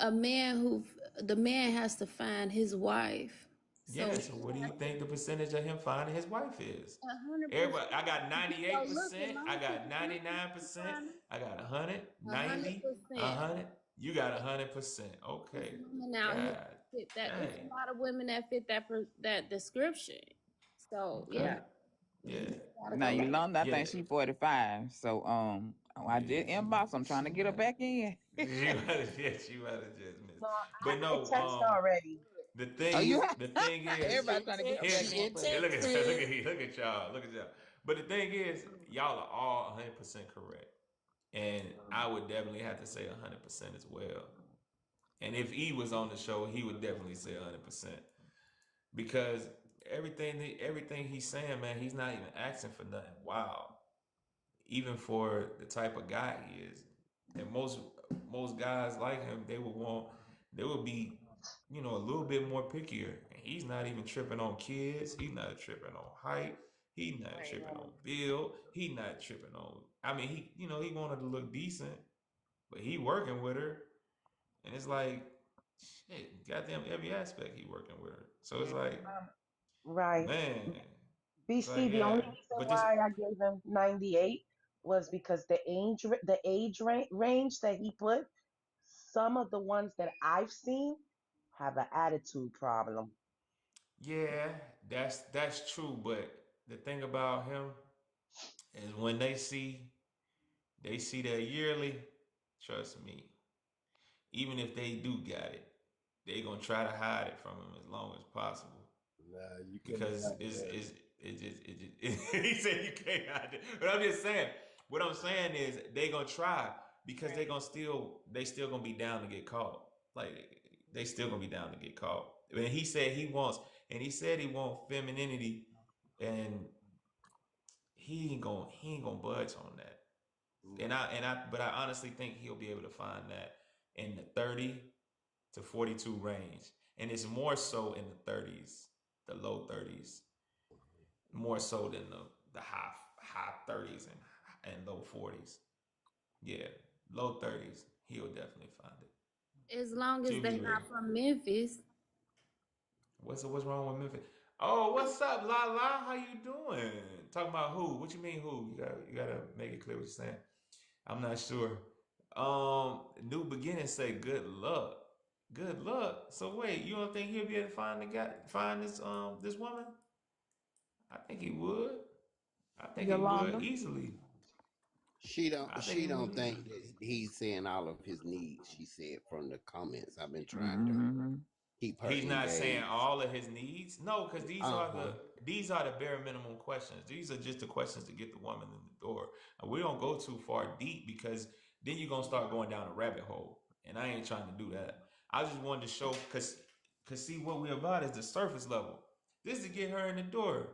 a man the man has to find his wife. So Yeah, so what do you think the percentage of him finding his wife is? 100%. Everybody, I got If he go looking, 98%, long I as he got go looking, he can 99%, find I got 100, her. 90, 100%. 100. You got 100%. There's Okay. women out here God that fit that. There's dang. a lot of women that fit that description. So Okay. yeah, Yeah. you gotta Now go look. Yolanda, I Yeah. think she 45. So I Yeah. did inbox. I'm trying She to get her might. back in. She might have just missed. No, But I no, text already. the Oh, thing, you the thing is, everybody trying to get her here, back in for that. look at y'all. But the thing is, y'all are all 100% correct. And I would definitely have to say 100% as well. And if E was on the show, he would definitely say 100% because everything he's saying, man, he's not even asking for nothing. Wow, even for the type of guy he is, and most guys like him, they would be, a little bit more pickier. And he's not even tripping on kids. He's not tripping on height. He's not Right, tripping right. on build. He's not tripping on. I mean, he wanted to look decent, but he working with her, and it's like, shit, goddamn, every aspect he working with her. So it's Yeah. like, Right. man, it's like, BC, the yeah, only reason but this, why I gave him 98 was because the age range that he put, some of the ones that I've seen have an attitude problem. yeah, that's true. But the thing about him is when they see that yearly, trust me, even if they do got it, they gonna try to hide it from him as long as possible. Nah, you couldn't Because hide that. he said you can't hide it. But I'm just saying, what I'm saying is they gonna try because Right. they still gonna be down to get caught. Like they still gonna be down to get caught. And he said he wants femininity, and he ain't gonna budge on that. But I honestly think he'll be able to find that in the 30 to 42 range, and it's more so in the 30s, the low 30s, more so than the high 30s and low 40s. Yeah, low 30s, he'll definitely find it. As long as She'll they be ready. not from Memphis. What's wrong with Memphis? Oh, what's up, La La? How you doing? Talking about who? What you mean who? You gotta make it clear what you're saying. I'm not sure. New beginning say good luck. Good luck. So wait, you don't think he'll be able to find this woman? I think he would. I think he would Yolanda. easily. I think he She would don't think easily. that he's saying all of his needs. She said from the comments. I've been trying to Mm-hmm. keep her He's not saying engaged. all of his needs. No, because Uh huh. these are the bare minimum questions. These are just the questions to get the woman in the door. And we don't go too far deep because then you're gonna start going down a rabbit hole. And I ain't trying to do that. I just wanted to show cause see what we're about is the surface level. This is to get her in the door.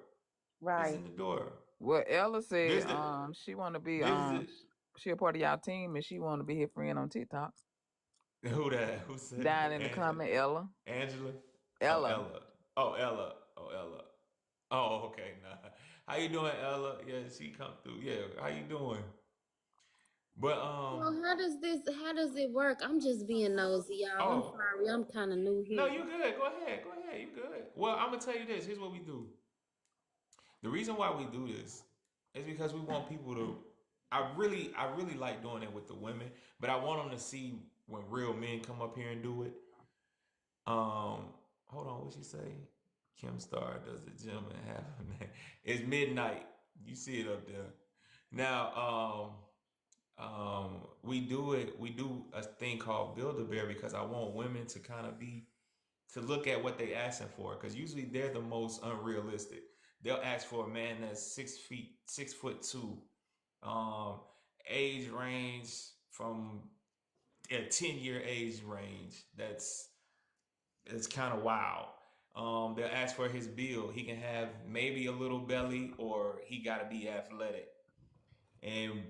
This is Right. in the door. Well, Ella said This the she want to be this is she a part of y'all team and she want to be his friend on TikTok. who that who said Down that? in the comment, Ella. Angela? Oh Ella. Ella. Oh Ella. Oh Ella. Oh, okay. Nah. How you doing, Ella? Yeah, she come through. Yeah, how you doing? But Well, how does it work? I'm just being nosy, y'all. I'm oh sorry. I'm kind of new no, here. you good. Go ahead. Go ahead. You good. Well, I'm gonna tell you this. Here's what we do. The reason why we do this is because we want people to. I really like doing it with the women, but I want them to see when real men come up here and do it. Hold on. What she say? Kim Star does the gym and half a man. It's midnight. You see it up there. Now, we do it. We do a thing called Build a Bear because I want women to kind of to look at what they asking for because usually they're the most unrealistic. They'll ask for a man that's 6 feet, 6'2", um, age range from a 10-year age range. It's kind of wild. They'll ask for his build. He can have maybe a little belly or he got to be athletic and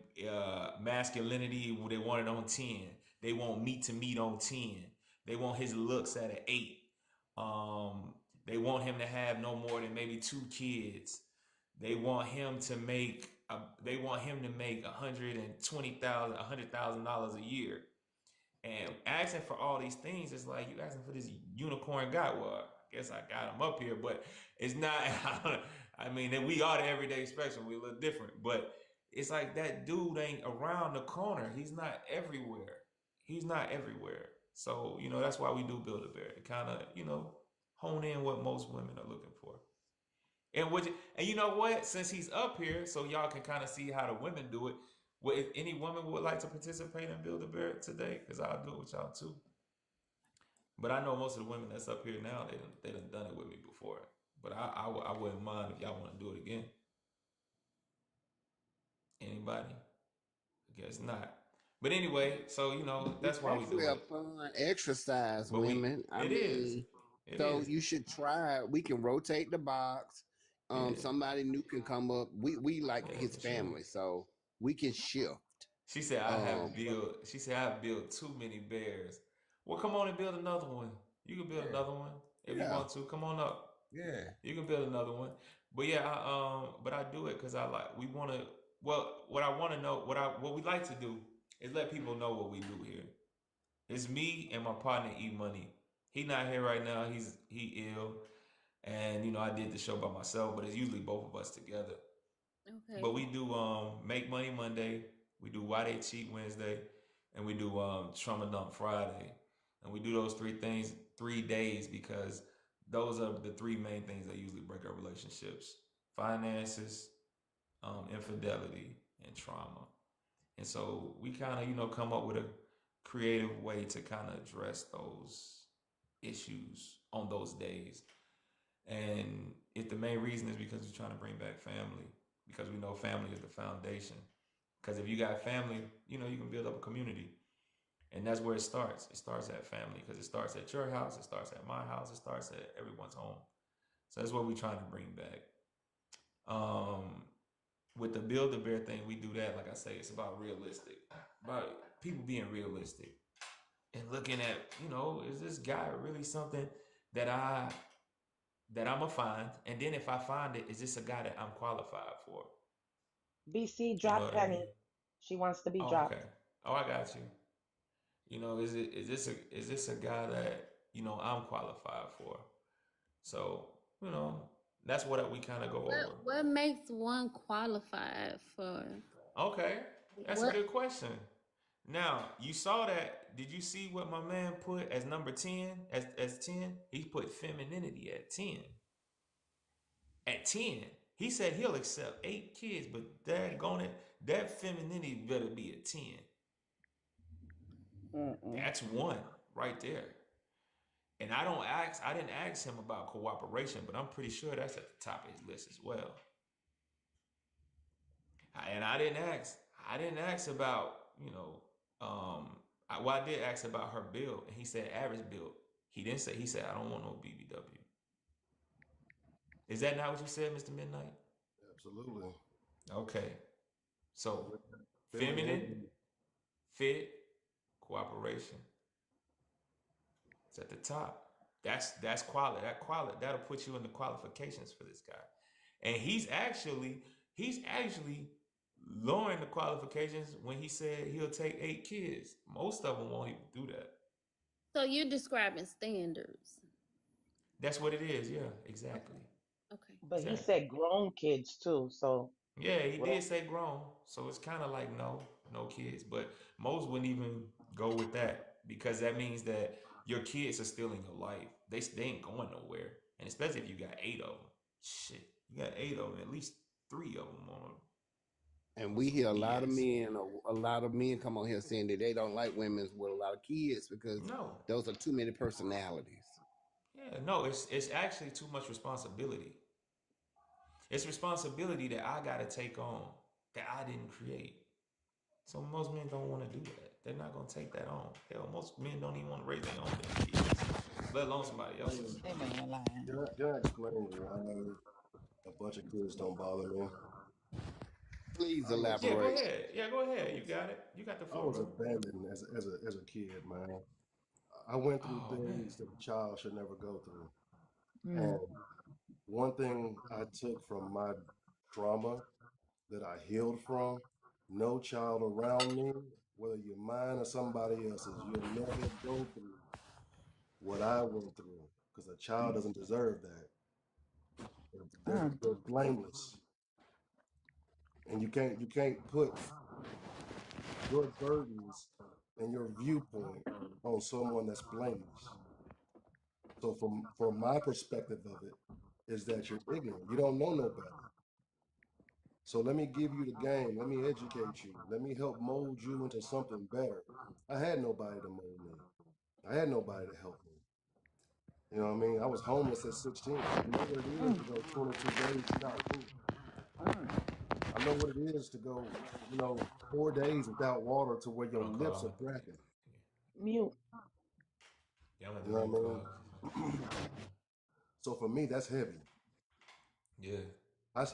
masculinity they want it on 10. They want meat to meat on 10. They want his looks at an 8. They want him to have no more than maybe 2 kids. They want him to make $120,000 a year. And asking for all these things is like you asking for this unicorn god. Well, I guess I got him up here, but it's not. I mean, we are the everyday spectrum. We look different, but it's like that dude ain't around the corner. He's not everywhere. He's not everywhere. So that's why we do Build a Bear to kind of hone in what most women are looking for. And you know what? Since he's up here, so y'all can kind of see how the women do it. Well, if any woman would like to participate in Build a Bear today, because I'll do it with y'all too. But I know most of the women that's up here now, they done it with me before. But I wouldn't mind if y'all want to do it again. Anybody? I guess not. But anyway, so It's that's why we actually do a it. fun exercise, But women. I it is, mean, it so is, you should try it. We can rotate the box. yeah, Somebody new can come up. We like yeah, his for sure. family, so we can shift. She said I have Um, built. She said I have built too many bears. Well, come on and build another one. You can build Yeah, another one if you yeah. want to. Come on up. yeah. You can build another one. But yeah, but I do it because I like. We want to. Well, what I want to know, what we like to do is let people know what we do here. It's me and my partner E Money. He not here right now. He ill, and I did the show by myself. But it's usually both of us together. But Okay. we do Make Money Monday, we do Why They Cheat Wednesday, and we do Trauma Dump Friday. And we do those 3 things 3 days because those are the 3 main things that usually break our relationships: finances, infidelity, and trauma. And so we kind of come up with a creative way to kind of address those issues on those days. And if the main reason is because we're trying to bring back family, because we know family is the foundation. Because if you got family, you can build up a community. And that's where it starts. It starts at family because it starts at your house, it starts at my house, it starts at everyone's home. So that's what we're trying to bring back. Um, with the Build a Bear thing, we do that. Like I say, it's about realistic, about people being realistic and looking at, is this guy really something that I'm gonna find? And then if I find it, is this a guy that I'm qualified for? BC You know drop what I mean? Penny. She wants to be Oh, okay. dropped. Oh, I got you. Is this a guy that I'm qualified for? So you know that's what we kind of go over. What makes one qualified for Okay, that's a what? good question. Now you saw that. Did you see what my man put as number 10? As 10, he put femininity at 10. At 10, he said he'll accept 8 kids, but that femininity better be a 10. Mm-mm. That's one right there. And I didn't ask him about cooperation, but I'm pretty sure that's at the top of his list as well. And I didn't ask about, I did ask about her build, and he said average build. He said, I don't want no BBW. Is that not what you said, Mr. Midnight? Absolutely. Okay. So, feminine, Femininity. fit, cooperation. It's at the top. That's quality. That'll put you in the qualifications for this guy. And he's actually lowering the qualifications when he said he'll take 8 kids. Most of them won't even do that. So you're describing standards. That's what it is. Yeah, exactly. Okay. But he Exactly. said grown kids too. So Yeah, he what? did say grown, so it's kind of like no kids. But most wouldn't even go with that because that means that your kids are still in your life. They ain't going nowhere, and especially if you got 8 of them. Shit, you got 8 of them. At least 3 of them on And on we some hear BS. a lot of men come on here saying that they don't like women with a lot of kids because No, those are too many personalities. yeah, no. It's actually too much responsibility. It's responsibility that I got to take on that I didn't create. So most men don't want to do that. They're not gonna take that on. Hell, most men don't even want to raise their own damn kids, let alone somebody else's. That man lying. Can I explain why a bunch of kids don't bother me? Please I was Yeah, go elaborate. ahead. Yeah, go ahead. You got it. You got the I floor, was bro. abandoned as a kid, man. I went through Oh man. things that a child should never go through. Mm. And one thing I took from my trauma that I healed from, no child around me, whether you're mine or somebody else's, you'll never go through what I went through because a child doesn't deserve that. Mm. They're blameless, and you can't put your burdens and your viewpoint on someone that's blameless. So from my perspective of it, is that you're ignorant. You don't know no better. So let me give you the game. Let me educate you. Let me help mold you into something better. I had nobody to mold me. I had nobody to help me. You know what I mean? I was homeless at 16. I know what it is to go 22 days without food. I know what it is to go, 4 days without water to where your Hold on, lips are Carl. cracking. Mute. Yeah, I'm at You the know mute what Carl. I mean? So for me, that's heavy. Yeah.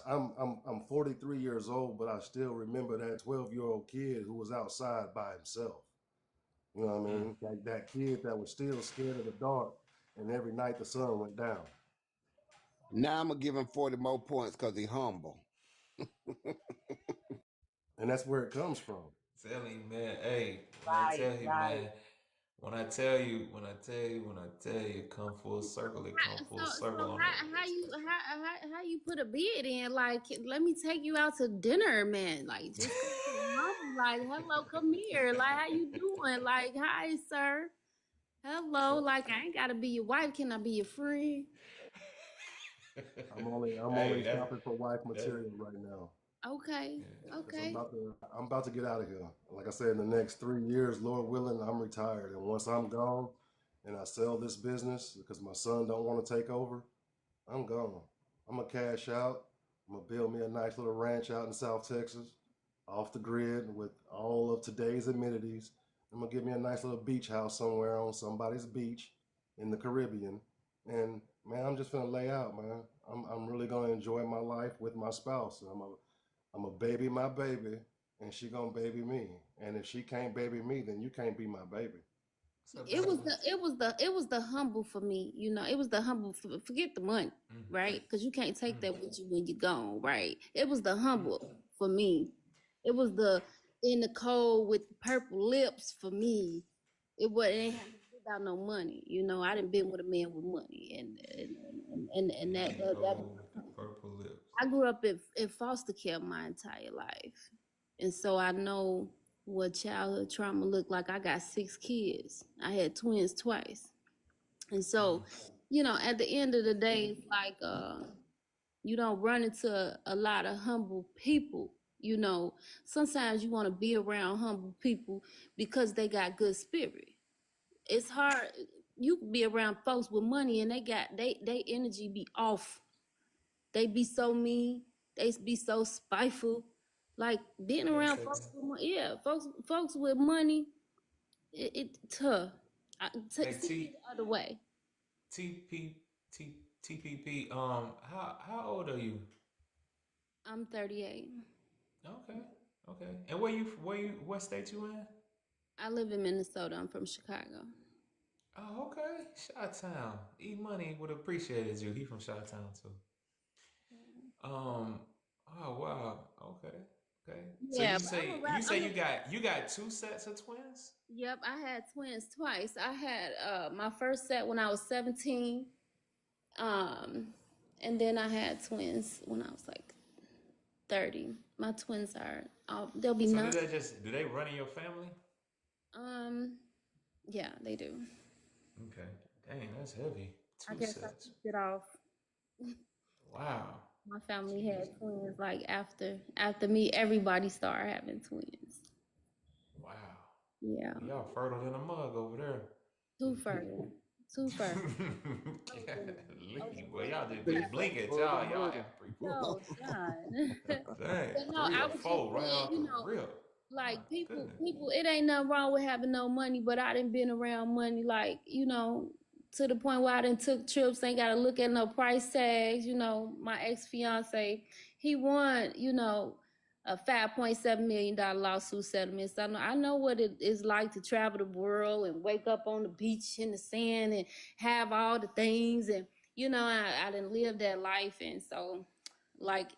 I'm 43 years old, but I still remember that 12-year-old kid who was outside by himself. You know what I Mm. mean? Like that kid that was still scared of the dark, and every night the sun went down. Now I'm gonna give him 40 more points because he's humble. And that's where it comes from. Tell you, man. Hey, when I Right, tell you, right. man. When I tell you, come full circle. It come full So circle on that. how you put a bid in? Like, let me take you out to dinner, man. Like, just come to the mama. Like, hello, come here. Like, how you doing? Like, hi, sir. Hello. Like, I ain't gotta be your wife. Can I be your friend? I'm only Hey, shopping for wife that's material right now. Okay. yeah. Because I'm Okay. about to I'm about to get out of here. Like I said, in the next 3 years, Lord willing, I'm retired. And once I'm gone and I sell this business because my son don't want to take over, I'm gone. I'm gonna cash out. I'm gonna build me a nice little ranch out in South Texas, off the grid with all of today's amenities. I'm gonna give me a nice little beach house somewhere on somebody's beach in the Caribbean, and man, I'm just gonna lay out, man. I'm really gonna enjoy my life with my spouse. I'm a baby my baby, and she gonna baby me. And if she can't baby me, then you can't be my baby. What's up, It was Angela? the humble for me, you know. It was the humble forget the money, Mm, right? Because you can't take mm, that with you when you're gone, right? It was the mm. humble for me. It was the in the cold with the purple lips for me. It ain't have to be about no money, you know. I didn't been with a man with money, and In that, the that that cold purple lips. I grew up in foster care my entire life, and so I know what childhood trauma looked like. I got 6 kids. I had twins twice, and so, you know, at the end of the day, it's like you don't run into a lot of humble people. You know, sometimes you want to be around humble people because they got good spirit. It's hard. You can be around folks with money and they energy be off. They be so mean. They be so spiteful. Like being Hey, around Taylor. folks with money, yeah, folks with money, it tough. Hey, Send me T the other way. T P T TPP. How old are you? I'm 38. Okay, okay. And what state you in? I live in Minnesota. I'm from Chicago. Oh, okay. Shot Town. E Money would have appreciated you. He from Shot Town too. Um. Oh wow. Okay. Okay. So Yeah, but I'm a rap. you say you got two sets of twins? Yep, I had twins twice. I had my first set when I was 17. Um, and then I had twins when I was like 30. My twins are they'll be So 9. do they run in your family? Um, yeah, they do. Okay. Dang, that's heavy. I Two guess I sets. kicked it off. Wow. My family Jeez. had twins like after me, everybody started having twins. Wow. Yeah, Well, y'all fertile in a mug over there. too fertile, too fertile. Golly, well, y'all just, They just said blink at fertile y'all. Y'all murder. have pretty. So done. Dang, But no, three I or was just four right saying, off you the know, rip. My like people, goodness. people, it ain't nothing wrong with having no money, but I didn't been around money, like, you know, to the point where I didn't took trips, ain't got to look at no price tags. You know, my ex fiance, he won, you know, a $5.7 million lawsuit settlement. So I know what it is like to travel the world and wake up on the beach in the sand and have all the things. And, you know, I didn't live that life. And so,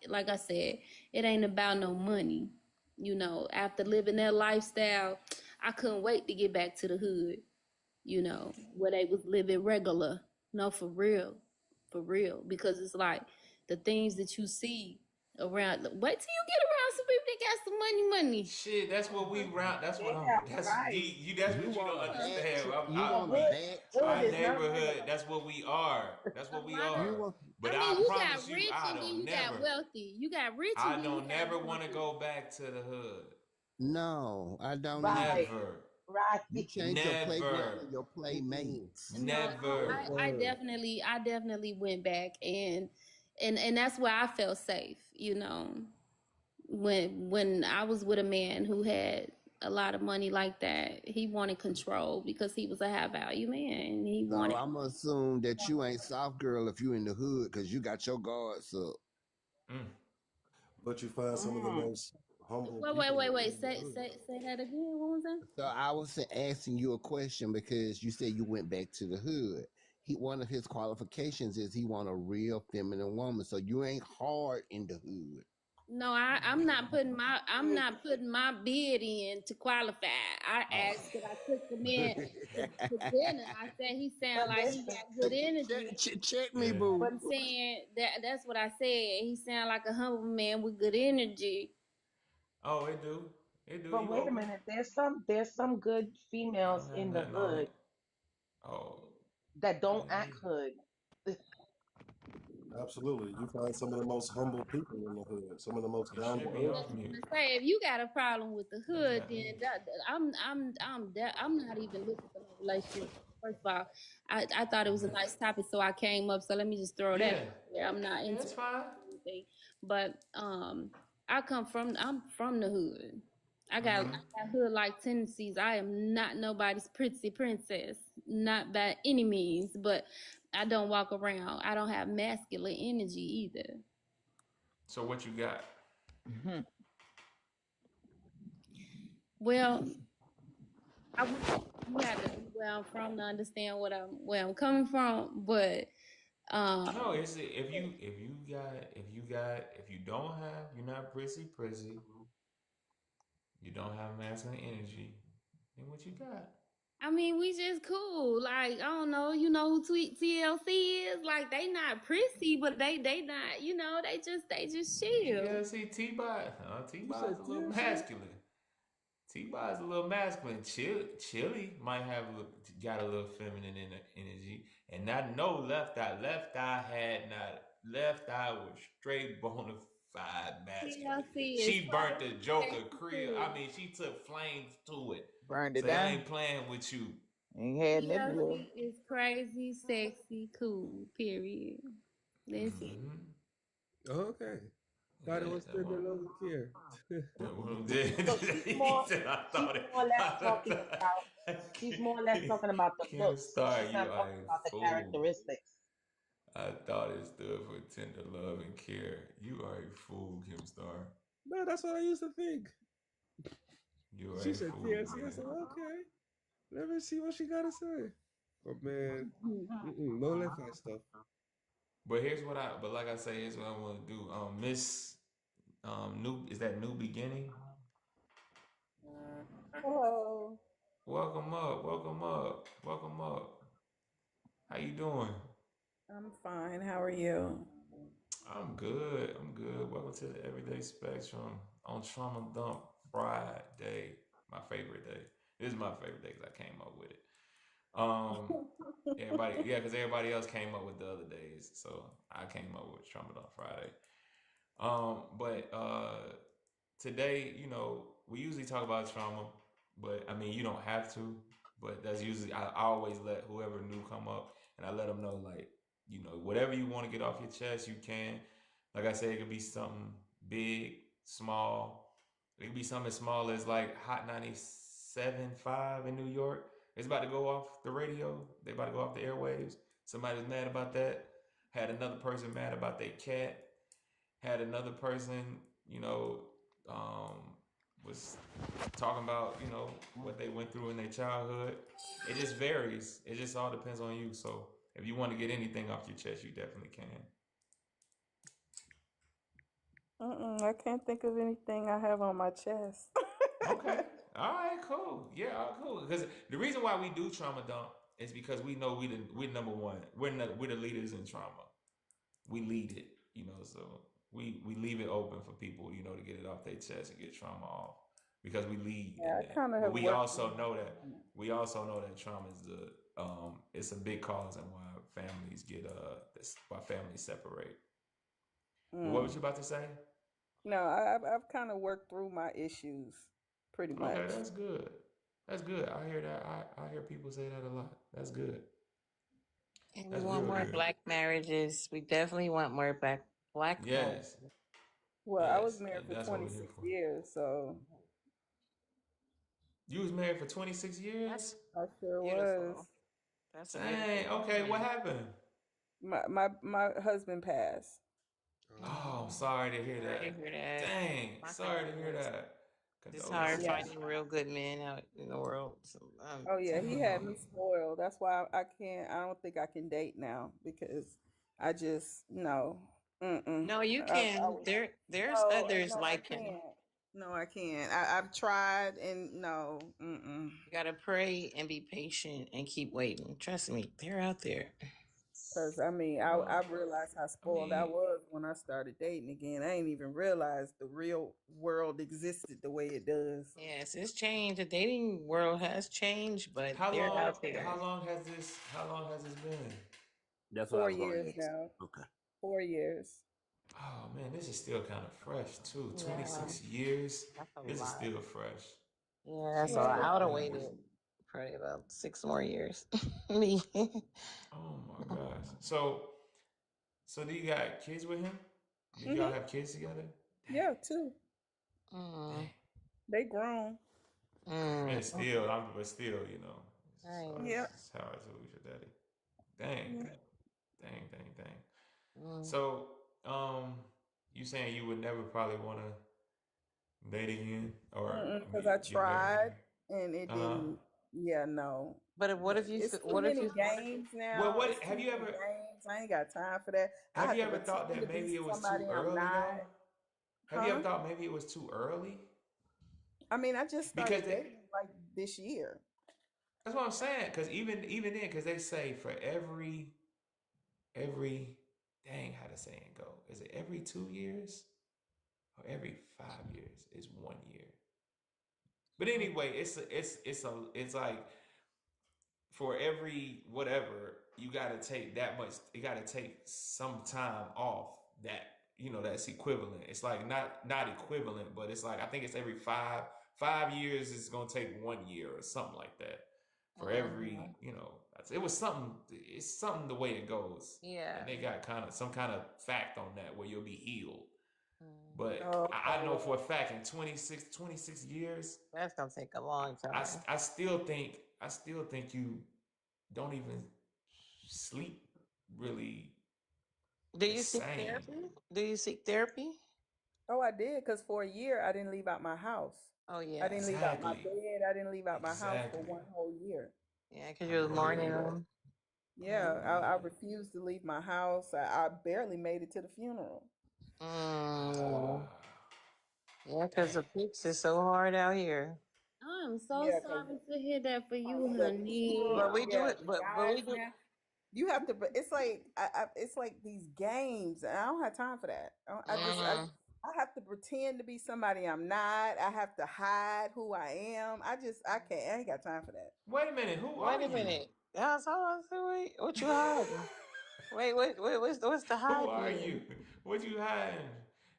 like I said, it ain't about no money. You know, after living that lifestyle, I couldn't wait to get back to the hood, you know, where they was living regular. No, for real. Because it's like the things that you see around. Wait till you get around some people that got some money. Shit, that's what we round. That's what I'm. Yeah, That's right. you. That's You what you want don't a Uh, bad understand. chick? You Yeah, want a hood bad hood Our chick? is not neighborhood. regular. That's what we are. That's a what we lot of, You are. want? But I I mean, you promise got you, rich I and then don't you got never. wealthy. You got rich and I then you don't got never want to wealthy. go back to the hood. No, I don't either. Right, Never. right. You change your playground and Never. your Mm-mm. playmates. No, Never. I definitely went back and that's where I felt safe, you know. When I was with a man who had a lot of money like that, he wanted control because he was a high value man. And he So wanted I'm gonna assume that you ain't soft girl if you in the hood because you got your guards up. Mm. But you find some of the Mm. most humble wait, wait, people wait, wait. in the Say hood. say say that again. What was that? So I was asking you a question because you said you went back to the hood. One of his qualifications is he want a real feminine woman. So you ain't hard in the hood. No, I'm not putting my bid in to qualify. I Oh. asked could I took the man to dinner. I said he sound But like he listen, got good energy. Check me, Yeah. boo. But I'm saying that's what I said. He sound like a humble man with good energy. Oh, it do. It do. but You wait a open? minute. There's some good I females don't have in the nothing on hood it. Oh. that don't Yeah. act hood. Absolutely. You find some of the most humble people in the hood, some of the most You down to should be earth off Just people. mute. want to say, if you got a problem with the That's hood, not then me. I'm not even looking for no relationship. First of all, I thought it was a nice topic, so I came up. So let me just throw that Yeah. out there. I'm not Yeah, into it's fine. anything, but I'm from the hood. I got hood like tendencies. I am not nobody's pretty princess, not by any means. But I don't walk around. I don't have masculine energy either. So what you got? Well, you have to be where I'm from to understand where I'm coming from. But No, um, it's if you don't have, you're not prissy, you don't have masculine energy, then what you got? I mean, we just cool. Like, I don't know, you know who TLC is? Like, they not prissy, but they not, they just chill. TLC You T-Bot's said a little TLC? masculine. T-Bot's a little masculine. Chili might got a little feminine energy. And I know Left Eye had not Left Eye was straight bona fide masculine. TLC is She burnt the crazy, Joker sexy, Creel. I cool. mean, she took flames to it. Burned it Say I down. ain't playing with you. Ain't had nothing left. TLC is crazy, sexy, cool. Period. That's it. Okay. Thought it Yeah, was tender love and care. that one So he said, I she's thought it. more or less talking about she's more or less talking about the Kim looks. Star, She's not you are talking a about the fool. characteristics. I thought it stood for tender love and care. You are a fool, Kim Star. No, that's what I used to think. You are She a said fool, TLC. I man. said, okay. Let me see what she got to say. But man, no left eye stuff. But like I say, here's what I want to do. Miss, new is that new beginning? Hello. Welcome up, welcome up, welcome up. How you doing? I'm fine. How are you? I'm good. I'm good. Welcome to the Everyday Spectrum on Trauma Dump Friday. My favorite day. This is my favorite day because I came up with it. Um, because everybody else came up with the other days, so I came up with Trauma Dump Friday. But today, we usually talk about trauma, but I mean, you don't have to. But that's usually I always let whoever new come up, and I let them know like, whatever you want to get off your chest, you can. Like I said, it could be something big, small. It could be something as small as like Hot 97.5 in New York. It's about to go off the radio. They about to go off the airwaves. Somebody was mad about that. Had another person mad about their cat. Had another person, was talking about, what they went through in their childhood. It just varies. It just all depends on you. So if you want to get anything off your chest, you definitely can. I can't think of anything I have on my chest. Okay. All right, cool. Yeah, all right, cool. Because the reason why we do trauma dump is because we know we're number one. We're the leaders in trauma. We lead it, so we leave it open for people, to get it off their chest and get trauma off because we lead Yeah, in I that. kind of But have worked through it. trauma is it's a big cause and why why families separate. But what was Mm. you about to say? No, I've kind of worked through my issues, pretty Okay, much. that's good. That's good. I hear that. I hear people say that a lot. That's good. And we That's want real more good. black marriages. We definitely want more black marriages. Yes. Well, I was Yes. married And for that's what we're here 26 for. years, so You was married for 26 That's years? I sure beautiful. was. That's a beautiful Dang. Okay, what union. happened? My husband passed. Oh, I'm Oh, sorry to hear Sorry to that. hear that. Dang, My sorry to hear condolences. that. It's hard Yeah. Condolences. finding real good men out in the world. So, Oh yeah, he had me Dang. spoiled. That's why I can't. I don't think I can date now because I just no. Mm-mm. no, you I can. was There's no, others no, I like him. can't. No, I can't. I've tried and no. Mm-mm. You gotta pray and be patient and keep waiting. Trust me, they're out there. Cause I mean, I Well, realized how I spoiled I mean, was when I started dating again. I ain't even realized the real world existed the way it does. Yes, it's changed. The dating world has changed, but how they're long out there. how long has this been? That's what I Four was going years to ask. now. Okay. 4 years. Oh man, this is still kind of fresh too. Yeah, 26 years. that's a This is lot. still fresh. Yeah, so Jesus I would Well, have Christ. waited probably about 6 more years. Me. Oh my gosh. So do you got kids with him? Did y'all mm-hmm. have kids together? Dang. Yeah, too. Mm. Dang. They grown. And Mm. still, but still, you know, it's Right. hard. Yeah. It's hard to lose your daddy. Dang, Yeah. dang. Mm. So, you saying you would never probably want to date again or Because I get married tried and it again? didn't. Yeah, no. But what if you It's too what if many you games Well, now. what It's too many games. I ain't got time for that. I have have you to ever thought pretend to that be maybe it was too somebody I'm early not. though? Have you ever Huh? thought maybe it was too early? I mean, I just Because started dating like this year. that's what I'm saying. Because even then, because they say for every dang, how the saying go? Is it every 2 years or every 5 years is 1 year? But anyway, it's like for every whatever you got to take that much. You got to take some time off that that's equivalent. It's like not equivalent, but it's like I think it's every 5 years is gonna take 1 year or something like that. For every Mhm. it was something. It's something the way it goes, Yeah. and they got some kind of fact on that where you'll be healed. Mm. But Oh, I know for a fact in 26 years, That's gonna take a long I, time. I still think you don't even sleep really Do the you seek same. therapy? Do you seek therapy? oh, I did because for a year I didn't leave out my house. Oh I yeah. didn't leave out my Exactly. bed. I didn't leave out my house for Exactly. one whole year. Yeah, because I you was believe mourning it. them. Yeah. Yeah, I refused to leave my house. I barely made it to the funeral. Mm. Ah, Yeah, because the dang. pigs is so hard out here. I'm so Yeah, because sorry to hear that for you, the honey. But people, we do yeah, it. the But we guys do. now, you have to. But it's like it's like these games, and I don't have time for that. Mm. I have to pretend to be somebody I'm not. I have to hide who I am. I can't. I ain't got time for that. Wait a minute. Who Wait are a you? minute. Yeah, so I said, wait, what you hiding? Wait, what's the Who are you? hiding? What you hiding?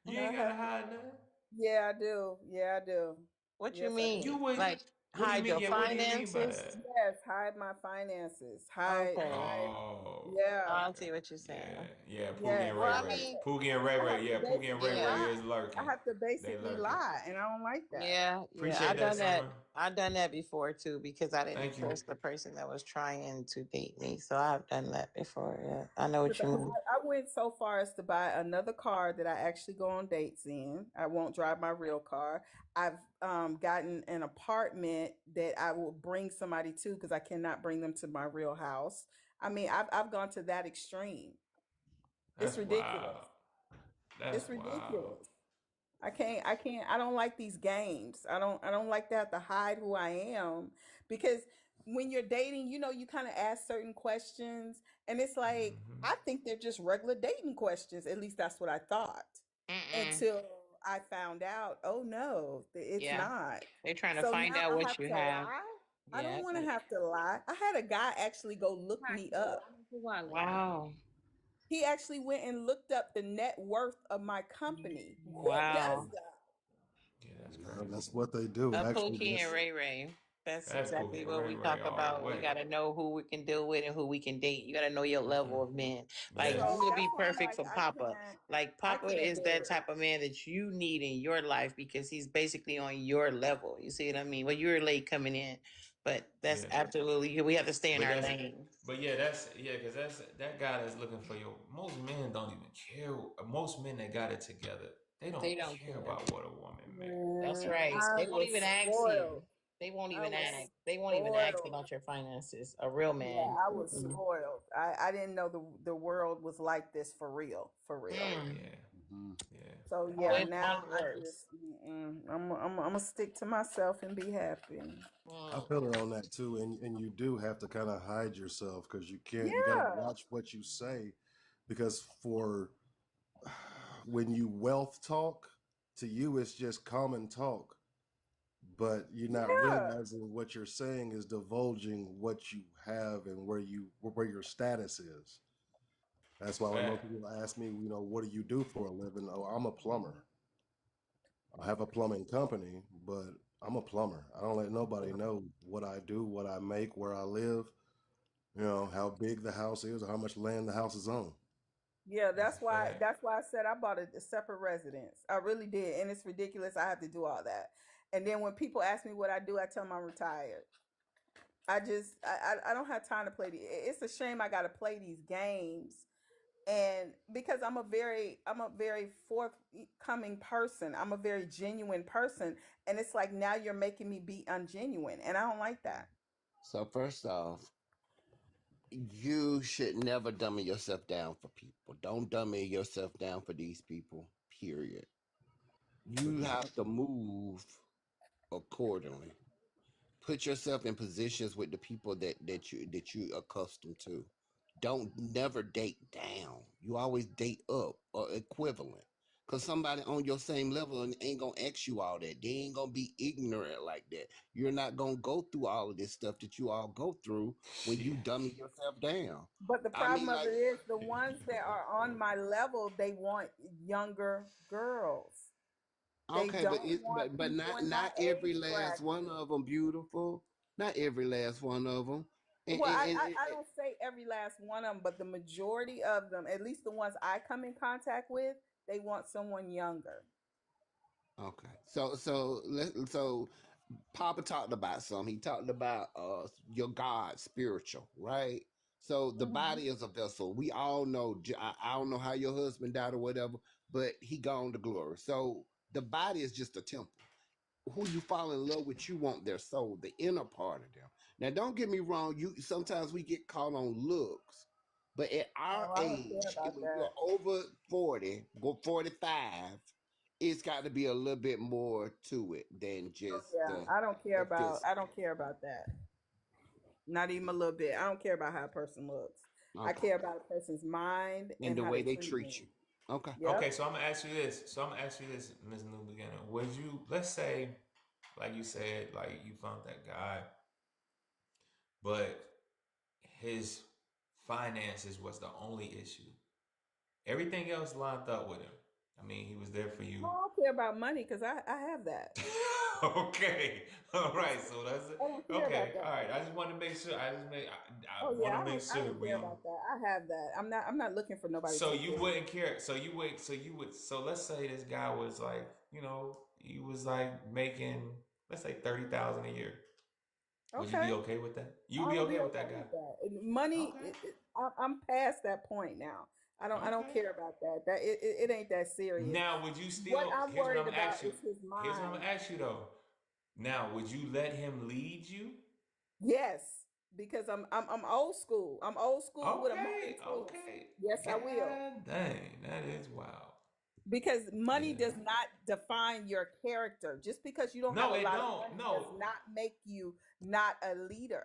You I ain't gotta have to. hide nothing. Yeah, I do. Yeah, I do. What you Yes, I You mean? do. would. Like What do you hide mean? your Yeah. What do you mean by finances? that? Yes, hide my finances. Okay. Hide. Oh. Yeah. I see what you're Yeah. saying. Yeah. Poogie Yes, and Well, Ray I Ray. mean, Poogie and Ray I Ray. have to Yeah. Poogie and Ray basically Ray yeah. lie. is I lurking. have to They basically lurking. lie, and I don't like that. Yeah. Appreciate I that, done that. Summer. I done that before too because I didn't Thank you. trust the person that was trying to date me. So I've done that before. Yeah, I know what But you mean. I went so far as to buy another car that I actually go on dates in. I won't drive my real car. I've gotten an apartment that I will bring somebody to because I cannot bring them to my real house. I mean, I've gone to that extreme. It's That's ridiculous. wild. That's It's wild. ridiculous. I don't like these games. I don't like to have to hide who I am because when you're dating, you kind of ask certain questions and it's like Hmm. I think they're just regular dating questions. At least that's what I thought Mm-mm. until I found out, oh no, it's Yeah, not. they're trying to So find now out I what have you to have. lie. I Yeah. don't want to have to lie. I had a guy actually go look me up. Wow. He actually went and looked up the net worth of my company. Who does Wow. that? Yeah, that's Well, crazy. that's what they do. Actually, Pookie and that's Ray Ray. That's That's exactly Pookie and what Ray we Ray talk all the about. We way. gotta know who we can deal with and who we can date. You gotta know your level of men. Like Yes. you So would that's be why I'm perfect like, for Papa. Like I Papa can't is do that it. type of man that you need in your life because he's basically on your level. You see what I mean? Well, you're late coming in, but that's Yeah. absolutely we have to stay in But our that's lane. but yeah, because that's that guy that's looking for your most men don't even care. Most men that got it together, they don't They don't care care. about what a woman make. That's Man, right. I They won't was even ask you. spoiled. They won't I even was ask. They won't even ask spoiled. about your finances. A real Yeah, man. I was Mm-mm. spoiled. I didn't know the world was like this for real, for real. Mm. Yeah. mhm. Yeah. So Oh, yeah, it's now much I worse. just I'm gonna stick to myself and be happy. I Mm. feel it on that too, and you do have to kind of hide yourself because you can't. You got to Yeah, watch what you say, because for when you wealth talk, to you it's just common talk, but you're not yeah, realizing what you're saying is divulging what you have and where your status is. That's why when most Fact. people ask me, what do you do for a living? Oh, I'm a plumber. I have a plumbing company, but I'm a plumber. I don't let nobody know what I do, what I make, where I live, how big the house is or how much land the house is on. yeah. That's a fact. That's why I said I bought a separate residence. I really did, and it's ridiculous. I have to do all that. And then when people ask me what I do, I tell them I'm retired. I don't have time to play. It's a shame I got to play these games, and because I'm a very forthcoming person. I'm a very genuine person, and it's like now you're making me be ungenuine, and I don't like that. So first off, you should never dummy yourself down for people. Don't dummy yourself down for these people. Period. You have to move accordingly. Put yourself in positions with the people that you accustomed to. Don't never date down. You always date up or equivalent. Cause somebody on your same level and ain't gonna ask you all that. They ain't gonna be ignorant like that. You're not gonna go through all of this stuff that you all go through when you Shit. dummy yourself down. But the I problem mean, of like, it is the ones that are on my level, they want younger girls. They okay, but don't it want but people not in my not every age last one bracket. of them beautiful. Not every last one of them. And, Well, and, I, and, I, and- I don't say every last one of them, but the majority of them, at least the ones I come in contact with, they want someone younger. okay, so Papa talked about some. He talked about your God spiritual, right? So the Hmm. body is a vessel. We all know. I don't know how your husband died or whatever, but he gone to glory. So the body is just a temple. Who you fall in love with, you want their soul, the inner part of them. Now, don't get me wrong. You sometimes we get caught on looks, but at our Oh, I don't care age, about when that. you're over 40, go 45, it's got to be a little bit more to it than Oh just yeah, I don't care the about. I physical. don't care about that. Not even a little bit. I don't care about how a person looks. I Okay, care about a person's mind and and the how way they they treat me. treat you. Okay. Okay, Yep. so I'm gonna ask you this. Ms. New Beginner. Would you, let's say, like you said, like you found that guy, but his finances was the only issue. Everything else lined up with him. I mean, he was there for you. I don't care about money because I have that. Okay. All right. So that's it. I don't care Okay. about All that. right. I just want to make sure. Oh I yeah, want to I make don't I sure don't we care on. about that. I have that. I'm not looking for nobody to So take you care of me. wouldn't care. So let's say this guy was like, he was like making, let's say 30,000 a year. Would you Okay. be okay with that? You'd I be would be okay with okay that guy? with that. And money, Okay. I'm past that point now. I don't Okay. care about that. It ain't that serious. Now, would you What still? I'm Here's what I'm worried gonna about ask you. is his Here's what I'm mind. gonna ask you though. Now, would you let him lead you? Yes, because I'm old school. I'm old school with a modern Okay. twist. Okay. Yes, I will. God dang, that is wild. Because money Yeah. does not define your character. Just because you don't have No, a it lot of don't. money does No. not make you not a leader.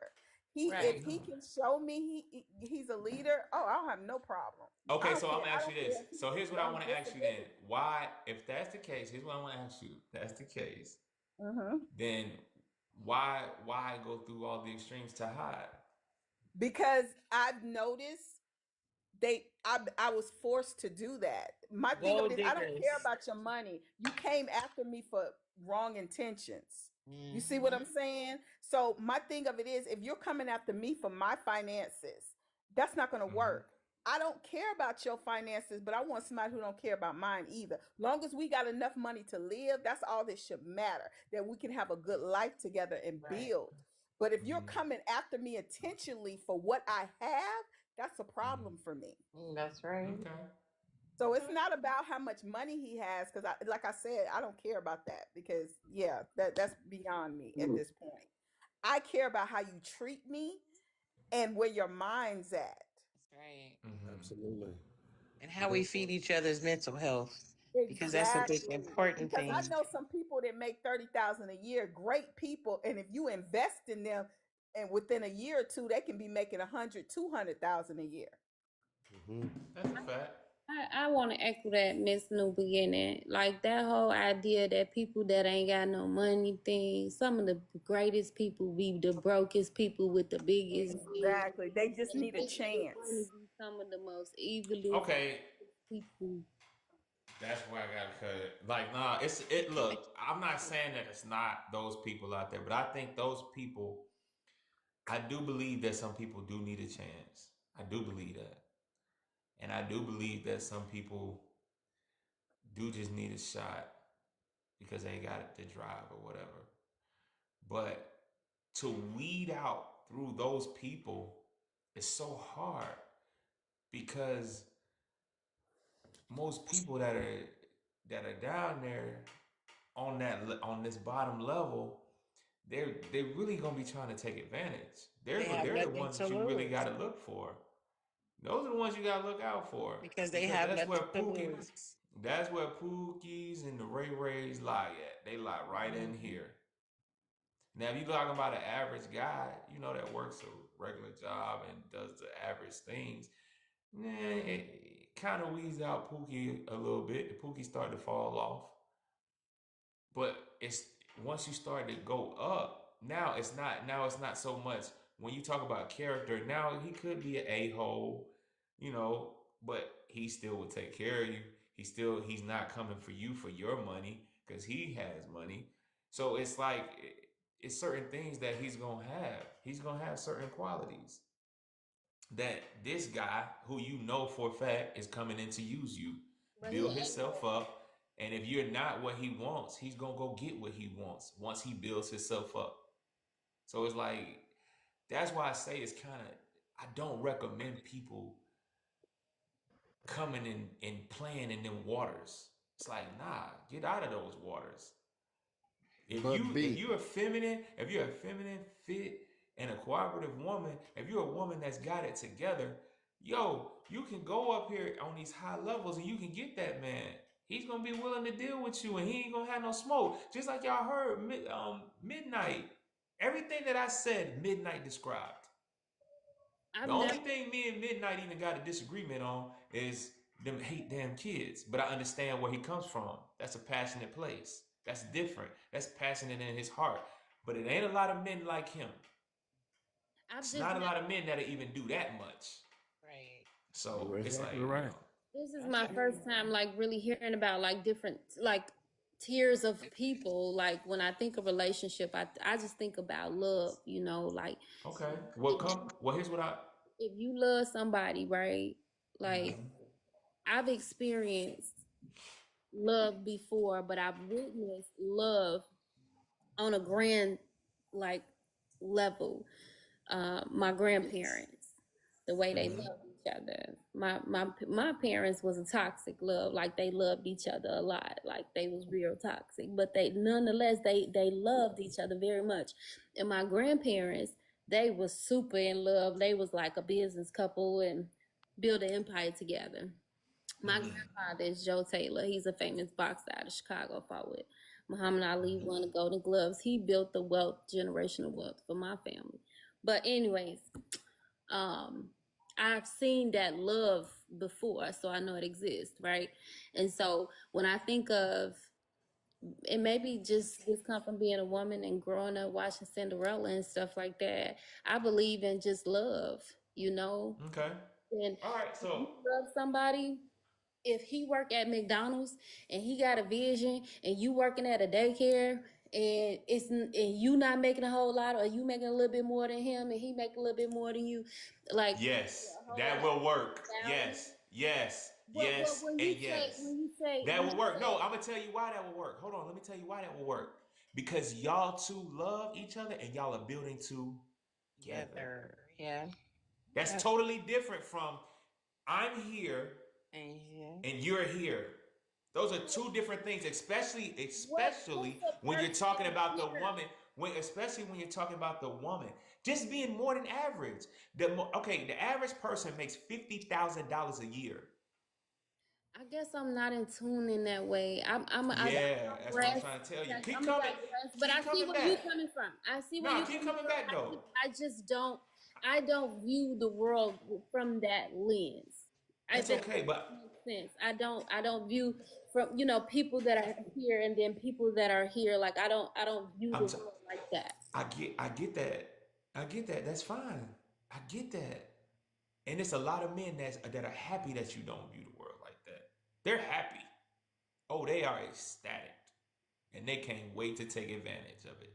If It Right. he don't. can show me he's a leader, oh, I don't have no problem. I Okay, don't so I'm care. gonna I ask you don't this. care if he's So a here's what I young want to ask you then. disability. Why, if that's the case, here's what I want to ask you. If that's the case, Hmm. then why go through all the extremes to hide? Because I've noticed I was forced to do that. My thing of it Gold is I don't care diggers. about your money. You came after me for wrong intentions. You see what Hmm. I'm saying? So my thing of it is if you're coming after me for my finances, that's not going to Hmm. work. I don't care about your finances, but I want somebody who don't care about mine either. Long as we got enough money to live, that's all that should matter. That we can have a good life together and Right. build. But if you're Hmm. coming after me intentionally for what I have, that's a Hmm. problem for me. That's right. Okay. So it's Okay. not about how much money he has, because like I said, I don't care about that because yeah, that's beyond me at this point. I care about how you treat me and where your mind's at. That's right. Hmm. Absolutely. And how we But feed each other's mental health, because that's a big Exactly. important Because I thing. know some people that make 30,000 a year, great people, and if you invest in them, and within a year or two, they can be making 100, 200,000 a year. hmm That's a fact. I want to echo that, Miss New Beginning. Like that whole idea that people that ain't got no money thing, some of the greatest people be the brokest people with the biggest bills. Exactly. They just And need a they with money chance. be some of the most evilest Okay, people. that's where I gotta cut it. Like, nah, it. Look, I'm not saying that it's not those people out there, but I think those people. I do believe that some people do need a chance. I do believe that, and I do believe that some people do just need a shot because they ain't got the drive or whatever. But to weed out through those people is so hard because most people that are down there on this bottom level, they're really gonna be trying to take advantage. They have They're the nothing ones to that you really lose got to look for. Those are the ones you got to look out for because they because have nothing to lose. that's where Pookie's and the Ray Rays lie at. They lie right in Mhm. here. Now, if you're talking about an average guy, that works a regular job and does the average things, it kind of weeds out Pookie a little bit. The Pookie started to fall off. But it's once you start to go up, now it's not so much when you talk about character. Now he could be an a-hole, but he still would take care of you. He's not coming for you for your money because he has money. So it's like it's certain things that he's gonna have. He's gonna have certain qualities that this guy who for a fact is coming in to use you, But he build ain't. himself up. And if you're not what he wants, he's gonna go get what he wants once he builds himself up. So it's like that's why I say it's kind of I don't recommend people coming in and playing in them waters. It's like nah, get out of those waters. If But you if B, you're a feminine, if you're a feminine, fit, and a cooperative woman, if you're a woman that's got it together, you can go up here on these high levels and you can get that man. He's gonna be willing to deal with you, and he ain't gonna have no smoke. Just like y'all heard, Midnight. Everything that I said, Midnight described. I've The never. only thing me and Midnight even got a disagreement on is them hate damn kids. But I understand where he comes from. That's a passionate place. That's different. That's passionate in his heart. But it ain't a lot of men like him. I've It's just not a lot never. of men that'll even do that much. Right. So You're it's like, exactly right. This is I my feel first you. time like really hearing about like different like tiers of people. Like when I think of relationship, I just think about love. Like okay. if Here's what I if you love somebody, right? Like mhm. I've experienced love before, but I've witnessed love on a grand like level. My grandparents, the way they Mhm. loved each other. My parents was a toxic love. Like they loved each other a lot. Like they was real toxic, but they nonetheless they loved each other very much. And my grandparents, they was super in love. They was like a business couple and build an empire together. My Mhm. grandfather is Joe Taylor. He's a famous boxer out of Chicago, fought with Muhammad Ali, won the Golden Gloves. He built the wealth, generational wealth for my family. But anyways, um, I've seen that love before, so I know it exists, right? And so when I think of it, maybe just this come from being a woman and growing up watching Cinderella and stuff like that. I believe in just love, you know. Okay. And All right. if you So love somebody, if he work at McDonald's and he got a vision and you working at a daycare and you not making a whole lot or you making a little bit more than him and he make a little bit more than you, like yes, a whole that lot will work. balance. Yes, yes, But yes, when and you say yes. That when you will work. No, say I'm gonna tell you why that will work. Hold on, let me tell you why that will work. Because y'all two love each other and y'all are building together. Together. Yeah. That's That's totally different from I'm here and yeah. and you're here. Those are two different things, especially what's especially a when you're talking person about the here? woman. Especially when you're talking about the woman, just being more than average. The average person makes $50,000 a year. I guess I'm not in tune in that way. I Yeah, that's what I'm digress. trying to tell you. I'm a digress, but I Keep see coming where you back. coming from. I see where Nah, you keep coming coming from. back though. I just don't. I don't view the world from that lens. I That's think okay, that but makes sense. I don't view from people that are here and then people that are here. Like I don't view I'm the t- world like that. I get that. I get that. That's fine. I get that. And it's a lot of men that are happy that you don't view the world like that. They're happy. Oh, they are ecstatic. And they can't wait to take advantage of it.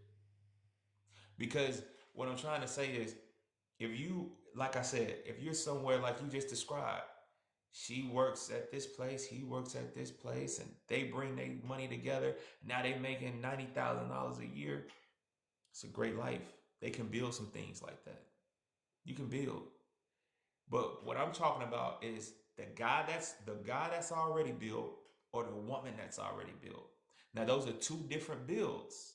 Because what I'm trying to say is if you, like I said, if you're somewhere like you just described, She works at this place, he works at this place, and they bring their money together. Now they making $90,000 a year. It's a great life. They can build some things like that. You can build. But what I'm talking about is the guy that's already built or the woman that's already built. Now those are two different builds.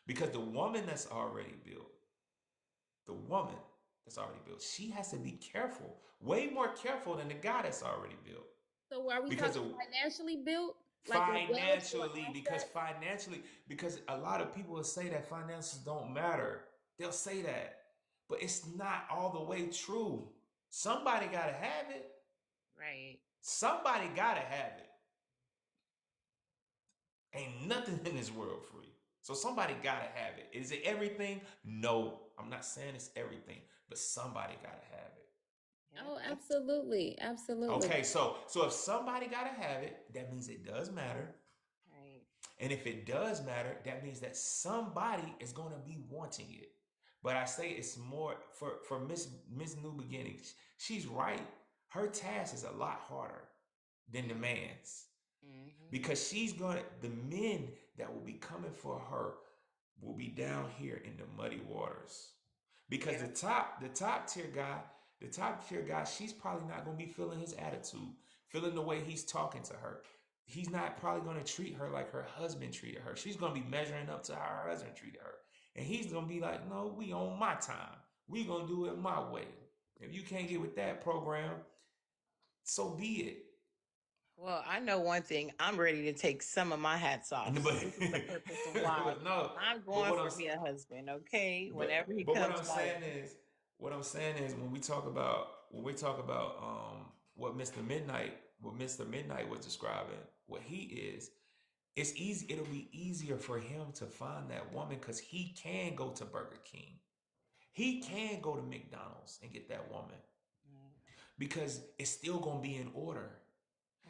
Because the woman that's already built, the woman that's already built, she has to be careful, way more careful than the guy that's already built. So are we Because talking financially built? Like a wealth or financially, because a lot of people will say that finances don't matter. They'll say that, but it's not all the way true. Somebody gotta have it. Right. Somebody gotta have it. Ain't nothing in this world free. So somebody gotta have it. Is it everything? No, I'm not saying it's everything, but somebody gotta have it. Oh, absolutely, absolutely. Okay, so if somebody gotta have it, that means it does matter. Right. And if it does matter, that means that somebody is gonna be wanting it. But I say it's more for Miss New Beginnings. She's right. Her task is a lot harder than the man's. Because the men that will be coming for her will be down here in the muddy waters. Because the top tier guy, she's probably not gonna be feeling his attitude, feeling the way he's talking to her. He's not probably gonna treat her like her husband treated her. She's gonna be measuring up to how her husband treated her. And he's gonna be like, no, we on my time. We gonna do it my way. If you can't get with that program, so be it. Well, I know one thing. I'm ready to take some of my hats off. But, This is the purpose of why no, I'm going for me a husband. Okay, whenever he but comes. what I'm saying is when we talk about what Mr. Midnight was describing, what he is, it's easy. It'll be easier for him to find that woman because he can go to Burger King, he can go to McDonald's and get that woman because it's still gonna be in order.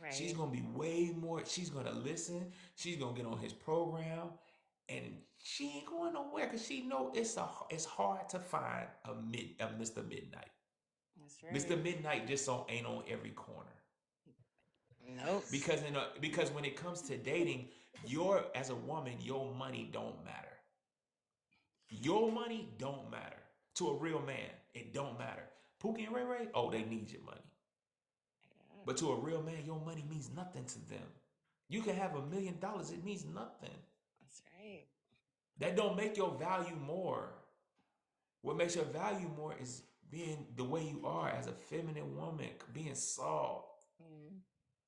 Right. She's gonna be way more. She's gonna listen. She's gonna get on his program, and she ain't going nowhere because she know it's hard to find a Mr. Midnight. That's right. Mr. Midnight just ain't on every corner. Nope. Because when it comes to dating, as a woman, your money don't matter. Your money don't matter to a real man. It don't matter. Pookie and Ray Ray, oh, they need your money. But to a real man, your money means nothing to them. You can have $1 million, it means nothing. That's right. That don't make your value more. What makes your value more is being the way you are as a feminine woman, being soft,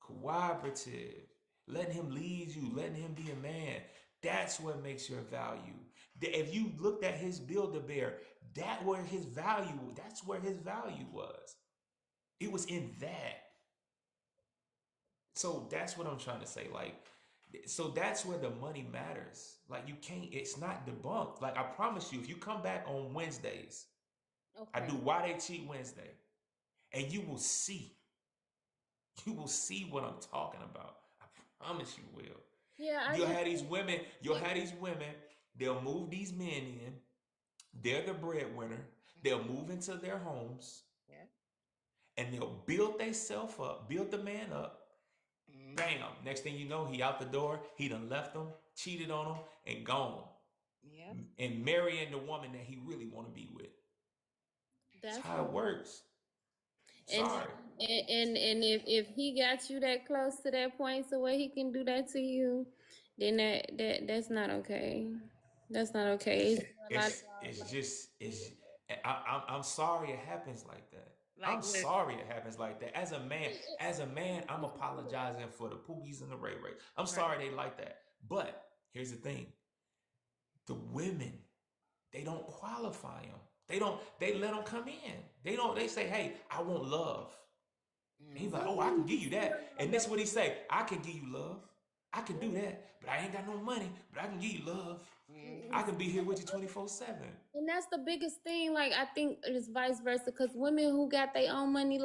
cooperative, letting him lead you, letting him be a man. That's what makes your value. If you looked at his Build-A-Bear, that's where his value was. It was in that. So that's what I'm trying to say. So that's where the money matters. It's not debunked. I promise you, if you come back on Wednesdays, I do Why They Cheat Wednesday, and you will see what I'm talking about. I promise you will. Yeah, You'll have these women, they'll move these men in. They're the breadwinner. They'll move into their homes. Yeah. And they'll build themselves up, build the man up. Bam. Next thing you know, he out the door. He done left them, cheated on them, and gone. Yeah. And marrying the woman that he really want to be with. That's how it works. Sorry. And if he got you that close to that point so where he can do that to you, then that's not okay. That's not okay. I'm sorry it happens like that. I'm sorry it happens like that. As a man, I'm apologizing for the Poogies and the Ray Rays. I'm sorry they like that. But here's the thing. The women, they don't qualify them. They let them come in. They say, hey, I want love. And he's like, oh, I can give you that. And this is what he say. I can give you love. I can do that, but I ain't got no money, but I can give you love. I can be here with you 24/7. And that's the biggest thing. I think it's vice versa, because women who got their own money,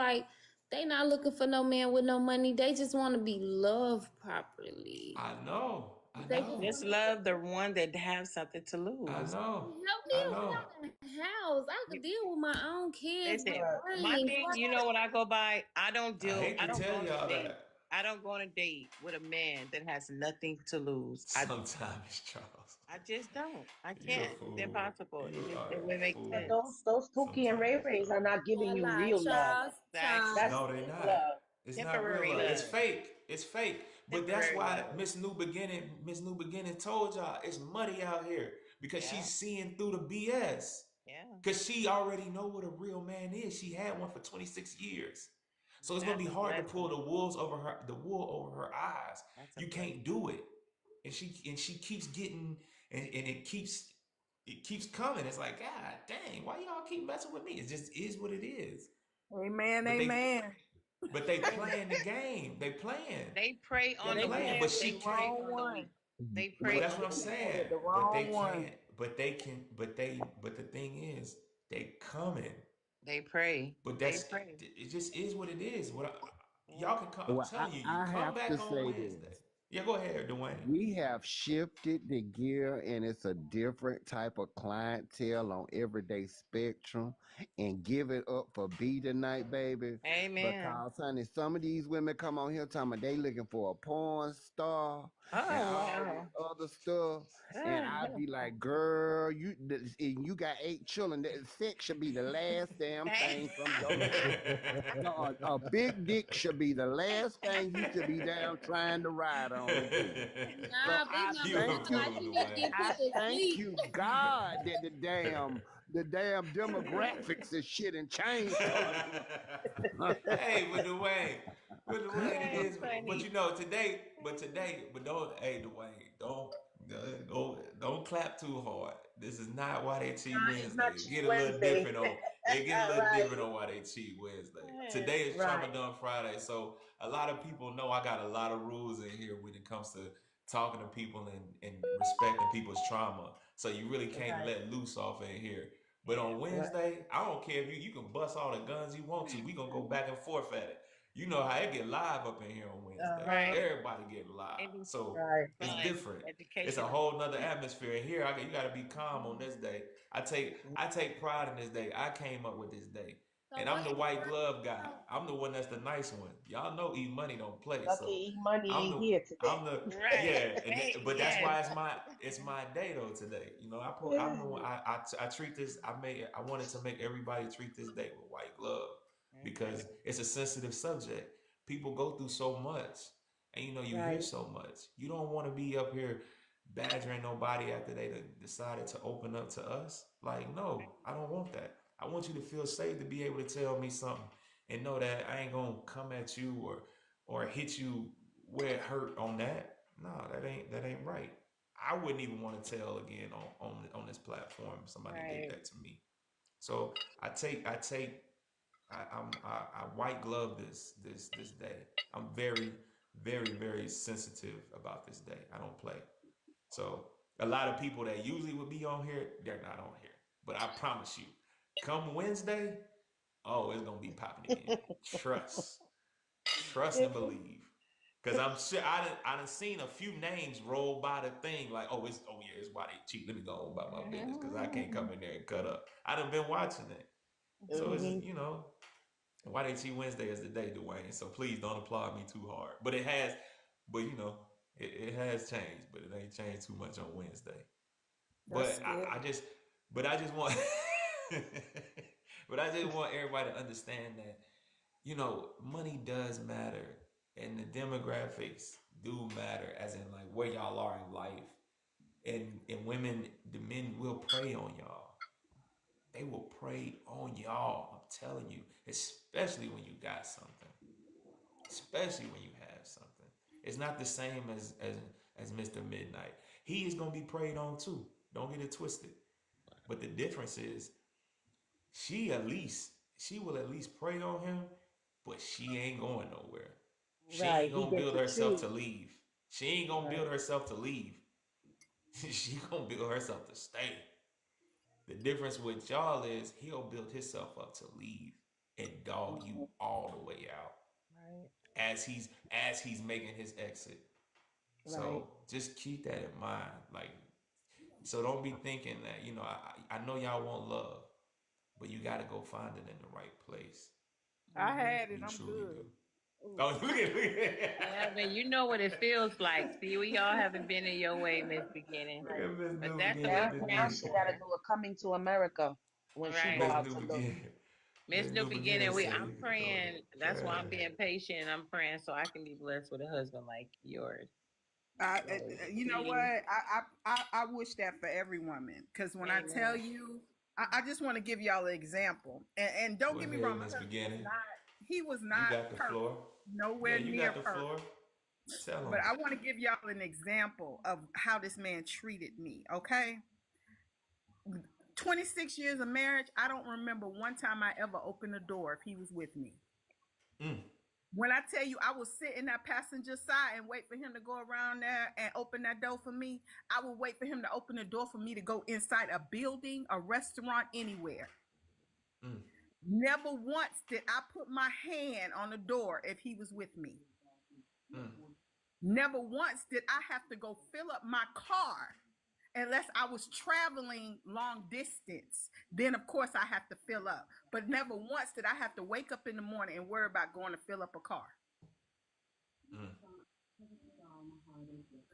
they not looking for no man with no money. They just want to be loved properly. I know. I They just know. Just want to love the one that have something to I lose. know. help me I know. around the house. I could deal with my own kids, but Listen, Right. I my ain't thing, got you know what I go by? I don't I deal, hate I to don't go tell on a y'all date. that. I don't go on a date with a man that has nothing to lose. Sometimes, Charles. I just don't. I You a can't. It's fool. impossible. You are It a wouldn't make But fool. sense. those Pookie and Ray Sometimes, Rays are not giving a you lie. real love. Charles, Exactly. That's Charles. no, they fake not. love. It's not real Temporary love. It's love. fake. It's fake. But that's Temporary why love. Miss New Beginning told y'all it's muddy out here because Yeah. she's seeing through the BS. Yeah. Cause she already know what a real man is. She had one for 26 years. So it's gonna That's be a hard to pull blessing. the wool over her eyes. That's a You blessing. can't do it. And she keeps getting and it keeps coming. It's like, God dang, why y'all keep messing with me? It just is what it is. Amen, But they amen. but they True. playing the game. They playing. They prey Yeah, on They the they playing. weak. But playing with she the They prey can't. wrong on the one. weak. They But prey that's on what I'm the weak. Playing with saying. the But they wrong one. can't. But the thing is, they coming. They prey. But They that's prey. it. Just is what it is. Yeah. Y'all can come. I'm Well, telling you, you I come have to back on say Wednesday. this. Yeah, go ahead, Dwayne. We have shifted the gear and it's a different type of clientele on Everyday Spectrum and give it up for B tonight, baby. Amen. Because honey, some of these women come on here talking about they looking for a porn star and Oh all this wow. other stuff. And I be like, girl, you got 8 children. That sex should be the last damn Thank thing from your lips. A big dick should be the last thing you should be down trying to ride on and do. So Nah, Big I Mama You a thank sound like you. fool, she need to Dwayne. get put I to thank sleep. you, God, that the damn demographics and shit and changed on you. Hey, with Dwayne, it That's is. But funny. but don't. Hey, Dwayne, don't clap too hard. This is not why they cheat Nah, it's Wednesday. not It Cheat get a little Wednesday. different on. It get a little Right. different on why they cheat Wednesday. Today is Trauma Right. Done Friday, so a lot of people know I got a lot of rules in here when it comes to talking to people and respecting people's trauma. So you really can't Right. let loose off in here. But on Right. Wednesday, I don't care if you can bust all the guns you want to. We gonna go back and forth at it. You know how it get live up in here on Wednesday. Uh-huh. Right. Everybody get live. It be So Right. it's fun, different. It's a educational. whole nother atmosphere. And here you gotta be calm on this day. I take pride in this day. I came up with this day. So And what I'm the is white glove guy. I'm the one that's the nice one. Y'all know E Money don't play. Lucky So E Money I'm ain't the here today. I'm the Right. yeah, but that's Yes. why it's my day though today. You know, I treat this. I wanted to make everybody treat this day with white glove Okay. because it's a sensitive subject. People go through so much, and you hear Right. so much. You don't want to be up here badgering nobody after they decided to open up to us. Like, no, I don't want that. I want you to feel safe to be able to tell me something and know that I ain't gonna come at you or hit you where it hurt on that. No, that ain't right. I wouldn't even want to tell again on this platform if somebody did Right. that to me. So I white glove this day. I'm very very very sensitive about this day. I don't play. So a lot of people that usually would be on here, they're not on here. But I promise you, come Wednesday, oh, it's gonna be popping again. Trust, trust and believe. Cause I'm sure I done seen a few names roll by the thing like, yeah, it's why they cheat. Let me go on about my business because I can't come in there and cut up. I done been watching it. So it's Mm-hmm. why they cheat Wednesday is the day, Dwayne. So please don't applaud me too hard. But it has changed, but it ain't changed too much on Wednesday. That's But good. I just want, but I just want everybody to understand that money does matter, and the demographics do matter, as in like where y'all are in life, and women, the men will prey on y'all. They will prey on y'all. I'm telling you, especially when you got something, especially when you have something. It's not the same as Mr. Midnight. He is gonna be preyed on too. Don't get it twisted. But the difference is she will at least prey on him, but she ain't going nowhere. She Right. ain't He gonna get build to herself to choose. leave. She ain't gonna Right. build herself to leave. She gonna build herself to stay. The difference with y'all is he'll build himself up to leave and dog you Mhm. all the way out Right. as he's making his exit. Right. So just keep that in mind. Like, so don't be thinking that, I know y'all want love, but you got to go find it in the right place. I had it. You I'm truly good. do. Oh, Yeah, but you know what it feels like. See, we all haven't been in your way, Miss Beginning. look at Miss But New that's Beginning. the Now important she got to part. do a coming to America when she go Right. Miss out New to look. Beginning. Miss Miss New New Beginning, Beginning say I'm you can throw praying. the That's why I'm trash. being patient. I'm praying so I can be blessed with a husband like yours. You know what? See? I wish that for every woman. Because when I tell Amen. you, I just want to give y'all an example. And don't Go get me wrong, ahead, my Miss husband Beginning. was You not got the perfect, floor. Yeah, nowhere you near got the perfect. floor. Tell them. But I want to give y'all an example of how this man treated me. Okay, 26 years of marriage, I don't remember one time I ever opened a door if he was with me. Mm. When I tell you I would sit in that passenger side and wait for him to go around there and open that door for me, I would wait for him to open the door for me to go inside a building, a restaurant, anywhere. Mm. Never once did I put my hand on the door if he was with me. Mm. Never once did I have to go fill up my car unless I was traveling long distance. Then, of course, I have to fill up. But never once did I have to wake up in the morning and worry about going to fill up a car. Mm.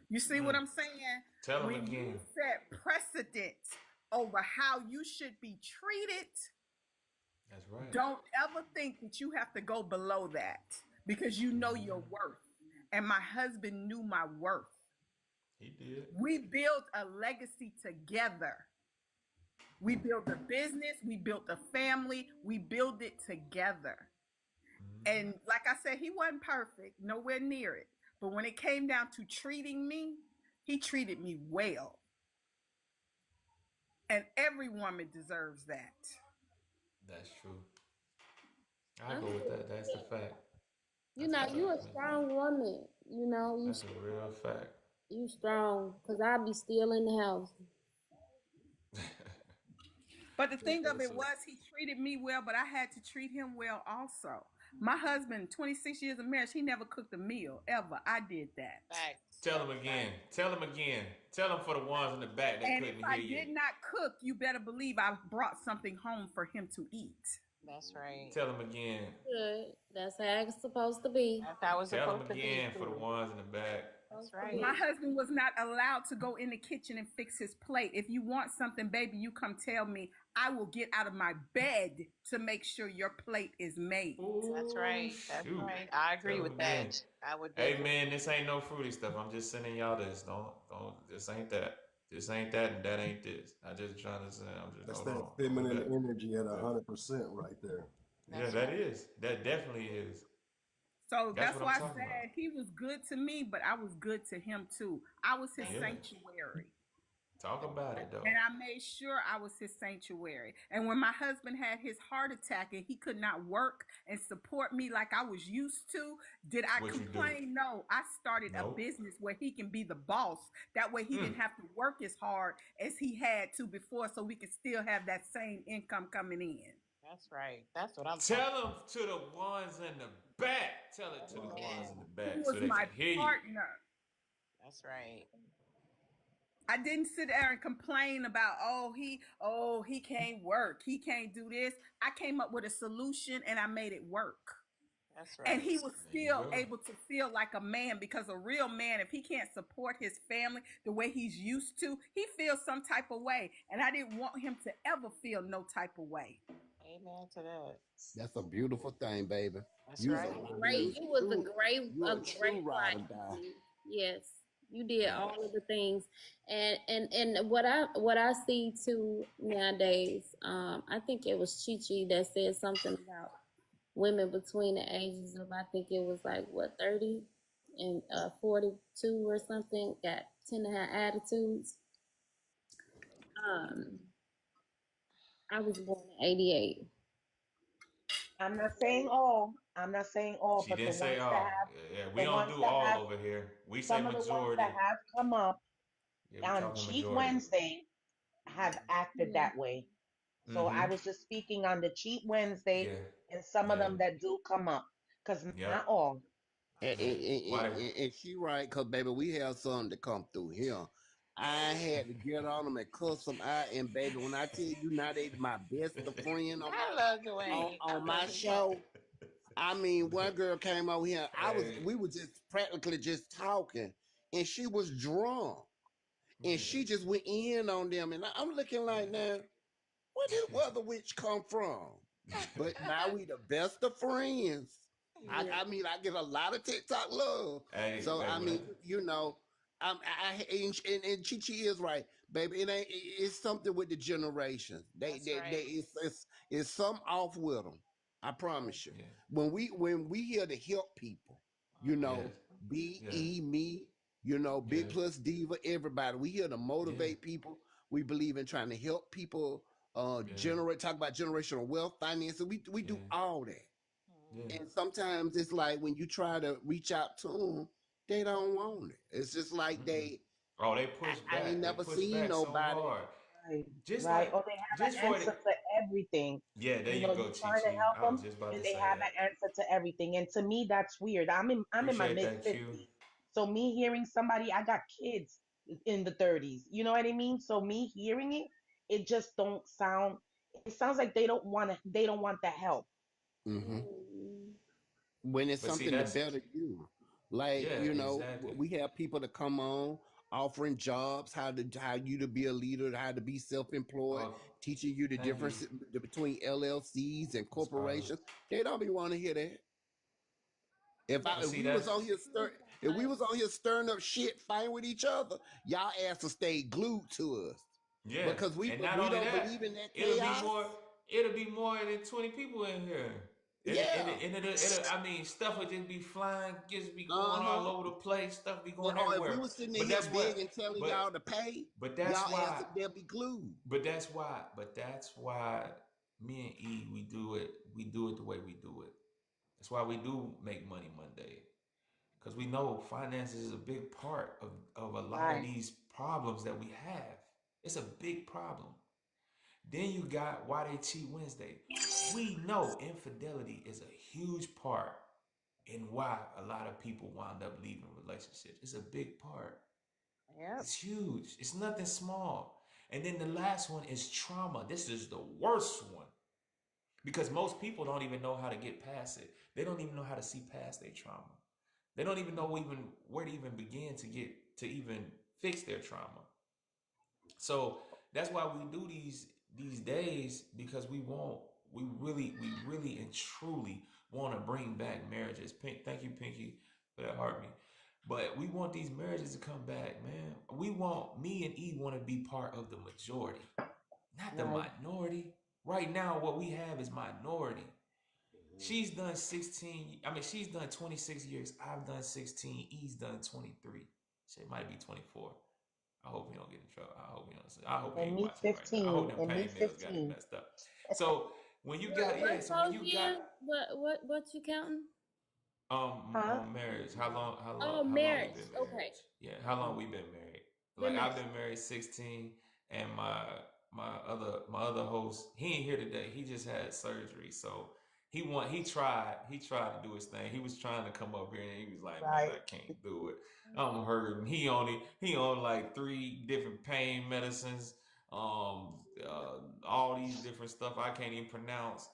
You see what Mm. I'm saying? Tell them When you again. set precedent over how you should be treated, That's right. don't ever think that you have to go below that because you know your worth. And my husband knew my worth. He did. We built a legacy together. We built a business, we built a family, we built it together. And like I said, he wasn't perfect, nowhere near it. But when it came down to treating me, he treated me well. And every woman deserves that. That's true. I I go feel with that. That's the that. fact. You That's a know, you fact, a Miss strong Beanie. woman. You know, That's a real fact. you strong. Cause I'll be still in the house. But the thing of That's it a, was, he treated me well, but I had to treat him well also. My husband, 26 years of marriage, he never cooked a meal ever. I did that. Facts. tell them That's again. right. Tell them again. Tell them for the ones in the back that And if couldn't I hear you. did not cook, you better believe I brought something home for him to eat. That's right. Tell them again. Good. That's how it's supposed to be. That's how it's Tell them supposed to be again for the too. ones in the back. That's Supposed to right. My be. husband was not allowed to go in the kitchen and fix his plate. If you want something, baby, you come tell me. I will get out of my bed to make sure your plate is made. That's Oh right. That's shoot! right. I Tell agree them with again. that. I would Hey definitely. man, this ain't no fruity stuff. I'm just sending y'all this. Don't. This ain't that. This ain't that, and that ain't this. I just trying to say. I'm just That's hold that on. Hold feminine that. energy at Hold that. 100% right there. Yeah, That's that right. is. That definitely is. So That's that's what I'm why I talking about. said he was good to me, but I was good to him too. I was his Yeah. Amen. sanctuary. Talk about it though. And I made sure I was his sanctuary. And when my husband had his heart attack and he could not work and support me like I was used to, did I What you do? complain? No. I started a Nope. business where he can be the boss. That way he Mm. didn't have to work as hard as he had to before so we could still have that same income coming in. That's right. That's what I'm talking Tell them to the ones in the back. Tell it to the about. ones Amen. in the He back so was they my can hear you. partner. That's right. I didn't sit there and complain about he can't work. He can't do this. I came up with a solution and I made it work. That's And right. he was There you still go. able to feel like a man because a real man, if he can't support his family the way he's used to, he feels some type of way. And I didn't want him to ever feel no type of way. Amen to that. That's a beautiful thing, baby. That's You's a right. you's You was true. a You're a true great ride or wife. die. Yes, you did all Facts. of the things, and what I see too nowadays. I think it was Chi Chi that said something about women between the ages of I think it was like what 30 and 42 or something got tend to have attitudes. Um, I was born in '88. I'm not saying all. I'm not saying all, She but the didn't say ones that all. have, Yeah, we the don't ones do that all have, over here. We say some of the ones that majority. have come up Yeah, we on talking Cheat majority. Wednesday have acted Yeah. that way. So I Mm-hmm. was just speaking on the Cheat Wednesday Yeah. and some of Yeah. them that do come up, because Yep. not all. And, Yeah. Why they? and she right, cause baby, we have something to come through here. I had to get on them and cuss them out, and baby, when I tell you now they my best of friend on I love Dwayne. I on love my his heart. show. I mean, one girl came over here. Hey, We were just practically just talking, and she was drunk, and yeah, she just went in on them, and I'm looking like, now, where did Weather Witch come from? But now we the best of friends. Yeah. I mean, I get a lot of TikTok love. hey, So baby, I when I, mean, and Chi Chi is right, baby. It's something with the generations. That's right. It's some off with them. I promise you. yeah, When we here to help people, yeah, yeah, me, yeah, Big Plus Diva, everybody. We here to yeah, motivate people. We believe in trying to help people yeah, talk about generational wealth, finances. We do yeah, all that. yeah. And sometimes it's like when you try to reach out to them, they don't want it. It's just like Mm-mm. Oh, they push I ain't back. They never push seen back so nobody. hard. Right, Just right. like, Or they have just an for the. answer to everything. Yeah, there You you know, go, you're Chi trying to Chi. help I was them, just about and to they say have that. an answer to everything. And to me, that's weird. I'm in my Appreciate mid that, Q. fifties, so me hearing somebody, I got kids in the 30s. You know what I mean? So me hearing it, it just don't sound. It sounds like they don't want to. They don't want that help. Hmm. Mm. When it's But see, something to that's better you. Like, yeah, exactly. we have people to come on offering jobs, how you to be a leader, how to be self-employed, Oh, teaching you the thank you. difference between LLCs and That's probably. corporations. They don't be want to hear that. They But If see, we was that's on here stirring up shit, fighting with each other, y'all ass to stay glued to us yeah, because and not we only don't believe that, in that it'll be chaos. more. It'll be more than 20 people in here, Yeah. and it'll. I mean, stuff would just be flying, just be going Uh all huh. over the place. Stuff be And going or if we everywhere. was sitting in But here that's begging, what. telling y'all to pay, But that's y'all ass why. they'll be glued. But that's why me and E we do it. We do it the way we do it. That's why we do make money Monday. Because we know finances is a big part of a lot of Right. these problems that we have. It's a big problem. Then you got why they cheat Wednesday. We know infidelity is a huge part in why a lot of people wind up leaving relationships. It's a big part. Yep. It's huge. It's nothing small. And then the last one is trauma. This is the worst one because most people don't even know how to get past it. They don't even know how to see past their trauma. They don't even know even where to even begin to get to even fix their trauma. So that's why we do these days because we really and truly want to bring back marriages. Thank you, Pinky, for that heartbeat. But we want these marriages to come back, man. We want me and E want to be part of the majority, not the Right. minority. Right now, what we have is minority. She's done 16. I mean, she's done 26 years. I've done 16. E's done 23. She might be 24. I hope he don't get in trouble. I hope he don't. I hope he And ain't me watching right now. I hope 15. them And me pain mills got him 15. messed up. So when you got yeah, What so when those you got years? What you counting? Huh? on marriage, Oh, how long we marriage. been Okay. married? Yeah, how long we been married? Been Like married. I've been married 16, and my other host he ain't here today. He just had surgery, so he tried to do his thing. He was trying to come up here, and he was like, man, Right. I can't do it. I'm hurting. He on like 3 different pain medicines, all these different stuff I can't even pronounce,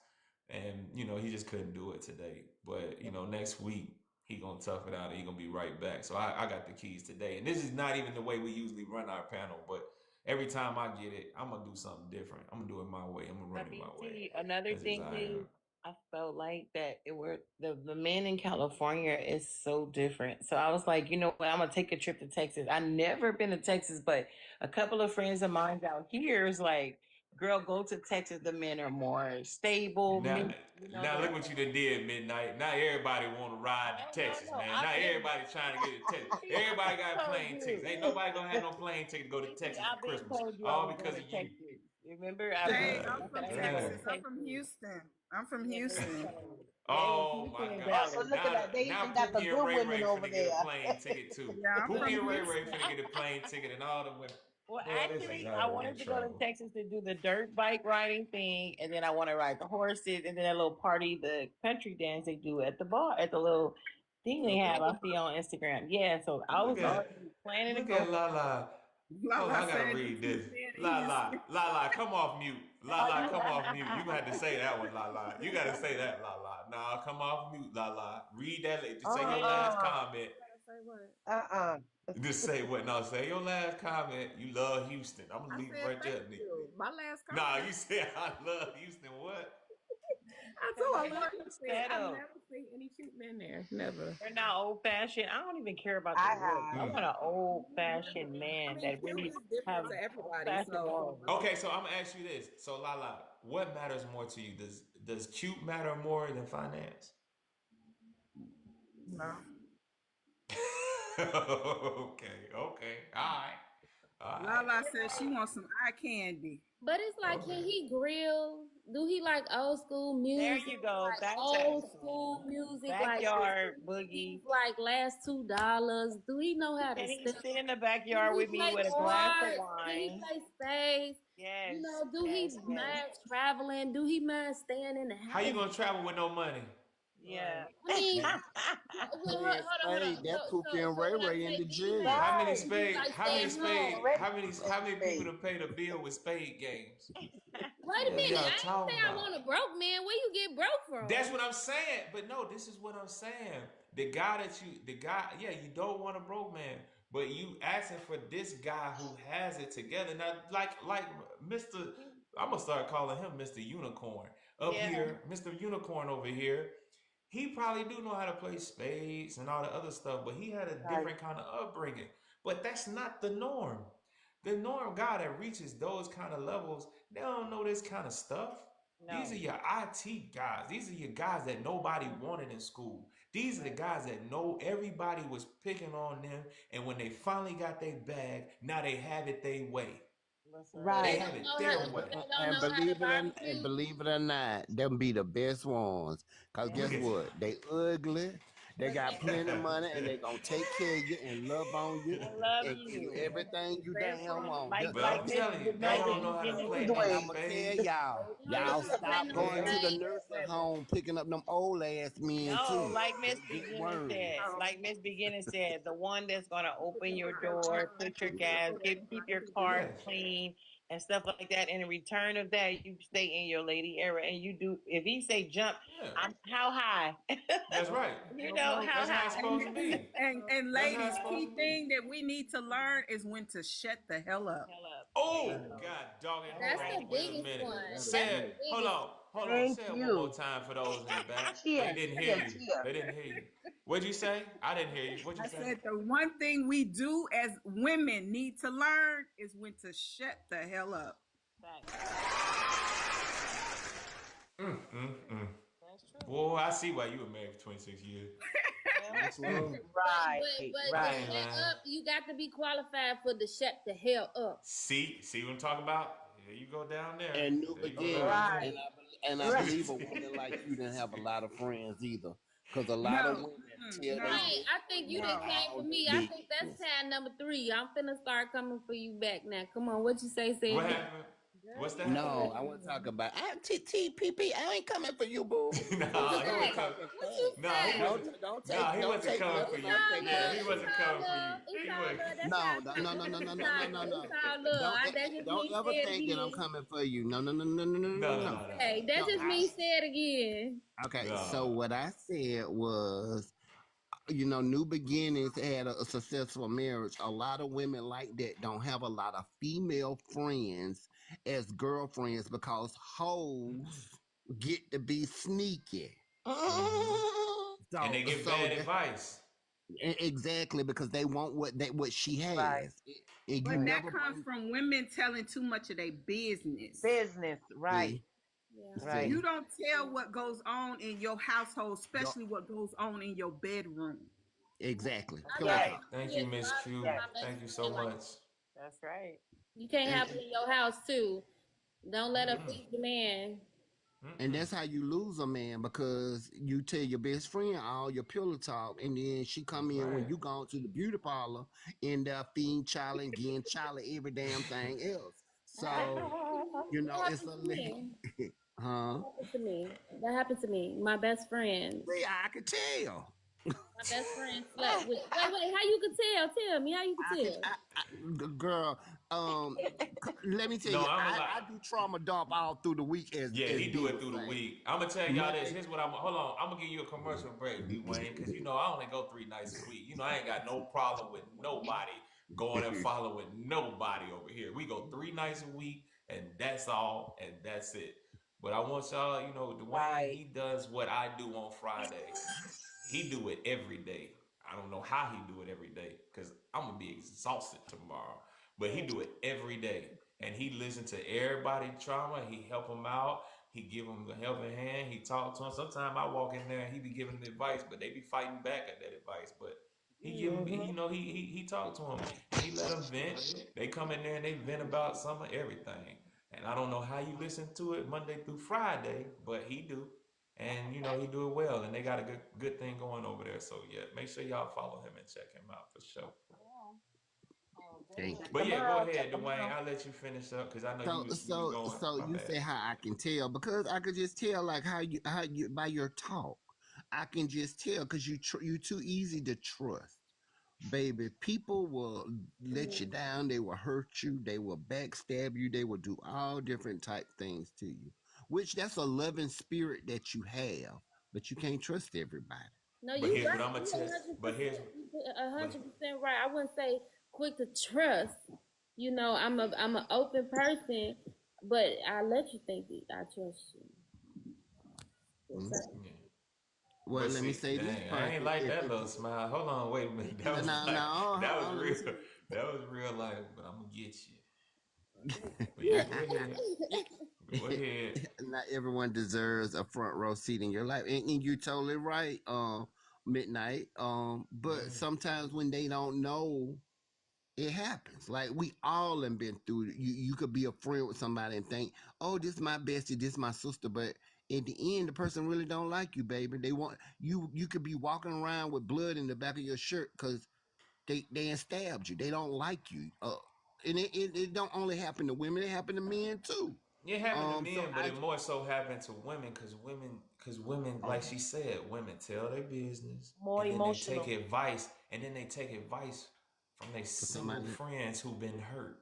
and he just couldn't do it today. But next week he gonna tough it out and he gonna be right back. So I got the keys today, and this is not even the way we usually run our panel, but every time I get it, I'm gonna do something different. I'm gonna do it my way. I'm gonna run But it my way. BT, another That's just thing how I am. is, I felt like that it were the men in California is so different. So I was like, you know what, I'm gonna take a trip to Texas. I never been to Texas, but a couple of friends of mine out here is like, girl, go to Texas. The men are more stable. Now, Men, now look what you done did, Midnight. Now everybody want to ride to Texas, no. man. Now everybody trying to get to Texas. Everybody got told plane tickets. Ain't you. nobody gonna have no plane ticket to go to BT, Texas for I've been Christmas, told you I all was because going to of you. Texas. Remember, I've been. Dang, God I'm I said from I was going to Texas. damn. I'm from Texas. Houston. I'm from Yeah, they was Houston. telling me. Yeah, it was Oh Houston my and God. Oh, so Dallas. look at Now, that. They now even got the Pookie and good Ray women Ray over finna get a there. plane ticket too. Yeah, I'm Pookie from and Ray Ray Houston. finna get a plane ticket, and all the women. Well, Boy, this is actually, how I to get in wanted to go to trouble. Texas to do the dirt bike riding thing, and then I want to ride the horses, and then a little party, the country dance they do at the bar, at the little Thing they So have, I see on Instagram. Yeah, so I Look was at already planning to look go. at Lala. Hold on, Lala I gotta said the read cute this. man in Lala, Houston. Lala, come off mute. Are Lala, you? come off mute. You got to say that one, Lala. You got to say that, Lala. Nah, come off mute, Lala. Read that. Just say your last Uh-uh. comment. Gotta say what? Uh-uh. Just say what? No, say your last comment. You love Houston. I'm gonna I leave it said right thank there, Nick. you. My last Nah, comment. you said I love Houston. What? I Cause told I they love weren't Houston. set I've up. never seen any cute men there. Never. They're not old fashioned. I don't even care about the I looks. I have. want an old fashioned I man mean, that cute really is different have to old everybody. fashioned So morals. Okay, so I'm gonna ask you this. So Lala, what matters more to you? Does cute matter more than finance? No. Okay, okay, all right, Lala all says she right. wants some eye candy. But it's like, can Okay. he grill? Do he like old school There music? you go. Like That's old school excellent. music, like Backyard these boogie. like last $2? Do he know how to Can he sing? sit in the Can backyard he with me play with a glass of cards? Can he wine? play spades? You Yes, know, do yes, he yes. mind traveling? Do he mind staying in the How you house? gonna travel with no money? Yeah. I mean, well, Man, hold on. Spade, that Pookie and So Ray when I Ray in say, the do he jail. have Right. do he like How many staying We spade home? already how many people spade. to pay the bill with spade games? Wait a Yeah, minute. y'all I ain't say talking I about. want a broke man. Where you get broke That's from? what I'm saying. But no, this is what I'm saying. The guy, yeah, you don't want a broke man, but you asking for this guy who has it together. Now, like Mr. I'm gonna start calling him Mr. Unicorn up Yeah. here, Mr. Unicorn over here. He probably do know how to play spades and all the other stuff, but he had a Right. different kind of upbringing. But that's not the norm. The norm guy that reaches those kind of levels, they don't know this kind of stuff. These are No. your IT guys. These are your guys that nobody wanted in school. These are the guys that know everybody was picking on them, and when they finally got their bag, now they have it their way. That's So right. They they Right. have don't it know how. their So way. they don't And know how to and barbecue. believe it or not, them be the best ones. Cause Yeah. guess Look at what? They ugly, they But got they, plenty of money, and they gonna take care of you and love on you I love and give you you. everything you Best damn one. want. Like but like I'm Miss telling you, they like don't Miss know how to Beginner play And said. I'ma tell spades. y'all, they don't know y'all how to play stop no going to Yeah. the spades. nursing home picking up them old ass men No, too. like Miss They get Beginner worms. said, No. like Miss Beginner said, the one that's gonna Put open them your on door, put your gas, keep your car Yes. clean and stuff like that. And in return of that, you stay in your lady era and you do. If he say jump, Yeah. I'm how high? That's right. You know how That's how it's high? supposed to be. And That's how ladies, it's supposed key to be. thing that we need to learn is when to shut the hell up. Hell up. There you Oh go. God, dog it. That's Hold That's on. the right. Wait a biggest minute. Yeah, one. that'll Say That's do it. the it. Hold biggest on. one. Hold on. Thank Say it one more you. time for those in the back. They Chia, didn't hear chia, you. chia. They didn't hear you. What'd you say? I didn't hear you. What'd you I say? said the one thing we do as women need to learn is when to shut the hell up. Facts. Mm. That's true. Boy, I see why you were married for 26 years. Well, Yes, Mm. Lord. Right. But the I Right. ain't shut lying. up, you got to be qualified for the shut the hell up. See what I'm talking about? There you go down there. And new There you go right beginnings. there. Right. And I Right. believe a woman like you didn't have a lot of friends either. Cause a lot of No, women tell they Right. no, best I think friend you didn't no. came all for their me. I think that's business. time number 3. I'm finna start coming for you back now. Come on, what you say? Say What again. happened? Girl, What's you that know happened? No, better I than want to talk me. about I ain't coming for you, boo. I'm Who Nah, just he only wasn't say? coming. talking What you facts. Nah, he say? wasn't. He Don't wasn't take coming for It's you. nothing I all say Yeah, love. he It's wasn't personal. all coming for you. love. It's He all wasn't. love. That's how No, I no, talk no, to no, you, no, no, no, no, Tanya. no, It's no. all love. That's just Don't me. ever Say it think that I'm again. coming for you. No, no, no, no, no, no, no, No, no, no. no, no, Hey, No, that's just me. Say it again. okay. no. So what I said was, New Beginnings had a successful marriage. A lot of women like that don't have a lot of female friends as girlfriends because hoes get to be sneaky. Mm-hmm. And So, they give so bad that advice. exactly because they want what she Right. has, and you But that never comes bring. from women telling too much of their business. Business. Right. See, Yeah. Right. You see, don't tell what goes on in your household, Go, especially what goes on in your bedroom. exactly. I Pillow got Yes. talk. Thank you, kids, so Miss I Q. tell Yes. my best Thank you so friend like much. that's right. you can't And have it in your house too. Don't let her Mm-mm. feed the man. And Mm-mm. that's how you lose a man because you tell your best friend all your pillow talk, and then she come That's in when right. you gone to the beauty parlor, end up feeding Charlie and getting Charlie every damn thing else. That So that it's happened a to me. huh? That happened to me. That happened to me. My best friend. See, I could tell. My best friend slept with. Wait. How you could tell? Tell me how you could I could, tell. girl. Let me tell No, you, I'm a like. I do trauma dump all through the week, Yeah, as he do D it would through the say. week. I'm gonna tell y'all this. Monday. Here's what I'm. Hold on. I'm gonna give you a commercial break, Dwayne, because you know I only go 3 nights a week. You know I ain't got no problem with nobody going and following nobody over here. We go 3 nights a week, and that's all, and that's it. But I want y'all, you know, Dwayne, Right. he does what I do on Friday. He do it every day. I don't know how he do it every day because I'm gonna be exhausted tomorrow. But he do it every day, and he listen to everybody trauma. He help them out. He give them the helping hand. He talk to them. Sometimes I walk in there and he be giving them advice, but they be fighting back at that advice. But he give them, Hmm. you know, he talk to them and he let them vent. They come in there and they vent about some of everything. And I don't know how you listen to it Monday through Friday, but he do, and you know he do it well, and they got a good thing going over there. So yeah, make sure y'all follow him and check him out for sure. Thank Check you. But them yeah, go out. Check ahead, them Dwayne. out. I'll let you finish up because I know So you was so going. so My you bad. say how I can tell, because I could just tell, like how you by your talk, I can just tell because you too easy to trust, baby. People will let you down. They will hurt you. They will backstab you. They will do all different type things to you. Which that's a loving spirit that you have, but you can't trust everybody. No, But you here's what right. I'm gonna You tell. But here's 100%. You a but 100% right. I wouldn't say quick to trust. You know, I'm an open person, but I let you think that I trust you. Yes, Mm. sir. yeah. Well, But let me see, say this dang, I part. ain't like that little smile. Hold on, wait a minute. That No, was no, like hold that was on, let me real. see. That was real. Like, but I'm gonna get you. But yeah, go ahead. Go ahead. Not everyone deserves a front row seat in your life, and you're totally right. Midnight. But Yeah. sometimes when they don't know, it happens. Like we all have been through it. You could be a friend with somebody and think, "Oh, this is my bestie, this is my sister," but at the end, the person really don't like you, baby. They want you. You could be walking around with blood in the back of your shirt because they ain't stabbed you. They don't like you. And it don't only happen to women; it happen to men too. It happened to So men, but I it more so happened to women because women, like she said, women tell their business More and then they take emotional. advice and then they take advice from their for single somebody, friends who've been hurt.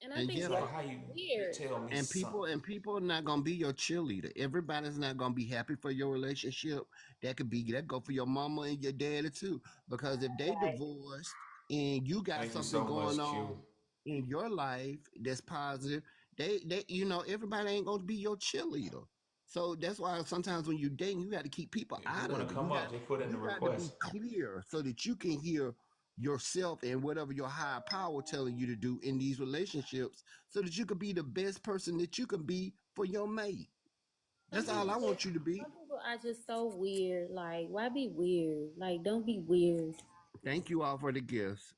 And I and think yeah, So Yep. how you weird. tell me and something? people are not gonna be your cheerleader. Everybody's not gonna be happy for your relationship. That go for your mama and your daddy too. Because if they Right. divorced and you got Thank you something so going much, Q. on in your life that's positive, they everybody ain't gonna be your cheerleader. So that's why sometimes when you're dating, you got to keep people If you out want of to it. come up, just put in the You got to be request. clear so that you can hear yourself and whatever your higher power telling you to do in these relationships so that you could be the best person that you can be for your mate. Some That's all I want you to be. people are just so weird. Like, why be weird? Like, don't be weird. Thank you all for the gifts.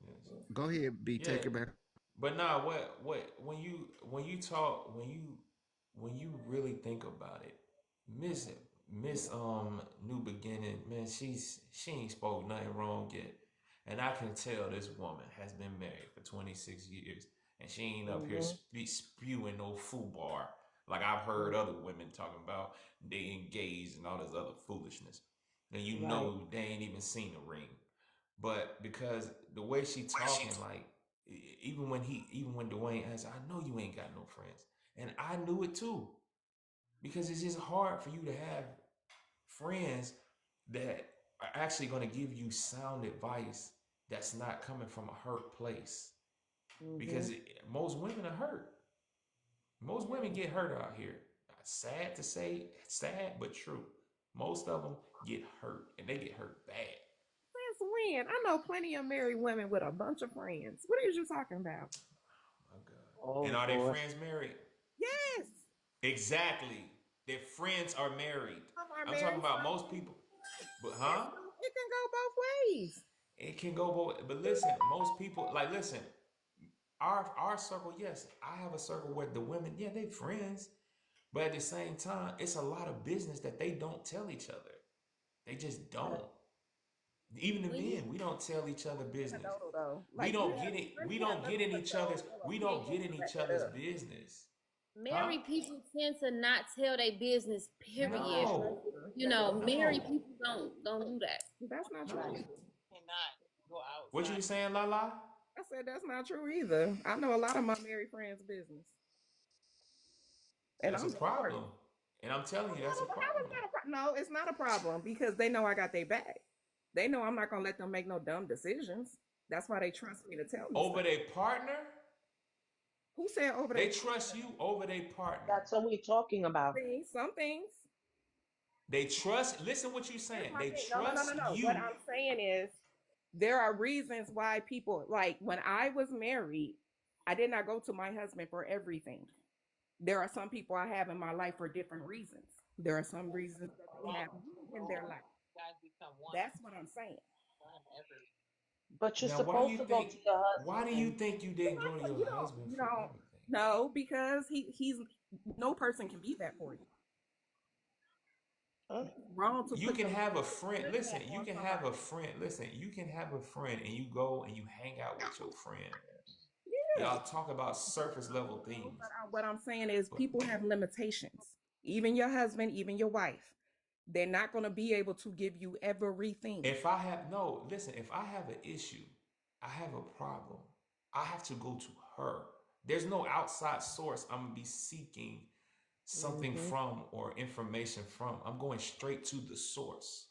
Yes. Go ahead, B. Yeah, Take it back. but nah, what when you talk when you really think about it, Miss Miss New Beginning, man, she ain't spoke nothing wrong yet, and I can tell this woman has been married for 26 years, and she ain't up here Hmm. spewing no foobar like I've heard other women talking about they engaged and all this other foolishness, and you Right. know they ain't even seen a ring, but because the way she talking, like even when Dwayne asked, I know you ain't got no friends, and I knew it too because it's just hard for you to have friends that are actually going to give you sound advice that's not coming from a hurt place Hmm. because most women are hurt. Most women get hurt out here. Sad to say, sad but true. Most of them get hurt and they get hurt bad. Since when? I know plenty of married women with a bunch of friends. What are you talking about? My God. And Oh are they boy. friends married? Yes, Exactly. Their friends are married. some are I'm talking married, about some most people. But it huh? can go, it can go both ways. It can go both. But listen, most people like listen. Our circle, yes, I have a circle where the women, yeah, they friends, but at the same time, it's a lot of business that they don't tell each other. They just don't. Even the When you men, we don't tell each other business. Anecdotal though, We like don't get it. let me We tell, don't let get me in put each y'all other's. on We a don't video get in to back each that other's up. business. Married people tend to not tell their business, period. No. You know, married No. people don't do that. That's not true. No. Cannot go outside. What you saying, Lala? I said that's not true either. I know a lot of my married friends' business, and That's a I'm divorced. problem. And I'm telling you, that's a How is problem. that a no, it's not a problem because they know I got their back. They know I'm not gonna let them make no dumb decisions. That's why they trust me to tell me Over stuff. their partner? Who said over They their trust you over their partner. That's what we're talking about. things? Some things. They trust, listen what you Here's saying. my They thing. trust No. What you. I'm saying is there are reasons why people like when I was married, I did not go to my husband for everything. There are some people I have in my life for different reasons. There are some reasons that they have me in their life. Guys become one. That's what I'm saying. But you're Now, why do supposed you to go think to your why do you husband. think you didn't go to your You husband don't for everything? no, because he's no person can be that for you. Huh? Wrong to You put can the have a friend. put Listen, that you on can have somebody. a friend. Listen, you can have a friend and you go and you hang out with your friend. Yeah. Y'all talk about surface level No, things. but what I'm saying is But people have limitations. Even your husband, even your wife. They're not going to be able to give you everything. if I have no, listen, if I have an issue, I have a problem, I have to go to her. There's no outside source I'm gonna be seeking something Mm-hmm. from or information from. I'm going straight to the source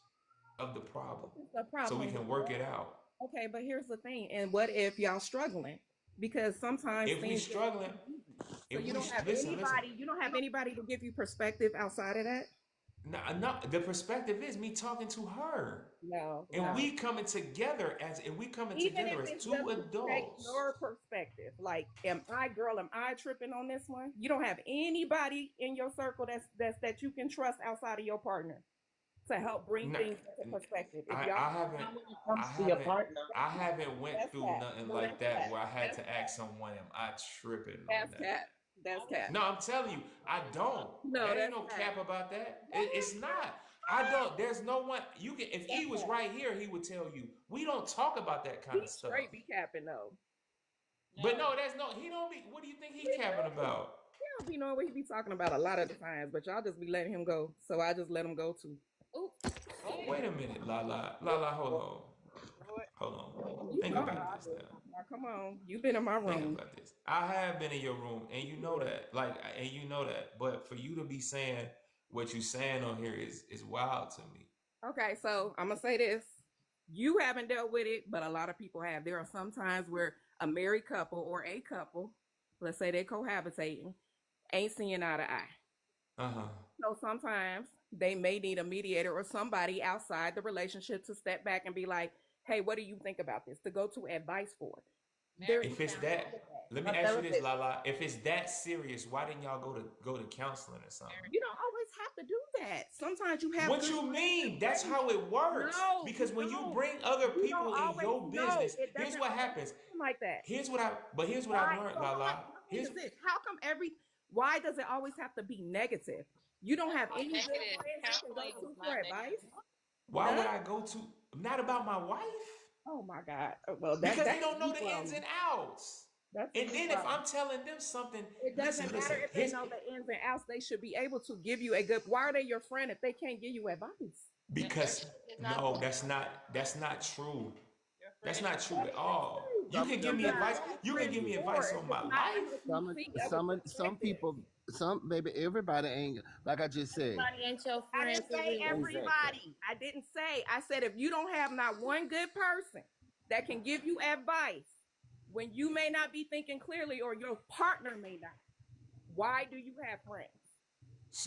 of the problem What's the so we problem with can work that? it out. Okay, but here's the thing. And what if y'all struggling? Because sometimes If we things just struggling, ain't easy. So if we listen, you don't have anybody to give you perspective outside of that? no, no, the perspective is me talking to her. No, And no. we coming together as Even if it's two just to take adults. your perspective, like, am I tripping on this one? You don't have anybody in your circle that you can trust outside of your partner to help bring No, things into perspective. If I, y'all I haven't Not when it I comes to your haven't partner. I haven't went that's through cat. nothing No, like that's that cat. where I had That's to ask someone, am I tripping on that's that? cat. That's cat. No, I'm telling you, I don't. No, That ain't that's no cat. cap about that. It's not. I don't. There's no one. You can. If That's E was cat. right here, he would tell you. We don't talk about that kind He of stuff. straight be capping though. But no, that's no. He don't be. What do you think he He capping do. about? He don't be knowing what he be talking about a lot of the times, but y'all just be letting him go. So I just let him go too. Ooh. Wait a minute, La La. Hold on. You Think know about how I this do. now. Now come on. You've been in my Think room. about this. I have been in your room, and you know that. And you know that. But for you to be saying what you saying on here is wild to me. Okay, so I'm gonna say this. You haven't dealt with it, but a lot of people have. There are some times where a married couple or a couple, let's say they're cohabitating, ain't seeing eye to eye. Uh huh. So sometimes they may need a mediator or somebody outside the relationship to step back and be like, hey, what do you think about this? To go to advice for. There's If it's that, let me A ask you this, therapist. La. If it's that serious, why didn't y'all go to counseling or something? you don't always have to do that. Sometimes you have What good you mean? That's ways. how it works. No, Because when you no. bring other You don't people in always your know. business, It here's doesn't what always happens. happen like that. Here's what I've Why? learned, So La. my thing Here's is this: how come why does it always have to be negative? You don't have any good friends you can go to for advice? why None? would I go to not about my wife? Oh my God. Well, Because they that's a don't know you the ins problem. and outs. That's a And you then if problem. I'm telling them something, It listen, doesn't matter if they here's know the ins and outs. They should be able to give you a good. Why are they your friend if they can't give you advice? because no, that's not true. That's not true That at is all. true. You can give me Sometimes advice. you're his You can friend give me advice before. on my It's not life. until you Some see other some perspectives. people, some maybe everybody ain't like I just said. Everybody ain't your I friend didn't for say real. Exactly. everybody. I didn't say. I said if you don't have not one good person that can give you advice when you may not be thinking clearly or your partner may not, why do you have friends?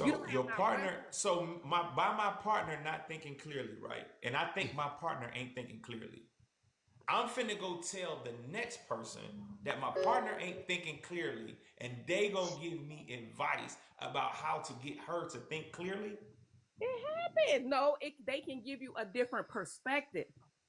You So don't have your not one partner, person. so my partner not thinking clearly, right? And I think my partner ain't thinking clearly. I'm finna go tell the next person that my partner ain't thinking clearly, and they gonna give me advice about how to get her to think clearly. It happens. No, they can give you a different perspective.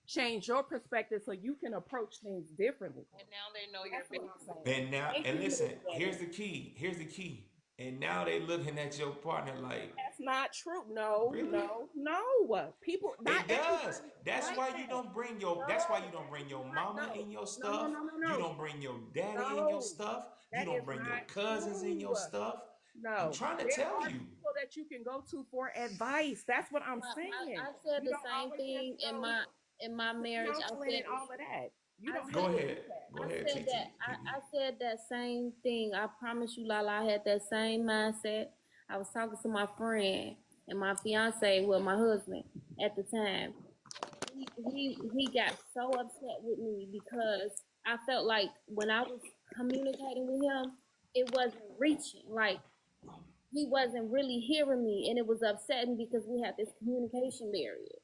Change your perspective so you can approach things differently. And now they know your That's what business. I'm saying. And now, They and can listen, do here's that. the key. Here's the key. and now they looking at your partner like, That's not true. No, really? no, no. People, not It does. everybody That's like why you that. don't bring your. No, That's why you don't that bring is your not. mama No, in your no, no, stuff. no, no, You no. don't bring your daddy in your No, stuff. You that don't is bring your not cousins in your true. stuff. I'm No, trying to there tell are you. people that you can go to for advice. That's what I'm saying. I said You the don't same always have thing to go in my to marriage. counseling and all of that. You I don't Go have to said do ahead. that. Go I ahead, said that TT. I said that same thing. I promise you, Lala, I had that same mindset. I was talking to my friend and my fiance, well, my husband at the time. He got so upset with me because I felt like when I was communicating with him, it wasn't reaching. Like he wasn't really hearing me, and it was upsetting because we had this communication barrier.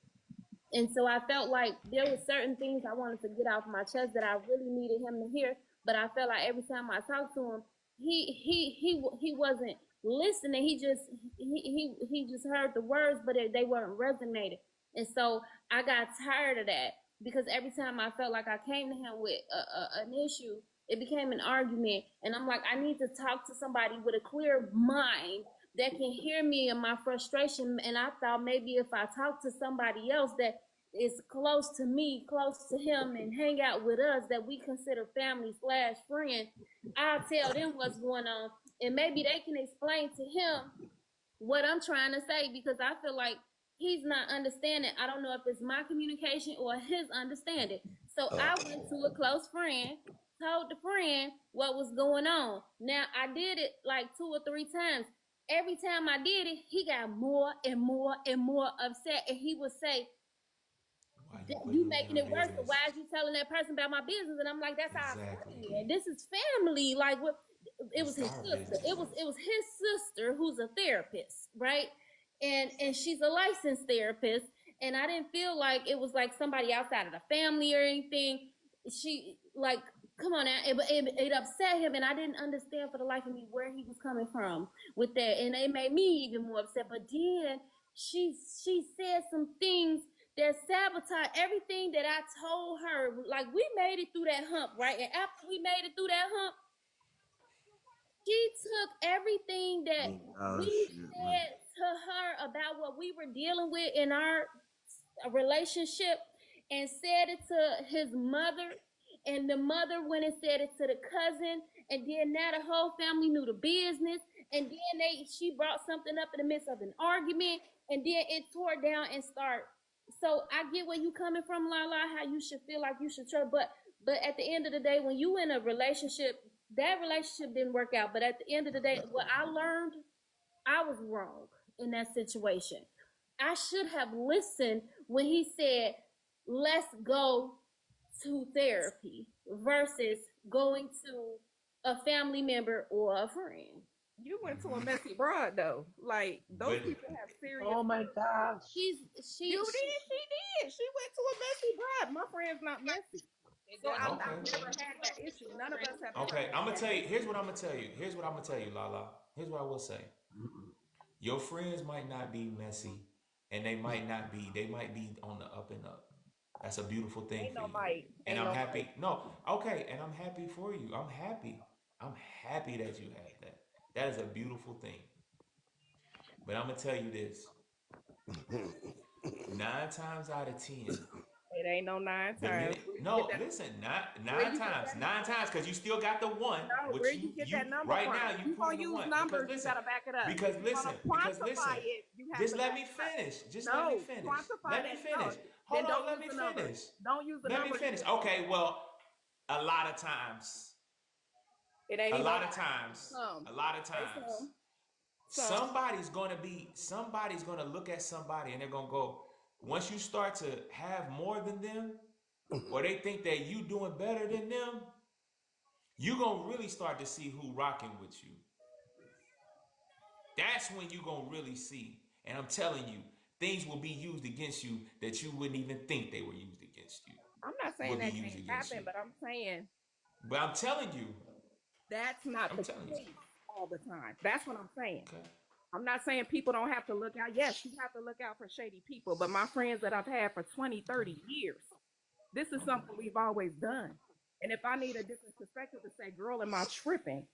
And so I felt like there were certain things I wanted to get off my chest that I really needed him to hear, but I felt like every time I talked to him, he wasn't listening. He just heard the words, but they weren't resonating. And so I got tired of that because every time I felt like I came to him with an issue, it became an argument. And I'm like, I need to talk to somebody with a clear mind that can hear me and my frustration. And I thought maybe if I talk to somebody else that is close to me, close to him, and hang out with us that we consider family slash friend, I'll tell them what's going on. And maybe they can explain to him what I'm trying to say because I feel like he's not understanding. I don't know if it's my communication or his understanding. So I went to a close friend, told the friend what was going on. Now I did it like 2 or 3 times. Every time I did it, he got more and more and more upset, and he would say, Why you putting "You them in making her it worse. So business? why is you telling that person about my business?" And I'm like, "That's our Exactly. friend. This is family. Like what?" It was It's his our sister. business. It was his sister who's a therapist, right? And she's a licensed therapist. And I didn't feel like it was like somebody outside of the family or anything. She like, come on now, it upset him, and I didn't understand for the life of me where he was coming from with that, and it made me even more upset. But then she said some things that sabotage everything that I told her. Like we made it through that hump, right? And after we made it through that hump, she took everything that Oh we shit, man. said to her about what we were dealing with in our relationship and said it to his mother. And the mother went and said it to the cousin. And then now the whole family knew the business. And then she brought something up in the midst of an argument. And then it tore down and start. So I get where you coming from, Lala, how you should feel like you should try. But at the end of the day, when you in a relationship, that relationship didn't work out. But at the end of the day, what I learned, I was wrong in that situation. I should have listened when he said, let's go to therapy versus going to a family member or a friend. You went to a messy broad though. Like those But people have serious Oh my feelings. gosh. She's You she did, she did. She went to a messy broad. My friend's not messy. it So doesn't okay. I've never had that issue. None of us have ever Okay, had I'm gonna that tell you. issue. Here's what I'm gonna tell you. Here's what I'm gonna tell you, Lala. Here's what I will say. Your friends might not be messy, and they might not be. They might be on the up and up. That's a beautiful thing Ain't for no you. might. And Ain't I'm no might. happy. No, okay, and I'm happy for you. I'm happy. I'm happy that you have that. That is a beautiful thing. But I'm gonna tell you this: 9 times out of 10, It ain't no nine the times. minute Where you get no, that? listen, not Where nine you get times, that nine number? times, because you still got the one, No, where which you get you that number right from? now If you you gonna proving the use one. numbers, you gotta back it up. If you're gonna Because listen, quantify it, you have just to let back me it up. finish. Just let me No, finish. quantify Let me that. finish. No, Hold then on, don't let use me the numbers. finish. Don't use the Let me numbers finish. either. Okay, well, a lot of times, It ain't a even a lot of lot. times, Some. a lot of Say times, some. Some. somebody's gonna look at somebody and they're gonna go, once you start to have more than them, or they think that you doing better than them, you gonna really start to see who rocking with you. That's when you gonna really see. And I'm telling you, things will be used against you that you wouldn't even think they were used against you. I'm not saying Will be that used can't against happen, you. but I'm saying But I'm telling you, that's not I'm the telling you. case all the time. That's what I'm saying. Okay. I'm not saying people don't have to look out. Yes, you have to look out for shady people, but my friends that I've had for 20, 30 years, this is Okay. something we've always done. And if I need a different perspective to say, girl, am I tripping?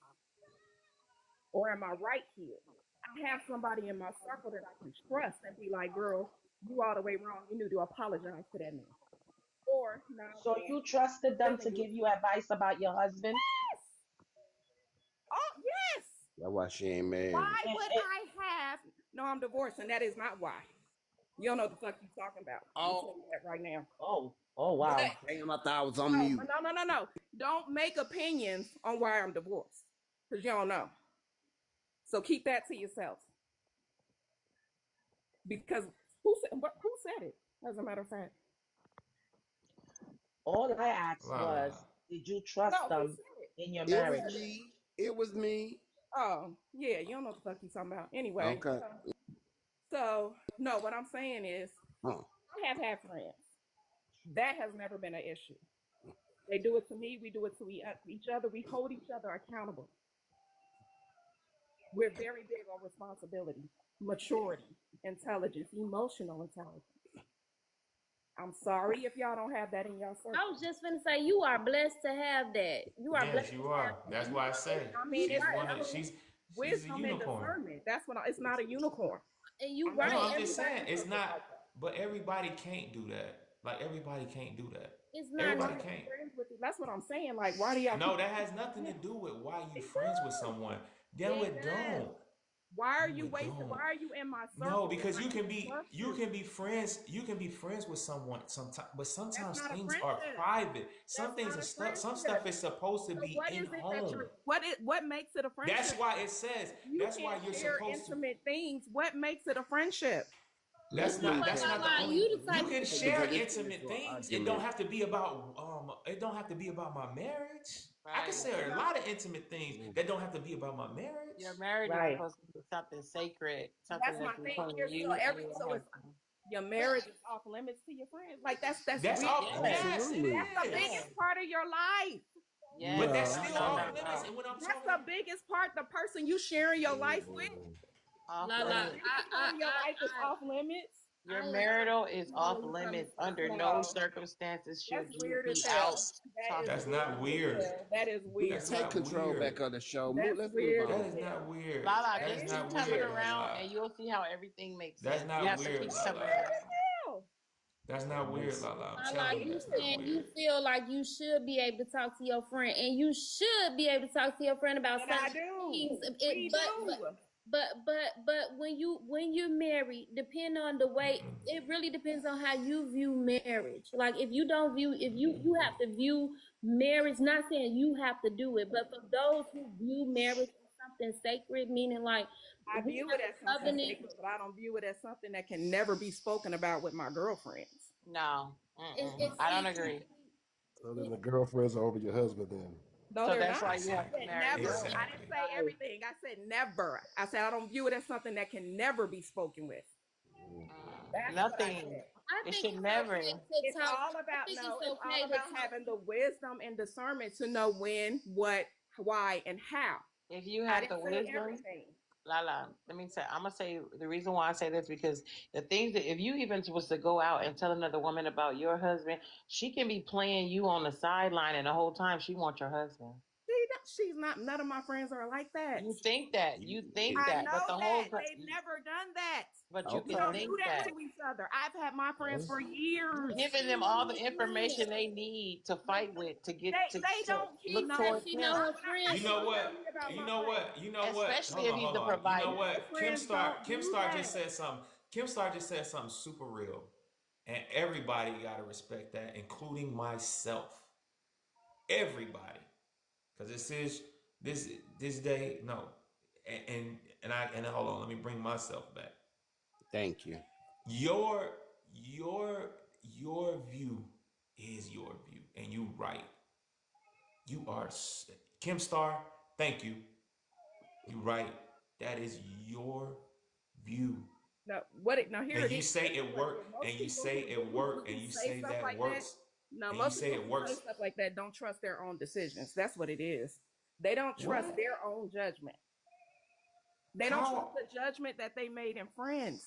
Or am I right here? I have somebody in my circle that I can trust and be like, girl, you all the way wrong. You need to apologize to that man. Or now, So girl, you trusted them feeling to you. give you advice about your husband? Yes. Oh, yes. That's why she ain't married. Why would I have? No, I'm divorced, and that is not why. You don't know what the fuck you're talking about. I'm Oh, telling you that right now. Oh, But wow. damn! I thought I was on no, mute. no, no, no, no. Don't make opinions on why I'm divorced because you don't know. So keep that to yourself. Because who said it? As a matter of fact, All I asked La la. was, did you trust no, who them said it? in your It was marriage? me. It was me. Oh, yeah, you don't know what the fuck you're talking about. Anyway, Okay. so no, what I'm saying is, Huh. I have had friends. That has never been an issue. They do it to me. We do it to each other. We hold each other accountable. We're very big on responsibility, maturity, intelligence, emotional intelligence. I'm sorry if y'all don't have that in your circle. I was just gonna say you are blessed to have that. You are blessed Yes, to you are. have that. That's You why I know, say I mean, she's it's one of intelligence, she's a wisdom, and unicorn. discernment. That's what it's not a unicorn. and you I'm not No, right. I'm saying just everybody saying Everybody, in it's circle is not. like that. But everybody can't do that. Like everybody can't do that. it's But not why Everybody am I can't. friends with you? That's what I'm saying. Like, why do y'all No, keep that has bringing nothing it to up? do with why you It friends with does. someone. No, it it does. don't. Why are No, you it wasting? don't. Why are you in my No, circle if because I can't trust you you? can be friends. You can be friends with someone sometimes, but That's sometimes not a things are friendship. private. Some That's things not are a stuff. Some friendship. stuff is supposed to So be what in is it that home. you're what makes it a That's friendship? why it says. If you That's why can't you're share supposed to. intimate things, what makes it a friendship? You That's know not. Move what, That's on. not the Lala? only. You the You type of can Because share female. this turns intimate into an things. It don't argument. have to be about. It don't have to be about my marriage. I can No, Right. share a no. lot of intimate things Mm. that don't have to be about my marriage. Your marriage is Right. supposed to be something sacred, something That's my that's thing between here. So you and every your so it's husband. your But marriage is off limits to your friends. Like that's That's real. all. Yes. Yes, it Absolutely. That's the is. Yes. biggest part of your life. But Yes. that's No, No, still no, off no, no. limits. And no. when I'm That's talking, the biggest part. The person you sharing your life with. Mm-mm. Off The Lala, limits. biggest part of your life is off limits. Your I marital is you know off where you coming limits. from. Under no No, circumstances that's should you weird as be out hell. That is talking that's to weird not someone. as weird. hell. That is Boo, weird. That's take not control back weird. of the show. That's Let's move weird That as on. is not hell. weird. Lala, That That is just is keep not coming weird, weird. la around la. and you'll see how everything makes That's sense. You not have to weird, keep la That's coming la. weird around. as hell. That's That not weird, makes la la. I'm Lala, telling you, you that's not saying you weird. feel like you should be able to talk to your friend, and you should be able to talk to your friend about And I certain do. things. We do. But when you're married, depending on the way, it really depends on how you view marriage. Like if you don't view, if you have to view marriage, not saying you have to do it, but for those who view marriage as something sacred, meaning like I we view have it as a something covenant. sacred, but I don't view it as something that can never be spoken about with my girlfriends. No. It, Mm-mm. it, I don't it, agree. So then the girlfriends are over your husband then. No, So they're that's not. why you I have to Exactly. said marry never. well. I didn't Exactly. say Right. everything. I said never. I said I don't view it as something that can never be spoken with. That's what I Nothing. said. I It think should it's never. okay to It's talk. all I about think no, it's it's all okay to about talk. having the wisdom and discernment to know when, what, why, and how. If you I have the didn't say wisdom, everything. Lala, let me say, I'm gonna say the reason why I say this because the things that if you even was to go out and tell another woman about your husband, she can be playing you on the sideline, and the whole time she wants your husband. She's not, none of my friends are like that. You think I that, but know the that. whole time, They've never done that. but you We can Okay. don't do think that that. to each other. I've had my friends for years. Giving them all the information they need to fight with to get They to don't She look said towards know. she him, know her When how You friends. you know gonna tell me what? about You my know friends? what? You know what? especially Hold if on, he's hold the on. You know provider. My what? friends don't Kim do Star just that. said something. Kim Star just said something super real. And everybody gotta respect that, including myself. Everybody. Because this is this day, no. And hold on, let me bring myself back. Thank you. Your your your view is your view. And you right. You are Kim Star, thank you. You right. That is your view. No, what it now here And it you is. say it What work, and most you people say who it work, and you say say stuff that like that. works, No, and you most say people it who say works. stuff like that don't trust their own decisions. That's what it is. They don't What? trust their own judgment. They don't trust How? the judgment that they made in friends.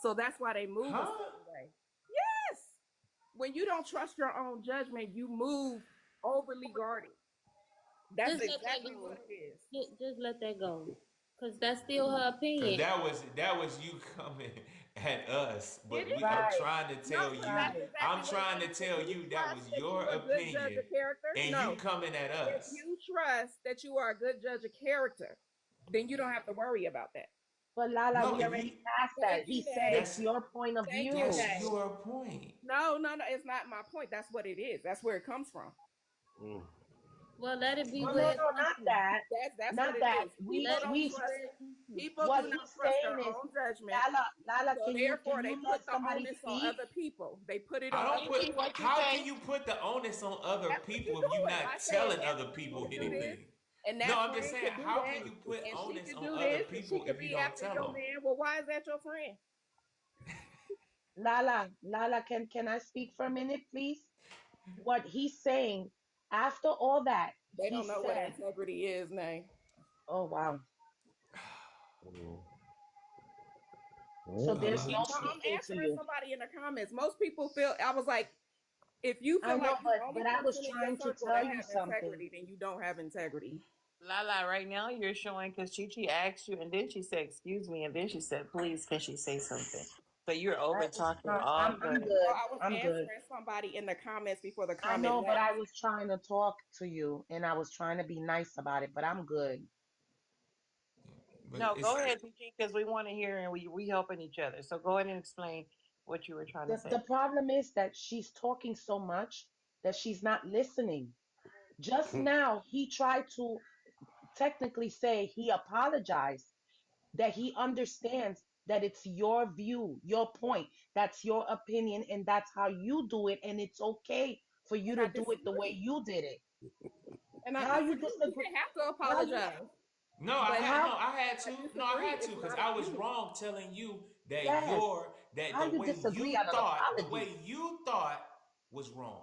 So that's why they move a Huh? certain way. Yes. When you don't trust your own judgment, you move overly guarded. That's Just let that exactly what go. it is. Just let that go. Cause that's still her Cause opinion. that was you coming at us, It but is. I'm Right, trying to No, tell because you, that's right. exactly I'm what it trying to is. If tell you you that trust was that your you're a good judge opinion, of character, and you no. coming at If us. you trust that you are a good judge of character, then you don't have to worry about that. But Lala, No, we if you, already passed that. Thank He you, said Nay. it's that's your point of Thank you, that's view. Nay. your point. No, no, no, it's not my point. That's what it is. That's where it comes from. Mm. Well, let it be No, what no, it no, comes not from. that. That's what Not it that. is. We People Let it don't be we trust. what it comes from. People what do not he's trust saying their is, own judgment, Lala, so can therefore they you let put the somebody onus on speak? other people. They put it I on don't other put. Gigi, people. what you How can say? you put the onus on other That's what people you're if you're doing by not saying telling other Ebony people could do this, anything? and No, that I'm just friend saying, could do how that, can you put and she onus could on do other this, and she people could if you be don't after tell your them? man. Well, why is that your friend? Lala, can I speak for a minute, please? What he's saying, after all that, They he don't know what said, integrity is, Nay. oh wow. Mm. So Well, I there's mean, no No, I'm speaking to answering you. somebody in the comments. Most people feel I was like, if you I feel like know, you're the only but I was person in your trying to circle that tell you have something. integrity, then you don't have integrity. Lala, right now you're showing because Chichi asked you, and then she said, "Excuse me," and then she said, "Please, can she say something?" So you're I over was talking trying, all I'm the. No, good. I was I'm good. answering somebody in the comments before the I comment know, but left. I was trying to talk to you and I was trying to be nice about it, but I'm good. But No, it's go ahead, Chichi, because we want to hear and we helping each other. So go ahead and explain what you were trying to The say. problem is that she's talking so much that she's not listening. Just now, he tried to technically say he apologized, that he understands that it's your view, your point, that's your opinion, and that's how you do it, and it's okay for you And to I do it the way disagree. you did it. And I How you disagree. You disagree? didn't have to How you apologize. no, But how I I disagree. had to, It's because not I was excuse. wrong telling you that yes? that How the you way disagree you on an thought, apology? was wrong.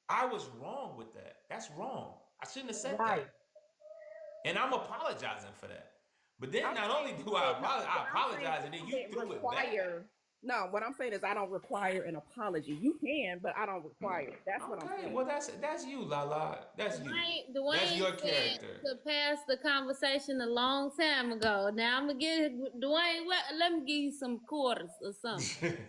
I was wrong with that. That's wrong. I shouldn't have said Right. that, and I'm apologizing for that. But then I'm not only saying you do didn't. What I I'm saying apologize, is and then I you didn't threw it back. require. No, what I'm saying is I don't require an apology. You can, but I don't require it. That's what I'm Okay, saying. well that's you, Lala. That's you. That's Dwayne your said character. to pass the conversation a long time ago. Now I'm gonna get Dwayne. Let me give you some quarters or something,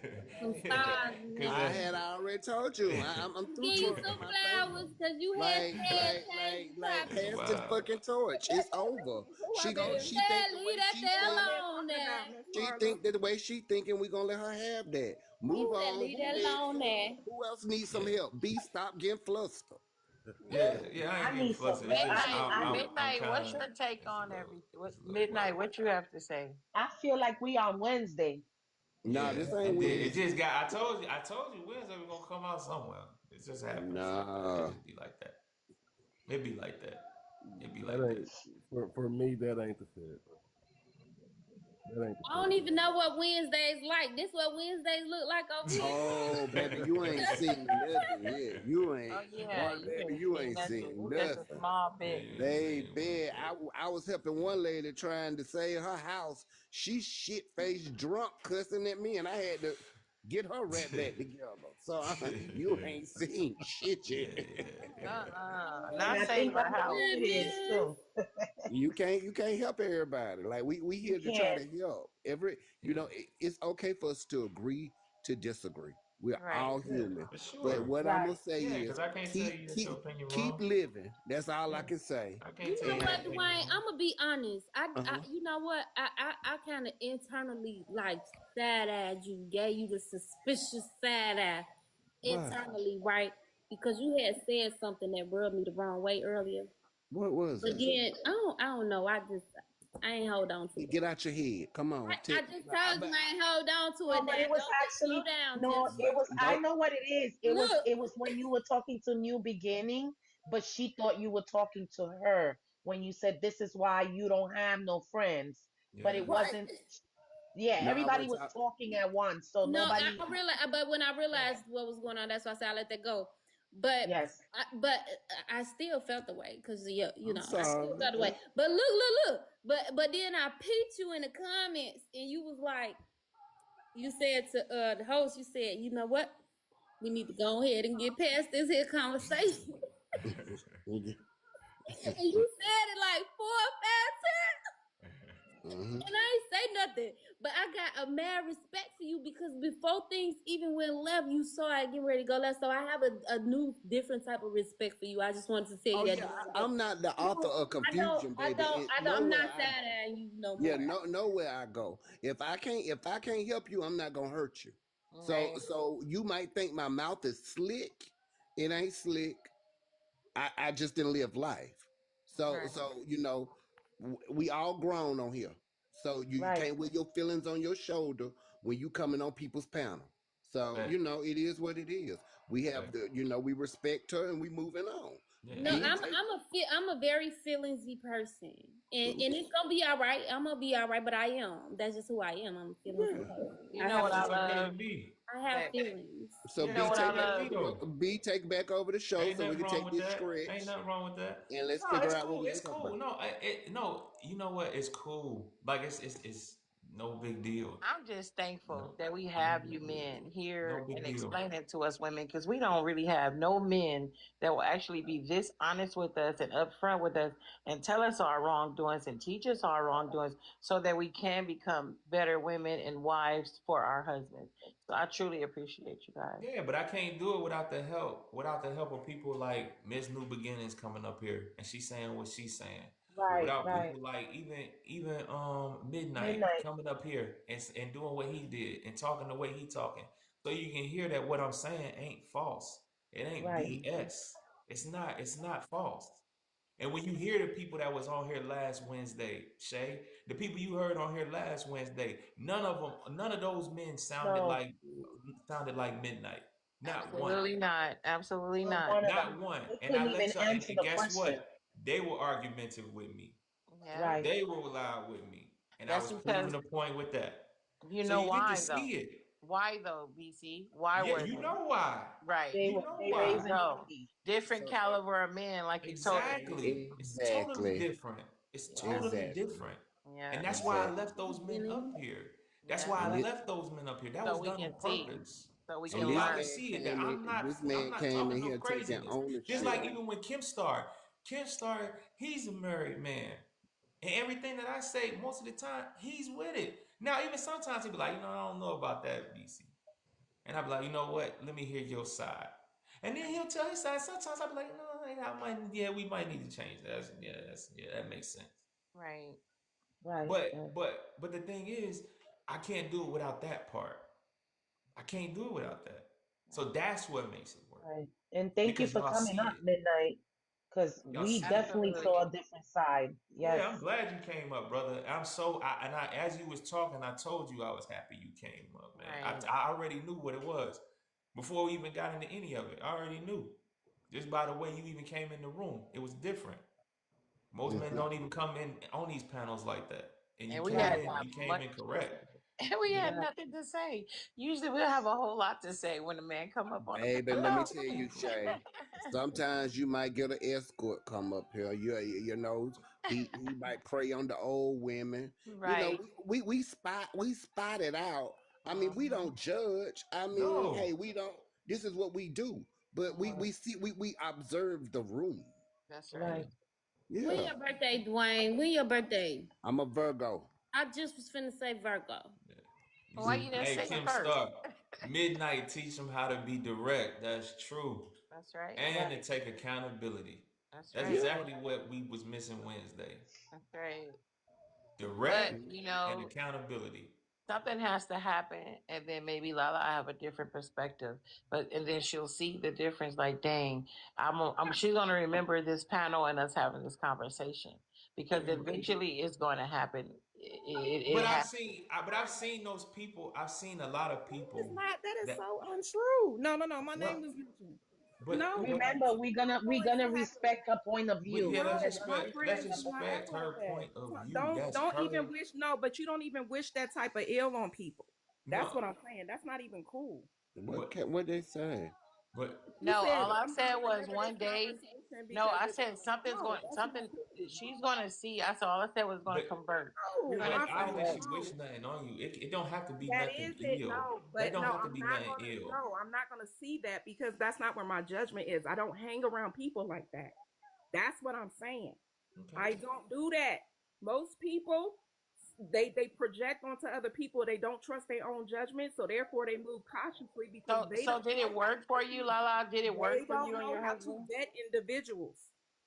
some stars and Cause I everything. had already told you. I'm through Give you twerking some my flowers favorite. because you had said change the topic. Pass this wow. fucking torch. It's over. Who I been? She think the Leave way that she there Who I think. been alone talking there. about, Miss She Carla? think that the way she thinking, we gonna let her have that. Move on. Leave that alone there. Who else needs some Yeah, help? B, stop getting flustered. yeah. I ain't I getting need some. flustered. It's just Midnight, I'm midnight. kind What's of your take it's on every? What a little midnight? worried. What you have to say? I feel like we on Wednesday. Nah, Yeah, this ain't it did. It Wednesday. just got. I told you Wednesday was gonna come out somewhere. It just happens like that. It Nah. just be like that. It be like that. It be that like that. ain't for me. That ain't the fit. That ain't the I fit don't for even me. know what Wednesdays like. This what Wednesdays look like over here. Oh, baby, you ain't seen nothing yet. You ain't, Oh yeah, boy, you baby, ain't you seen ain't nothing. seen You just a nothing. small Yeah, bit. you ain't saying Baby, Wednesday. I was helping one lady trying to save her house. She shit faced drunk cussing at me, and I had to get her right back together. So you ain't seen shit Yeah, yet. And Not I save think her I know house. who it is Goodness. too. You can't help everybody. Like we You here to try can't. to help. yeah, It's okay for us to agree to disagree. We're Right. all yeah, human. for But sure. what I'm Right. gonna say Yeah, is because I can't tell you that your opinion keep wrong. living. That's all I Yeah, can say. I can't You tell know you your what, And opinion Dwayne? wrong. I'm gonna be honest. uh-huh. You know what? I kind of internally like side eyed you, gave you the suspicious side eye Why? internally, right? Because you had said something that rubbed me the wrong way earlier. What was But it? then I don't know. I ain't hold on to it. Get out your head. Come on. I just told you I ain't hold on to No, it. but Now it was don't just slow actually down, no, just it was I Don't know what it is. look. It was when you were talking to New Beginning, but she thought you were talking to her when you said this is why you don't have no friends. But it Yeah. Right. wasn't, yeah, no, I everybody wasn't was talking. talking at once, so No, nobody, I realized, but when I realized what was going on, that's why I said I let that go. But yes. I still felt the way because you I'm know I still sorry. felt the way. But look. But then I peeped you in the comments, and you was like, you said to the host, you said, you know what, we need to go ahead and get past this here conversation. And you said it like 4 or 5 times. Mm-hmm. And I ain't say nothing, but I got a mad respect for you because before things even went left, you saw it getting ready to go left. So I have a new, different type of respect for you. I just wanted to tell Oh you that. yeah, I'm not the author of confusion, baby. It, I'm nowhere not I sad at you no Yeah, more. nowhere I go. If I can't help you, I'm not gonna hurt you. So Right. so you might think my mouth is slick. It ain't slick. I just didn't live life. So Right. so we all grown on here. So you Right. can't wear your feelings on your shoulder when you coming on people's panel. So Fact, it is what it is. We have fact. the we respect her and we moving on. Yeah, No, B take I'm a very feelingsy person, and okay. it's gonna be all right. I'm gonna be all right, but I am. That's just who I am. I'm a feelingsy Yeah. person. You know what I it's okay to love? be. I have That feelings. So Yeah, you know B it's what I take okay to back be love? over though. the B take back over the show Ain't so we nothing can wrong take with this that. Ain't stretch nothing wrong with that. and let's No, figure it's out what cool. we're It's gonna talk cool. about. No, no. You know what? It's cool. Like it's no big deal. I'm just No, thankful that we no have you big deal. men No here big and deal. explain it to us women because we don't really have no men that will actually be this honest with us and upfront with us and tell us our wrongdoings and teach us our wrongdoings so that we can become better women and wives for our husbands. So I truly appreciate you guys. Yeah, but I can't do it without the help of people like Miss New Beginnings coming up here and she's saying what she's saying. Right. Without Right. people like even Midnight Midnight. coming up here and doing what he did and talking the way he talking. So you can hear that what I'm saying ain't false. It ain't Right. BS. It's not false. And when you hear the people that was on here last Wednesday, Shay, the people you heard on here last Wednesday, none of those men No. sounded like Midnight. Not one. Absolutely not. Absolutely Not not. one of them. Not one. They And couldn't I even let y'all answer and the guess question. what? They were argumentative with me. Yeah. Right. They were loud with me. And I That's was proving because the point with that. you So know you get to why though. see it. Why though, BC? Why Yeah, were you they? know why. Right. They You were know they There you why. raising go. money. Different So caliber of men, like you told us. Exactly. It's totally exactly. different. It's Yeah. totally Exactly. different. Yeah. And that's why I Exactly. left those men up here. That's Yeah. why And I it left those men up here. That So was we done can on see. purpose. So we So can and y'all this can learn. man see it that came in I'm not in talking no here taking craziness. Just ownership. like even when Kim Star, he's a married man. And everything that I say, most of the time, he's with it. Now, even sometimes he'll be like, I don't know about that, BC. And I'll be like, you know what? Let me hear your side. And then he'll tell his side. Sometimes I'll be like, no, we might need to change that. That makes sense. Right. Right. But Right. but the thing is, I can't do it without that part. I can't do it without that. So Right. that's what makes it work Right. And thank you because for y'all coming see up, it. Midnight, because Y'all we see it. definitely Absolutely. saw a different side. Yes. Yeah, I'm glad you came up, brother. As you was talking, I told you I was happy you came up, man. Right. I already knew what it was before we even got into any of it. I already knew just by the way you even came in the room. It was different. Most Yes, men don't even come in on these panels like that, and And we had Right. not you came much in to correct. say. And we had Yeah, Right. nothing to say. Usually we'll have a whole lot to say when a man come up on the baby. Let yeah, me panel. tell yeah, you, for Shay. sure. Sometimes you might get an escort come up here. He might prey on the old women. Right. We spot it out. I mean, we Mhm. don't judge. I mean, No, hey, we don't. This is what we do. But Mhm. we observe the room. That's right. Right. When Yeah, your birthday, Dwayne? When your birthday? I'm a Virgo. I just was finna say Virgo. yeah. You Why see, you didn't hey say it Kim first? Star, Midnight teach them how to be direct. That's true, That's right. and to Right. take accountability. That's That's right. Yeah. exactly what we was missing Wednesday. That's right. Direct But and accountability. something has to happen, and then maybe Lala I have a different perspective. But and then she'll see the difference. Like, dang, she's gonna remember this panel and us having this conversation because Yeah, eventually it's going to happen. but It I've happens. seen, but I've seen those people. I've seen a lot of It's people not. That is that so untrue. No, no, no. My name well, was mentioned. but No, but Remember, we're no, gonna exactly. respect her point of but view. yeah, No, my let's friends do not act respect like her that. point of view. Don't That's don't her. even wish no, but you don't even wish that type of ill on people. That's No, what I'm saying. That's not even cool. but What they say? but You No, said all I I'm said gonna was remember this one day. conversation No, because I it's said something's no, going. that's not Something cool. she's going to see. I said all I said was going to but convert. We're No, going but to my see I ain't what let friend, Right. you wish happens. no. nothing on you. It don't have to be That nothing is it. ill. No, That but don't no, have to I'm be not nothing gonna ill. no, I'm not gonna see that because that's not where my judgment is. I don't hang around people like that. That's what I'm saying. Okay. I don't do that. Most people they project onto other people. They don't trust their own judgment, so therefore they move cautiously because they So don't did know it how work for you, Lala? Did it they work for don't you and know your how to husband? vet individuals.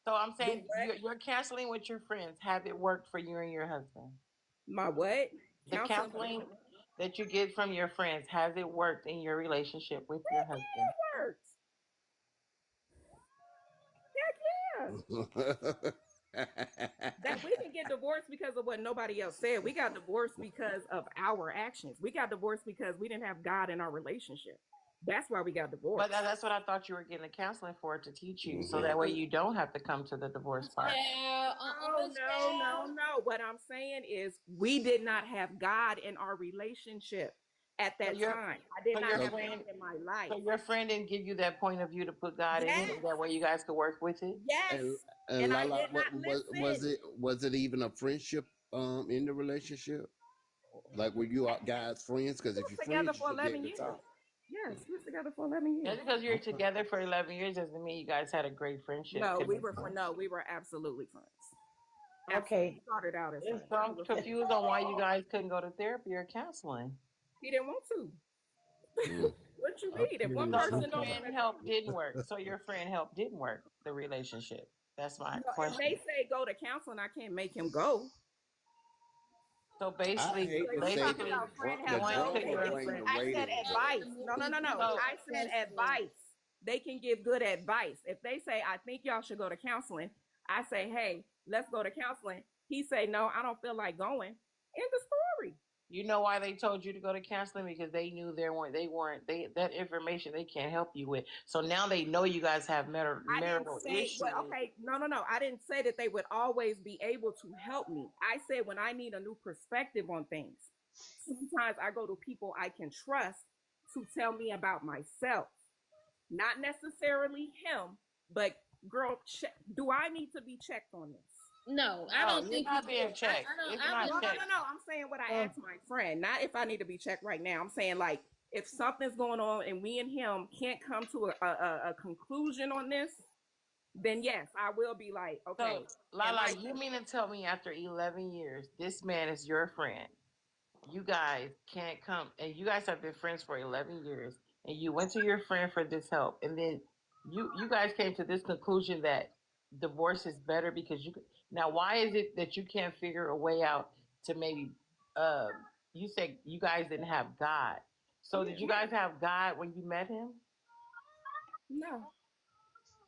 So I'm Do saying what? you're counseling with your friends. Have it worked for you and your husband? My what? The Counseling with counseling that you get from your friends, has it worked in your relationship with your husband? works. Heck yeah. That we didn't get divorced because of what nobody else said. We got divorced because of our actions. We got divorced because we didn't have God in our relationship. That's why we got But divorced. that's what I thought you were getting the counseling for, to teach you, so that way you don't have to come to the divorce part. No. What I'm saying is we did not have God in our relationship at So that your time. I did so not your have friend God in my life. so your friend didn't give you that point of view to put God in it, Yes. and that way you guys could work with it. Yes. And And I Lala, did not listen. was it even a friendship in the relationship? Like, were you guys friends? Because We if you're were together friends, you for should be 11 able to years. talk. Yes, we were together for 11 years. Just because you're Okay. together for 11 years doesn't mean you guys had a great friendship. No, we were absolutely friends. Absolutely. Okay. Started out as friends. So I'm confused on why you guys couldn't go to therapy or counseling. He didn't want to. Mm. What you I mean? If one So person the purely, don't friend want to, help didn't work. So your friend help didn't work the relationship. That's my if they question. say go to counseling, I can't make him go. So I basically, hate So to you say talking this, about friend the help going though? to drama They your can bring give. friend. the I said ratings up. advice. No. So I said advice. They can give good advice. If they say I think y'all should go to counseling, I say hey, let's go to counseling. He say no, I don't feel like going. End the story. you know why they told you to go to counseling? Because they knew they that information they can't help you with. So now they know you guys have I didn't marital say, issues. well, okay, no. I didn't say that they would always be able to help me. I said when I need a new perspective on things, sometimes I go to people I can trust to tell me about myself. Not necessarily him, but girl, do I need to be checked on this? No, I No, don't you're think you not do. being checked. It's I not believe. checked. No. I'm saying what I asked my friend, not if I need to be checked right now. I'm saying like if something's going on and we and him can't come to a conclusion on this, then yes, I will be like, So okay, am Lala, I? you mean to tell me after 11 years, this man is your friend? You guys can't come, and you guys have been friends for 11 years, and you went to your friend for this help, and then you guys came to this conclusion that divorce is better because you now why is it that you can't figure a way out to maybe uh you said you guys didn't have God. So did you guys have God when you met him? No.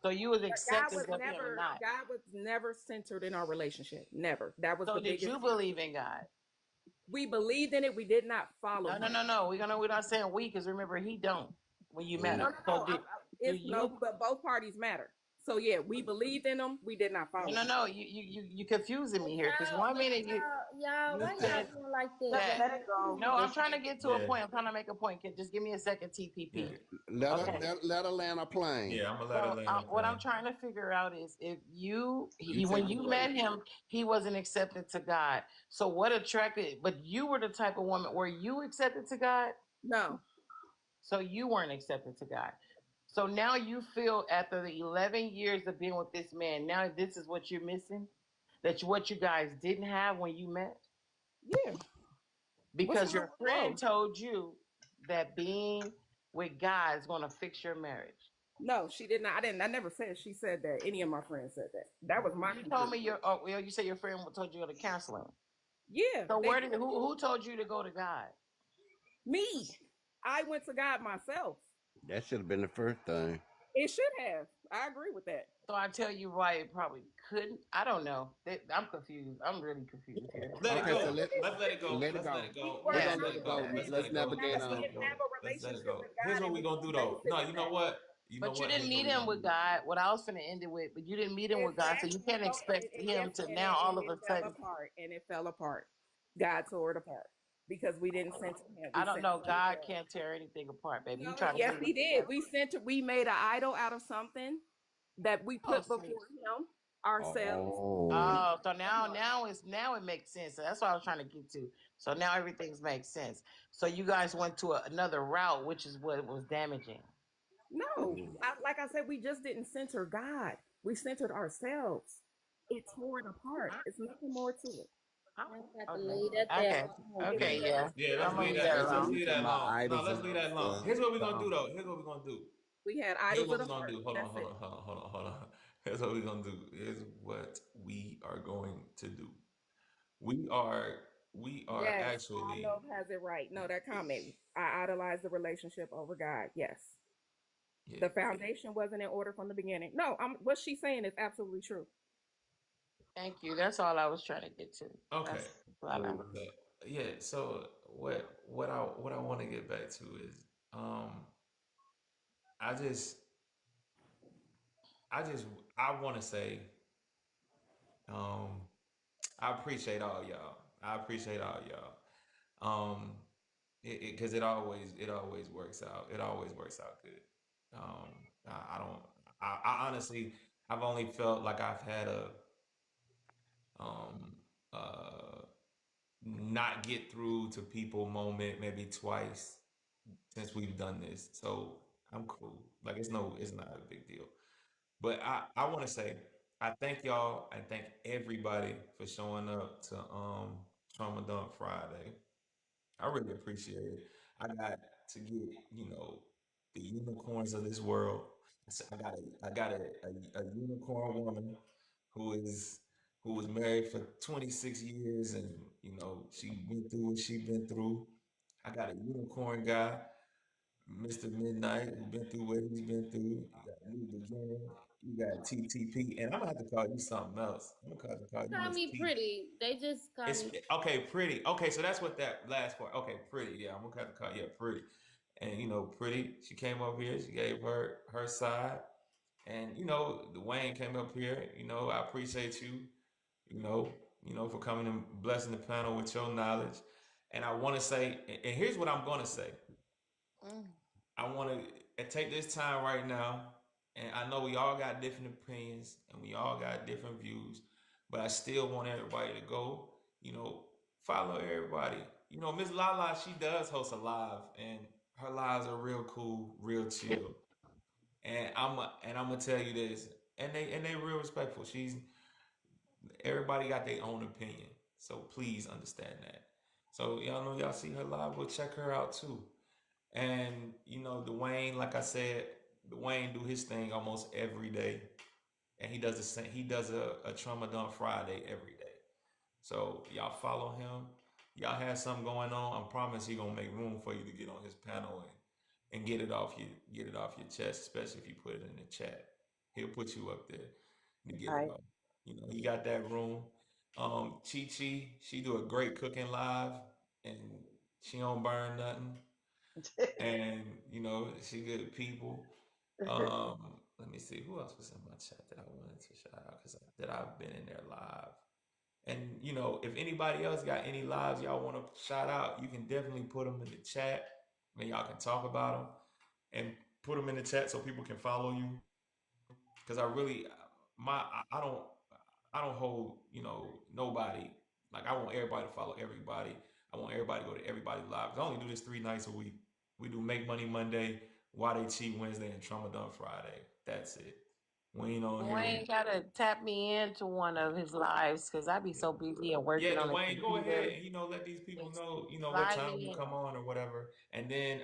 So you was God accepting was of him or never not? God was never centered in our relationship. Never. That was So the did biggest. you believe in God? We believed in it. We did not follow him. No. We're not saying we, because remember he don't when you met No, him. no, So no. do It's no, you? but both parties matter. So yeah, we believed in him. We did not follow him. No. You confusing me here because one minute Y'all, you why y'all said doing like Let, that? that. let it go. No, I'm Just trying to get to a Yeah, point. I'm trying to make a point. Just give me a second, yeah, TPP. Let her, Okay. let her land a plane. yeah. I'm gonna let her So land her what I'm plane. trying to figure out is if You when take the you weight. met him, he wasn't accepted to God. So what attracted? But you were the type of woman where you accepted to God. No, So you weren't accepted to God. So now you feel after the 11 years of being with this man, now this is what you're missing? What you guys didn't have when you met? yeah. What's Because wrong your with friend growth? told you that being with God is going to fix your marriage. No, she did not. I didn't. I never said she said that. Any of my friends said that. That was my You told conclusion. me you said your friend told you to go to counseling. Yeah, So they where did. did who told you to go to God? Me. I went to God myself. That should have been the first thing. It should have. I agree with that. So I tell you why it probably couldn't. I don't know. I'm confused. I'm really confused here. Let it Okay, so go. Let's let it go. let it Let's let go. it We go. We're were Yeah. gonna Let's let let it it not. go. go. We Let's let Let's it didn't go. navigate have. Let's We let on. it didn't go. have a Let's let it relationship go. with Here's God, what and we we gonna do didn't though. babysit No, His you know name. what? You know But you what? didn't Here's what meet we him gonna with do. God. What I was going to end it with, but you didn't meet him with God, so you Exactly. can't So, expect and him yes, to and now all of it a fell sudden. apart, and it fell apart. God tore it apart because we didn't center Him. I We don't centered know. God ourselves. can't tear anything apart, baby. You No, try to yes, figure He it did. out. We centered. We made an idol out of something that we Oh, put see. before Him ourselves. Oh, Oh, so now it makes sense. So that's what I was trying to get to. So now everything's makes sense. So you guys went to another route, which is what was damaging. No, like I said, we just didn't center God. We centered ourselves. It tore it apart. It's nothing more to it. I got to Okay. leave that I there got you. alone. Okay, yeah. Yeah, I'm let's gonna leave leave that. that Let's alone. leave talking that about alone. No, idols let's and leave other that alone. stuff. Here's what we're gonna do Dom. though. Here's what we're gonna do. We had Here's idols what of we're the gonna heart. do. Hold on, That's hold it. on, hold on, hold on, hold on. Here's what we're gonna do. Here's what we are going to do. We are we are Yes, I actually know has it right. No, that comment. I idolize the relationship over God. Yes. yeah. The foundation wasn't in order from the beginning. No, what she's saying is absolutely true. Thank you. That's all I was trying to get to. Okay. That's all I. So, yeah. So what I want to get back to is um I just I just I want to say um I appreciate all y'all. I appreciate all y'all. Um, because it always works out. It always works out good. I don't. I honestly, I've only felt like I've had a um uh not get through to people moment maybe twice since we've done this. So I'm cool. Like it's not a big deal. But I want to say I thank y'all. I thank everybody for showing up to Trauma Dump Friday. I really appreciate it. I got to get, the unicorns of this world. I got a unicorn woman who is who was married for 26 years and she went through what she been through. I got a unicorn guy, Mr. Midnight, who been through what he's been through. You got New Beginning. You got TTP, and I'm gonna have to call you something else. I'm gonna have to call you Call Miss me T. pretty. They just call It's me. okay, pretty. Okay, so that's what that last part. Okay, pretty. Yeah, I'm gonna have to call yeah, pretty. And pretty. She came up here. She gave her side, and Dwayne came up here. I appreciate you. You know, for coming and blessing the panel with your knowledge. And I want to say, and here's what I'm gonna say. Mm. I want to take this time right now, and I know we all got different opinions and we all got different views, but I still want everybody to go, follow everybody. Miss Lala, she does host a live, and her lives are real cool, real chill. And I'm gonna tell you this, and they real respectful. Everybody got their own opinion, so please understand that. So y'all know y'all see her live, go check her out too. And Dwayne, like I said, Dwayne do his thing almost every day, and he does the same. He does a trauma dump Friday every day. So y'all follow him. Y'all have something going on. I promise he gonna make room for you to get on his panel and get it off your chest, especially if you put it in the chat. He'll put you up there to get All it right. off. He got that room. Chi Chi, she do a great cooking live, and she don't burn nothing, and she good people. Let me see who else was in my chat that I wanted to shout out because that I've been in there live. And if anybody else got any lives y'all want to shout out, you can definitely put them in the chat, and y'all can talk about them and put them in the chat so people can follow you. Because I really, I don't hold nobody. Like I want everybody to follow everybody. I want everybody to go to everybody live. I only do this 3 nights a week. We do Make Money Monday, Why They Cheat Wednesday, and Trauma Dump Friday. That's it. We ain't on here. Dwayne gotta tap me into one of his lives because I be so busy and Yeah, working on the Dwayne, go ahead computer. and let these people Just know what slide time you me in. come on or whatever, and then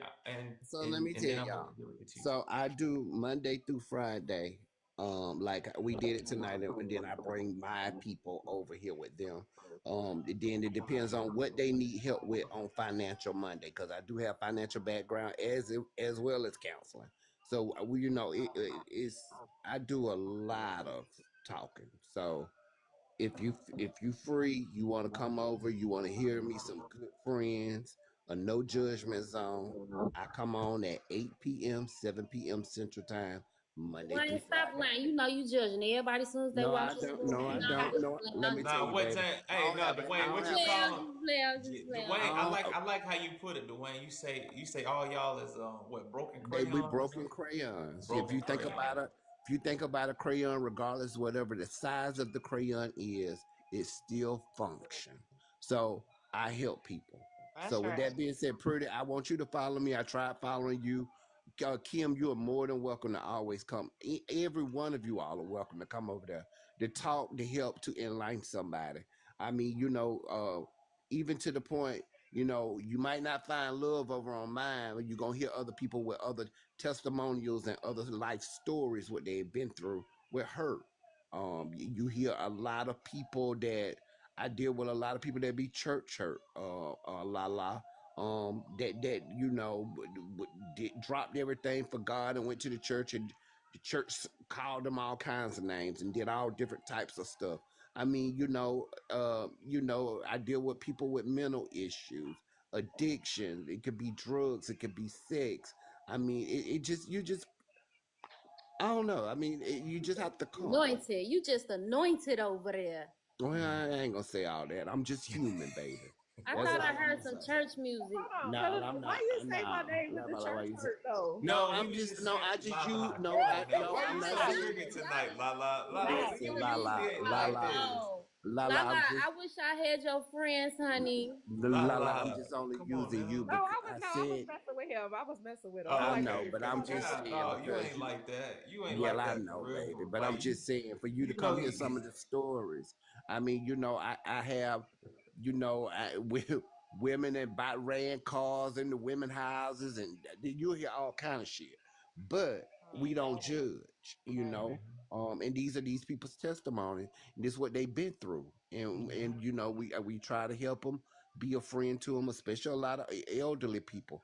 So let and me and tell then I'm gonna y'all. give it to Chi. So I do Monday through Friday. Like we did it tonight, and then I bring my people over here with them. Then it depends on what they need help with on Financial Monday, because I do have financial background as well as counseling. So it's I do a lot of talking. So if you free, you want to come over, you want to hear me, some good friends, a no judgment zone. I come on at 8 p.m., 7 p.m. Central Time, Monday through Wayne, stop Friday. lying. You know you judging everybody as soon as they No, walk I in the don't. room. No, I No, I'm don't. just No, playing. let I'm me just tell Nah, you, what baby. time? I Hey, don't no, have a. I Dwayne, don't what just you have play. a. call I'm him? just play. I'm just play. Dwayne, I I like don't, I like how you put it, Dwayne. You say all y'all is what, broken they be crayons or broken something? crayons. If Broken you think crayons. about it, if you think about a crayon, regardless whatever the size of the crayon is, it still function. So I help people. So That's with right. that being said, Pretty, I want you to follow me. I tried following you. Kim, you are more than welcome to always come. Every one of you all are welcome to come over there to talk, to help, to enlighten somebody. I mean, even to the point, you might not find love over on mine, but you're gonna hear other people with other testimonials and other life stories what they've been through with hurt. You hear a lot of people that I deal with, a lot of people that be church hurt, that dropped everything for God and went to the church, and the church called them all kinds of names and did all different types of stuff. I mean, I deal with people with mental issues, addiction. It could be drugs, it could be sex. I mean, you just, I don't know. I mean, you just have to come. Anointed. You just anointed over there. Well, I ain't gonna say all that. I'm just human, baby. I That's thought I all I'm heard gonna some say. church music. Hold on, No, cause I'm why not. you say my No, name with the why church you say? hurt though? No, No, I'm you just just no. said I just la you. la. No, Come on now. Why I'm you not so saying. triggered tonight? La la la I la. didn't say You la usually la ain't la like la this. Oh, la la. Lala, I'm just I wish I had your friends, honey. La la la. I'm la. just only Come on using you now. No, because I was I said messing with him. I was messing with him. I Oh, I like know, okay. but the I'm Cause just God, saying no, you because ain't like that. You ain't yeah, like I that for know, real. baby. But I'm Like just saying for you to you come know, hear some of the stories. I mean, I have, with women that ran cars in the women houses, and you'll hear all kind of shit. But we don't judge, and these people's testimony. And this is what they've been through, and we try to help them, be a friend to them, especially a lot of elderly people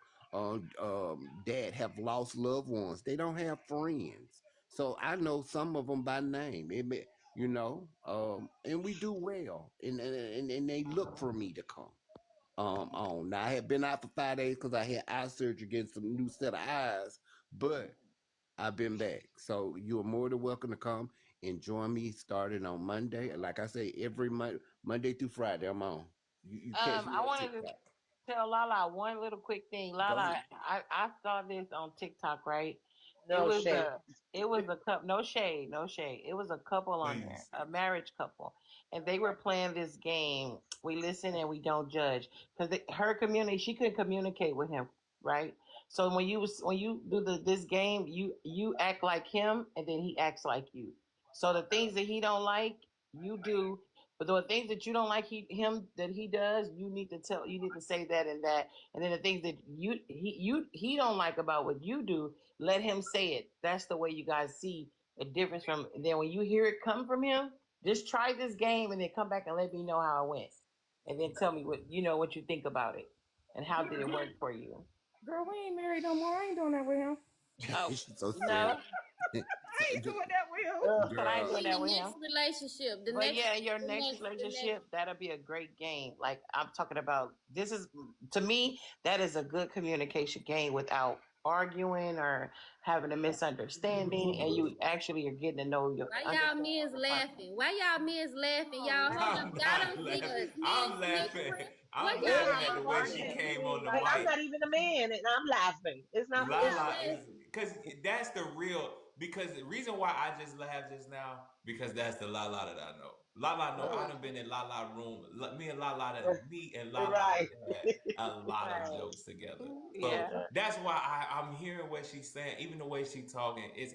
that have lost loved ones. They don't have friends. So I know some of them by name. And we do well, and they look for me to come on. Now I had been out for 5 days because I had eye surgery, getting some new set of eyes, but I've been back. So you are more than welcome to come and join me starting on Monday. And like I say, every Monday through Friday, I'm on. You catch me I on wanted to TikTok. tell Lala one little quick thing. Go Lala, ahead. I saw this on TikTok, right? It No was shade. a it was a couple. No shade, no shade. It was a couple on there, please. a marriage couple, and they were playing this game. We listen and we don't judge, because her community, she couldn't communicate with him, right? So when you do this game, you act like him, and then he acts like you. So the things that he don't like, you do. But the things that you don't like that he does, you need to say that and that. And then the things that he don't like about what you do, let him say it. That's the way you guys see a difference from. And then when you hear it come from him, just try this game and then come back and let me know how it went. And then tell me what you think about it. And how did it work for you? girl, we ain't married no more. I ain't doing that with him. Oh, She's so serious. no. So, I ain't doing that with him. Ugh. But I ain't Maybe doing in that the with him. next relationship, the But next, yeah, your the next next, the next. relationship, that'll be a great game. Like I'm talking about, this is, to me, that is a good communication game without arguing or having a misunderstanding, and you actually are getting to know your Why y'all understand men's the other person. laughing? Why y'all men's laughing? Oh, Y'all hold Lord. up. I'm Y'all not don't see laughing. us men I'm laughing. snickering. What I'm y'all laughing Yeah, at the I'm way laughing she laughing. at? came on the Like I'm mic. not even a man and I'm laughing. It's not What it's y'all Lala is laughing? because that's the real, because the reason why I just laughed just now, because that's the Lala that I know. Lala know I mm, done been in Lala room. Me and Lala me and Lala right. had a lot of Right. jokes together. So Yeah. that's why I'm hearing what she's saying, even the way she talking. It's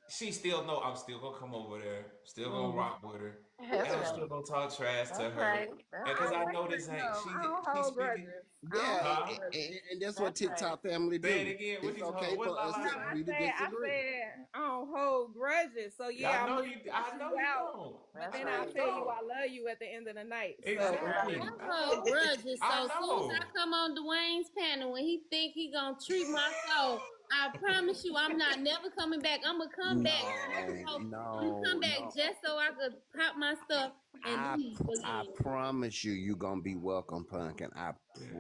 she still know I'm still gonna come over there, still gonna Mhm. rock with her, That's and I'm Yeah. right. still gonna talk trash to That's her. right. That's And I because don't I right. know hold this no, ain't I don't she's hold speaking, grudges. I don't yeah, hold huh? grudges. and that's what That's right. TikTok family Say it do. again. What It's you hold? okay What for us Lala No, to say? agree to I disagree. said I don't hold grudges. So yeah, I I'm know gonna you. cuss I you know you out, don't. but That's then I know I'll right. you tell you don't. I love you at the end of the night. So Exactly. Right. I I hold know. grudges. I So as soon as I know. come on Dwayne's panel and he think he gonna treat my soul, I promise you I'm not never coming back. I'm gonna come back just No, so I'm gonna come no, back no. just so I could pop my stuff and leave I again. promise you gonna be welcome, Pumpkin. I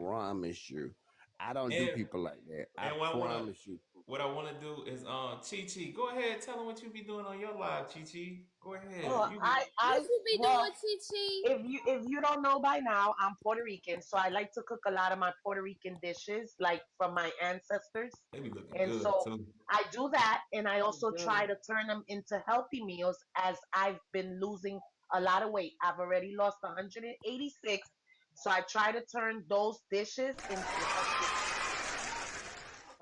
promise you. I don't do And people like that. I and promise you. what I wanna do is Chi Chi, go ahead, tell them what you be doing on your live, Chi Chi. Go ahead. Oh, You be What you be well, doing, Chi Chi? if you don't know by now, I'm Puerto Rican, so I like to cook a lot of my Puerto Rican dishes, like from my ancestors. they be looking And good so too. I do that, and I That's also try good. to turn them into healthy meals as I've been losing a lot of weight. I've already lost 186, so I try to turn those dishes into healthy.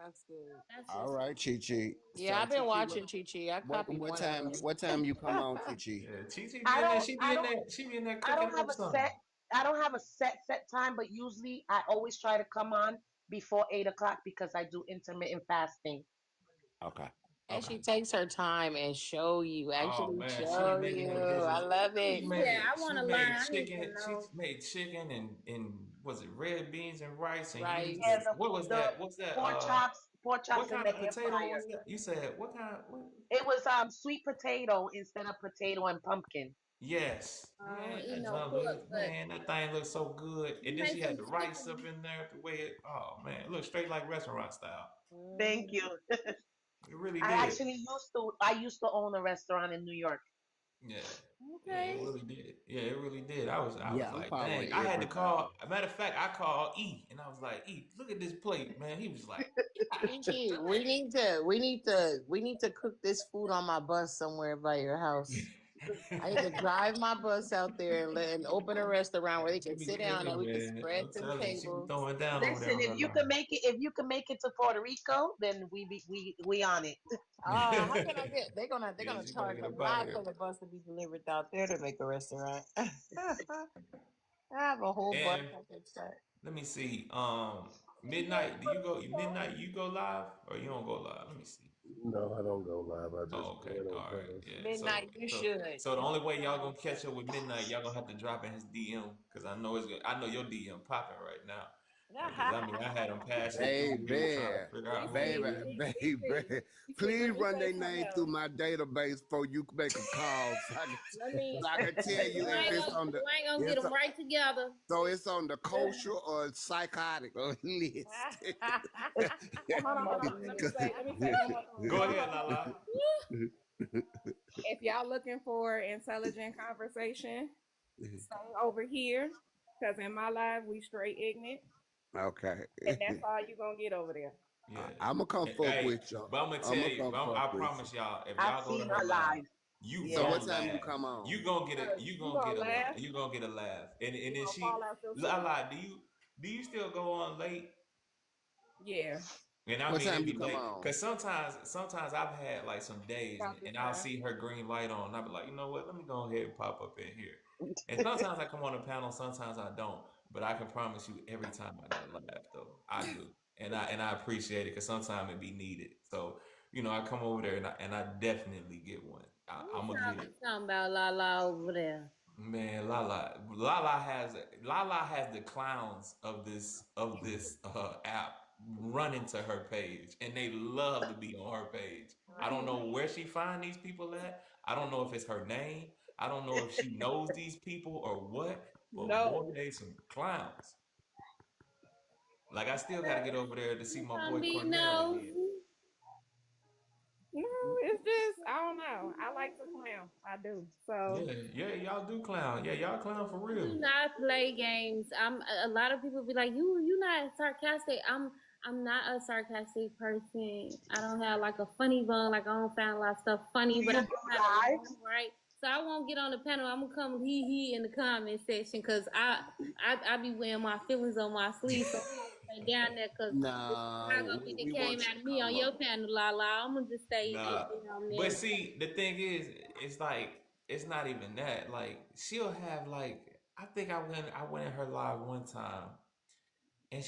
That's good. That's All what's right, up. Chi Chi. Yeah, So I've been Chi Chi, watching Chi Chi. I copied one of them. what time you come on, Chi Chi? Yeah, Chi I be in there. don't I don't She be in there I cooking don't have up a something. set time, but usually I always try to come on before 8 o'clock because I do intermittent fasting. Okay. And she Okay. takes her time and show you, Oh actually man, she be show making you. them I dishes. love She it. Yeah, I want she to learn. made I need chicken. to She know. made chicken and was it red beans and rice and used Yeah, the Rice. what was the that? What's that? pork chops What in kind the of air potato fryer. was that? You said what kind? What? It was sweet potato instead of potato and pumpkin. Yes, I don't man, eat that no junk pork, look, but man, that thing looks so good. And you then make she had some the rice up chicken. in there, the way it, oh man, it looked straight like restaurant style. Thank Hmm. you. It really I did. actually used to own a restaurant in New York. Yeah, yeah, it Okay. really did. Yeah, it really did. I was Yeah, I'm like, following dang. I had to everybody. call. A matter of fact, I called E, and I was like, E, look at this plate, man. He was like, God Chi Chi, we need to cook this food on my bus somewhere by your house. I need to damn. drive my bus out there and open a restaurant where they She can be sit down and cooking, we can man. spread I'm them telling you, she be tables. throwing down over there Listen, on her line. if you can make it to Puerto Rico, then we on it. How can I get? They're Yeah, gonna she gotta charge get a up out of lot here. for the bus to be delivered out there to make a restaurant. I have a whole bus And I can start. let me see. And then Midnight. Do you Puerto go Rico. midnight? You go live or you don't go live? Let me see. No, I don't go live. I just Oh, okay. join on All right. panels. Yeah. Midnight, you So should. so the only way y'all gonna catch up with midnight, y'all gonna have to drop in his DM because I know your DM popping right now. Because I mean, I had him passing through here trying to Baby, figure out He who he baby, see, is. baby. he see, Please let me run say their something name through else. my database before you make a call, Let me, so I can tell cause you if it's on the you ain't gonna get it's them right together. so it's on the kosher or psychotic list. I'm Hold off on. Let me mute. say one more thing. Go Hold on, ahead, hold on, hold Lala. on. If y'all looking for intelligent conversation, stay over here. Cause in my life we straight ignorant, Okay. and that's all you gonna get over there. Yeah. I'm gonna come fuck Hey, with you. but I'm gonna I'm tell gonna you, come fuck I with you. promise y'all, if I've y'all go to seen her her live, live. you So Yeah. what gonna time you laugh. come on? You You gonna get gonna a laugh. laugh? You gonna get a laugh. And You then gonna she fall out your seat? Lala, do you still go on late? Yeah, And I What mean, time it'd you be come late on? because sometimes I've had like some days, about this and I'll time. see her green light on, and I'll be like, you know what? Let me go ahead and pop up in here. And sometimes I come on the panel, sometimes I don't. But I can promise you, every time I get a laugh, though, I do, and I appreciate it because sometimes it be needed. So I come over there and I definitely get one. Who I'm gonna get it. talking about La La over there? Man, Lala has the clowns of this app running to her page, and they love to be on her page. I don't know where she find these people at. I don't know if it's her name. I don't know if she knows these people or what. But boy, No, they some clowns. Like I still got to get over there to see You my gonna boy be Cornell again. nosy? no, it's just I don't know. I like to clown. I do. So Yeah, yeah, y'all do clown. Yeah, y'all clown for I real. do not play games. I'm a lot of people be like, you not sarcastic. I'm not a sarcastic person. I don't have like a funny bone. Like I don't find a lot of stuff funny, Do but I you do do have a lives? laugh, right? So I won't get on the panel. I'm gonna come he in the comment section because I be wearing my feelings on my sleeve. So I'm gonna stay down there because it's not No, gonna be the we came want you out to of me on come your up. panel, la la. I'm gonna just stay Nah, on but there. see, the thing is, it's like it's not even that. Like she'll have like I think I went in her live one time, and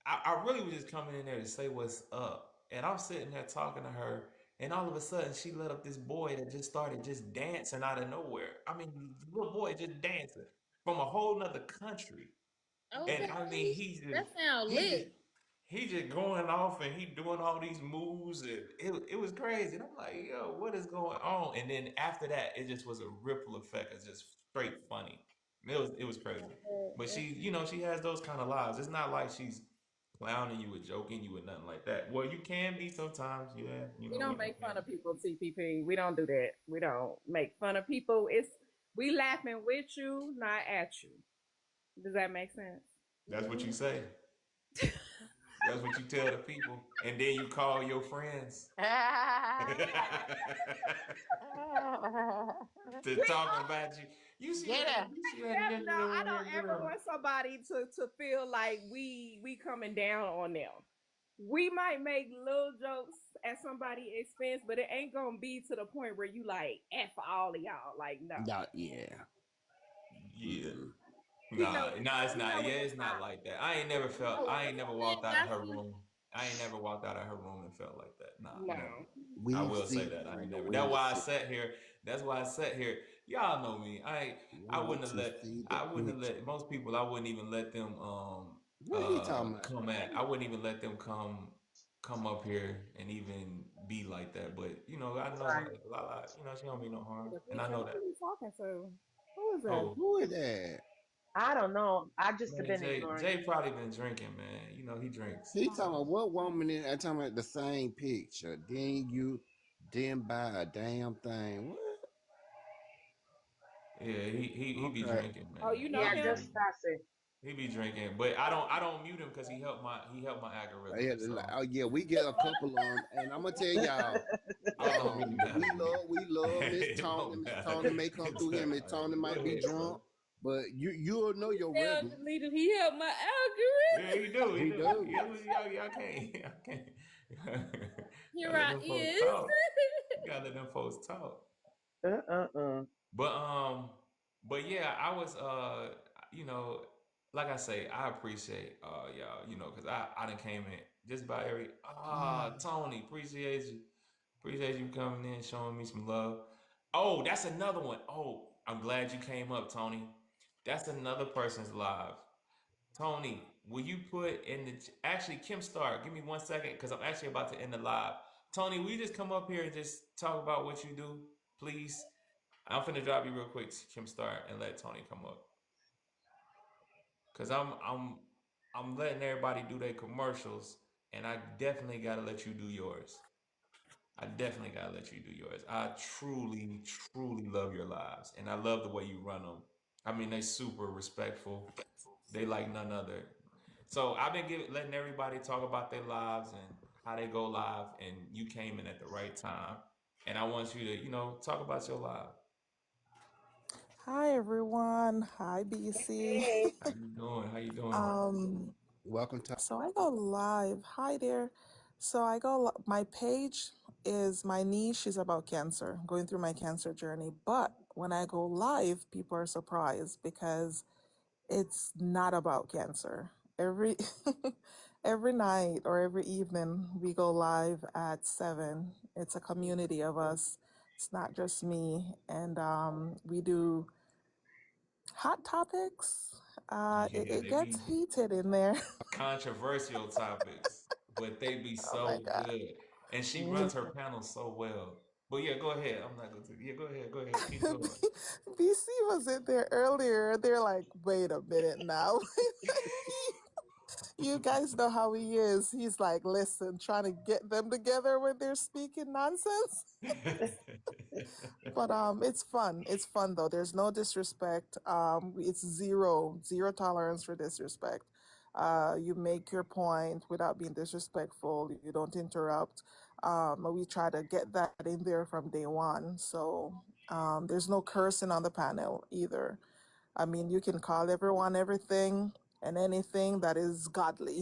I really was just coming in there to say what's up, and I'm sitting there talking to her, and all of a sudden she let up this boy that just started just dancing out of nowhere. I mean, the little boy just dancing from a whole nother country, and Okay, I mean that sound he just lit. he just going off and he doing all these moves and it was crazy. And I'm like, yo, what is going on? And then after that, it just was a ripple effect. It's just straight funny. It was crazy. But she, she has those kind of lives. It's not like she's clowning you or joking you or nothing like that. Well, you can be sometimes, yeah. we We don't can. make fun of people. TPP. We don't do that. We don't make fun of people. It's we laughing with you, not at you. Does that make sense? That's what you say. That's what you tell the people, and then you call your friends to We talk all about you. You see Get that? her. You see that no, nigga I over don't there, ever girl? want somebody to feel like we coming down on them. we might make little jokes at somebody's expense, but it ain't gonna be to the point where you like F all of y'all. Like, no. Yeah. Yeah. He know Nah, it's he not. know Yeah, when to it's not stop. like that. I ain't never You felt. know what? I ain't never walked Man, out of that's her what. room. I ain't never walked out of her room and felt like that. Nah, never. No. I We've will say seen that. I ain't the never. That's way why I to sat here. That's why I sat here. Y'all know me. I way wouldn't have to let. see the I wouldn't have picture. let most people. I wouldn't even let them What he talking about? come at. I wouldn't even let them come up here and even be like that. But I know Right. Lala. She don't mean no harm, The and I picture, know who that. are you talking to? Who is that? Oh Who is that? I don't know. I just have man, been Jay ignoring Jay it. probably been drinking, man. He drinks. He talking So about what woman in that talking about the same picture. Then you didn't buy a damn thing. What? yeah, he be Okay. drinking, Oh, man. you He know Yeah, be him? just drinking. pass it. He be drinking, but I don't mute him because he helped my algorithm. Yeah, So oh yeah, we get a couple on, and I'm gonna tell y'all, that don't really matter we to me. love Miss It Tony. don't Miss matter. Tony may come It's through here. all Miss right. Tony Go might be ahead, drunk, bro. but you'll know your now regulars. deleted. He helped my Yeah, algorithm. he do. He He do. does. Y'all can't. Y'all can't. Here Gotta let I them folks is. talk. You gotta let them folks talk. Uh. But yeah, I was you know, like I say, I appreciate y'all, because I done came in just about every Tony, appreciate you coming in, showing me some love. Oh, that's another one. Oh, I'm glad you came up, Tony. That's another person's live. Tony, will you put in the actually Kim Star? Give me 1 second because I'm actually about to end the live. Tony, will you just come up here and just talk about what you do, please? I'm finna drop you real quick, Kim Star, and let Tony come up. Cause I'm letting everybody do their commercials, and I definitely gotta let you do yours. I definitely gotta let you do yours. I truly, truly love your lives, and I love the way you run them. I mean, they super respectful. They like none other. So I've been letting everybody talk about their lives and how they go live, and you came in at the right time. And I want you to, talk about your life. Hi everyone. Hi BC. Hey. How you doing? How you doing? um Welcome to. so I go live. Hi there. So my page is my niche is about cancer, going through my cancer journey. But when I go live, people are surprised because it's not about cancer. Every every night or every evening we go live at 7. It's a community of us. It's not just me. And we do hot topics. Yeah, It they gets be heated in there. controversial topics, but they be Oh my so God. good. And she Mm. runs her panel so well. But yeah, go ahead. I'm not going to. Yeah, go ahead. Go ahead. Keep going. BC was in there earlier. They're like, wait a minute now. You guys know how he is. He's like, listen, trying to get them together when they're speaking nonsense. But it's fun. It's fun though. There's no disrespect. It's zero tolerance for disrespect. You make your point without being disrespectful. You don't interrupt. We try to get that in there from day one. So there's no cursing on the panel either. I mean, you can call everyone everything and anything that is godly.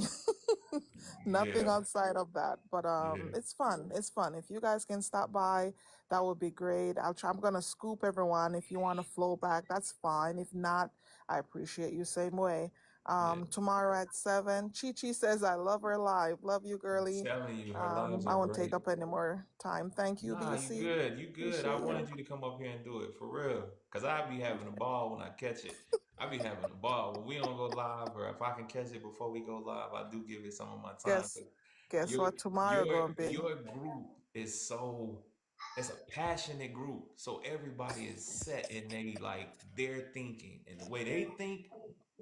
Nothing Yeah, outside of that. But yeah, it's fun. It's fun. If you guys can stop by, that would be great. I'm gonna scoop everyone. If you want to flow back, that's fine. If not, I appreciate you same way. yeah. Tomorrow at 7. Chi Chi says I love her live. Love you, I'm girly. telling you, her lives I are won't take great. up any more time. Thank you, Nah, you BC. good. You good. I Appreciate you. wanted you to come up here and do it for real. Cause I be having a ball when I catch it. I be having a ball when we don't go live, or if I can catch it before we go live, I do give it some of my time. Guess Cause guess your what tomorrow your gonna be? your group is so it's a passionate group. So everybody is set in their thinking and the way they think,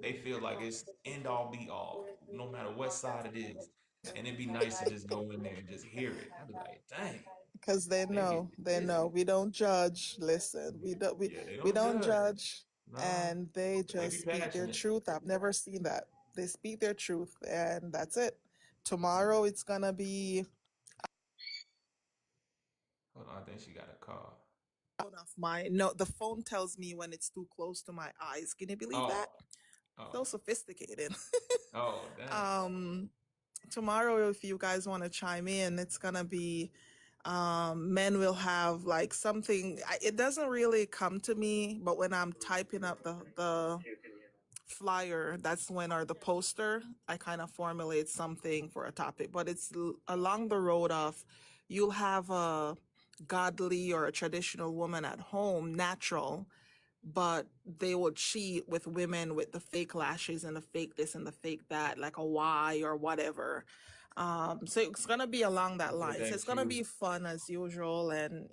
they feel like it's end all be all, no matter what side it is. And it'd be nice to just go in there and just hear it. I'd be like, dang. Because They get they know busy. we don't judge. Listen, Yeah, they we don't don't judge. judge, No, and they but they be just speak their passionate. truth. I've never seen that. They speak their truth, and that's it. Tomorrow it's gonna be Hold on, I think she got a call. out of my no. The phone tells me when it's too close to my eyes. Can you believe that? Oh, oh, So sophisticated. oh, dang. um, tomorrow, if you guys want to chime in, it's gonna be men will have like something. It doesn't really come to me, but when I'm typing up the flyer, that's when, or the poster, I kind of formulate something for a topic. But it's along the road of you'll have a godly or a traditional woman at home, natural, but they will cheat with women with the fake lashes and the fake this and the fake that, like a Y or whatever. So it's gonna be along that Yeah, line. So that it's gonna cute. be fun as usual, and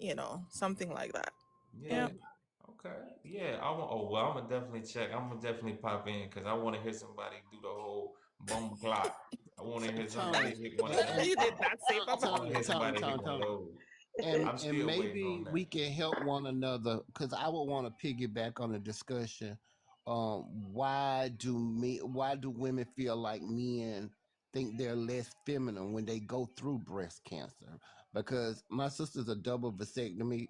something like that. Yeah. Yeah. Okay. Yeah. I want. Oh well, I'm gonna definitely check. I'm gonna definitely pop in because I want to hear somebody do the whole bomb clock. I want to hear somebody Tony, hit one of them. You did not say I want to Tony, hear Tony, somebody hit Tony, one of Tony. those. and I'm and still waiting maybe on that. we can help one another because I would want to piggyback on the discussion. Why do women feel like men think they're less feminine when they go through breast cancer? Because my sister's a double vasectomy,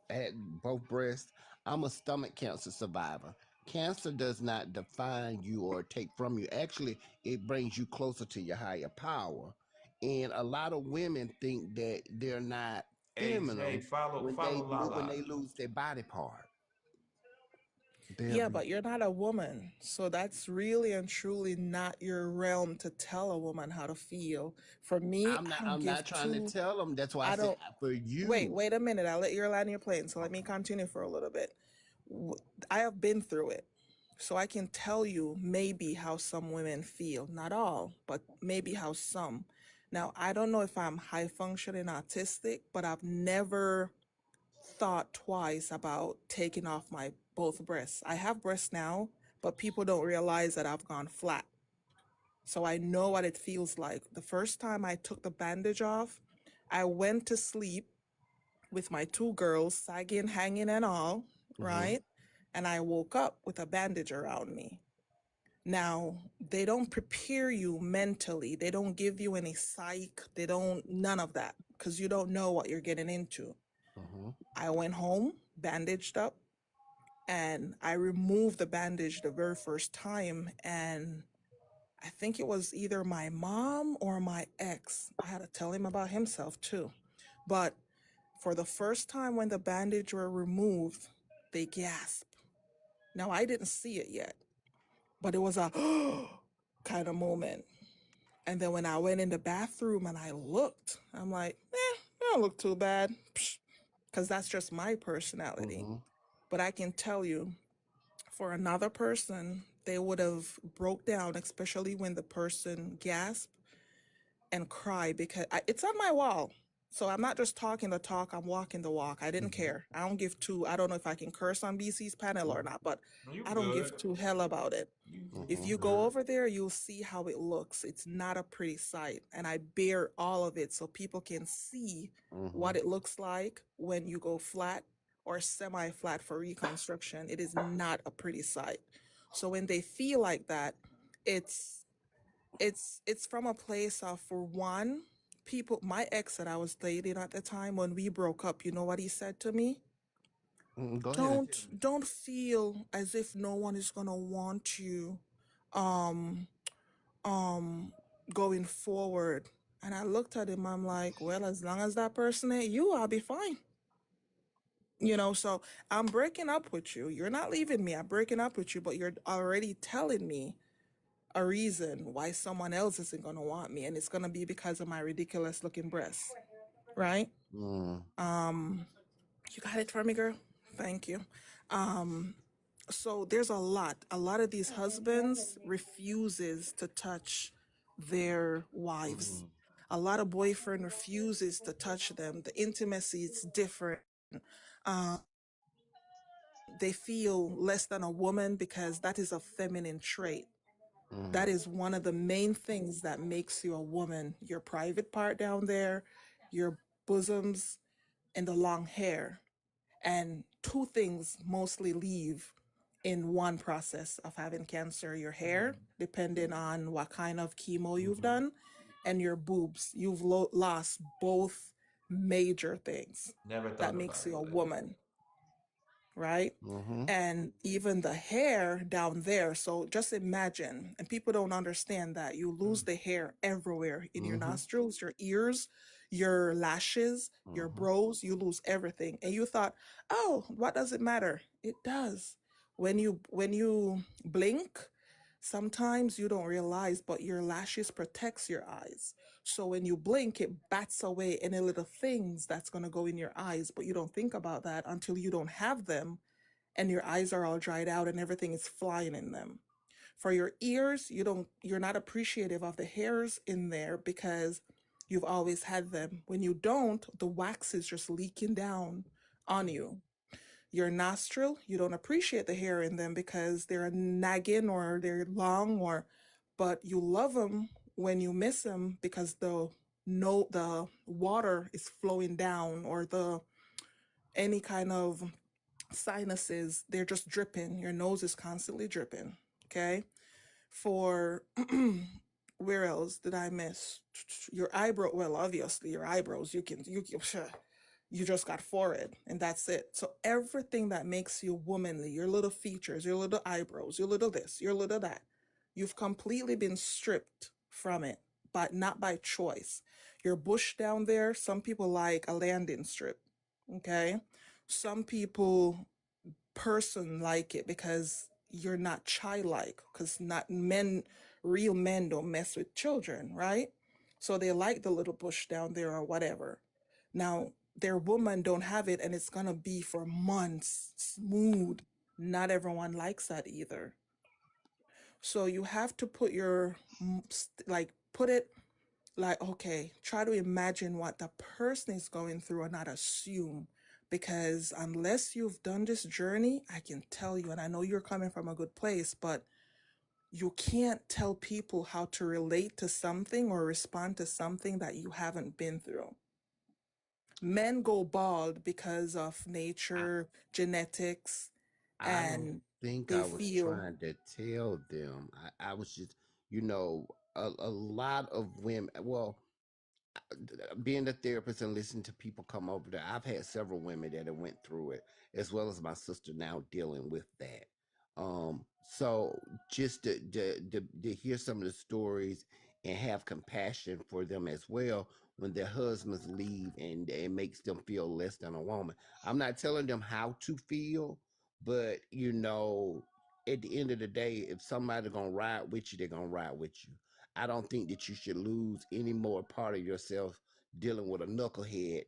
had both breasts. I'm a stomach cancer survivor. Cancer does not define you or take from you. Actually, it brings you closer to your higher power. And a lot of women think that they're not Hey, feminine when follow they Lala. lose their body part. They'll Yeah, be. but you're not a woman. So that's really and truly not your realm to tell a woman how to feel. For me, I don't I'm not give trying to two. tell them. That's why I I said don't. for Wait, you. wait a minute. I'll let you land your plane. So let me Okay. continue for a little bit. I have been through it. So I can tell you maybe how some women feel. Not all, but maybe how some. Now, I don't know if I'm high functioning autistic, but I've never thought twice about taking off my both breasts. I have breasts now, but people don't realize that I've gone flat. So I know what it feels like. The first time I took the bandage off, I went to sleep with my two girls sagging, hanging, and all, Mm-hmm. right? And I woke up with a bandage around me. Now, they don't prepare you mentally. They don't give you any psych. They don't, none of that, because you don't know what you're getting into. Mm-hmm. I went home, bandaged up, and I removed the bandage the very first time. And I think it was either my mom or my ex. I had to tell him about himself too. But for the first time when the bandage were removed, they gasped. Now I didn't see it yet, but it was a kind of moment. And then when I went in the bathroom and I looked, I'm like, it don't look too bad. Because that's just my personality. Mm-hmm. But I can tell you, for another person, they would have broke down, especially when the person gasped and cried because it's on my wall. So I'm not just talking the talk, I'm walking the walk. I didn't Mm-hmm. care. I don't give two. I don't know if I can curse on BC's panel or not, but You I don't give good? two hell about it. If You you Mm-hmm. go good? over there, you'll see how it looks. It's not a pretty sight. And I bear all of it so people can see Mm-hmm. what it looks like when you go flat or semi flat for reconstruction. It is not a pretty sight. So when they feel like that, it's it's from a place of, for one, people, my ex that I was dating at the time, when we broke up, you know what he said to me? Mm-hmm. Go ahead and tell me. Don't feel as if no one is gonna want you um um going forward. And I looked at him, I'm like, well, as long as that person ain't you, I'll be fine. So I'm breaking up with you. You're not leaving me. I'm breaking up with you, but you're already telling me a reason why someone else isn't going to want me, and it's going to be because of my ridiculous looking breasts, right? Mm. You got it for me, girl. Thank you. So there's a lot of these husbands refuses to touch their wives. Mm. A lot of boyfriend refuses to touch them. The intimacy is different. uh, they feel less than a woman because that is a feminine trait. That Mm. is one of the main things that makes you a woman. Your private part down there, your bosoms, and the long hair. And two things mostly leave in one process of having cancer: your hair, depending on what kind of chemo you've Mm-hmm. done, and your boobs. You've lost both major things Never that thought makes about you it a like woman. right? Mm-hmm. And even the hair down there. So just imagine, and people don't understand that you lose the hair everywhere in your Mm-hmm. nostrils, your ears, your lashes, your Mm-hmm. brows, you lose everything. And you thought, oh, what does it matter? It does. When you blink, sometimes you don't realize, but your lashes protects your eyes. So when you blink, it bats away any little things that's going to go in your eyes, but you don't think about that until you don't have them and your eyes are all dried out and everything is flying in them. For your ears, you're not appreciative of the hairs in there because you've always had them. When you don't, the wax is just leaking down on you. Your nostril, you don't appreciate the hair in them because they're nagging or they're long, or but you love them when you miss them because the water is flowing down, or the any kind of sinuses, they're just dripping. Your nose is constantly dripping. Okay. For where else did I miss? Your eyebrow. Well, obviously your eyebrows. You just got forehead, and that's it. So everything that makes you womanly, your little features, your little eyebrows, your little this, your little that, you've completely been stripped from it, but not by choice. Your bush down there, some people like a landing strip. Okay. Some people person like it because you're not childlike, because not men, real men don't mess with children, right? So they like the little bush down there or whatever. Now their woman don't have it and it's gonna be for months smooth. Not everyone likes that either. So you have to put your like put it like, okay, try to imagine what the person is going through and not assume, because unless you've done this journey, I can tell you, and I know you're coming from a good place, but you can't tell people how to relate to something or respond to something that you haven't been through. Men go bald because of I, nature, genetics, I don't and think they I was feel. trying to tell them. I was just, you know, a lot of women. Well, being a therapist and listening to people come over there, I've had several women that have went through it, as well as my sister now dealing with that. So just to hear some of the stories and have compassion for them as well when their husbands leave and it makes them feel less than a woman. I'm not telling them how to feel, but at the end of the day, if somebody's gonna ride with you, they're gonna ride with you. I don't think that you should lose any more part of yourself dealing with a knucklehead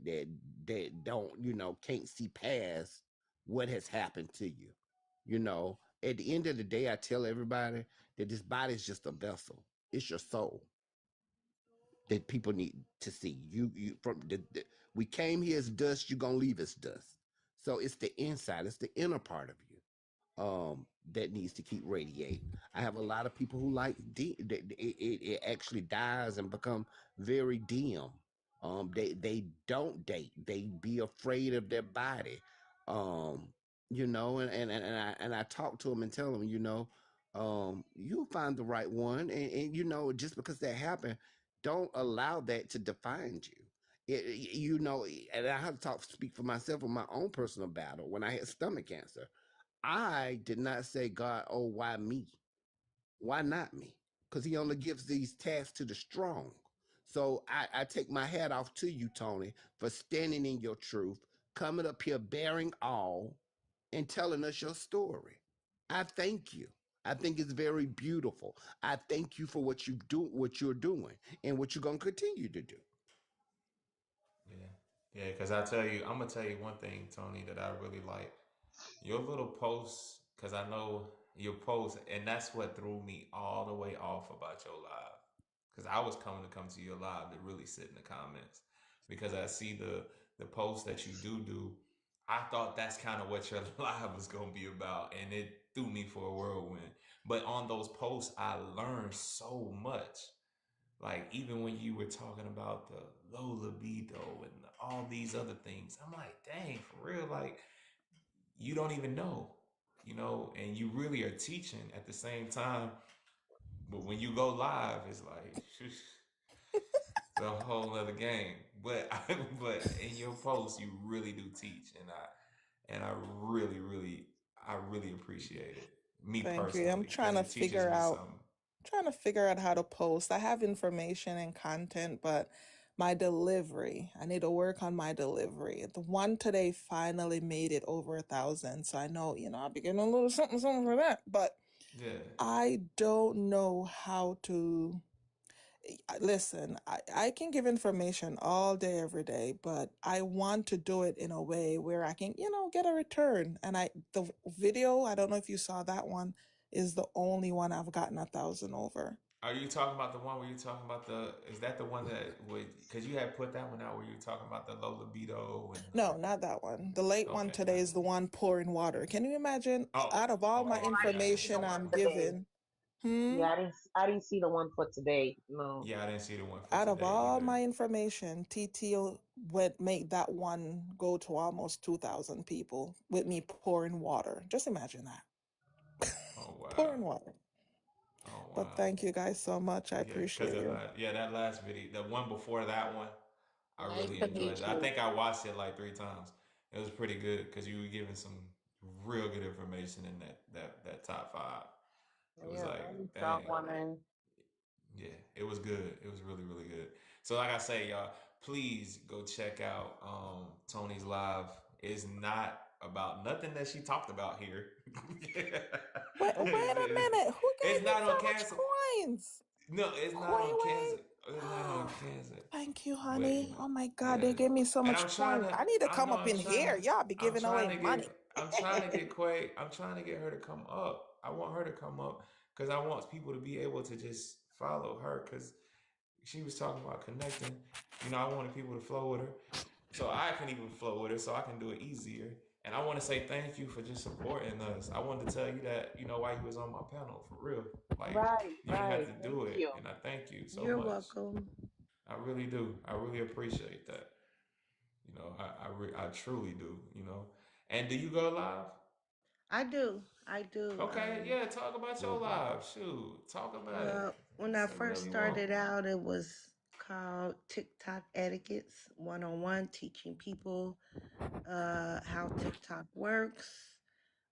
that don't, can't see past what has happened to you. At the end of the day, I tell everybody that this body is just a vessel. It's your soul that people need to see. You from we came here as dust, you're gonna leave as dust. So it's the inside, it's the inner part of you that needs to keep radiating. I have a lot of people who like it actually dies and become very dim. They don't date. They be afraid of their body. Um, and I talk to them and tell them, you'll find the right one, and just because that happened, don't allow that to define you. And I have to speak for myself with my own personal battle when I had stomach cancer. I did not say, God, oh, why me? Why not me? Because he only gives these tasks to the strong. So I take my hat off to you, Tony, for standing in your truth, coming up here bearing all and telling us your story. I thank you. I think it's very beautiful. I thank you for what you're doing, and what you're gonna continue to do. Yeah, yeah. Because I'm gonna tell you one thing, Tony, that I really like. Your little posts, because I know your posts, and that's what threw me all the way off about your live. Because I was coming to come to your live to really sit in the comments, because I see the posts that you do. I thought that's kind of what your live was gonna be about, and it threw me for a whirlwind. But on those posts, I learned so much. Like even when you were talking about the low libido and all these other things, I'm like, dang, for real, like you don't even know, and you really are teaching at the same time. But when you go live, it's like it's a whole other game. But but in your posts, you really do teach, and I really appreciate it. Me Thank you. I'm personally, because it teaches me something. trying to figure out how to post. I have information and content, but my delivery, I need to work on my delivery. The one today finally made it over 1,000. So I know, I'll be getting a little something, something for that. But Yeah. I don't know how to listen. I can give information all day, every day, but I want to do it in a way where I can, get a return. And the video, I don't know if you saw that one, is the only one I've gotten 1,000 over. Are you talking about the one where you talking about the? Is that the one that would? Because you had put that one out where you were talking about the low libido and. No, not that one. The late one Okay, today got is the one pouring water. Can you imagine? Oh, Out of all my okay, Oh, I yeah, I didn't didn't see the see information that one I'm one. today. giving, hmm? Yeah, I didn't see the one for today. No. Yeah, I didn't see the one for Out of today all either. my information, TT would make that one go to almost 2,000 people with me pouring water. Just imagine that. Oh wow. Pouring water. Oh But wow. thank you guys so much. I Yeah, because appreciate you. that last video, the one before that one, I Nice really to enjoyed meet it. I you. think I watched it like 3 times. It was pretty good because you were giving some real good information in that top five. It was Yeah, like, belly dang, salt woman. yeah, it was good. It was really really good. So like I say, y'all, please go check out Tony's live. It's not about nothing that she talked about here. Wait, wait a minute. Who It's gave me not so on much cancer. coins? No, it's not Wait, on cancer. wait. It's not on cancer. Thank you, But honey. Oh my God, yeah. they gave me so And much coins. I need to I come know up in here. Y'all be giving away money. I'm trying to get Quay. I'm trying to get her to come up. I want her to come up because I want people to be able to just follow her because she was talking about connecting. I wanted people to flow with her. So I can even flow with her so I can do it easier. And I want to say thank you for just supporting us. I wanted to tell you that, while you was on my panel, for real. Like, Right, you didn't have right. to Thank do it. you. And I thank you so You're much. welcome. I really do. I really appreciate that. I truly do, And do you go live? I do. I do. Okay, yeah, talk about your Mhm. live. Shoot, talk about it. Well, when I Say first whatever you want. started out, it was called TikTok Etiquettes 101, teaching people how TikTok works,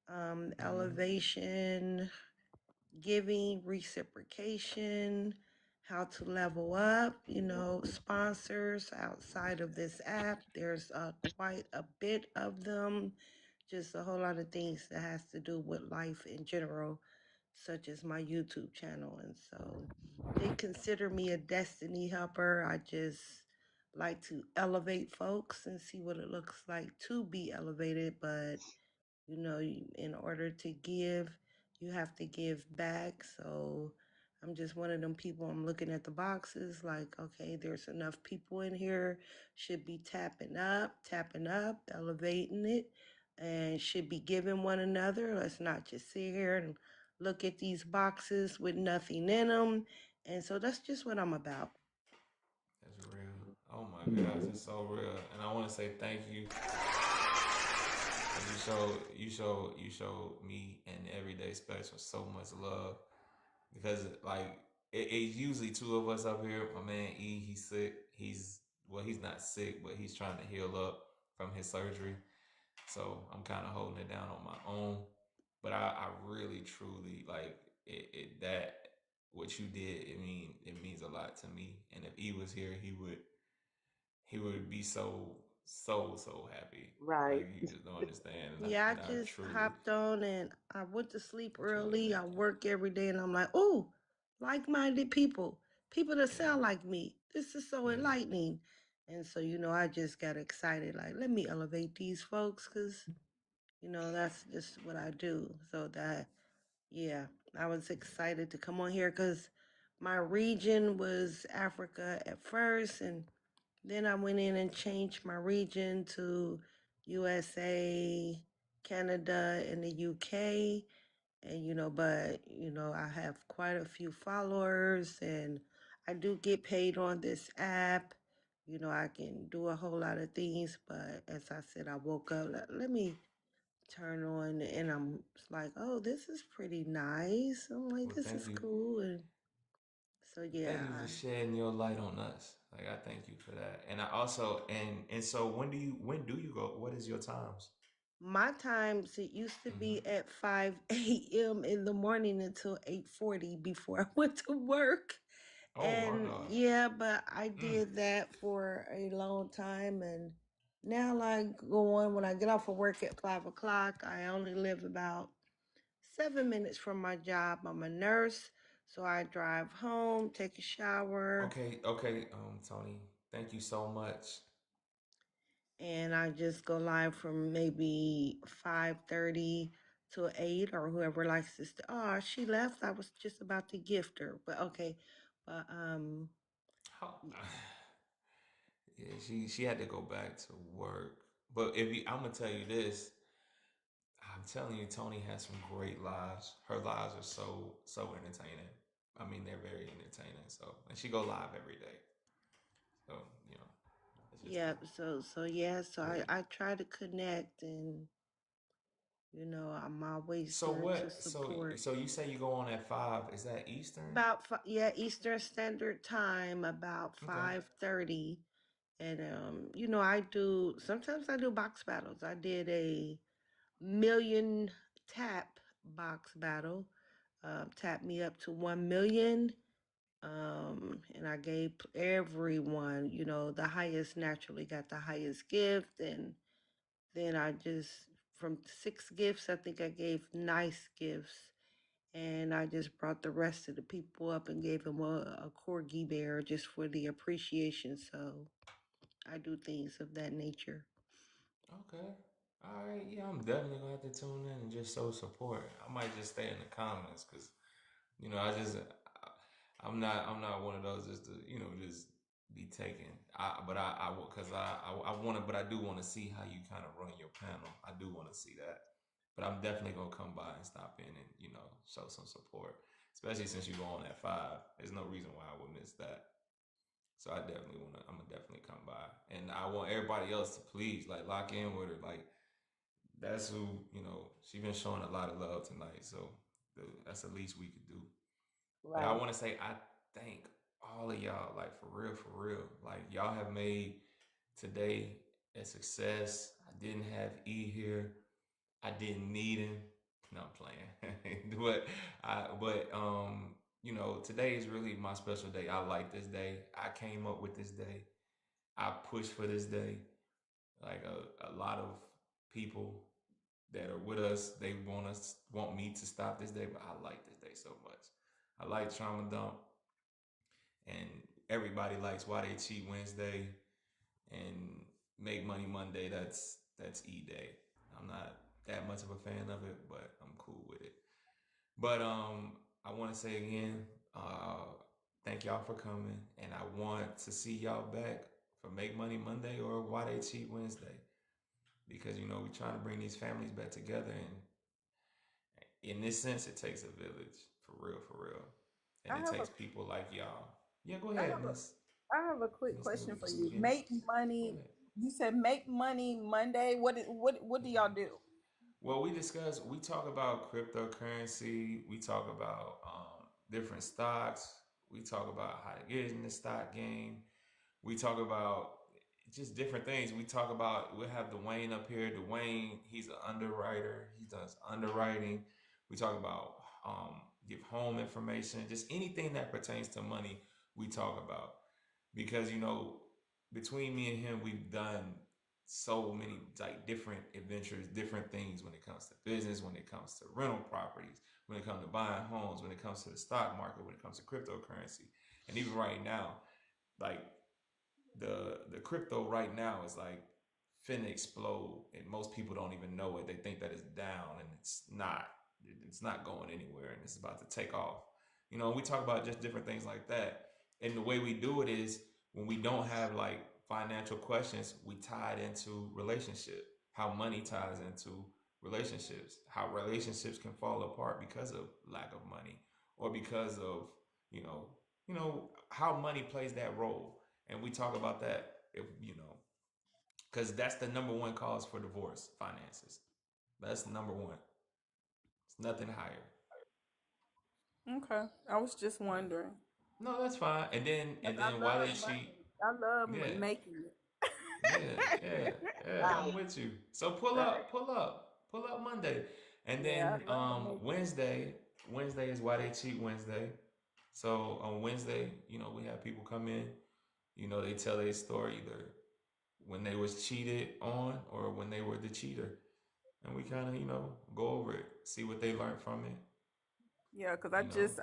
Mm-hmm. elevation, giving, reciprocation, how to level up, sponsors outside of this app. There's quite a bit of them, just a whole lot of things that has to do with life in general, such as my YouTube channel. And so they consider me a destiny helper. I just like to elevate folks and see what it looks like to be elevated, but in order to give, you have to give back. So I'm just one of them people. I'm looking at the boxes like, okay, there's enough people in here, should be tapping up, elevating it, and should be giving one another. Let's not just sit here and look at these boxes with nothing in them. And so that's just what I'm about. That's real. Oh my gosh, it's so real. And I want to say thank you. You show me and Everyday Special so much love because like it's usually two of us up here. My man E, he's sick. He's not sick, but he's trying to heal up from his surgery. So I'm kind of holding it down on my own. But I really truly like it that what you did. It means a lot to me. And if E was here, he would be so happy. Right. Like you just don't understand. And Yeah, I I just truly hopped on and I went to sleep truly early. thank I work every day and I'm like, oh, like-minded people, people that you. sound like me. This is so Yeah, yeah. enlightening. And so, I just got excited. Like, let me elevate these folks because, that's just what I do. So yeah, I was excited to come on here because my region was Africa at first. And then I went in and changed my region to USA, Canada, and the UK. And, but, I have quite a few followers and I do get paid on this app. I can do a whole lot of things, but as I said, I woke up, let me turn on and I'm like, oh, this is pretty nice. I'm like, Well, this thank is you. cool. And so, Thank yeah, you for shedding your light on us. Like I thank you for that. And I also and so when do you go? What is your times? My times it used to Mm-hmm. be at 5 a.m. in the morning until 8:40 before I went to work. Oh my And God. yeah, but I Mm. did that for a long time. And now, like, going when I get off of work at 5 o'clock, I only live about 7 minutes from my job. I'm a nurse, so I drive home, take a shower, Okay, okay, Tony. Thank you so much. and I just go live from maybe 5:30 to 8, or whoever likes to. Oh, she left. I was just about to gift her, but okay. But How? Yeah, she had to go back to work. But if you, I'm gonna tell you this, I'm telling you, Tony has some great lives. Her lives are so entertaining. I mean, they're very entertaining. So, and she go live every day. So, you know, it's just yeah. So yeah. So I great. I try to connect, and I'm always So there to what? support. So you say you go on at 5? Is that Eastern? About yeah, Eastern Standard Time, about Okay. 5:30. And I do sometimes I do box battles. I did a million tap box battle. Tap me up to 1 million. And I gave everyone, the highest naturally got the highest gift. And then I just, from 6 gifts, I think I gave nice gifts. And I just brought the rest of the people up and gave them a corgi bear just for the appreciation. So I do things of that nature. Okay. All right. Yeah, I'm definitely gonna have to tune in and just show support. I might just stay in the comments because I'm not one of those just to just be taken. But I because I want to, but I do want to see how you kind of run your panel. I do want to see that. But I'm definitely gonna come by and stop in and show some support, especially since you go on at 5. There's no reason why I would miss that. So I definitely wanna. I'm gonna definitely come by, and I want everybody else to please like lock in with her. Like that's who she been showing a lot of love tonight. So that's the least we could do. But I Right. want to say I thank all of y'all, like for real, for real. Like y'all have made today a success. I didn't have E here. I didn't need him. No, I'm playing. but today is really my special day. I like this day. I came up with this day. I pushed for this day. Like a lot of people that are with us, they want me to stop this day, but I like this day so much. I like Trauma Dump, and everybody likes Why They Cheat Wednesday and Make Money Monday. That's E Day. I'm not that much of a fan of it, but I'm cool with it. But I want to say again, thank y'all for coming, and I want to see y'all back for Make Money Monday or Why They Cheat Wednesday, because we're trying to bring these families back together, and in this sense, it takes a village for real, and I it have a takes people like y'all. Yeah, go I ahead, have a Miss I have a quick Miss question for you. Nugent. Make Go money. ahead. You said make money Monday. What do y'all do? Well, we talk about cryptocurrency, we talk about different stocks, we talk about how to get in the stock game, we talk about just different things. We'll have Dwayne up here. Dwayne, he's an underwriter, he does underwriting. We talk about give home information, just anything that pertains to money, we talk about. Because between me and him, we've done so many like different adventures, different things when it comes to business, when it comes to rental properties, when it comes to buying homes, when it comes to the stock market, when it comes to cryptocurrency. And even right now, like the crypto right now is like finna explode, and most people don't even know it. They think that it's down, and it's not. It's not going anywhere, and it's about to take off. We talk about just different things like that, and the way we do it is when we don't have like financial questions, we tie it into relationship. How money ties into relationships. How relationships can fall apart because of lack of money, or because of you know how money plays that role, and we talk about that if because that's the number one cause for divorce: finances. That's the number one. It's nothing higher. Okay, I was just Yeah. wondering. No, that's fine. And then 'Cause and then why they cheat? I love Yeah. making it. Yeah, yeah, yeah. Right. I'm with you. So Right. pull up Monday, and Yeah, then I'd love to make it. Wednesday is why they cheat Wednesday. So on Wednesday, we have people come in. They tell their story either when they was cheated on or when they were the cheater, and we kind of go over it, see what they learned from it. Yeah, because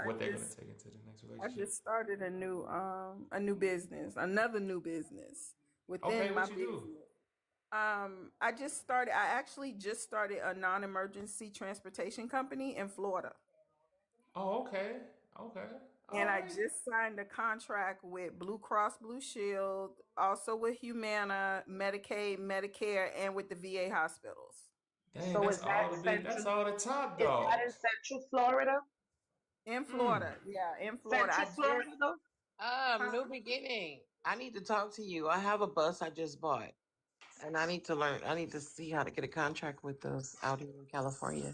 What they're gonna take into the next I relationship. just started a new business, another new business Okay, within my what you do? business. I actually just started a non-emergency transportation company in Florida. Oh, okay, okay, And all I right. just signed a contract with Blue Cross Blue Shield, also with Humana, Medicaid, Medicare, and with the VA hospitals Dang, So that's all the big. That's all the top is that in dogs. Central Florida? in Hmm. Florida. Yeah, in Florida. I Central just Florida? huh? New beginning. I need to talk to you. I have a bus I just bought, and I need to learn. I need to see how to get a contract with those out here in California.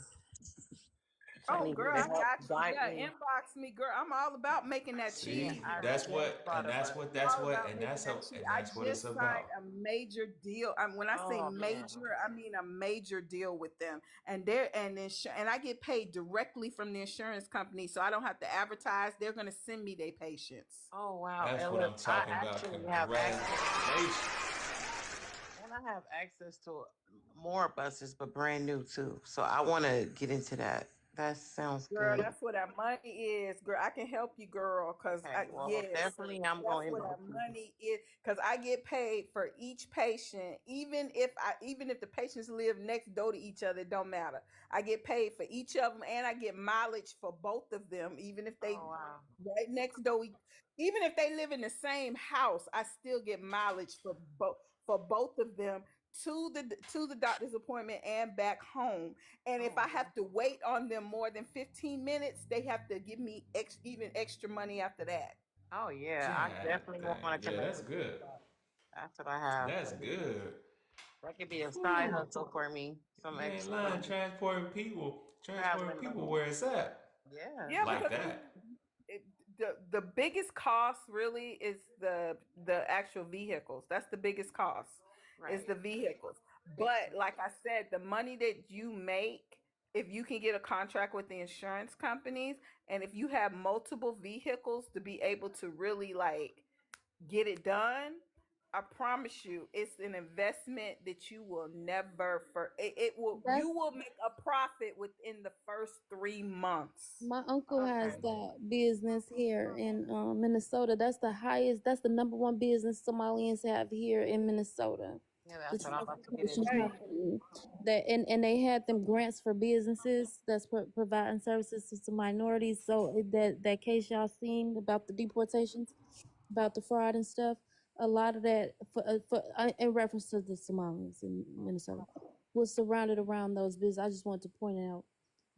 So I Oh, need you girl, to I help got you. guide Yeah, me. inbox me, girl. I'm all about making that Yeah, cheese, See, I that's man. just what, bought and a that's bus. what, I'm that's all what, about and making that cheese. I that's what it's just signed about. a major deal. When I say Oh man. major, I mean a major deal with them, and and I get paid directly from the insurance company, so I don't have to advertise. They're gonna send me their patients. Oh wow. That's And what look, I'm I talking about. actually have access. Congratulations. And I have access to more buses, but brand new too. So I want to get into that. That sounds Girl, good. that's where that money is. Girl, I can help you, girl. Okay, well, Yes, definitely I'm that's going to where inbox that you. money is. Cause I get paid for each patient, even if the patients live next door to each other, it don't matter. I get paid for each of them, and I get mileage for both of them, even if they Oh wow. right next door. Even if they live in the same house, I still get mileage for both of them to the doctor's appointment and back home. And if Oh, I have to wait on them more than 15 minutes, they have to give me even extra money after that. oh yeah. I God definitely want dang. to Yeah, connect that's with you. good. That's what I have. That's good. That could be a side Whew. hustle for me. Some You ain't extra lying. money. Transporting Traveling people money. where it's at. Yeah. Yeah, Like because that. the biggest cost really is the actual vehicles. That's the biggest cost is Right. the vehicles. But like I said, the money that you make, if you can get a contract with the insurance companies, and if you have multiple vehicles to be able to really like get it done, I promise you, it's an investment that you will never for it will That's you will make a profit within the first 3 months. my uncle has Okay. that business here in Minnesota. That's the highest. That's the number one business Somalians have here in Minnesota. Yeah, The that's what I'm about to get transportation into. Hey, company that and they had them grants for businesses that's providing services to minorities. So that case y'all seen about the deportations, about the fraud and stuff. A lot of that in reference to the Somalians in Minnesota was surrounded around those businesses. I just wanted to point out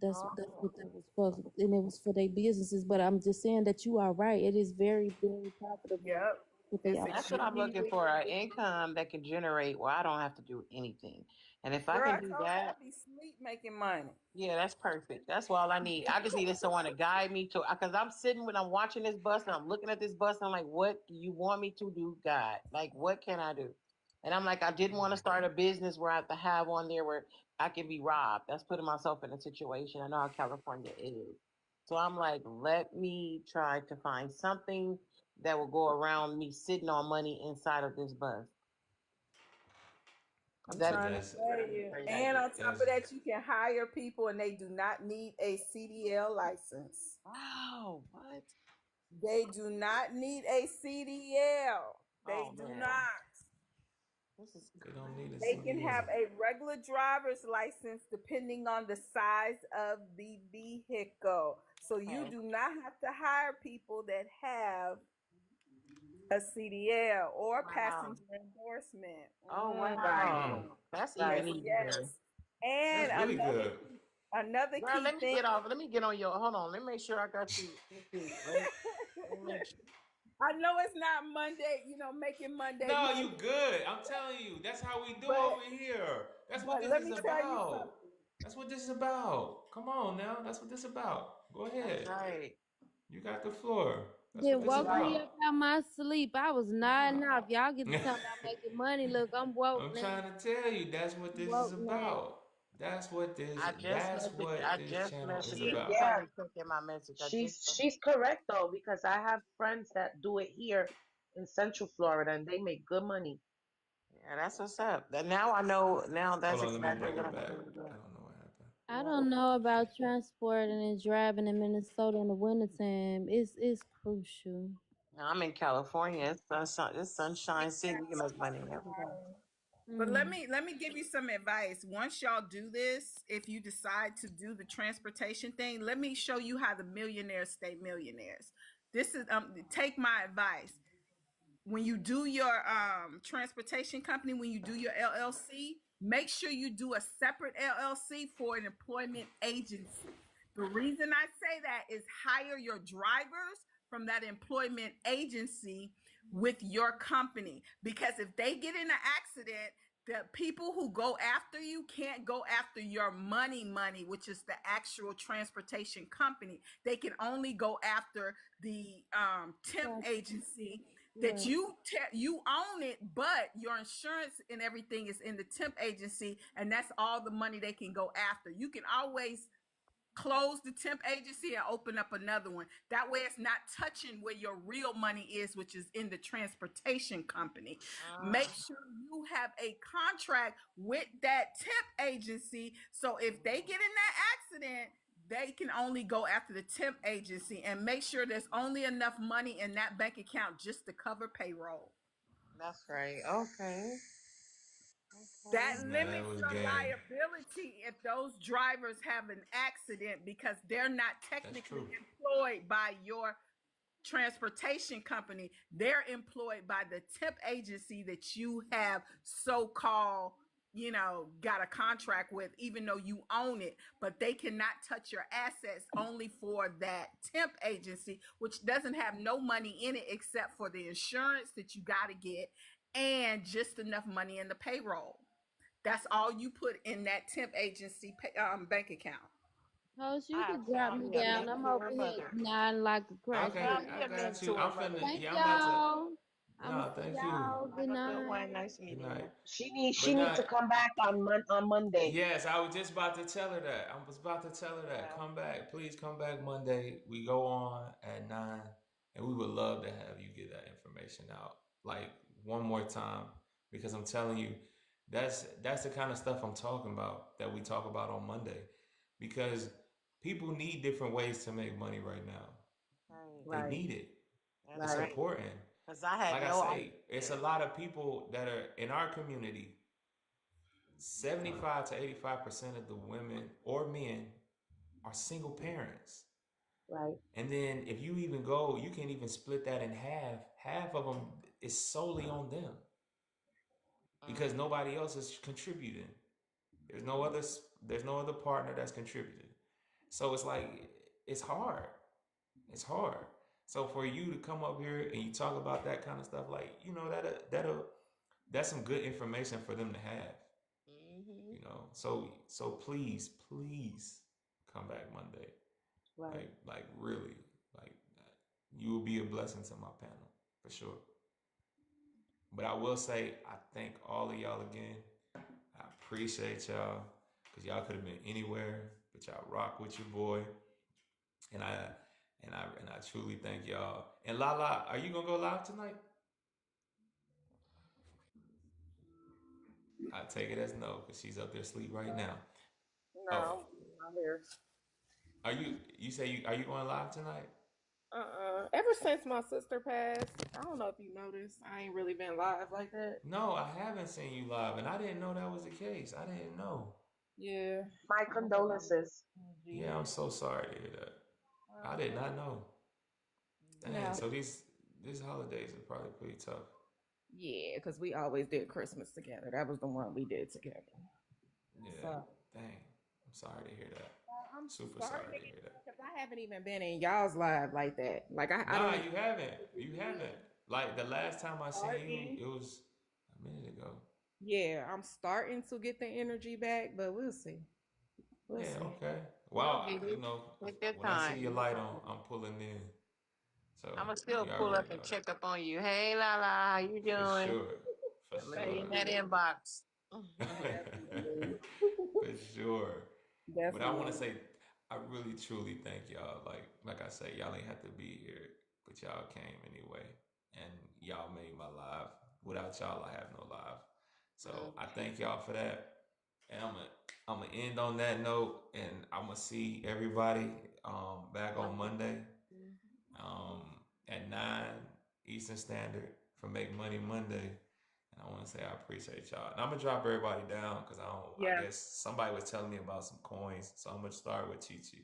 that's what that was for, and it was for their businesses. But I'm just saying that you are right. It is very very profitable yep. what they It's offer. That's what I'm looking extremely for, an income that can generate where I don't have to do anything. And if I girl, can I do told you that, I'd be sleep making money. yeah, that's perfect. That's all I need. I just needed someone to guide me to, because I'm sitting when I'm watching this bus and I'm looking at this bus and I'm like, what do you want me to do, God? Like, what can I do? And I'm like, I didn't want to start a business where I have to have on there where I can be robbed. That's putting myself in a situation. I know how California is. So I'm like, let me try to find something that will go around me sitting on money inside of this bus. I'm That is trying to That's tell a you. great And idea. on top of that, you can hire people and they do not need a CDL license. Wow, what? They do not need a CDL. They Oh do man, not. this is they don't need a They can CDL. have a regular driver's license depending on the size of the vehicle. So you okay. do not have to hire people that have a CDL or Wow. passenger endorsement. Oh Right. wow, that's Yes, even easier. yes. And That's really good. another Girl, key let me thing. get off. Let me get on your. Hold on. Let me make sure I got you. Let me see. Let me make sure. I know it's not Monday, making Monday No, you Monday, good. I'm telling you. That's how we do but over here. That's what but this let is me tell you about. something. That's what this is about. Come on now. That's what this is about. Go That's ahead. right. You got the floor. That's what Then this woke me Right. up about. out my sleep. I was nodding Nah. off. Y'all get to talk about making money. Look, I'm woke I'm now. trying to tell you, that's what I'm this is woke now. about. That's what this I just that's messaged. what I this just channel is messaged her. See, You about. yeah, probably took in my message. I just. she's correct though because I have friends that do it here in Central Florida and they make good money. Yeah, that's what's up. That now I know. Now Hold that's on, let me exactly bring her what I'm back. going to do. I don't know what happened. I Yeah. don't know about transporting and driving in Minnesota in the wintertime. It's crucial. Now, I'm in California. It's sunshine. It's sunshine city. You can make money every day. But Mm. let me give you some advice. Once y'all do this, if you decide to do the transportation thing, let me show you how the millionaires stay millionaires. This is take my advice. When you do your transportation company, when you do your LLC, make sure you do a separate LLC for an employment agency. The reason I say that is hire your drivers from that employment agency with your company, because if they get in an accident, the people who go after you can't go after your money, which is the actual transportation company. They can only go after the temp Right. agency that Right. you own it, but your insurance and everything is in the temp agency, and that's all the money they can go after. You can always close the temp agency and open up another one. That way it's not touching where your real money is, which is in the transportation company. Make sure you have a contract with that temp agency, so if they get in that accident, they can only go after the temp agency, and make sure there's only enough money in that bank account just to cover payroll. That's right. Okay. That Okay. Now that limits was your game. liability if those drivers have an accident, because they're not That's technically true. employed by your transportation company. They're employed by the temp agency that you have so-called, got a contract with, even though you own it, but they cannot touch your assets only for that temp agency, which doesn't have no money in it except for the insurance that you got to get and just enough money in the payroll. That's all you put in that temp agency bank account. Coach, you I could drop found me me a down. I'm mentor over here mother. nodding like a I Okay, found crackhead. me I a got you. mentor I'm mother. finna Thank yeah, I'm about to y'all. I'ma no, see thank you. y'all. Good Have a good night. one. Nice Good meeting you. night. She But needs to not come back on Monday. yes, I was just about to tell her that. I was about to tell her that. Yeah. Come back. Please come back Monday. We go on at 9 and we would love to have you get that information out. Like one more time. Because I'm telling you, that's the kind of stuff I'm talking about that we talk about on Monday. Because people need different ways to make money right now. Right. They Right, need it. That's It's right, right. important. Because I had Like I no say, it's a idea. lot of people that are in our community. 75 to 85% of the women or men are single parents. right, And then if you even go, you can even split that in half. Half of them is solely on them because Mm. nobody else is contributing. There's no other there's no other partner that's contributing. So it's like it's hard. It's hard. So for you to come up here and you talk about that kind of stuff, like that's some good information for them to have. Mm-hmm. So please come back Monday. right. Like really, like you will be a blessing to my panel for sure. But I will say I thank all of y'all again. I appreciate y'all because y'all could have been anywhere, but y'all rock with your boy, and I truly thank y'all. And Lala, are you gonna go live tonight? I take it as no because she's up there asleep right now. Oh, No, I'm not here. are you? You say are you going live tonight? Ever since my sister passed, I don't know if you noticed, I ain't really been live like that. No, I haven't seen you live, and I didn't know that was the case. I didn't know. Yeah. My condolences. Yeah, I'm so sorry to hear that. I did not know. Dang, No. so these holidays are probably pretty tough. Yeah, because we always did Christmas together. That was the one we did together. Yeah, So dang. I'm sorry to hear that. I'm Super starting sorry to to get hear that. because I haven't even been in y'all's live like that. Like I Nah, don't even you haven't. You haven't. Like the last time I seen you, starting. it was a minute ago. Yeah, I'm starting to get the energy back, but we'll see. We'll Yeah, see. okay. You'll Well, get it. Take your when I see time. your light on, I'm pulling in. So I'ma still you pull already up and know that. check up on you. Hey Lala, how you For doing? sure. For I'ma be sure. in that Definitely. inbox. Definitely. For sure. But I want to Definitely. say, I really truly thank y'all. Like I say, y'all ain't have to be here, but y'all came anyway, and y'all made my life. Without y'all, I have no life. So I thank y'all for that. And I'm gonna end on that note, and I'm gonna see everybody back on Monday um, at 9 Eastern Standard for Make Money Monday. And I want to say I appreciate y'all. And I'm gonna drop everybody down because I don't. I Yeah. guess somebody was telling me about some coins, so I'm gonna start with Chi Chi.